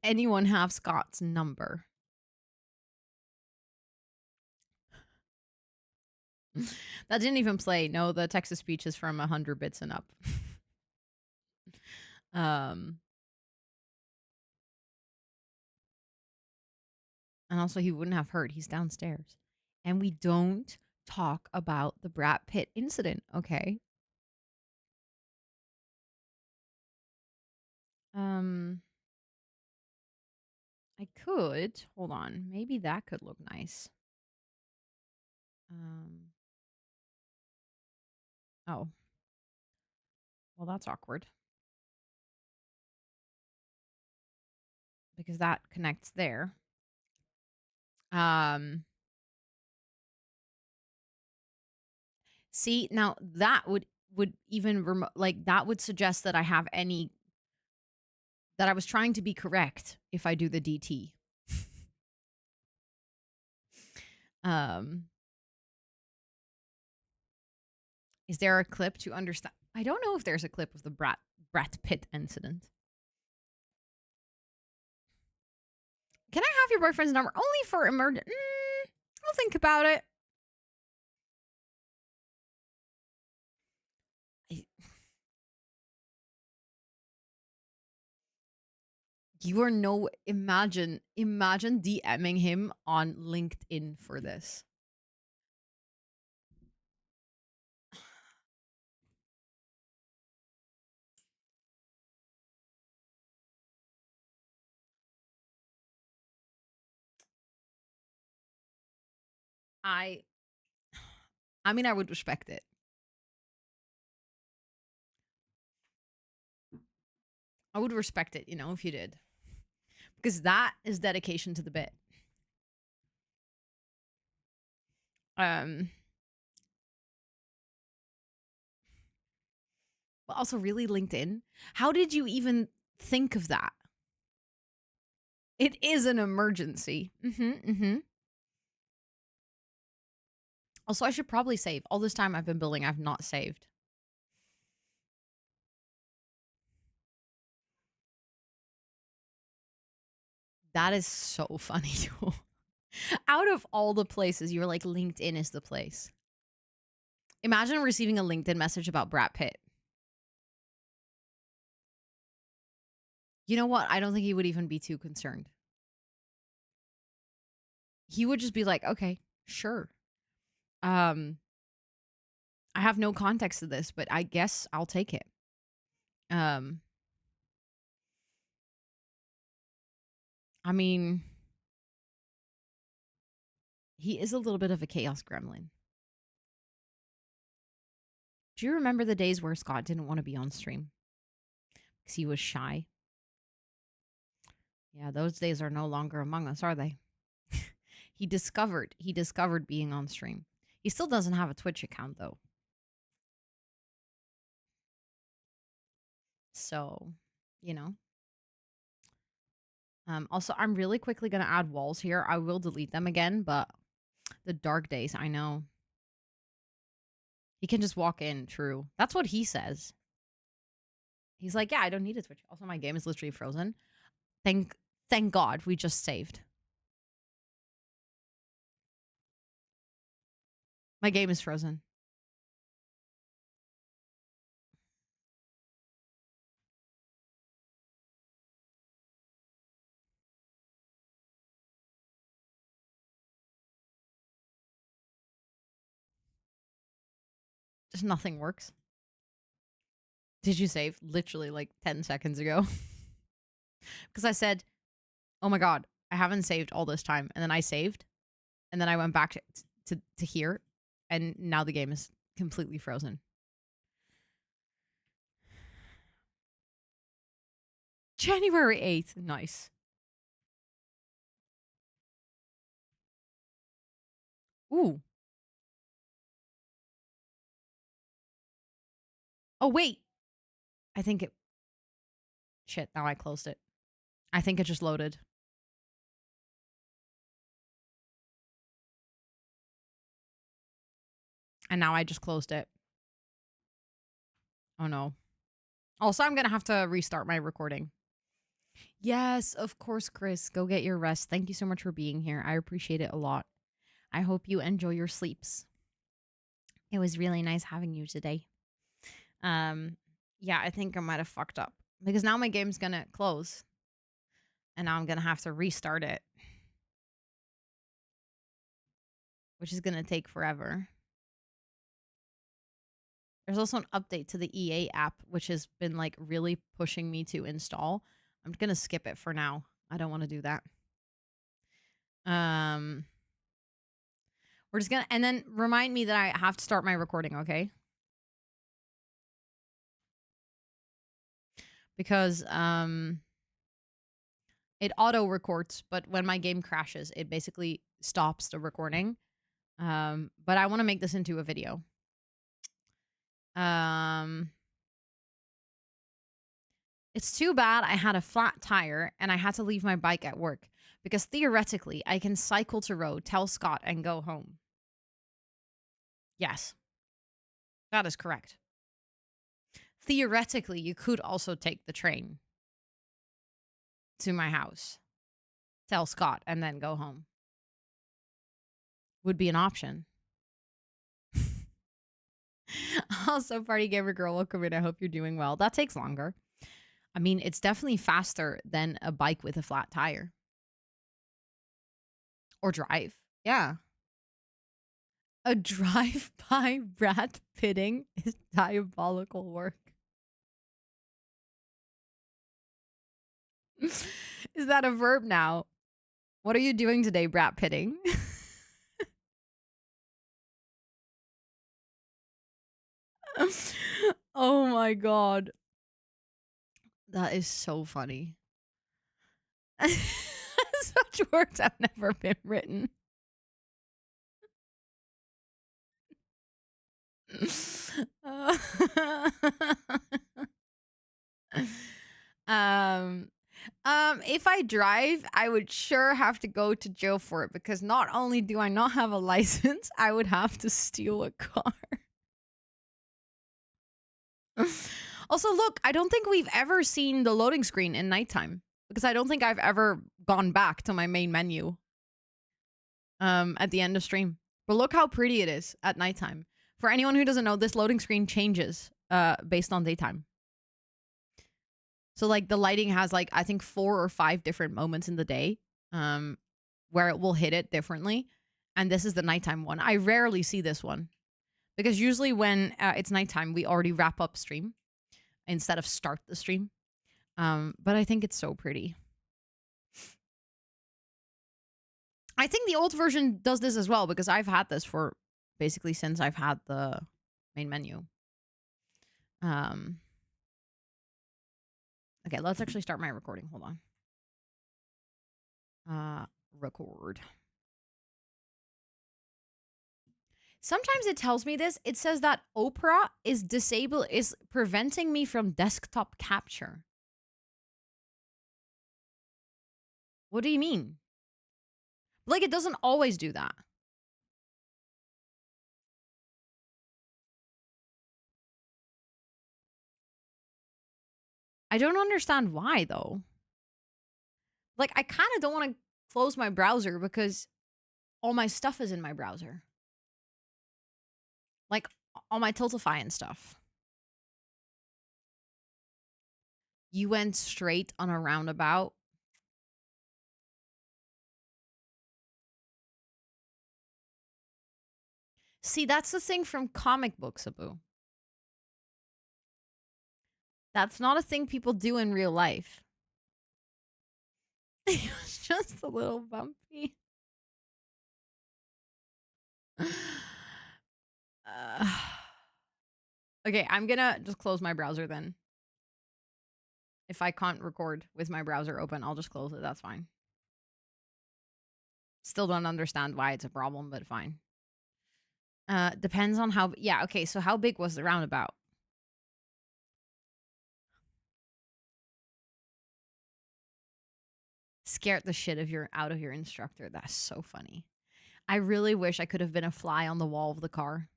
anyone have Scott's number? That didn't even play. No, the Texas speech is from 100 bits and up. And also he wouldn't have heard. He's downstairs. And we don't talk about the Brad Pitt incident, okay? I could. Hold on. Maybe that could look nice. Oh. Well, that's awkward. Because that connects there. See, now that would even like that would suggest that I have any that I was trying to be correct if I do the DT. um is there a clip to understand? I don't know if there's a clip of the Brad Pitt incident. Can I have your boyfriend's number only for emergent? I'll think about it. You are no imagine DMing him on LinkedIn for this. I mean, I would respect it. I would respect it, if you did. Because that is dedication to the bit. But also really LinkedIn. How did you even think of that? It is an emergency. Also, I should probably save. All this time I've been building, I've not saved. That is so funny. Out of all the places, you're like, LinkedIn is the place. Imagine receiving a LinkedIn message about Brad Pitt. You know what? I don't think he would even be too concerned. He would just be like, okay, sure. I have no context to this, but I guess I'll take it. I mean, he is a little bit of a chaos gremlin. Do you remember the days where Scott didn't want to be on stream because he was shy? Yeah, those days are no longer among us, are they? He discovered being on stream. He still doesn't have a Twitch account though. So, you know. Also, I'm really quickly going to add walls here. I will delete them again, but the dark days, I know. He can just walk in, true. That's what he says. He's like, yeah, I don't need a Twitch. Also, my game is literally frozen. Thank God we just saved. My game is frozen. Just nothing works. Did you save? Literally like 10 seconds ago. Because I said, oh my God, I haven't saved all this time. And then I saved. And then I went back to here. And now the game is completely frozen. January 8th. Nice. Ooh. Oh, wait. I think it... Shit, now I closed it. I think it just loaded. And now I just closed it. Oh, no. Also, I'm going to have to restart my recording. Yes, of course, Chris. Go get your rest. Thank you so much for being here. I appreciate it a lot. I hope you enjoy your sleeps. It was really nice having you today. Yeah, I think I might have fucked up because now my game's gonna close and now I'm gonna have to restart it, which is gonna take forever. There's also an update to the EA app, which has been like really pushing me to install. I'm gonna skip it for now. I don't want to do that. We're just gonna, and then remind me that I have to start my recording, okay? Because it auto records, but when my game crashes, it basically stops the recording. But I want to make this into a video. Um, it's too bad I had a flat tire and I had to leave my bike at work because theoretically I can cycle to road, tell Scott, and go home. Yes, that is correct. Theoretically, you could also take the train to my house, tell Scott, and then go home. Would be an option. Also, party gamer girl, welcome in. I hope you're doing well. That takes longer. I mean, it's definitely faster than a bike with a flat tire. Or drive. Yeah. A drive-by rat pitting is diabolical work. Is that a verb now? What are you doing today, brat pitting? Oh my god. That is so funny. Such words have never been written. Uh, um, if I drive, I would sure have to go to jail for it because not only do I not have a license, I would have to steal a car. Also, look, I don't think we've ever seen the loading screen in nighttime because I don't think I've ever gone back to my main menu at the end of stream. But look how pretty it is at nighttime. For anyone who doesn't know, this loading screen changes based on daytime. So like the lighting has like I think 4 or 5 different moments in the day where it will hit it differently. And this is the nighttime one. I rarely see this one because usually when it's nighttime, we already wrap up stream instead of start the stream. But I think it's so pretty. I think the old version does this as well because I've had this for basically since I've had the main menu. Okay, let's actually start my recording. Hold on. Record. Sometimes it tells me this. It says that Opera is preventing me from desktop capture. What do you mean? Like, it doesn't always do that. I don't understand why, though. Like, I kind of don't want to close my browser because all my stuff is in my browser. Like, all my Tiltify and stuff. You went straight on a roundabout. See, that's the thing from comic books, Abu. That's not a thing people do in real life. It was just a little bumpy. Okay, I'm gonna just close my browser then. If I can't record with my browser open, I'll just close it. That's fine. Still don't understand why it's a problem, but fine. Depends on how... Yeah, okay, so how big was the roundabout? Scared the shit out of your instructor. That's so funny. I really wish I could have been a fly on the wall of the car.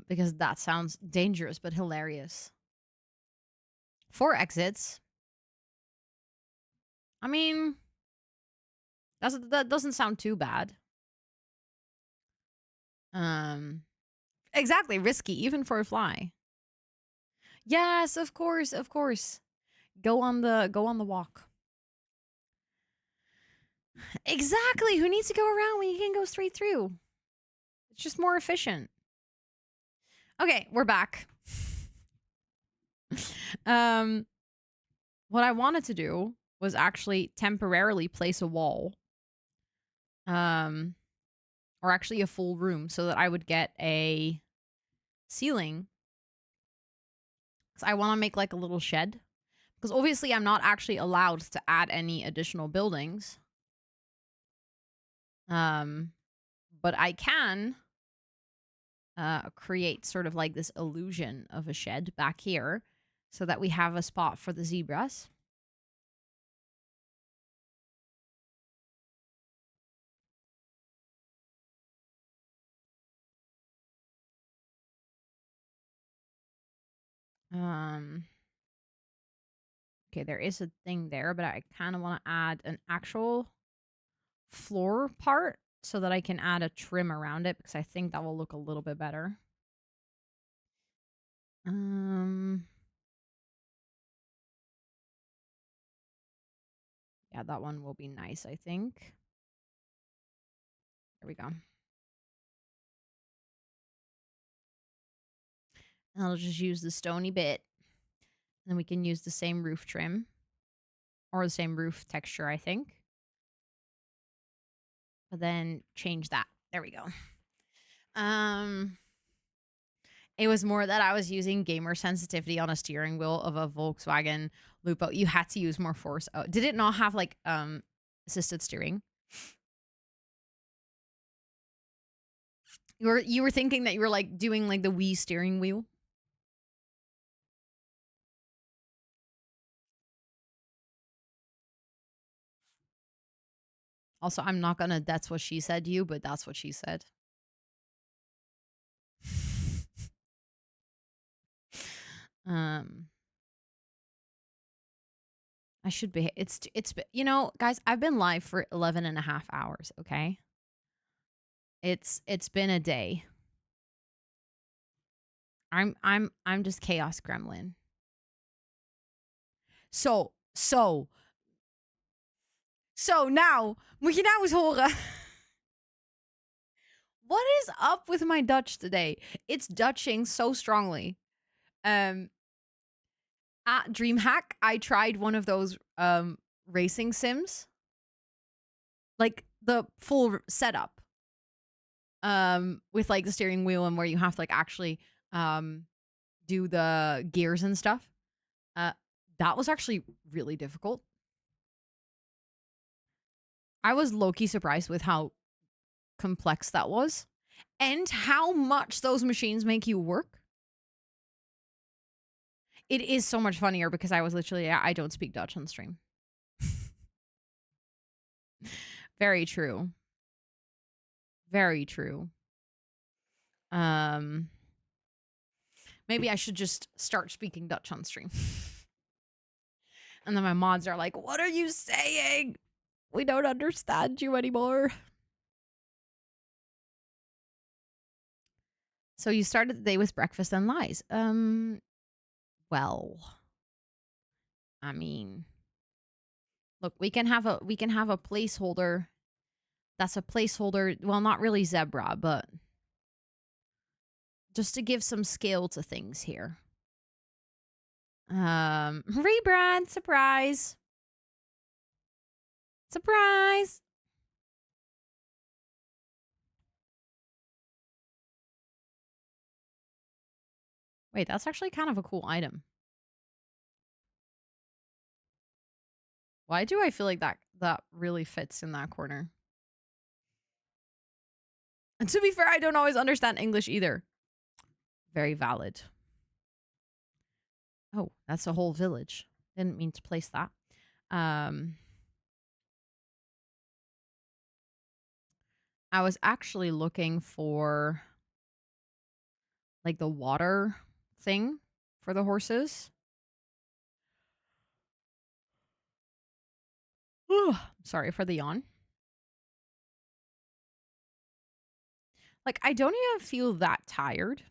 Because that sounds dangerous but hilarious. 4 exits. I mean, that doesn't sound too bad. Exactly, risky even for a fly. Yes, of course, of course. Go on the walk. Exactly. Who needs to go around when you can go straight through? It's just more efficient. Okay, we're back. What I wanted to do was actually temporarily place a wall. Or actually a full room so that I would get a ceiling. Because I want to make like a little shed. Because obviously I'm not actually allowed to add any additional buildings. But I can create sort of like this illusion of a shed back here so that we have a spot for the zebras. Okay, there is a thing there, but I kind of want to add an actual floor part so that I can add a trim around it because I think that will look a little bit better. Yeah, that one will be nice, I think. There we go. And I'll just use the stony bit. And then we can use the same roof trim. Or the same roof texture, I think. But then change that. There we go. It was more that I was using gamer sensitivity on a steering wheel of a Volkswagen Lupo. You had to use more force. Oh, did it not have like assisted steering? You were thinking that you were like doing like the Wii steering wheel? Also, I'm not gonna that's what she said you, but that's what she said. I should be it's you know, guys, I've been live for 11 and a half hours, okay? It's been a day. I'm just chaos gremlin. So now, moet je nou eens horen. What is up with my Dutch today? It's Dutching so strongly. At DreamHack, I tried one of those racing sims. Like the full setup. With like the steering wheel and where you have to like actually do the gears and stuff. That was actually really difficult. I was low-key surprised with how complex that was and how much those machines make you work. It is so much funnier because I was literally, I don't speak Dutch on stream. Very true. Very true. Maybe I should just start speaking Dutch on stream. And then my mods are like, what are you saying? We don't understand you anymore. So you started the day with breakfast and lies. Well, I mean, look, we can have a placeholder. That's a placeholder. Well, not really zebra, but just to give some scale to things here. Rebrand, surprise. Surprise. Wait, that's actually kind of a cool item. Why do I feel like that really fits in that corner? And to be fair, I don't always understand English either. Very valid. Oh, that's a whole village. Didn't mean to place that. I was actually looking for like the water thing for the horses. Sorry for the yawn. Like, I don't even feel that tired.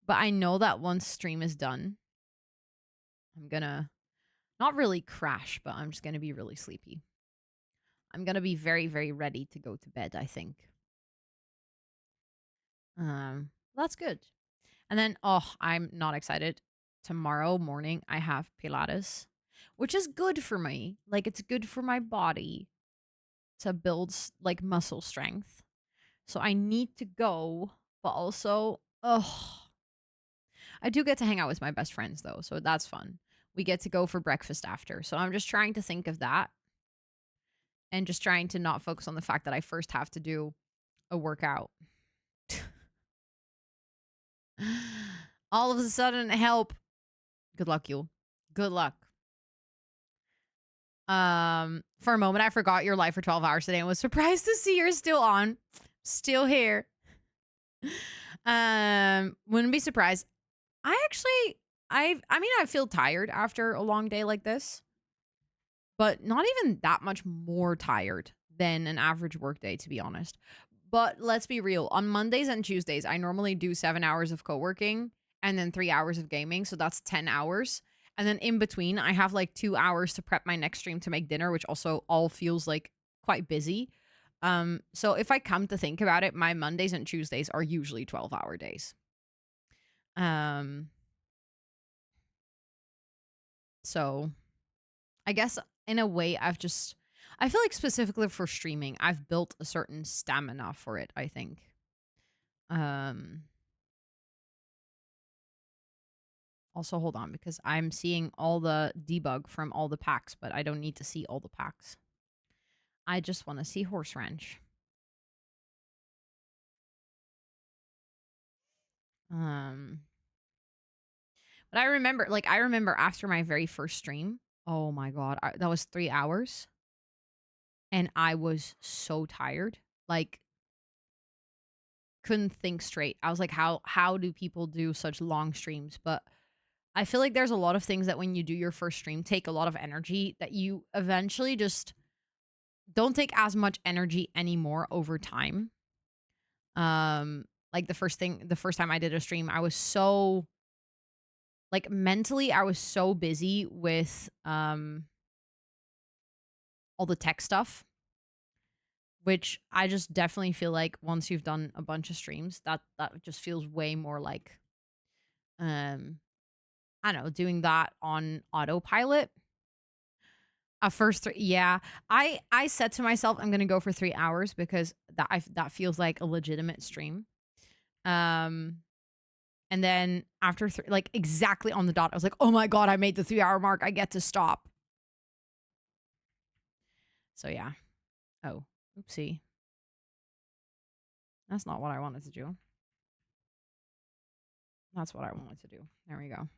But I know that once stream is done, I'm gonna not really crash, but I'm just gonna be really sleepy. I'm gonna be very, very ready to go to bed, I think. That's good. And then, oh, I'm not excited. Tomorrow morning, I have Pilates, which is good for me. Like, it's good for my body to build, like, muscle strength. So I need to go, but also, I do get to hang out with my best friends, though, so that's fun. We get to go for breakfast after. So I'm just trying to think of that and just trying to not focus on the fact that I first have to do a workout. All of a sudden, help. Good luck, you. Good luck. For a moment, I forgot your live for 12 hours today and was surprised to see you're still on. Still here. Wouldn't be surprised. I feel tired after a long day like this, but not even that much more tired than an average workday, to be honest. But let's be real. On Mondays and Tuesdays, I normally do 7 hours of co-working and then 3 hours of gaming. So that's 10 hours. And then in between, I have like 2 hours to prep my next stream to make dinner, which also all feels like quite busy. So if I come to think about it, my Mondays and Tuesdays are usually 12-hour days. So I guess in a way I feel like specifically for streaming, I've built a certain stamina for it, I think. Also hold on because I'm seeing all the debug from all the packs, but I don't need to see all the packs. I just want to see Horse Ranch. But I remember after my very first stream, oh my god, that was 3 hours and I was so tired. Like couldn't think straight. I was like how do people do such long streams? But I feel like there's a lot of things that when you do your first stream take a lot of energy that you eventually just don't take as much energy anymore over time. Like the first time I did a stream, I was so like mentally I was so busy with all the tech stuff, which I just definitely feel like once you've done a bunch of streams, that just feels way more like I don't know, doing that on autopilot. First three, yeah. I said to myself I'm gonna go for 3 hours because that feels like a legitimate stream. And then after like exactly on the dot, I was like, oh my god, I made the 3 hour mark. I get to stop. So yeah. Oh, oopsie. That's not what I wanted to do. That's what I wanted to do. There we go.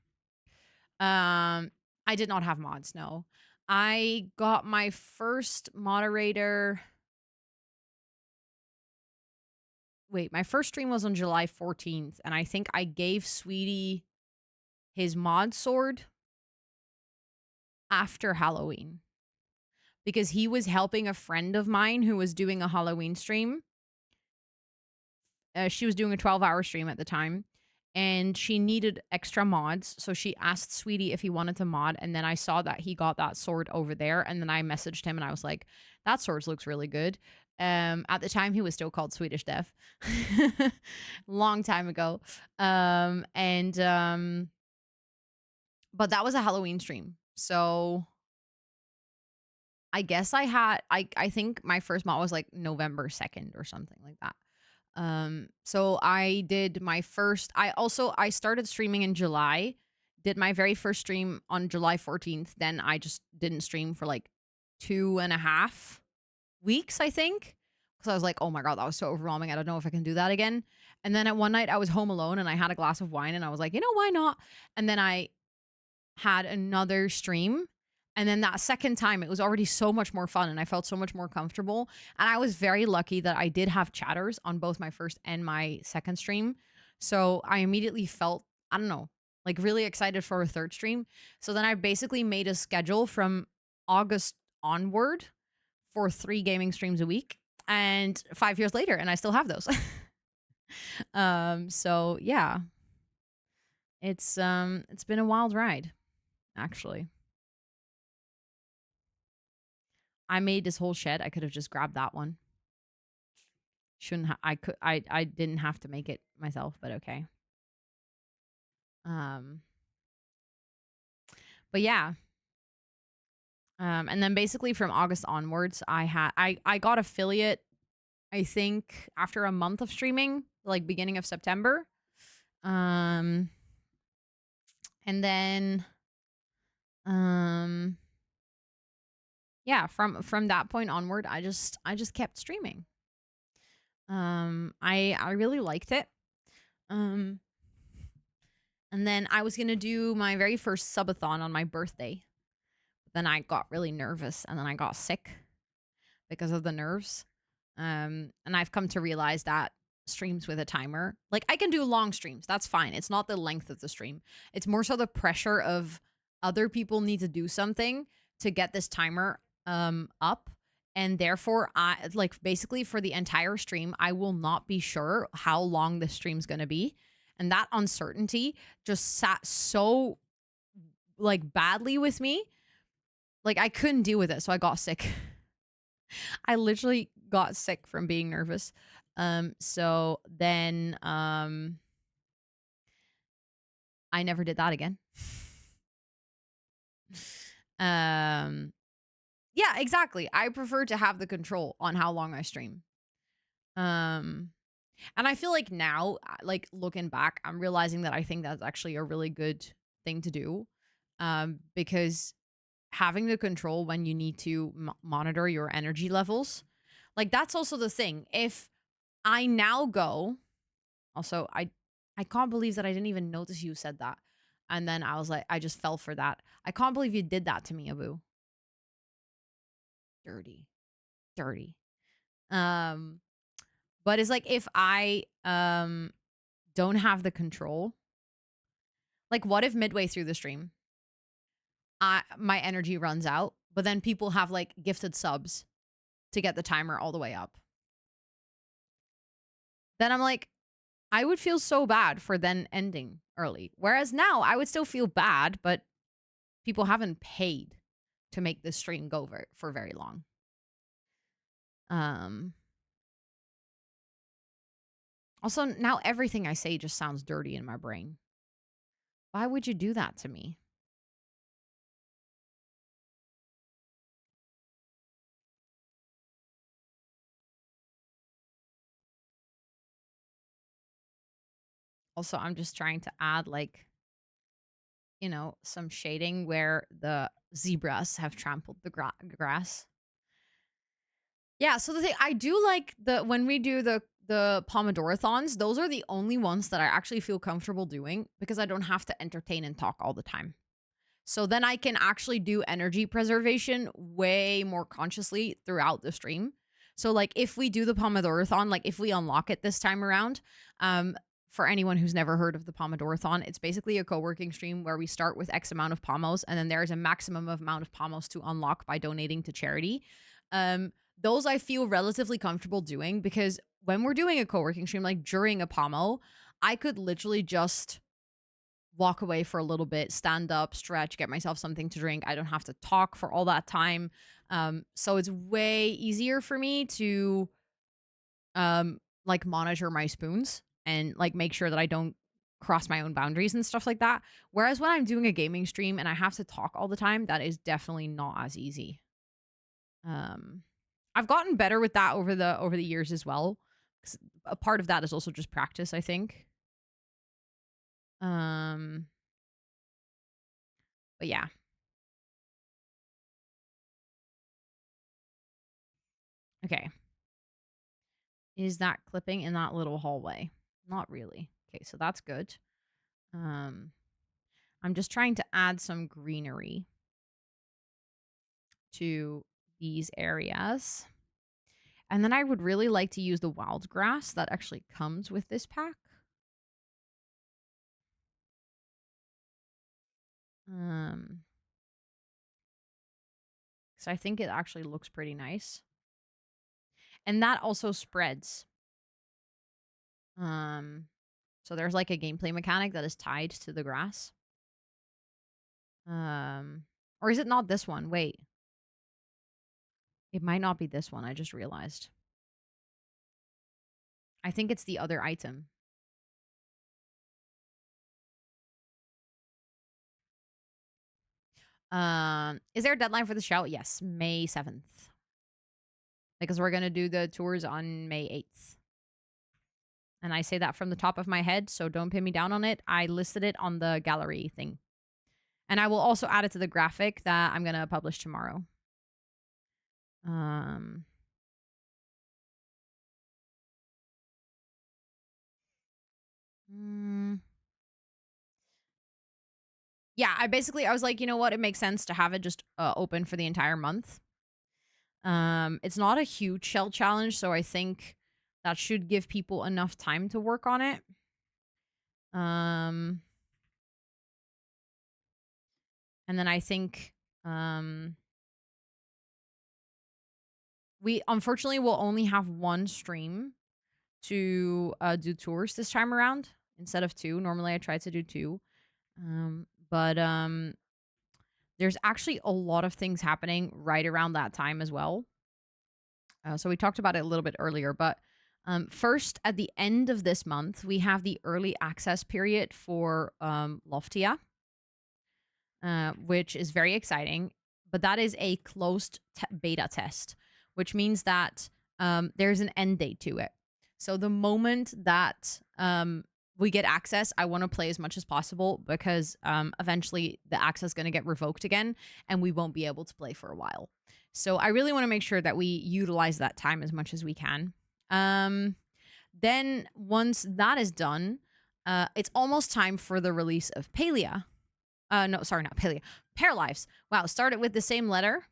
I did not have mods, no. I got my first moderator. Wait, my first stream was on July 14th, and I think I gave Sweetie his mod sword after Halloween because he was helping a friend of mine who was doing a Halloween stream. She was doing a 12-hour stream at the time, and she needed extra mods, so she asked Sweetie if he wanted to mod, and then I saw that he got that sword over there, and then I messaged him, and I was like, that sword looks really good. At the time, he was still called Swedish Dev. Long time ago. But that was a Halloween stream, so I guess I think my first mod was like November 2nd or something like that. So I did my first, I started streaming in July, did my very first stream on July 14th. Then I just didn't stream for like 2.5 weeks, I think. Cause I was like, oh my God, that was so overwhelming. I don't know if I can do that again. And then at one night I was home alone and I had a glass of wine and I was like, why not? And then I had another stream. And then that second time, it was already so much more fun and I felt so much more comfortable. And I was very lucky that I did have chatters on both my first and my second stream. So I immediately felt, I don't know, like really excited for a third stream. So then I basically made a schedule from August onward for 3 gaming streams a week. And 5 years later, and I still have those. So yeah. It's been a wild ride, actually. I made this whole shed. I could have just grabbed that one. I didn't have to make it myself, but okay. But yeah. And then basically from August onwards, I got affiliate, I think, after a month of streaming, like beginning of September. And then yeah, from that point onward, I just kept streaming. I really liked it. And then I was going to do my very first subathon on my birthday. Then I got really nervous and then I got sick because of the nerves. And I've come to realize that streams with a timer, like I can do long streams. That's fine. It's not the length of the stream. It's more so the pressure of other people need to do something to get this timer up. And therefore, I like basically for the entire stream, I will not be sure how long the stream's gonna be. And that uncertainty just sat so like badly with me. Like I couldn't deal with it. So I got sick. I literally got sick from being nervous. So then I never did that again. um yeah, exactly. I prefer to have the control on how long I stream. Um and I feel like now like looking back, I'm realizing that I think that's actually a really good thing to do. Because having the control when you need to monitor your energy levels, like that's also the thing. If I now go, also I can't believe that I didn't even notice you said that. And then I was like, I just fell for that. I can't believe you did that to me, Abu. Dirty. Dirty. Um, but it's like if I don't have the control, like what if midway through the stream, my energy runs out, but then people have like gifted subs to get the timer all the way up. Then I'm like, I would feel so bad for then ending early. Whereas now I would still feel bad, but people haven't paid to make this stream go for very long. Um Also now everything I say just sounds dirty in my brain. Why would you do that to me? Also, I'm just trying to add like, you know, some shading where the zebras have trampled the grass. Yeah, so the thing I do like the when we do the Pomodorathons, those are the only ones that I actually feel comfortable doing because I don't have to entertain and talk all the time. So then I can actually do energy preservation way more consciously throughout the stream. So like if we do the Pomodorathon, like if we unlock it this time around, for anyone who's never heard of the Pomodorathon, it's basically a co-working stream where we start with X amount of pomos and then there's a maximum amount of pomos to unlock by donating to charity. Those I feel relatively comfortable doing because when we're doing a co-working stream, like during a pomo, I could literally just walk away for a little bit, stand up, stretch, get myself something to drink. I don't have to talk for all that time. So it's way easier for me to like monitor my spoons and like make sure that I don't cross my own boundaries and stuff like that. Whereas when I'm doing a gaming stream and I have to talk all the time, that is definitely not as easy. Um I've gotten better with that over the years as well. 'Cause a part of that is also just practice, I think. Um but yeah. Okay. Is that clipping in that little hallway? Not really. Okay, so that's good. Um, I'm just trying to add some greenery to these areas. And then I would really like to use the wild grass that actually comes with this pack. Um, so I think it actually looks pretty nice. And that also spreads. Um, so there's like a gameplay mechanic that is tied to the grass. Or is it not this one? Wait. It might not be this one. I just realized. I think it's the other item. Is there a deadline for the show? Yes, May 7th. Because we're gonna do the tours on May 8th. And I say that from the top of my head, so don't pin me down on it. I listed it on the gallery thing. And I will also add it to the graphic that I'm gonna publish tomorrow. Um mm, yeah, I was like, you know what? It makes sense to have it just open for the entire month. It's not a huge shell challenge, so I think that should give people enough time to work on it. Um, and then I think um, we unfortunately will only have one stream to do tours this time around instead of two. Normally, I try to do two. But there's actually a lot of things happening right around that time as well. So we talked about it a little bit earlier, but first, at the end of this month, we have the early access period for Loftia, which is very exciting. But that is a closed beta test, which means that there's an end date to it. So the moment that we get access, I want to play as much as possible because eventually the access is going to get revoked again and we won't be able to play for a while. So I really want to make sure that we utilize that time as much as we can. Then once that is done, it's almost time for the release of Palia. No, sorry, not Palia. Paralives. Wow, start it with the same letter.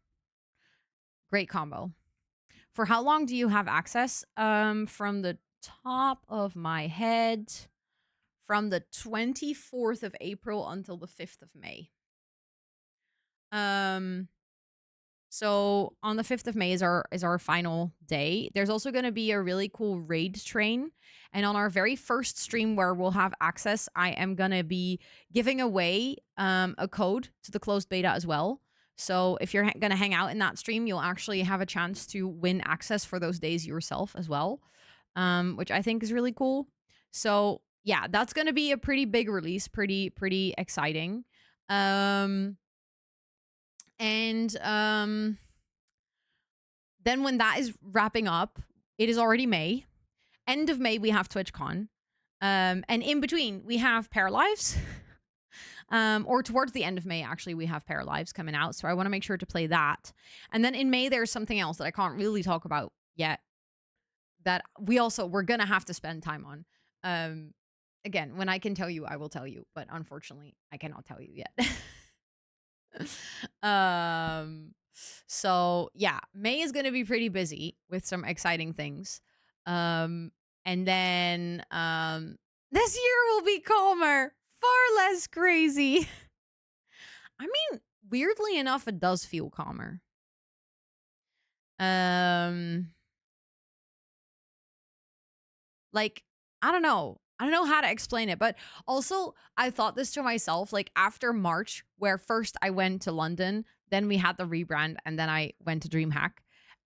Great combo. For how long do you have access? From the top of my head, from the 24th of April until the 5th of May. So on the 5th of May is our final day. There's also going to be a really cool raid train. And on our very first stream where we'll have access, I am going to be giving away a code to the closed beta as well. So if you're going to hang out in that stream, you'll actually have a chance to win access for those days yourself as well, which I think is really cool. So yeah, that's going to be a pretty big release, pretty exciting. And then when that is wrapping up, it is already May. End of May, we have TwitchCon. And in between, we have Paralives. Or towards the end of May, actually, we have Paralives coming out. So I want to make sure to play that. And then in May, there's something else that I can't really talk about yet that we're going to have to spend time on. Again, when I can tell you, I will tell you. But unfortunately, I cannot tell you yet. So yeah, May is gonna be pretty busy with some exciting things. And then this year will be calmer, far less crazy. I mean, weirdly enough, it does feel calmer. Like, I don't know. I don't know how to explain it, but also I thought this to myself, like after March, where first I went to London, then we had the rebrand, and then I went to DreamHack,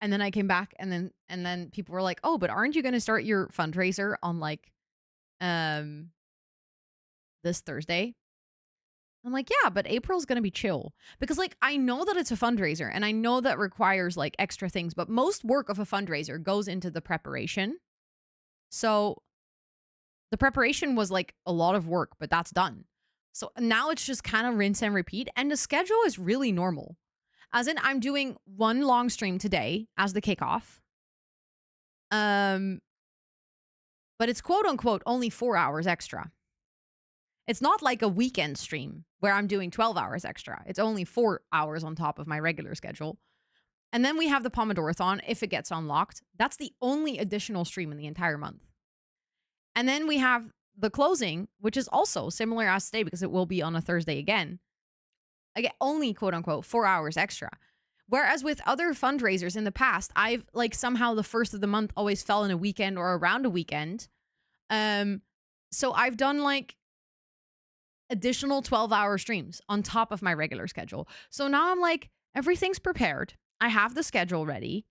and then I came back, and then people were like, "Oh, but aren't you going to start your fundraiser on like this Thursday?" I'm like, "Yeah, but April's going to be chill because like I know that it's a fundraiser and I know that requires like extra things, but most work of a fundraiser goes into the preparation." So the preparation was like a lot of work, but that's done. So now it's just kind of rinse and repeat. And the schedule is really normal. As in, I'm doing one long stream today as the kickoff. But it's quote unquote only 4 hours extra. It's not like a weekend stream where I'm doing 12 hours extra. It's only 4 hours on top of my regular schedule. And then we have the Pomodorathon if it gets unlocked. That's the only additional stream in the entire month. And then we have the closing, which is also similar as today because it will be on a Thursday again. Again, only quote unquote 4 hours extra. Whereas with other fundraisers in the past, I've like somehow the first of the month always fell in a weekend or around a weekend. So I've done like additional 12-hour streams on top of my regular schedule. So now I'm like, everything's prepared. I have the schedule ready.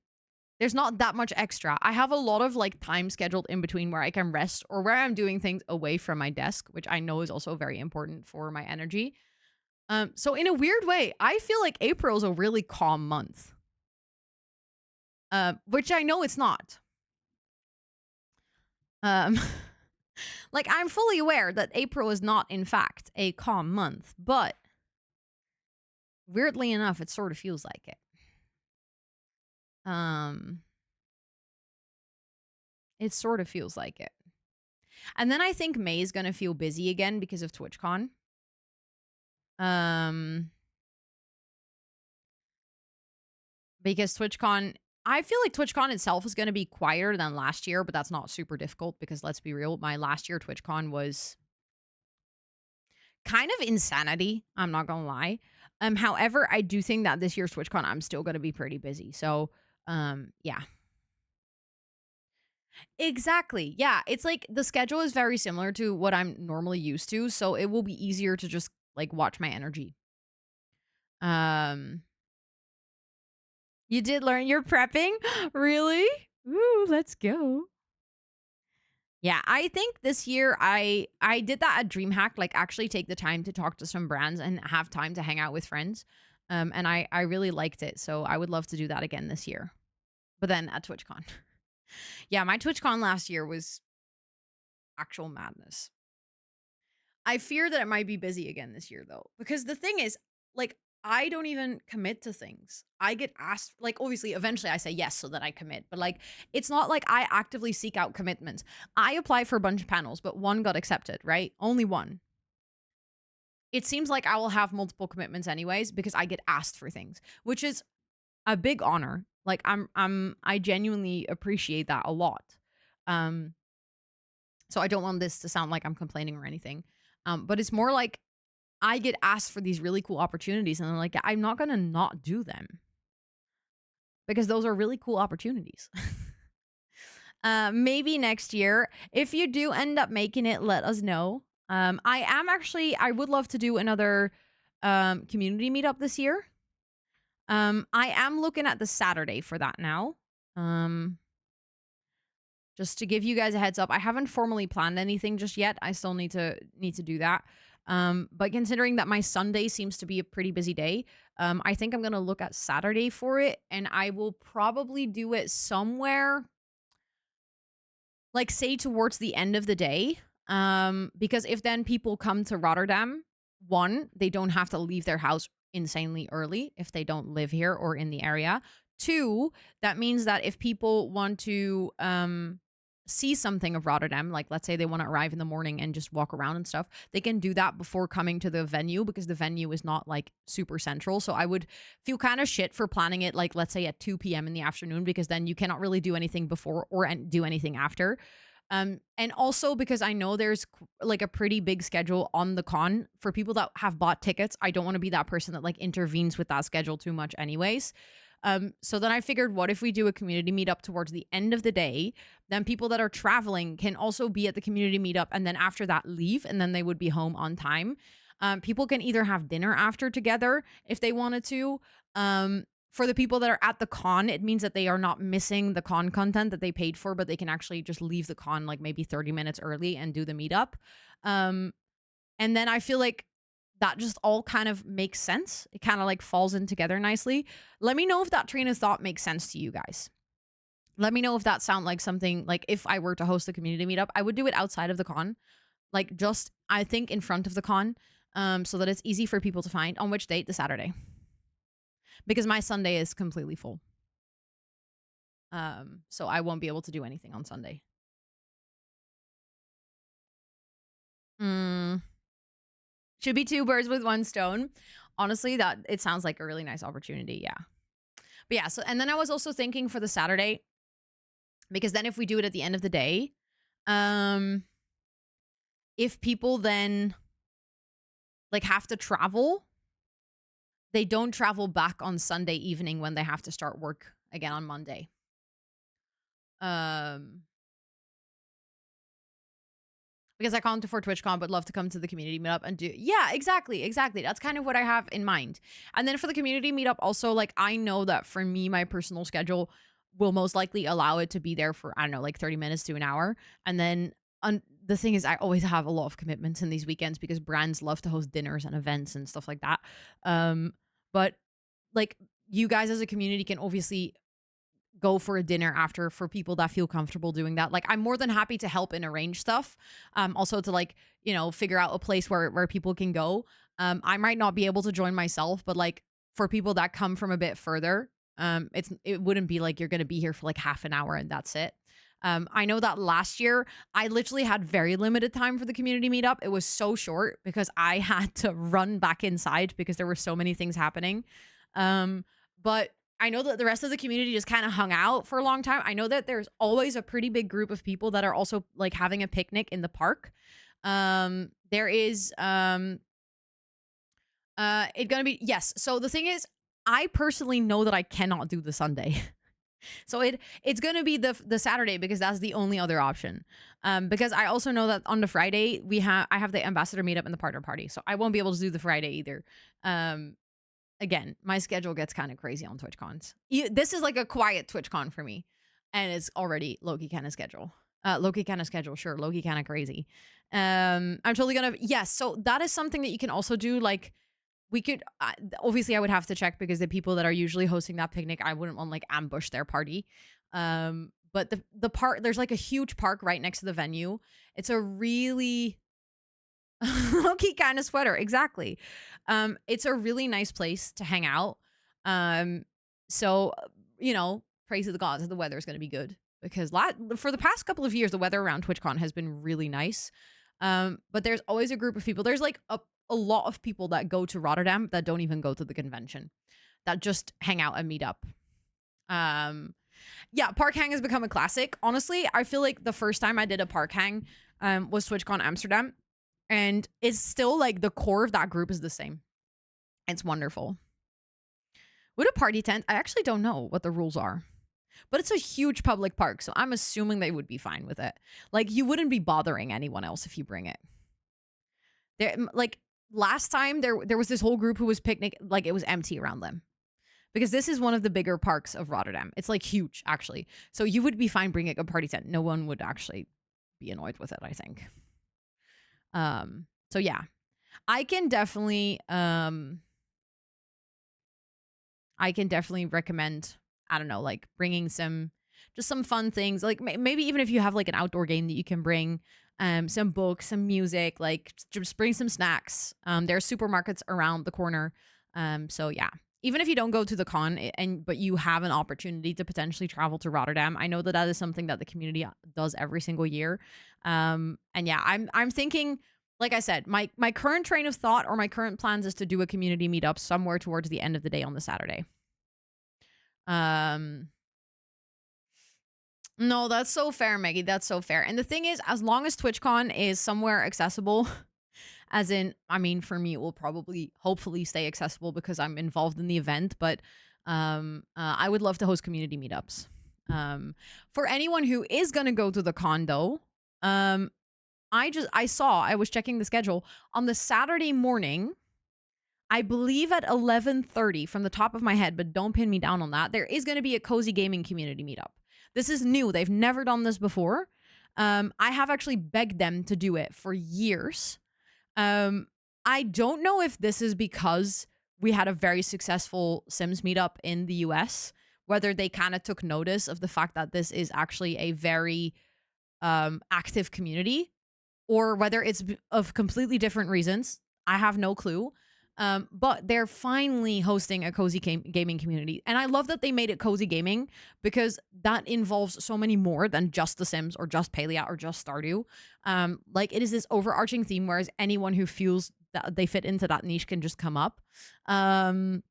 There's not that much extra. I have a lot of like time scheduled in between where I can rest or where I'm doing things away from my desk, which I know is also very important for my energy. So in a weird way, I feel like April is a really calm month. Which I know it's not. Like I'm fully aware that April is not in fact a calm month, but weirdly enough, it sort of feels like it. It sort of feels like it. And then I think May is going to feel busy again because of TwitchCon. Um, because TwitchCon, I feel like TwitchCon itself is going to be quieter than last year, but that's not super difficult because let's be real, my last year TwitchCon was kind of insanity. I'm not gonna lie. However, I do think that this year's TwitchCon, I'm still gonna be pretty busy. So, yeah. Exactly. Yeah. It's like the schedule is very similar to what I'm normally used to, so it will be easier to just like watch my energy. Um, you did learn you're prepping? Really? Ooh, let's go. Yeah, I think this year I did that at DreamHack, like actually take the time to talk to some brands and have time to hang out with friends. And I really liked it. So I would love to do that again this year. But then at TwitchCon. Yeah, my TwitchCon last year was actual madness. I fear that it might be busy again this year though, because the thing is, like, I don't even commit to things. I get asked, like, obviously, eventually I say yes so that I commit, but like, it's not like I actively seek out commitments. I apply for a bunch of panels, but one got accepted, right? Only one. It seems like I will have multiple commitments anyways because I get asked for things, which is a big honor. Like, I genuinely appreciate that a lot. Um, so I don't want this to sound like I'm complaining or anything. But it's more like I get asked for these really cool opportunities and I'm like, I'm not going to not do them because those are really cool opportunities. Maybe next year. If you do end up making it, let us know. I would love to do another community meetup this year. I am looking at the Saturday for that now. Just to give you guys a heads up, I haven't formally planned anything just yet. I still need to do that. But considering that my Sunday seems to be a pretty busy day, I think I'm gonna look at Saturday for it, and I will probably do it somewhere, like say towards the end of the day. Because if then people come to Rotterdam, one, they don't have to leave their house insanely early if they don't live here or in the area. Two, that means that if people want to see something of Rotterdam, like let's say they want to arrive in the morning and just walk around and stuff, they can do that before coming to the venue because the venue is not like super central. So I would feel kind of shit for planning it like let's say at 2 p.m. in the afternoon because then you cannot really do anything before or do anything after. And also because I know there's like a pretty big schedule on the con for people that have bought tickets. I don't want to be that person that like intervenes with that schedule too much anyways. So then I figured, what if we do a community meetup towards the end of the day? Then people that are traveling can also be at the community meetup and then after that leave and then they would be home on time. People can either have dinner after together if they wanted to. For the people that are at the con, it means that they are not missing the con content that they paid for, but they can actually just leave the con like maybe 30 minutes early and do the meetup. And then I feel like that just all kind of makes sense. It kind of like falls in together nicely. Let me know if that train of thought makes sense to you guys. Let me know if that sound like something like if I were to host a community meetup, I would do it outside of the con, like just I think in front of the con, so that it's easy for people to find. On which date? The Saturday, because my Sunday is completely full. So I won't be able to do anything on Sunday. Should be two birds with one stone. Honestly, that it sounds like a really nice opportunity. Yeah. But yeah, so and then I was also thinking for the Saturday, because then if we do it at the end of the day, if people then like have to travel, they don't travel back on Sunday evening when they have to start work again on Monday. Because I can't afford TwitchCon, but love to come to the community meetup and do. Yeah, exactly. That's kind of what I have in mind. And then for the community meetup, also, like, I know that for me, my personal schedule will most likely allow it to be there for, I don't know, like 30 minutes to an hour. And then the thing is, I always have a lot of commitments in these weekends because brands love to host dinners and events and stuff like that. But like, you guys as a community can obviously go for a dinner after for people that feel comfortable doing that. Like, I'm more than happy to help and arrange stuff. Also to like, you know, figure out a place where people can go. I might not be able to join myself, but like for people that come from a bit further, it wouldn't be like you're gonna be here for like half an hour and that's it. I know that last year I literally had very limited time for the community meetup. It was so short because I had to run back inside because there were so many things happening. But I know that the rest of the community just kind of hung out for a long time. I know that there's always a pretty big group of people that are also like having a picnic in the park. There is it gonna be, yes. So the thing is, I personally know that I cannot do the Sunday. So it's gonna be the Saturday because that's the only other option. Because I also know that on the Friday I have the ambassador meetup and the partner party, so I won't be able to do the Friday either. Again, my schedule gets kind of crazy on TwitchCons. This is like a quiet TwitchCon for me, and it's already Loki kind of schedule. Loki kind of schedule, sure. Loki kind of crazy. I'm totally gonna, yes. So that is something that you can also do. Like we could obviously I would have to check because the people that are usually hosting that picnic, I wouldn't want like ambush their party. But the park, there's like a huge park right next to the venue. It's a really Loki kind of sweater, exactly. It's a really nice place to hang out. So you know, praise to the gods, the weather is going to be good because for the past couple of years, the weather around TwitchCon has been really nice. But there's always a group of people. There's like a lot of people that go to Rotterdam that don't even go to the convention, that just hang out and meet up. Yeah, park hang has become a classic. Honestly, I feel like the first time I did a park hang was TwitchCon Amsterdam, and it's still like the core of that group is the same. It's wonderful. Would a party tent? I actually don't know what the rules are, but it's a huge public park, so I'm assuming they would be fine with it. Like you wouldn't be bothering anyone else if you bring it. There, like last time there was this whole group who was picnic, like it was empty around them because this is one of the bigger parks of Rotterdam. It's like huge actually, so you would be fine bringing a party tent. No one would actually be annoyed with it, I think. So yeah, I can definitely recommend, I don't know, like bringing some fun things, like maybe even if you have like an outdoor game that you can bring, some books, some music, like just bring some snacks. There are supermarkets around the corner. So yeah, even if you don't go to the con but you have an opportunity to potentially travel to Rotterdam, I know that that is something that the community does every single year. And yeah, I'm thinking, like I said, my current train of thought or my current plans is to do a community meetup somewhere towards the end of the day on the Saturday. No, that's so fair, Maggie. That's so fair. And the thing is, as long as TwitchCon is somewhere accessible, as in, I mean, for me, it will probably, hopefully, stay accessible because I'm involved in the event. But I would love to host community meetups. For anyone who is gonna go to the con, though, I was checking the schedule on the Saturday morning. I believe at 11:30 from the top of my head, but don't pin me down on that. There is going to be a cozy gaming community meetup. This is new. They've never done this before. I have actually begged them to do it for years. I don't know if this is because we had a very successful Sims meetup in the US, whether they kind of took notice of the fact that this is actually a very active community, or whether it's of completely different reasons. I have no clue. But they're finally hosting a cozy gaming community. And I love that they made it cozy gaming because that involves so many more than just The Sims or just Palea or just Stardew. Like it is this overarching theme, whereas anyone who feels that they fit into that niche can just come up. Also,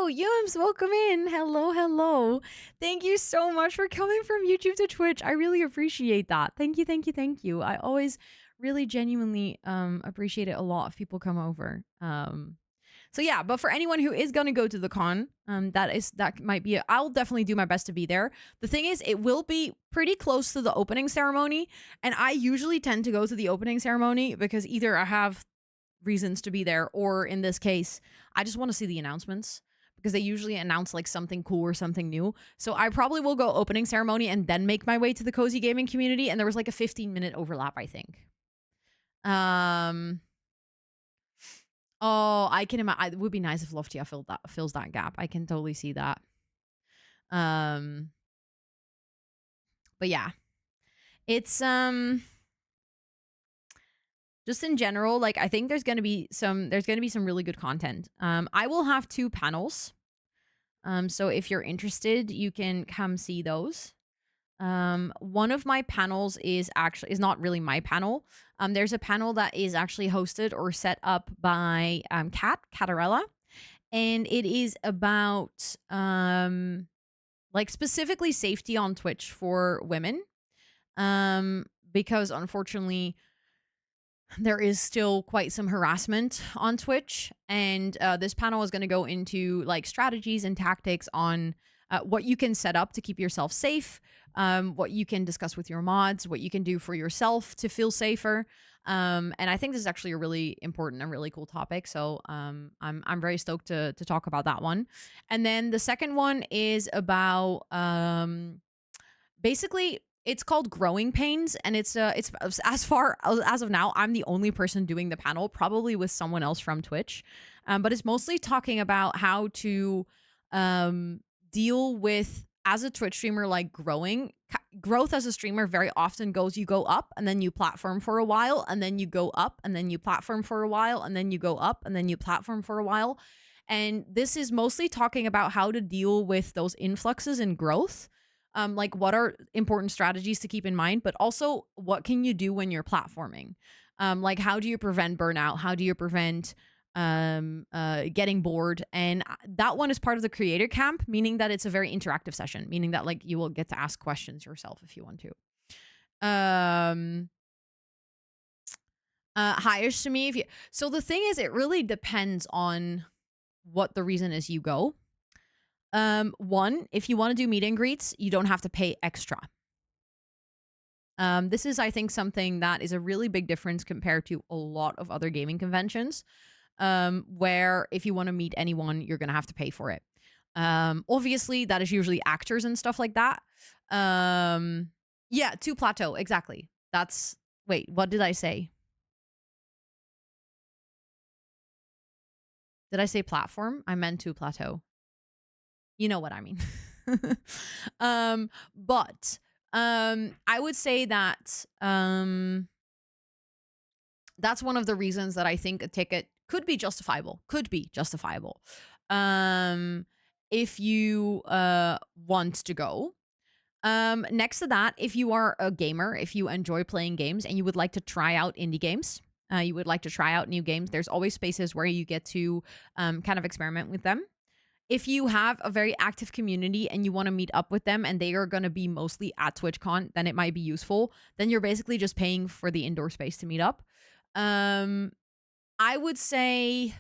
Yums, welcome in. Hello, hello. Thank you so much for coming from YouTube to Twitch. I really appreciate that. Thank you, thank you, thank you. I always really genuinely appreciate it a lot if people come over. So yeah, but for anyone who is going to go to the con, that might be I'll definitely do my best to be there. The thing is, it will be pretty close to the opening ceremony, and I usually tend to go to the opening ceremony because either I have reasons to be there, or in this case, I just want to see the announcements because they usually announce like something cool or something new. So I probably will go opening ceremony and then make my way to the cozy gaming community, and there was like a 15-minute overlap, I think. Oh, I can imagine. It would be nice if Loftia fills that gap. I can totally see that. But yeah, it's just in general, like I think there's gonna be some really good content. I will have 2 panels. So if you're interested, you can come see those. One of my panels is not really my panel. There's a panel that is actually hosted or set up by Catarella, and it is about like specifically safety on Twitch for women. Because unfortunately there is still quite some harassment on Twitch, and this panel is going to go into like strategies and tactics on what you can set up to keep yourself safe, what you can discuss with your mods, what you can do for yourself to feel safer. And I think this is actually a really important and really cool topic. So I'm very stoked to talk about that one. And then the second one is about basically it's called growing pains, and it's as far as of now I'm the only person doing the panel, probably with someone else from Twitch. But it's mostly talking about how to deal with, as a Twitch streamer, like growth as a streamer very often goes, you go up and then you platform for a while, and then you go up and then you platform for a while, and then you go up and then you platform for a while. And this is mostly talking about how to deal with those influxes in growth. Like what are important strategies to keep in mind, but also what can you do when you're platforming? Like how do you prevent burnout? How do you prevent getting bored? And that one is part of the creator camp, meaning that it's a very interactive session, meaning that like you will get to ask questions yourself if you want to. Hires to me if you. So the thing is, it really depends on what the reason is you go. One, if you want to do meet and greets, you don't have to pay extra. This is, I think, something that is a really big difference compared to a lot of other gaming conventions, where if you want to meet anyone, you're going to have to pay for it. Obviously, that is usually actors and stuff like that. Yeah, to plateau, exactly. Wait, what did I say? Did I say platform? I meant to plateau. You know what I mean. But I would say that that's one of the reasons that I think a ticket could be justifiable. If you want to go. Next to that, if you are a gamer, if you enjoy playing games and you would like to try out indie games, you would like to try out new games, there's always spaces where you get to kind of experiment with them. If you have a very active community and you want to meet up with them and they are going to be mostly at TwitchCon, then it might be useful. Then you're basically just paying for the indoor space to meet up. I would say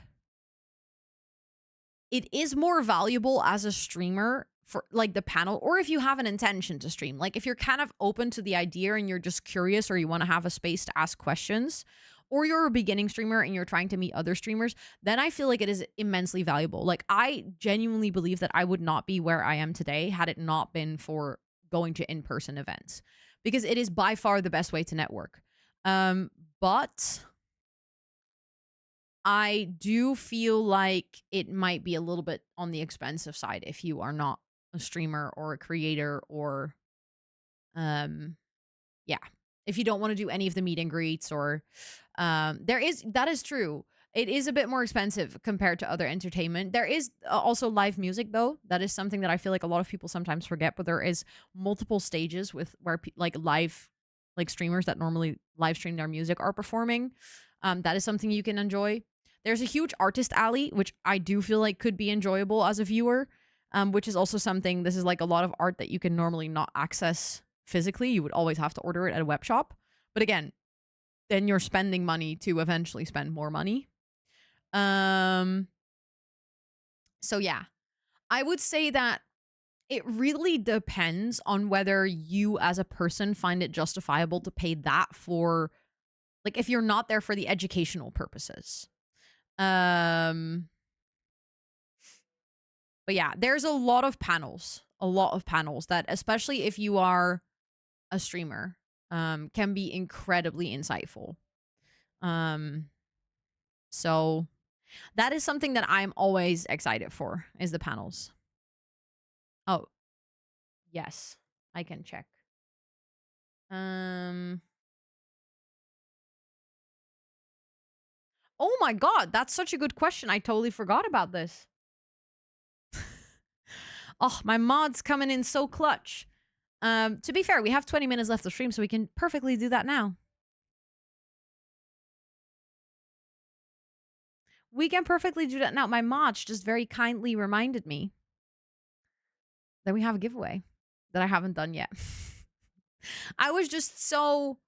it is more valuable as a streamer for like the panel, or if you have an intention to stream. Like if you're kind of open to the idea and you're just curious, or you want to have a space to ask questions, or you're a beginning streamer and you're trying to meet other streamers, then I feel like it is immensely valuable. Like I genuinely believe that I would not be where I am today had it not been for going to in-person events, because it is by far the best way to network. But I do feel like it might be a little bit on the expensive side if you are not a streamer or a creator, or yeah, if you don't want to do any of the meet and greets, or that is true. It is a bit more expensive compared to other entertainment. There is also live music, though. That is something that I feel like a lot of people sometimes forget, but there is multiple stages where live streamers that normally live stream their music are performing. That is something you can enjoy. There's a huge artist alley, which I do feel like could be enjoyable as a viewer, which is also something, this is like a lot of art that you can normally not access physically. You would always have to order it at a web shop. But again, then you're spending money to eventually spend more money. So yeah, I would say that it really depends on whether you as a person find it justifiable to pay that for, like, if you're not there for the educational purposes. But yeah, there's a lot of panels that, especially if you are a streamer, can be incredibly insightful. So that is something that I'm always excited for, is the panels. Oh, yes, I can check. Oh my God, that's such a good question. I totally forgot about this. Oh, my mod's coming in so clutch. To be fair, we have 20 minutes left of stream, so we can perfectly do that now. We can perfectly do that now. My mod just very kindly reminded me that we have a giveaway that I haven't done yet. I was just so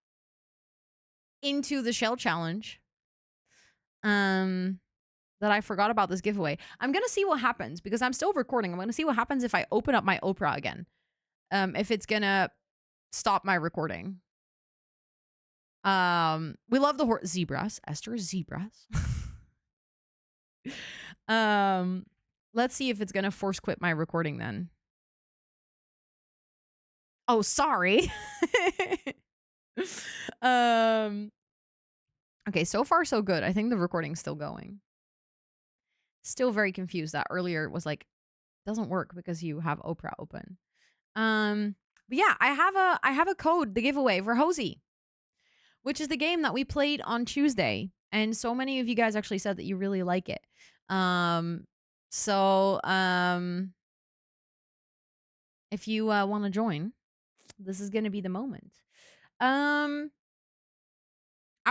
into the shell challenge that I forgot about this giveaway. I'm going to see what happens because I'm still recording. I'm going to see what happens if I open up my Oprah again. If it's going to stop my recording. We love the zebras. Esther, zebras. Let's see if it's going to force quit my recording then. Oh, sorry. Okay, so far so good. I think the recording's still going. Still very confused that earlier it was like doesn't work because you have Oprah open. But yeah, I have a code, the giveaway for Hosey, which is the game that we played on Tuesday, and so many of you guys actually said that you really like it. If you want to join, this is going to be the moment. I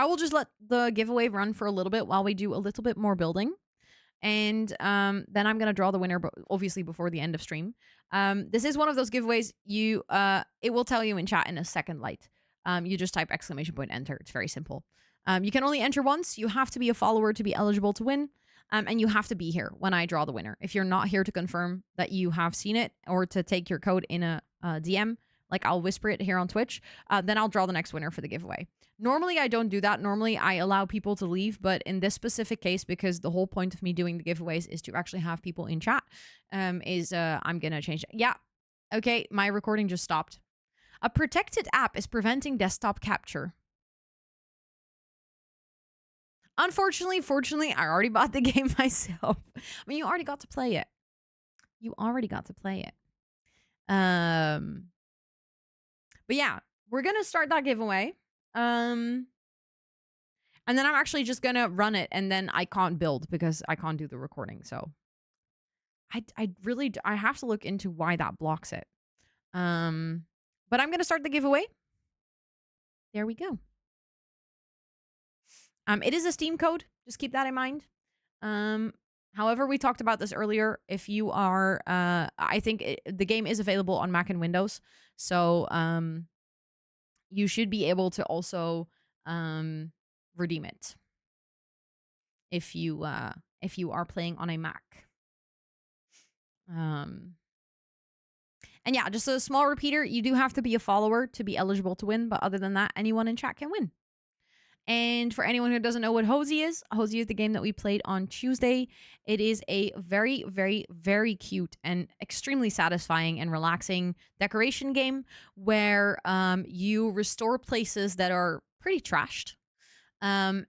will just let the giveaway run for a little bit while we do a little bit more building. And then I'm gonna draw the winner, but obviously before the end of stream. This is one of those giveaways. It will tell you in chat in a second light. You just type !enter. It's very simple. You can only enter once. You have to be a follower to be eligible to win. And you have to be here when I draw the winner. If you're not here to confirm that you have seen it or to take your code in a DM, like I'll whisper it here on Twitch, then I'll draw the next winner for the giveaway. Normally, I don't do that. Normally, I allow people to leave. But in this specific case, because the whole point of me doing the giveaways is to actually have people in chat, I'm going to change it. Yeah. Okay, my recording just stopped. A protected app is preventing desktop capture. Unfortunately, fortunately, I already bought the game myself. I mean, you already got to play it. But yeah, we're going to start that giveaway. And then I'm actually just going to run it, and then I can't build because I can't do the recording. So I have to look into why that blocks it. But I'm going to start the giveaway. There we go. It is a Steam code. Just keep that in mind. However, we talked about this earlier. If you are, I think the game is available on Mac and Windows. So, you should be able to also, redeem it. If you are playing on a Mac. And yeah, just a small repeater. You do have to be a follower to be eligible to win. But other than that, anyone in chat can win. And for anyone who doesn't know what Hosey is the game that we played on Tuesday. It is a very, very, very cute and extremely satisfying and relaxing decoration game where you restore places that are pretty trashed. And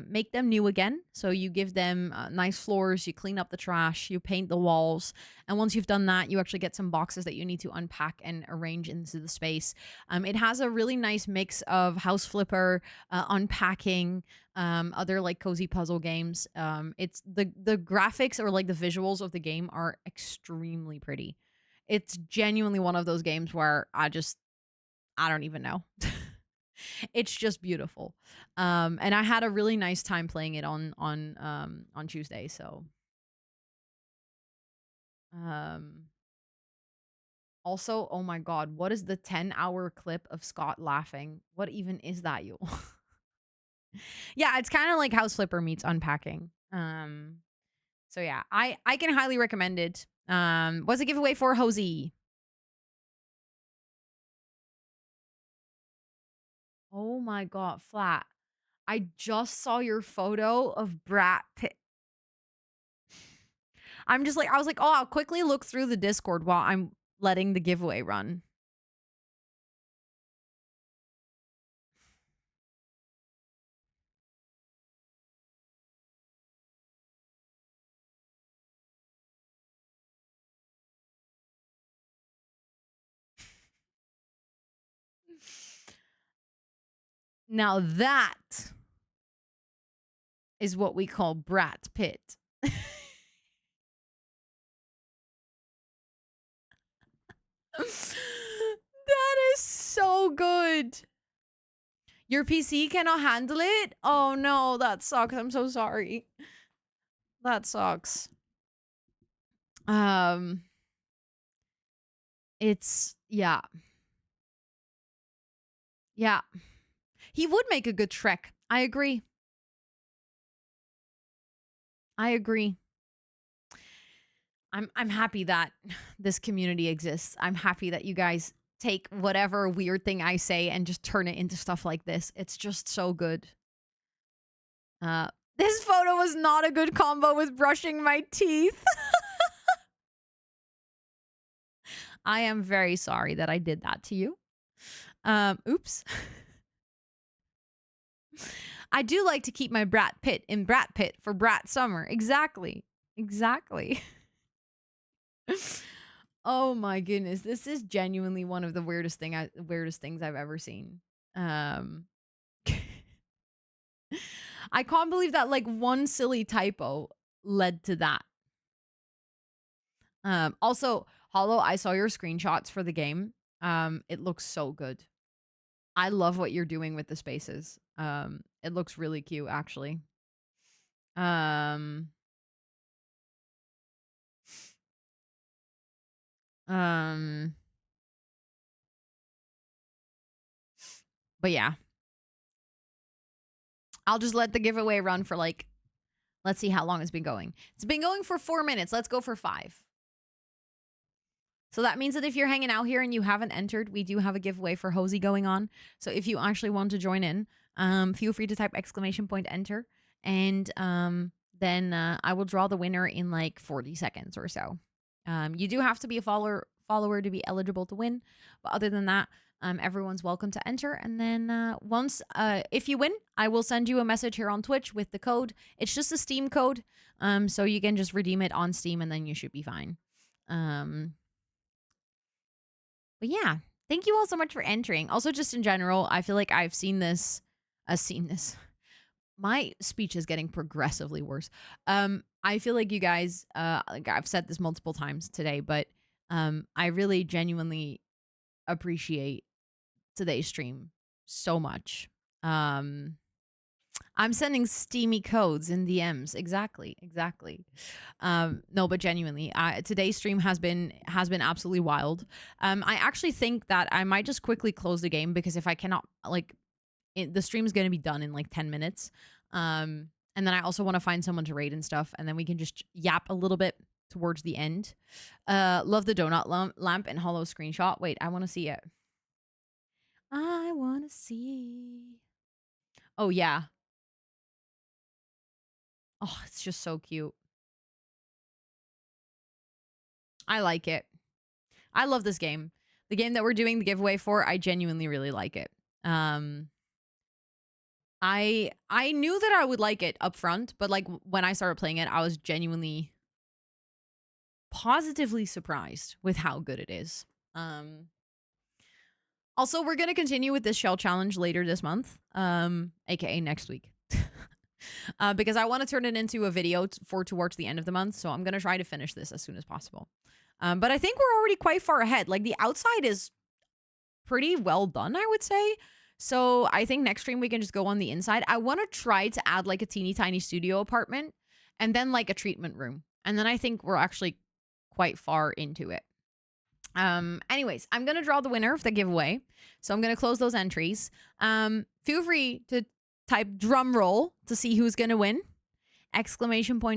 make them new again. So you give them nice floors, you clean up the trash, you paint the walls. And once you've done that, you actually get some boxes that you need to unpack and arrange into the space. It has a really nice mix of house flipper, unpacking, other like cozy puzzle games. It's the graphics or like the visuals of the game are extremely pretty. It's genuinely one of those games where I don't even know. It's just beautiful. And I had a really nice time playing it on Tuesday. So, also, oh my God, what is the 10-hour clip of Scott laughing? What even is that, you? Yeah, it's kind of like House Flipper meets unpacking. So yeah, I can highly recommend it. What's a giveaway for Hosey? Oh my God, Flat. I just saw your photo of Brat Pitt. I was like, oh, I'll quickly look through the Discord while I'm letting the giveaway run. Now that is what we call Brat Pitt. so good. Your PC cannot handle it? Oh no, that sucks. I'm so sorry. That sucks. It's yeah. Yeah. He would make a good Shrek. I agree. I agree. I'm happy that this community exists. I'm happy that you guys take whatever weird thing I say and just turn it into stuff like this. It's just so good. This photo was not a good combo with brushing my teeth. I am very sorry that I did that to you. Oops. I do like to keep my brat pit in brat pit for brat summer. Exactly. Exactly. Oh my goodness. This is genuinely one of the weirdest things I've ever seen. I can't believe that like one silly typo led to that. Also, Hollow, I saw your screenshots for the game. It looks so good. I love what you're doing with the spaces. It looks really cute, actually. Um, but yeah. I'll just let the giveaway run for like, let's see how long it's been going. It's been going for 4 minutes. Let's go for 5. So that means that if you're hanging out here and you haven't entered, we do have a giveaway for Hosey going on. So if you actually want to join in, feel free to type !enter, and then I will draw the winner in like 40 seconds or so. You do have to be a follower to be eligible to win, but other than that, everyone's welcome to enter. And then once if you win, I will send you a message here on Twitch with the code. It's just a Steam code, so you can just redeem it on Steam, and then you should be fine. But yeah, thank you all so much for entering. Also, just in general, I feel like I've seen this. My speech is getting progressively worse. I feel like you guys, like I've said this multiple times today, but I really genuinely appreciate today's stream so much. I'm sending steamy codes in DMs. Exactly. No, but genuinely, today's stream has been absolutely wild. I actually think that I might just quickly close the game, because if I cannot, like, the stream's going to be done in like 10 minutes. And then I also want to find someone to raid and stuff, and then we can just yap a little bit towards the end. Love the donut lamp and Hollow screenshot. Wait, I want to see it. I want to see. Oh, yeah. Oh, it's just so cute. I like it. I love this game. The game that we're doing the giveaway for, I genuinely really like it. I knew that I would like it up front, but like when I started playing it, I was genuinely positively surprised with how good it is. Also, we're going to continue with this shell challenge later this month, aka next week. Because I want to turn it into a video for towards the end of the month, so I'm going to try to finish this as soon as possible. But I think we're already quite far ahead. Like, the outside is pretty well done, I would say. So I think next stream we can just go on the inside. I want to try to add like a teeny tiny studio apartment and then like a treatment room. And then I think we're actually quite far into it. Anyways, I'm going to draw the winner of the giveaway. So I'm going to close those entries. Feel free to type drum roll to see who's going to win. !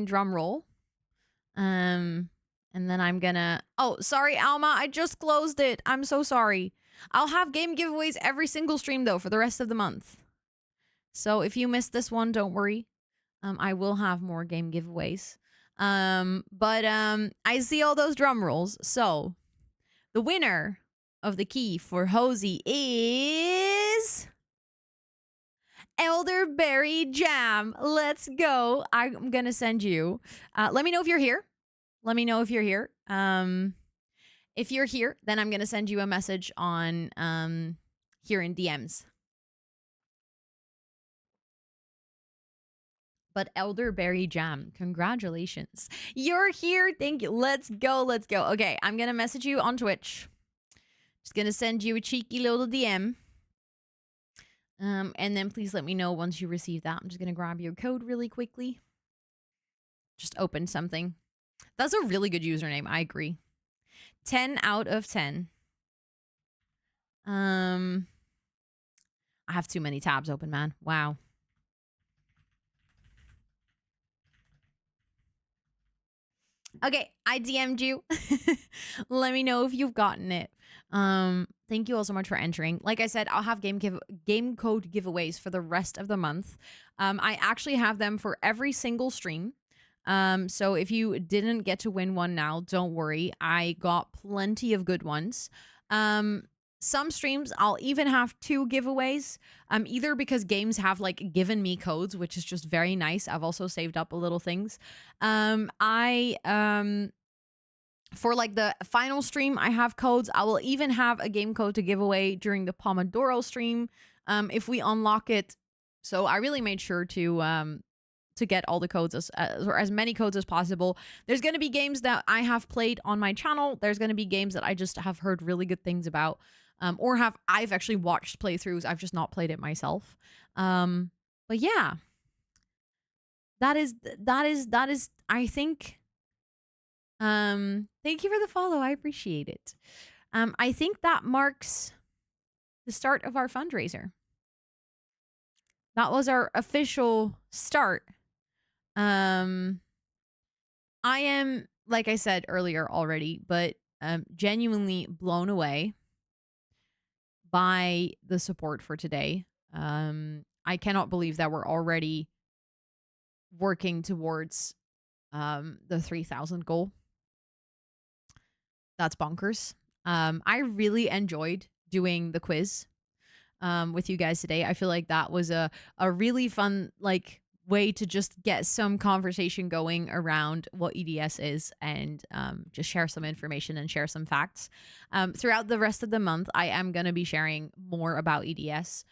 Drum roll. And then I'm gonna... Oh, sorry, Alma. I just closed it. I'm so sorry. I'll have game giveaways every single stream, though, for the rest of the month. So if you missed this one, don't worry. I will have more game giveaways. But I see all those drum rolls. So the winner of the key for Hosey is... Elderberry Jam. Let's go. I'm gonna send you. Let me know if you're here. If you're here, then I'm gonna send you a message on here in DMs. But Elderberry Jam, congratulations. You're here. Thank you. Let's go. Okay, I'm gonna message you on Twitch Just gonna send you a cheeky little DM. And then please let me know once you receive that. I'm just gonna grab your code really quickly. Just open something. That's a really good username. I agree. 10 out of 10. I have too many tabs open, man. Wow. Okay, I DM'd you. Let me know if you've gotten it. Thank you all so much for entering. Like I said, I'll have game code giveaways for the rest of the month. I actually have them for every single stream. So if you didn't get to win one now, don't worry. I got plenty of good ones. Some streams I'll even have 2 giveaways. Either because games have like given me codes, which is just very nice. I've also saved up a little things. For like the final stream, I have codes. I will even have a game code to give away during the Pomodoro stream, if we unlock it. So I really made sure to get all the codes or as many codes as possible. There's going to be games that I have played on my channel. There's going to be games that I just have heard really good things about, or I've actually watched playthroughs. I've just not played it myself. But yeah, that is I think. Thank you for the follow. I appreciate it. I think that marks the start of our fundraiser. That was our official start. I am, like I said earlier already, but genuinely blown away by the support for today. I cannot believe that we're already working towards the 3,000 goal. That's bonkers. I really enjoyed doing the quiz with you guys today. I feel like that was a really fun way to just get some conversation going around what EDS is and just share some information and share some facts. Throughout the rest of the month, I am going to be sharing more about EDS,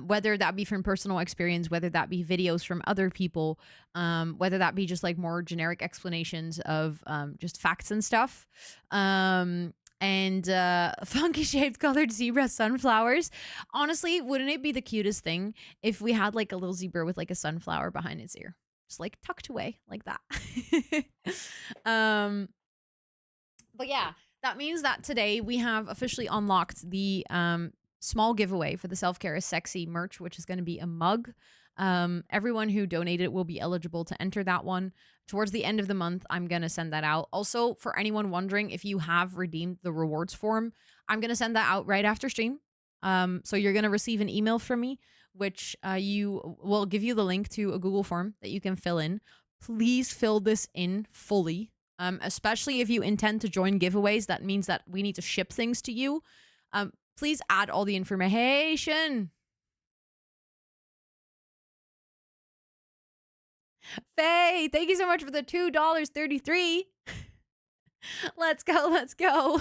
whether that be from personal experience, whether that be videos from other people, whether that be just like more generic explanations of just facts and stuff. And funky shaped colored zebra sunflowers. Honestly, wouldn't it be the cutest thing if we had like a little zebra with like a sunflower behind its ear, just like tucked away like that? But yeah, that means that today we have officially unlocked the small giveaway for the Self-Care is Sexy merch, which is going to be a mug. Everyone who donated will be eligible to enter that one. Towards the end of the month, I'm going to send that out. Also, for anyone wondering if you have redeemed the rewards form, I'm going to send that out right after stream. So you're going to receive an email from me, which you will give you the link to a Google form that you can fill in. Please fill this in fully, especially if you intend to join giveaways. That means that we need to ship things to you. Please add all the information. Faye, thank you so much for the $2.33. Let's go.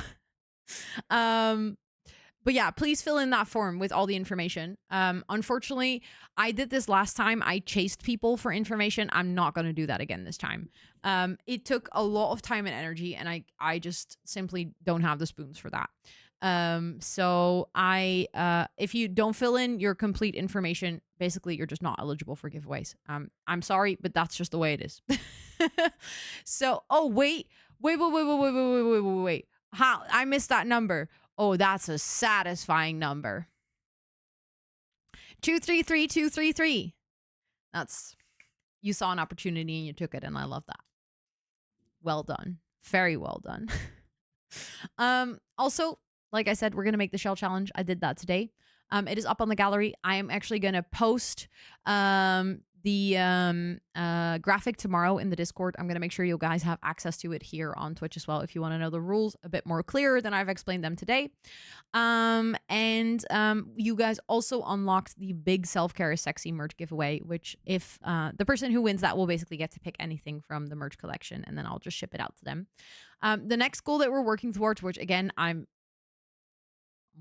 But yeah, please fill in that form with all the information. Unfortunately, I did this last time. I chased people for information. I'm not going to do that again this time. It took a lot of time and energy, and I just simply don't have the spoons for that. So if you don't fill in your complete information, basically you're just not eligible for giveaways. I'm sorry, but that's just the way it is. So, oh, wait. How? I missed that number. Oh, that's a satisfying number. 233233. You saw an opportunity and you took it, and I love that. Well done. Very well done. Also, like I said, we're going to make the shell challenge. I did that today. It is up on the gallery. I am actually going to post the graphic tomorrow in the Discord. I'm going to make sure you guys have access to it here on Twitch as well if you want to know the rules a bit more clearer than I've explained them today. You guys also unlocked the big Self-Care is Sexy merch giveaway, which if the person who wins that will basically get to pick anything from the merch collection, and then I'll just ship it out to them. The next goal that we're working towards, which again, I'm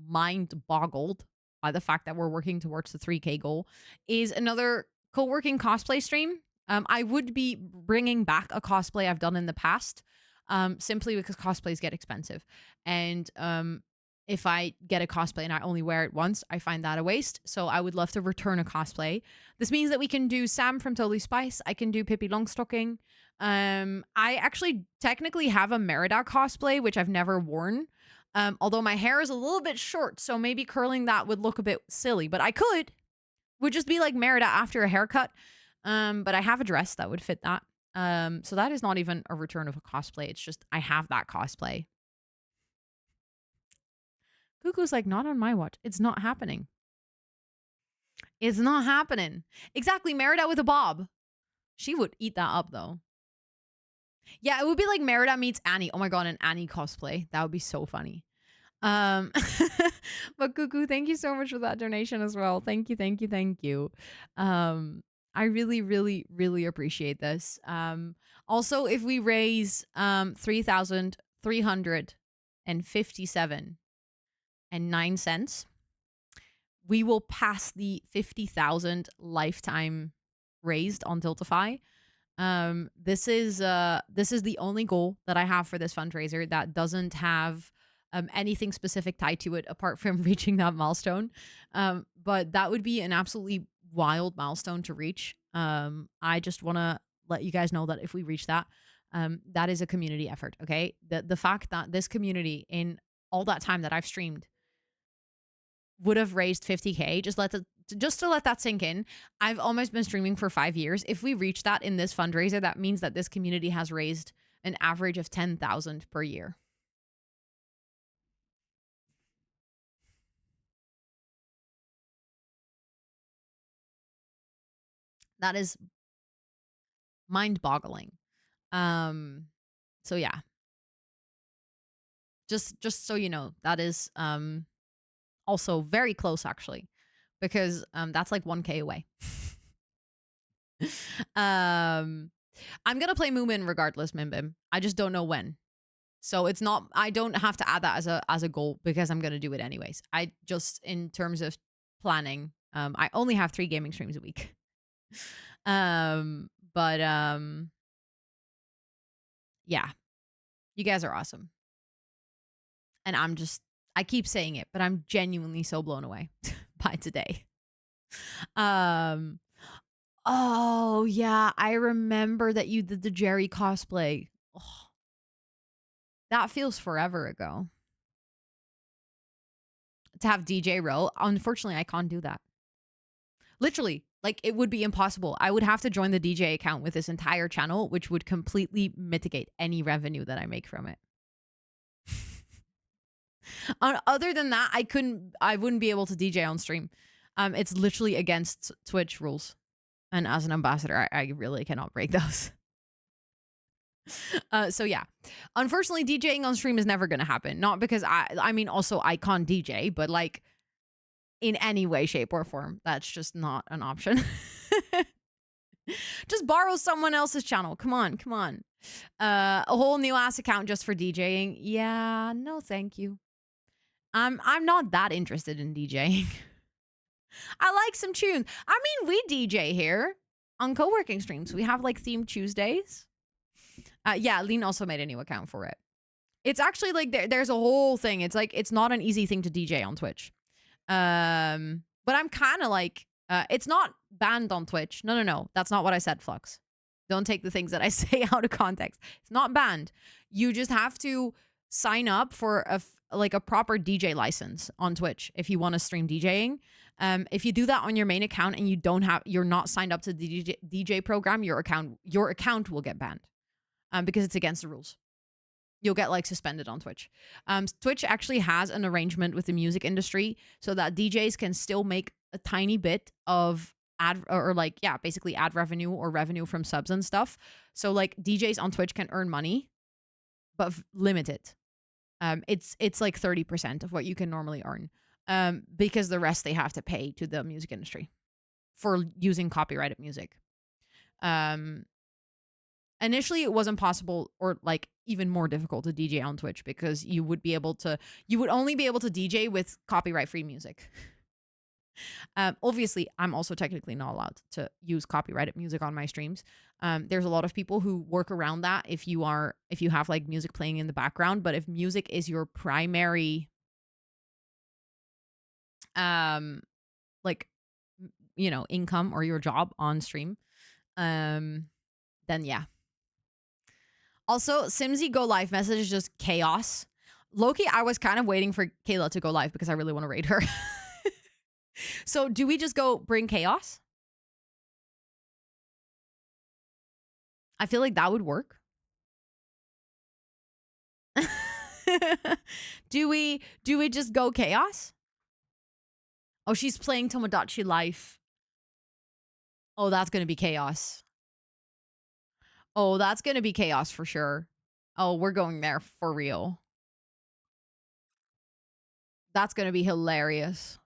mind boggled by the fact that we're working towards the 3K goal, is another co-working cosplay stream. I would be bringing back a cosplay I've done in the past, simply because cosplays get expensive. And if I get a cosplay and I only wear it once, I find that a waste. So I would love to return a cosplay. This means that we can do Sam from Totally Spice. I can do Pippi Longstocking. I actually technically have a Merida cosplay, which I've never worn. Although my hair is a little bit short, so maybe curling that would look a bit silly, but I could. Would just be like Merida after a haircut. But I have a dress that would fit that. So that is not even a return of a cosplay. It's just I have that cosplay. Cuckoo's like, not on my watch. It's not happening. It's not happening. Exactly, Merida with a bob. She would eat that up though. Yeah, it would be like Merida meets Annie. Oh my god, an Annie cosplay. That would be so funny. Um but Cuckoo, thank you so much for that donation as well. Thank you, thank you, thank you. I really, really, really appreciate this. Also, if we raise 3,357.09, we will pass the 50,000 lifetime raised on Tiltify. This is the only goal that I have for this fundraiser that doesn't have anything specific tied to it apart from reaching that milestone. But that would be an absolutely wild milestone to reach. I just want to let you guys know that if we reach that, that is a community effort. Okay, the fact that this community in all that time that I've streamed would have raised 50K, just to let that sink in. I've almost been streaming for 5 years. If we reach that in this fundraiser, that means that this community has raised an average of 10,000 per year. That is mind-boggling. So yeah. Just so you know, that is also very close actually, because that's like 1K away. I'm gonna play Moomin regardless, Mimbim. I just don't know when. So it's not, I don't have to add that as a goal because I'm gonna do it anyways. I just, in terms of planning, I only have 3 gaming streams a week. But yeah, you guys are awesome. And I keep saying it, but I'm genuinely so blown away by today. Oh yeah, I remember that you did the Jerry cosplay. Oh, that feels forever ago. To have DJ row, unfortunately, I can't do that. Literally, like it would be impossible. I would have to join the DJ account with this entire channel, which would completely mitigate any revenue that I make from it. Other than that, I wouldn't be able to DJ on stream. It's literally against Twitch rules. And as an ambassador, I really cannot break those. So yeah, unfortunately, DJing on stream is never going to happen. Not because I mean, also I can't DJ, but like in any way, shape, or form, that's just not an option. Just borrow someone else's channel. Come on, come on. A whole new ass account just for DJing. Yeah, no, thank you. I'm not that interested in DJing. I like some tunes. I mean, we DJ here on co-working streams. We have like themed Tuesdays. Yeah, Lean also made a new account for it. It's actually like there's a whole thing. It's like it's not an easy thing to DJ on Twitch. But I'm kind of like it's not banned on Twitch. No. That's not what I said, Flux. Don't take the things that I say out of context. It's not banned. You just have to sign up for a proper DJ license on Twitch if you want to stream DJing. If you do that on your main account and you're not signed up to the DJ program, your account will get banned. Because it's against the rules. You'll get like suspended on Twitch. Twitch actually has an arrangement with the music industry so that DJs can still make a tiny bit of basically ad revenue or revenue from subs and stuff. So like DJs on Twitch can earn money, but limited. It's like 30% of what you can normally earn. Because the rest they have to pay to the music industry for using copyrighted music. Initially it wasn't possible or like even more difficult to DJ on Twitch because you would only be able to DJ with copyright free music. Obviously I'm also technically not allowed to use copyrighted music on my streams. There's a lot of people who work around that if you have like music playing in the background, but if music is your primary like income or your job on stream, then yeah. Also, Simsy go live message is just chaos. Loki, I was kind of waiting for Kayla to go live because I really want to raid her. So do we just go bring chaos? I feel like that would work. Do we just go chaos? Oh, she's playing Tomodachi Life. Oh, that's gonna be chaos. Oh, that's gonna be chaos for sure. Oh, we're going there for real. That's gonna be hilarious.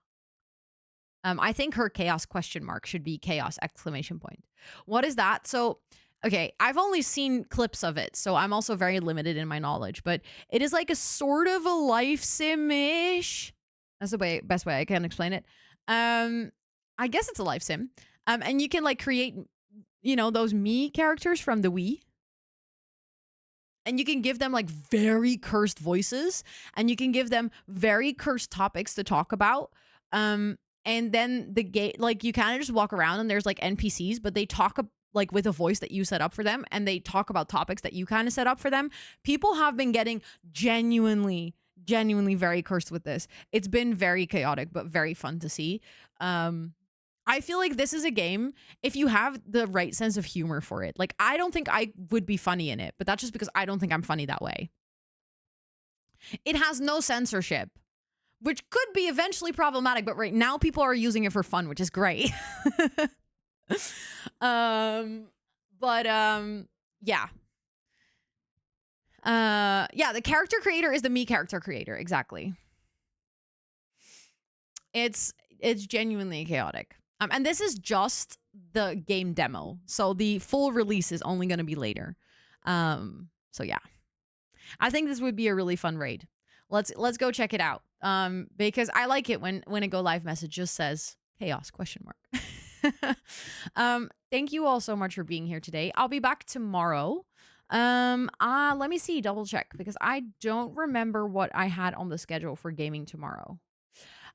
I think her chaos question mark should be chaos exclamation point. What is that? So, okay, I've only seen clips of it, so I'm also very limited in my knowledge, but it is like a sort of a life sim-ish. That's the best way I can explain it. I guess it's a life sim. And you can like create, those me characters from the Wii. And you can give them like very cursed voices, and you can give them very cursed topics to talk about. And then the game, like you kind of just walk around and there's like NPCs, but they talk like with a voice that you set up for them, and they talk about topics that you kind of set up for them. People have been getting genuinely very cursed with this. It's been very chaotic, but very fun to see. I feel like this is a game, if you have the right sense of humor for it. Like, I don't think I would be funny in it, but that's just because I don't think I'm funny that way. It has no censorship, which could be eventually problematic, but right now people are using it for fun, which is great. Yeah. Yeah, the character creator is the me character creator, exactly. It's genuinely chaotic. And this is just the game demo, so the full release is only going to be later. So yeah, I think this would be a really fun raid. Let's go check it out. Because I like it when a go live message just says chaos question mark. Thank you all so much for being here today. I'll be back tomorrow. Let me see, double check, because I don't remember what I had on the schedule for gaming tomorrow.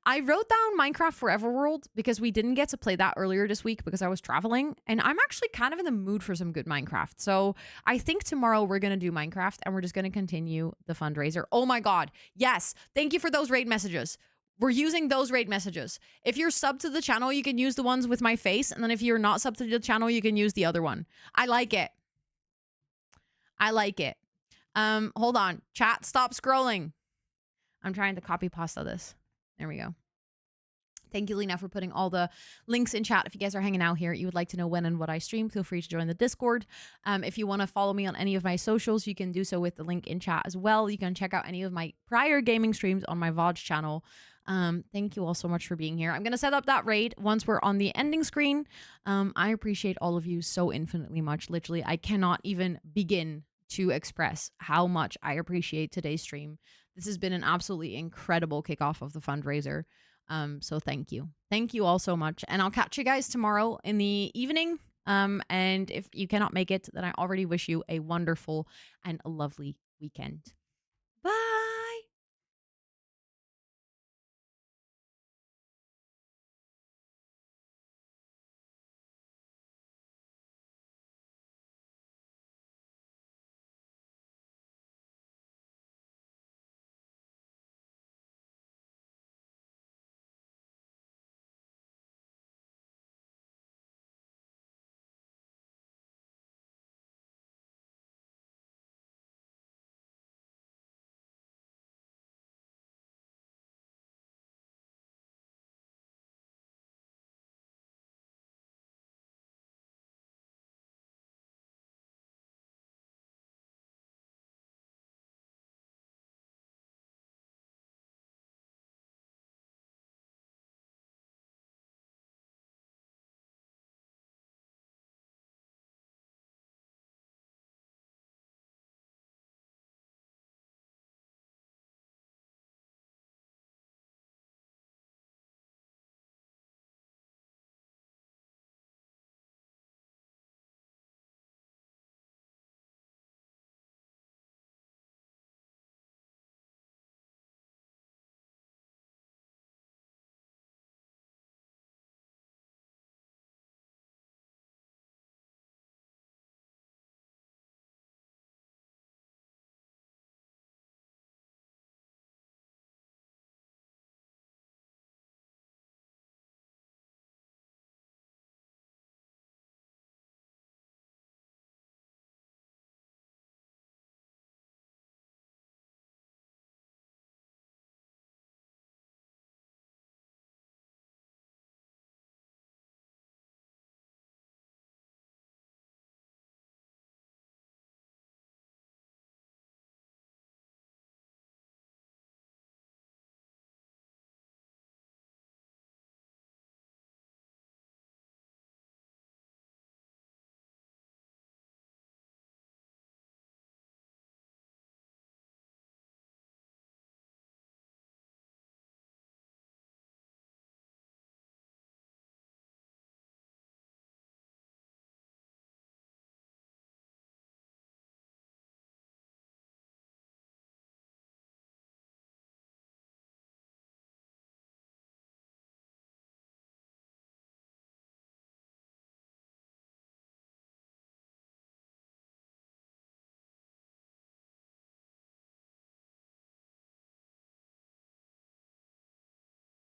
I wrote down Minecraft Forever World because we didn't get to play that earlier this week because I was traveling, and I'm actually kind of in the mood for some good Minecraft. So I think tomorrow we're going to do Minecraft, and we're just going to continue the fundraiser. Oh my God. Yes. Thank you for those raid messages. We're using those raid messages. If you're sub to the channel, you can use the ones with my face. And then if you're not sub to the channel, you can use the other one. I like it. I like it. Hold on. Chat, stop scrolling. I'm trying to copy pasta this. There we go. Thank you, Lena, for putting all the links in chat. If you guys are hanging out here, you would like to know when and what I stream, feel free to join the Discord. If you want to follow me on any of my socials, you can do so with the link in chat as well. You can check out any of my prior gaming streams on my VOD channel. Thank you all so much for being here. I'm going to set up that raid once we're on the ending screen. I appreciate all of you so infinitely much. Literally, I cannot even begin to express how much I appreciate today's stream. This has been an absolutely incredible kickoff of the fundraiser. So thank you. Thank you all so much. And I'll catch you guys tomorrow in the evening. And if you cannot make it, then I already wish you a wonderful and a lovely weekend.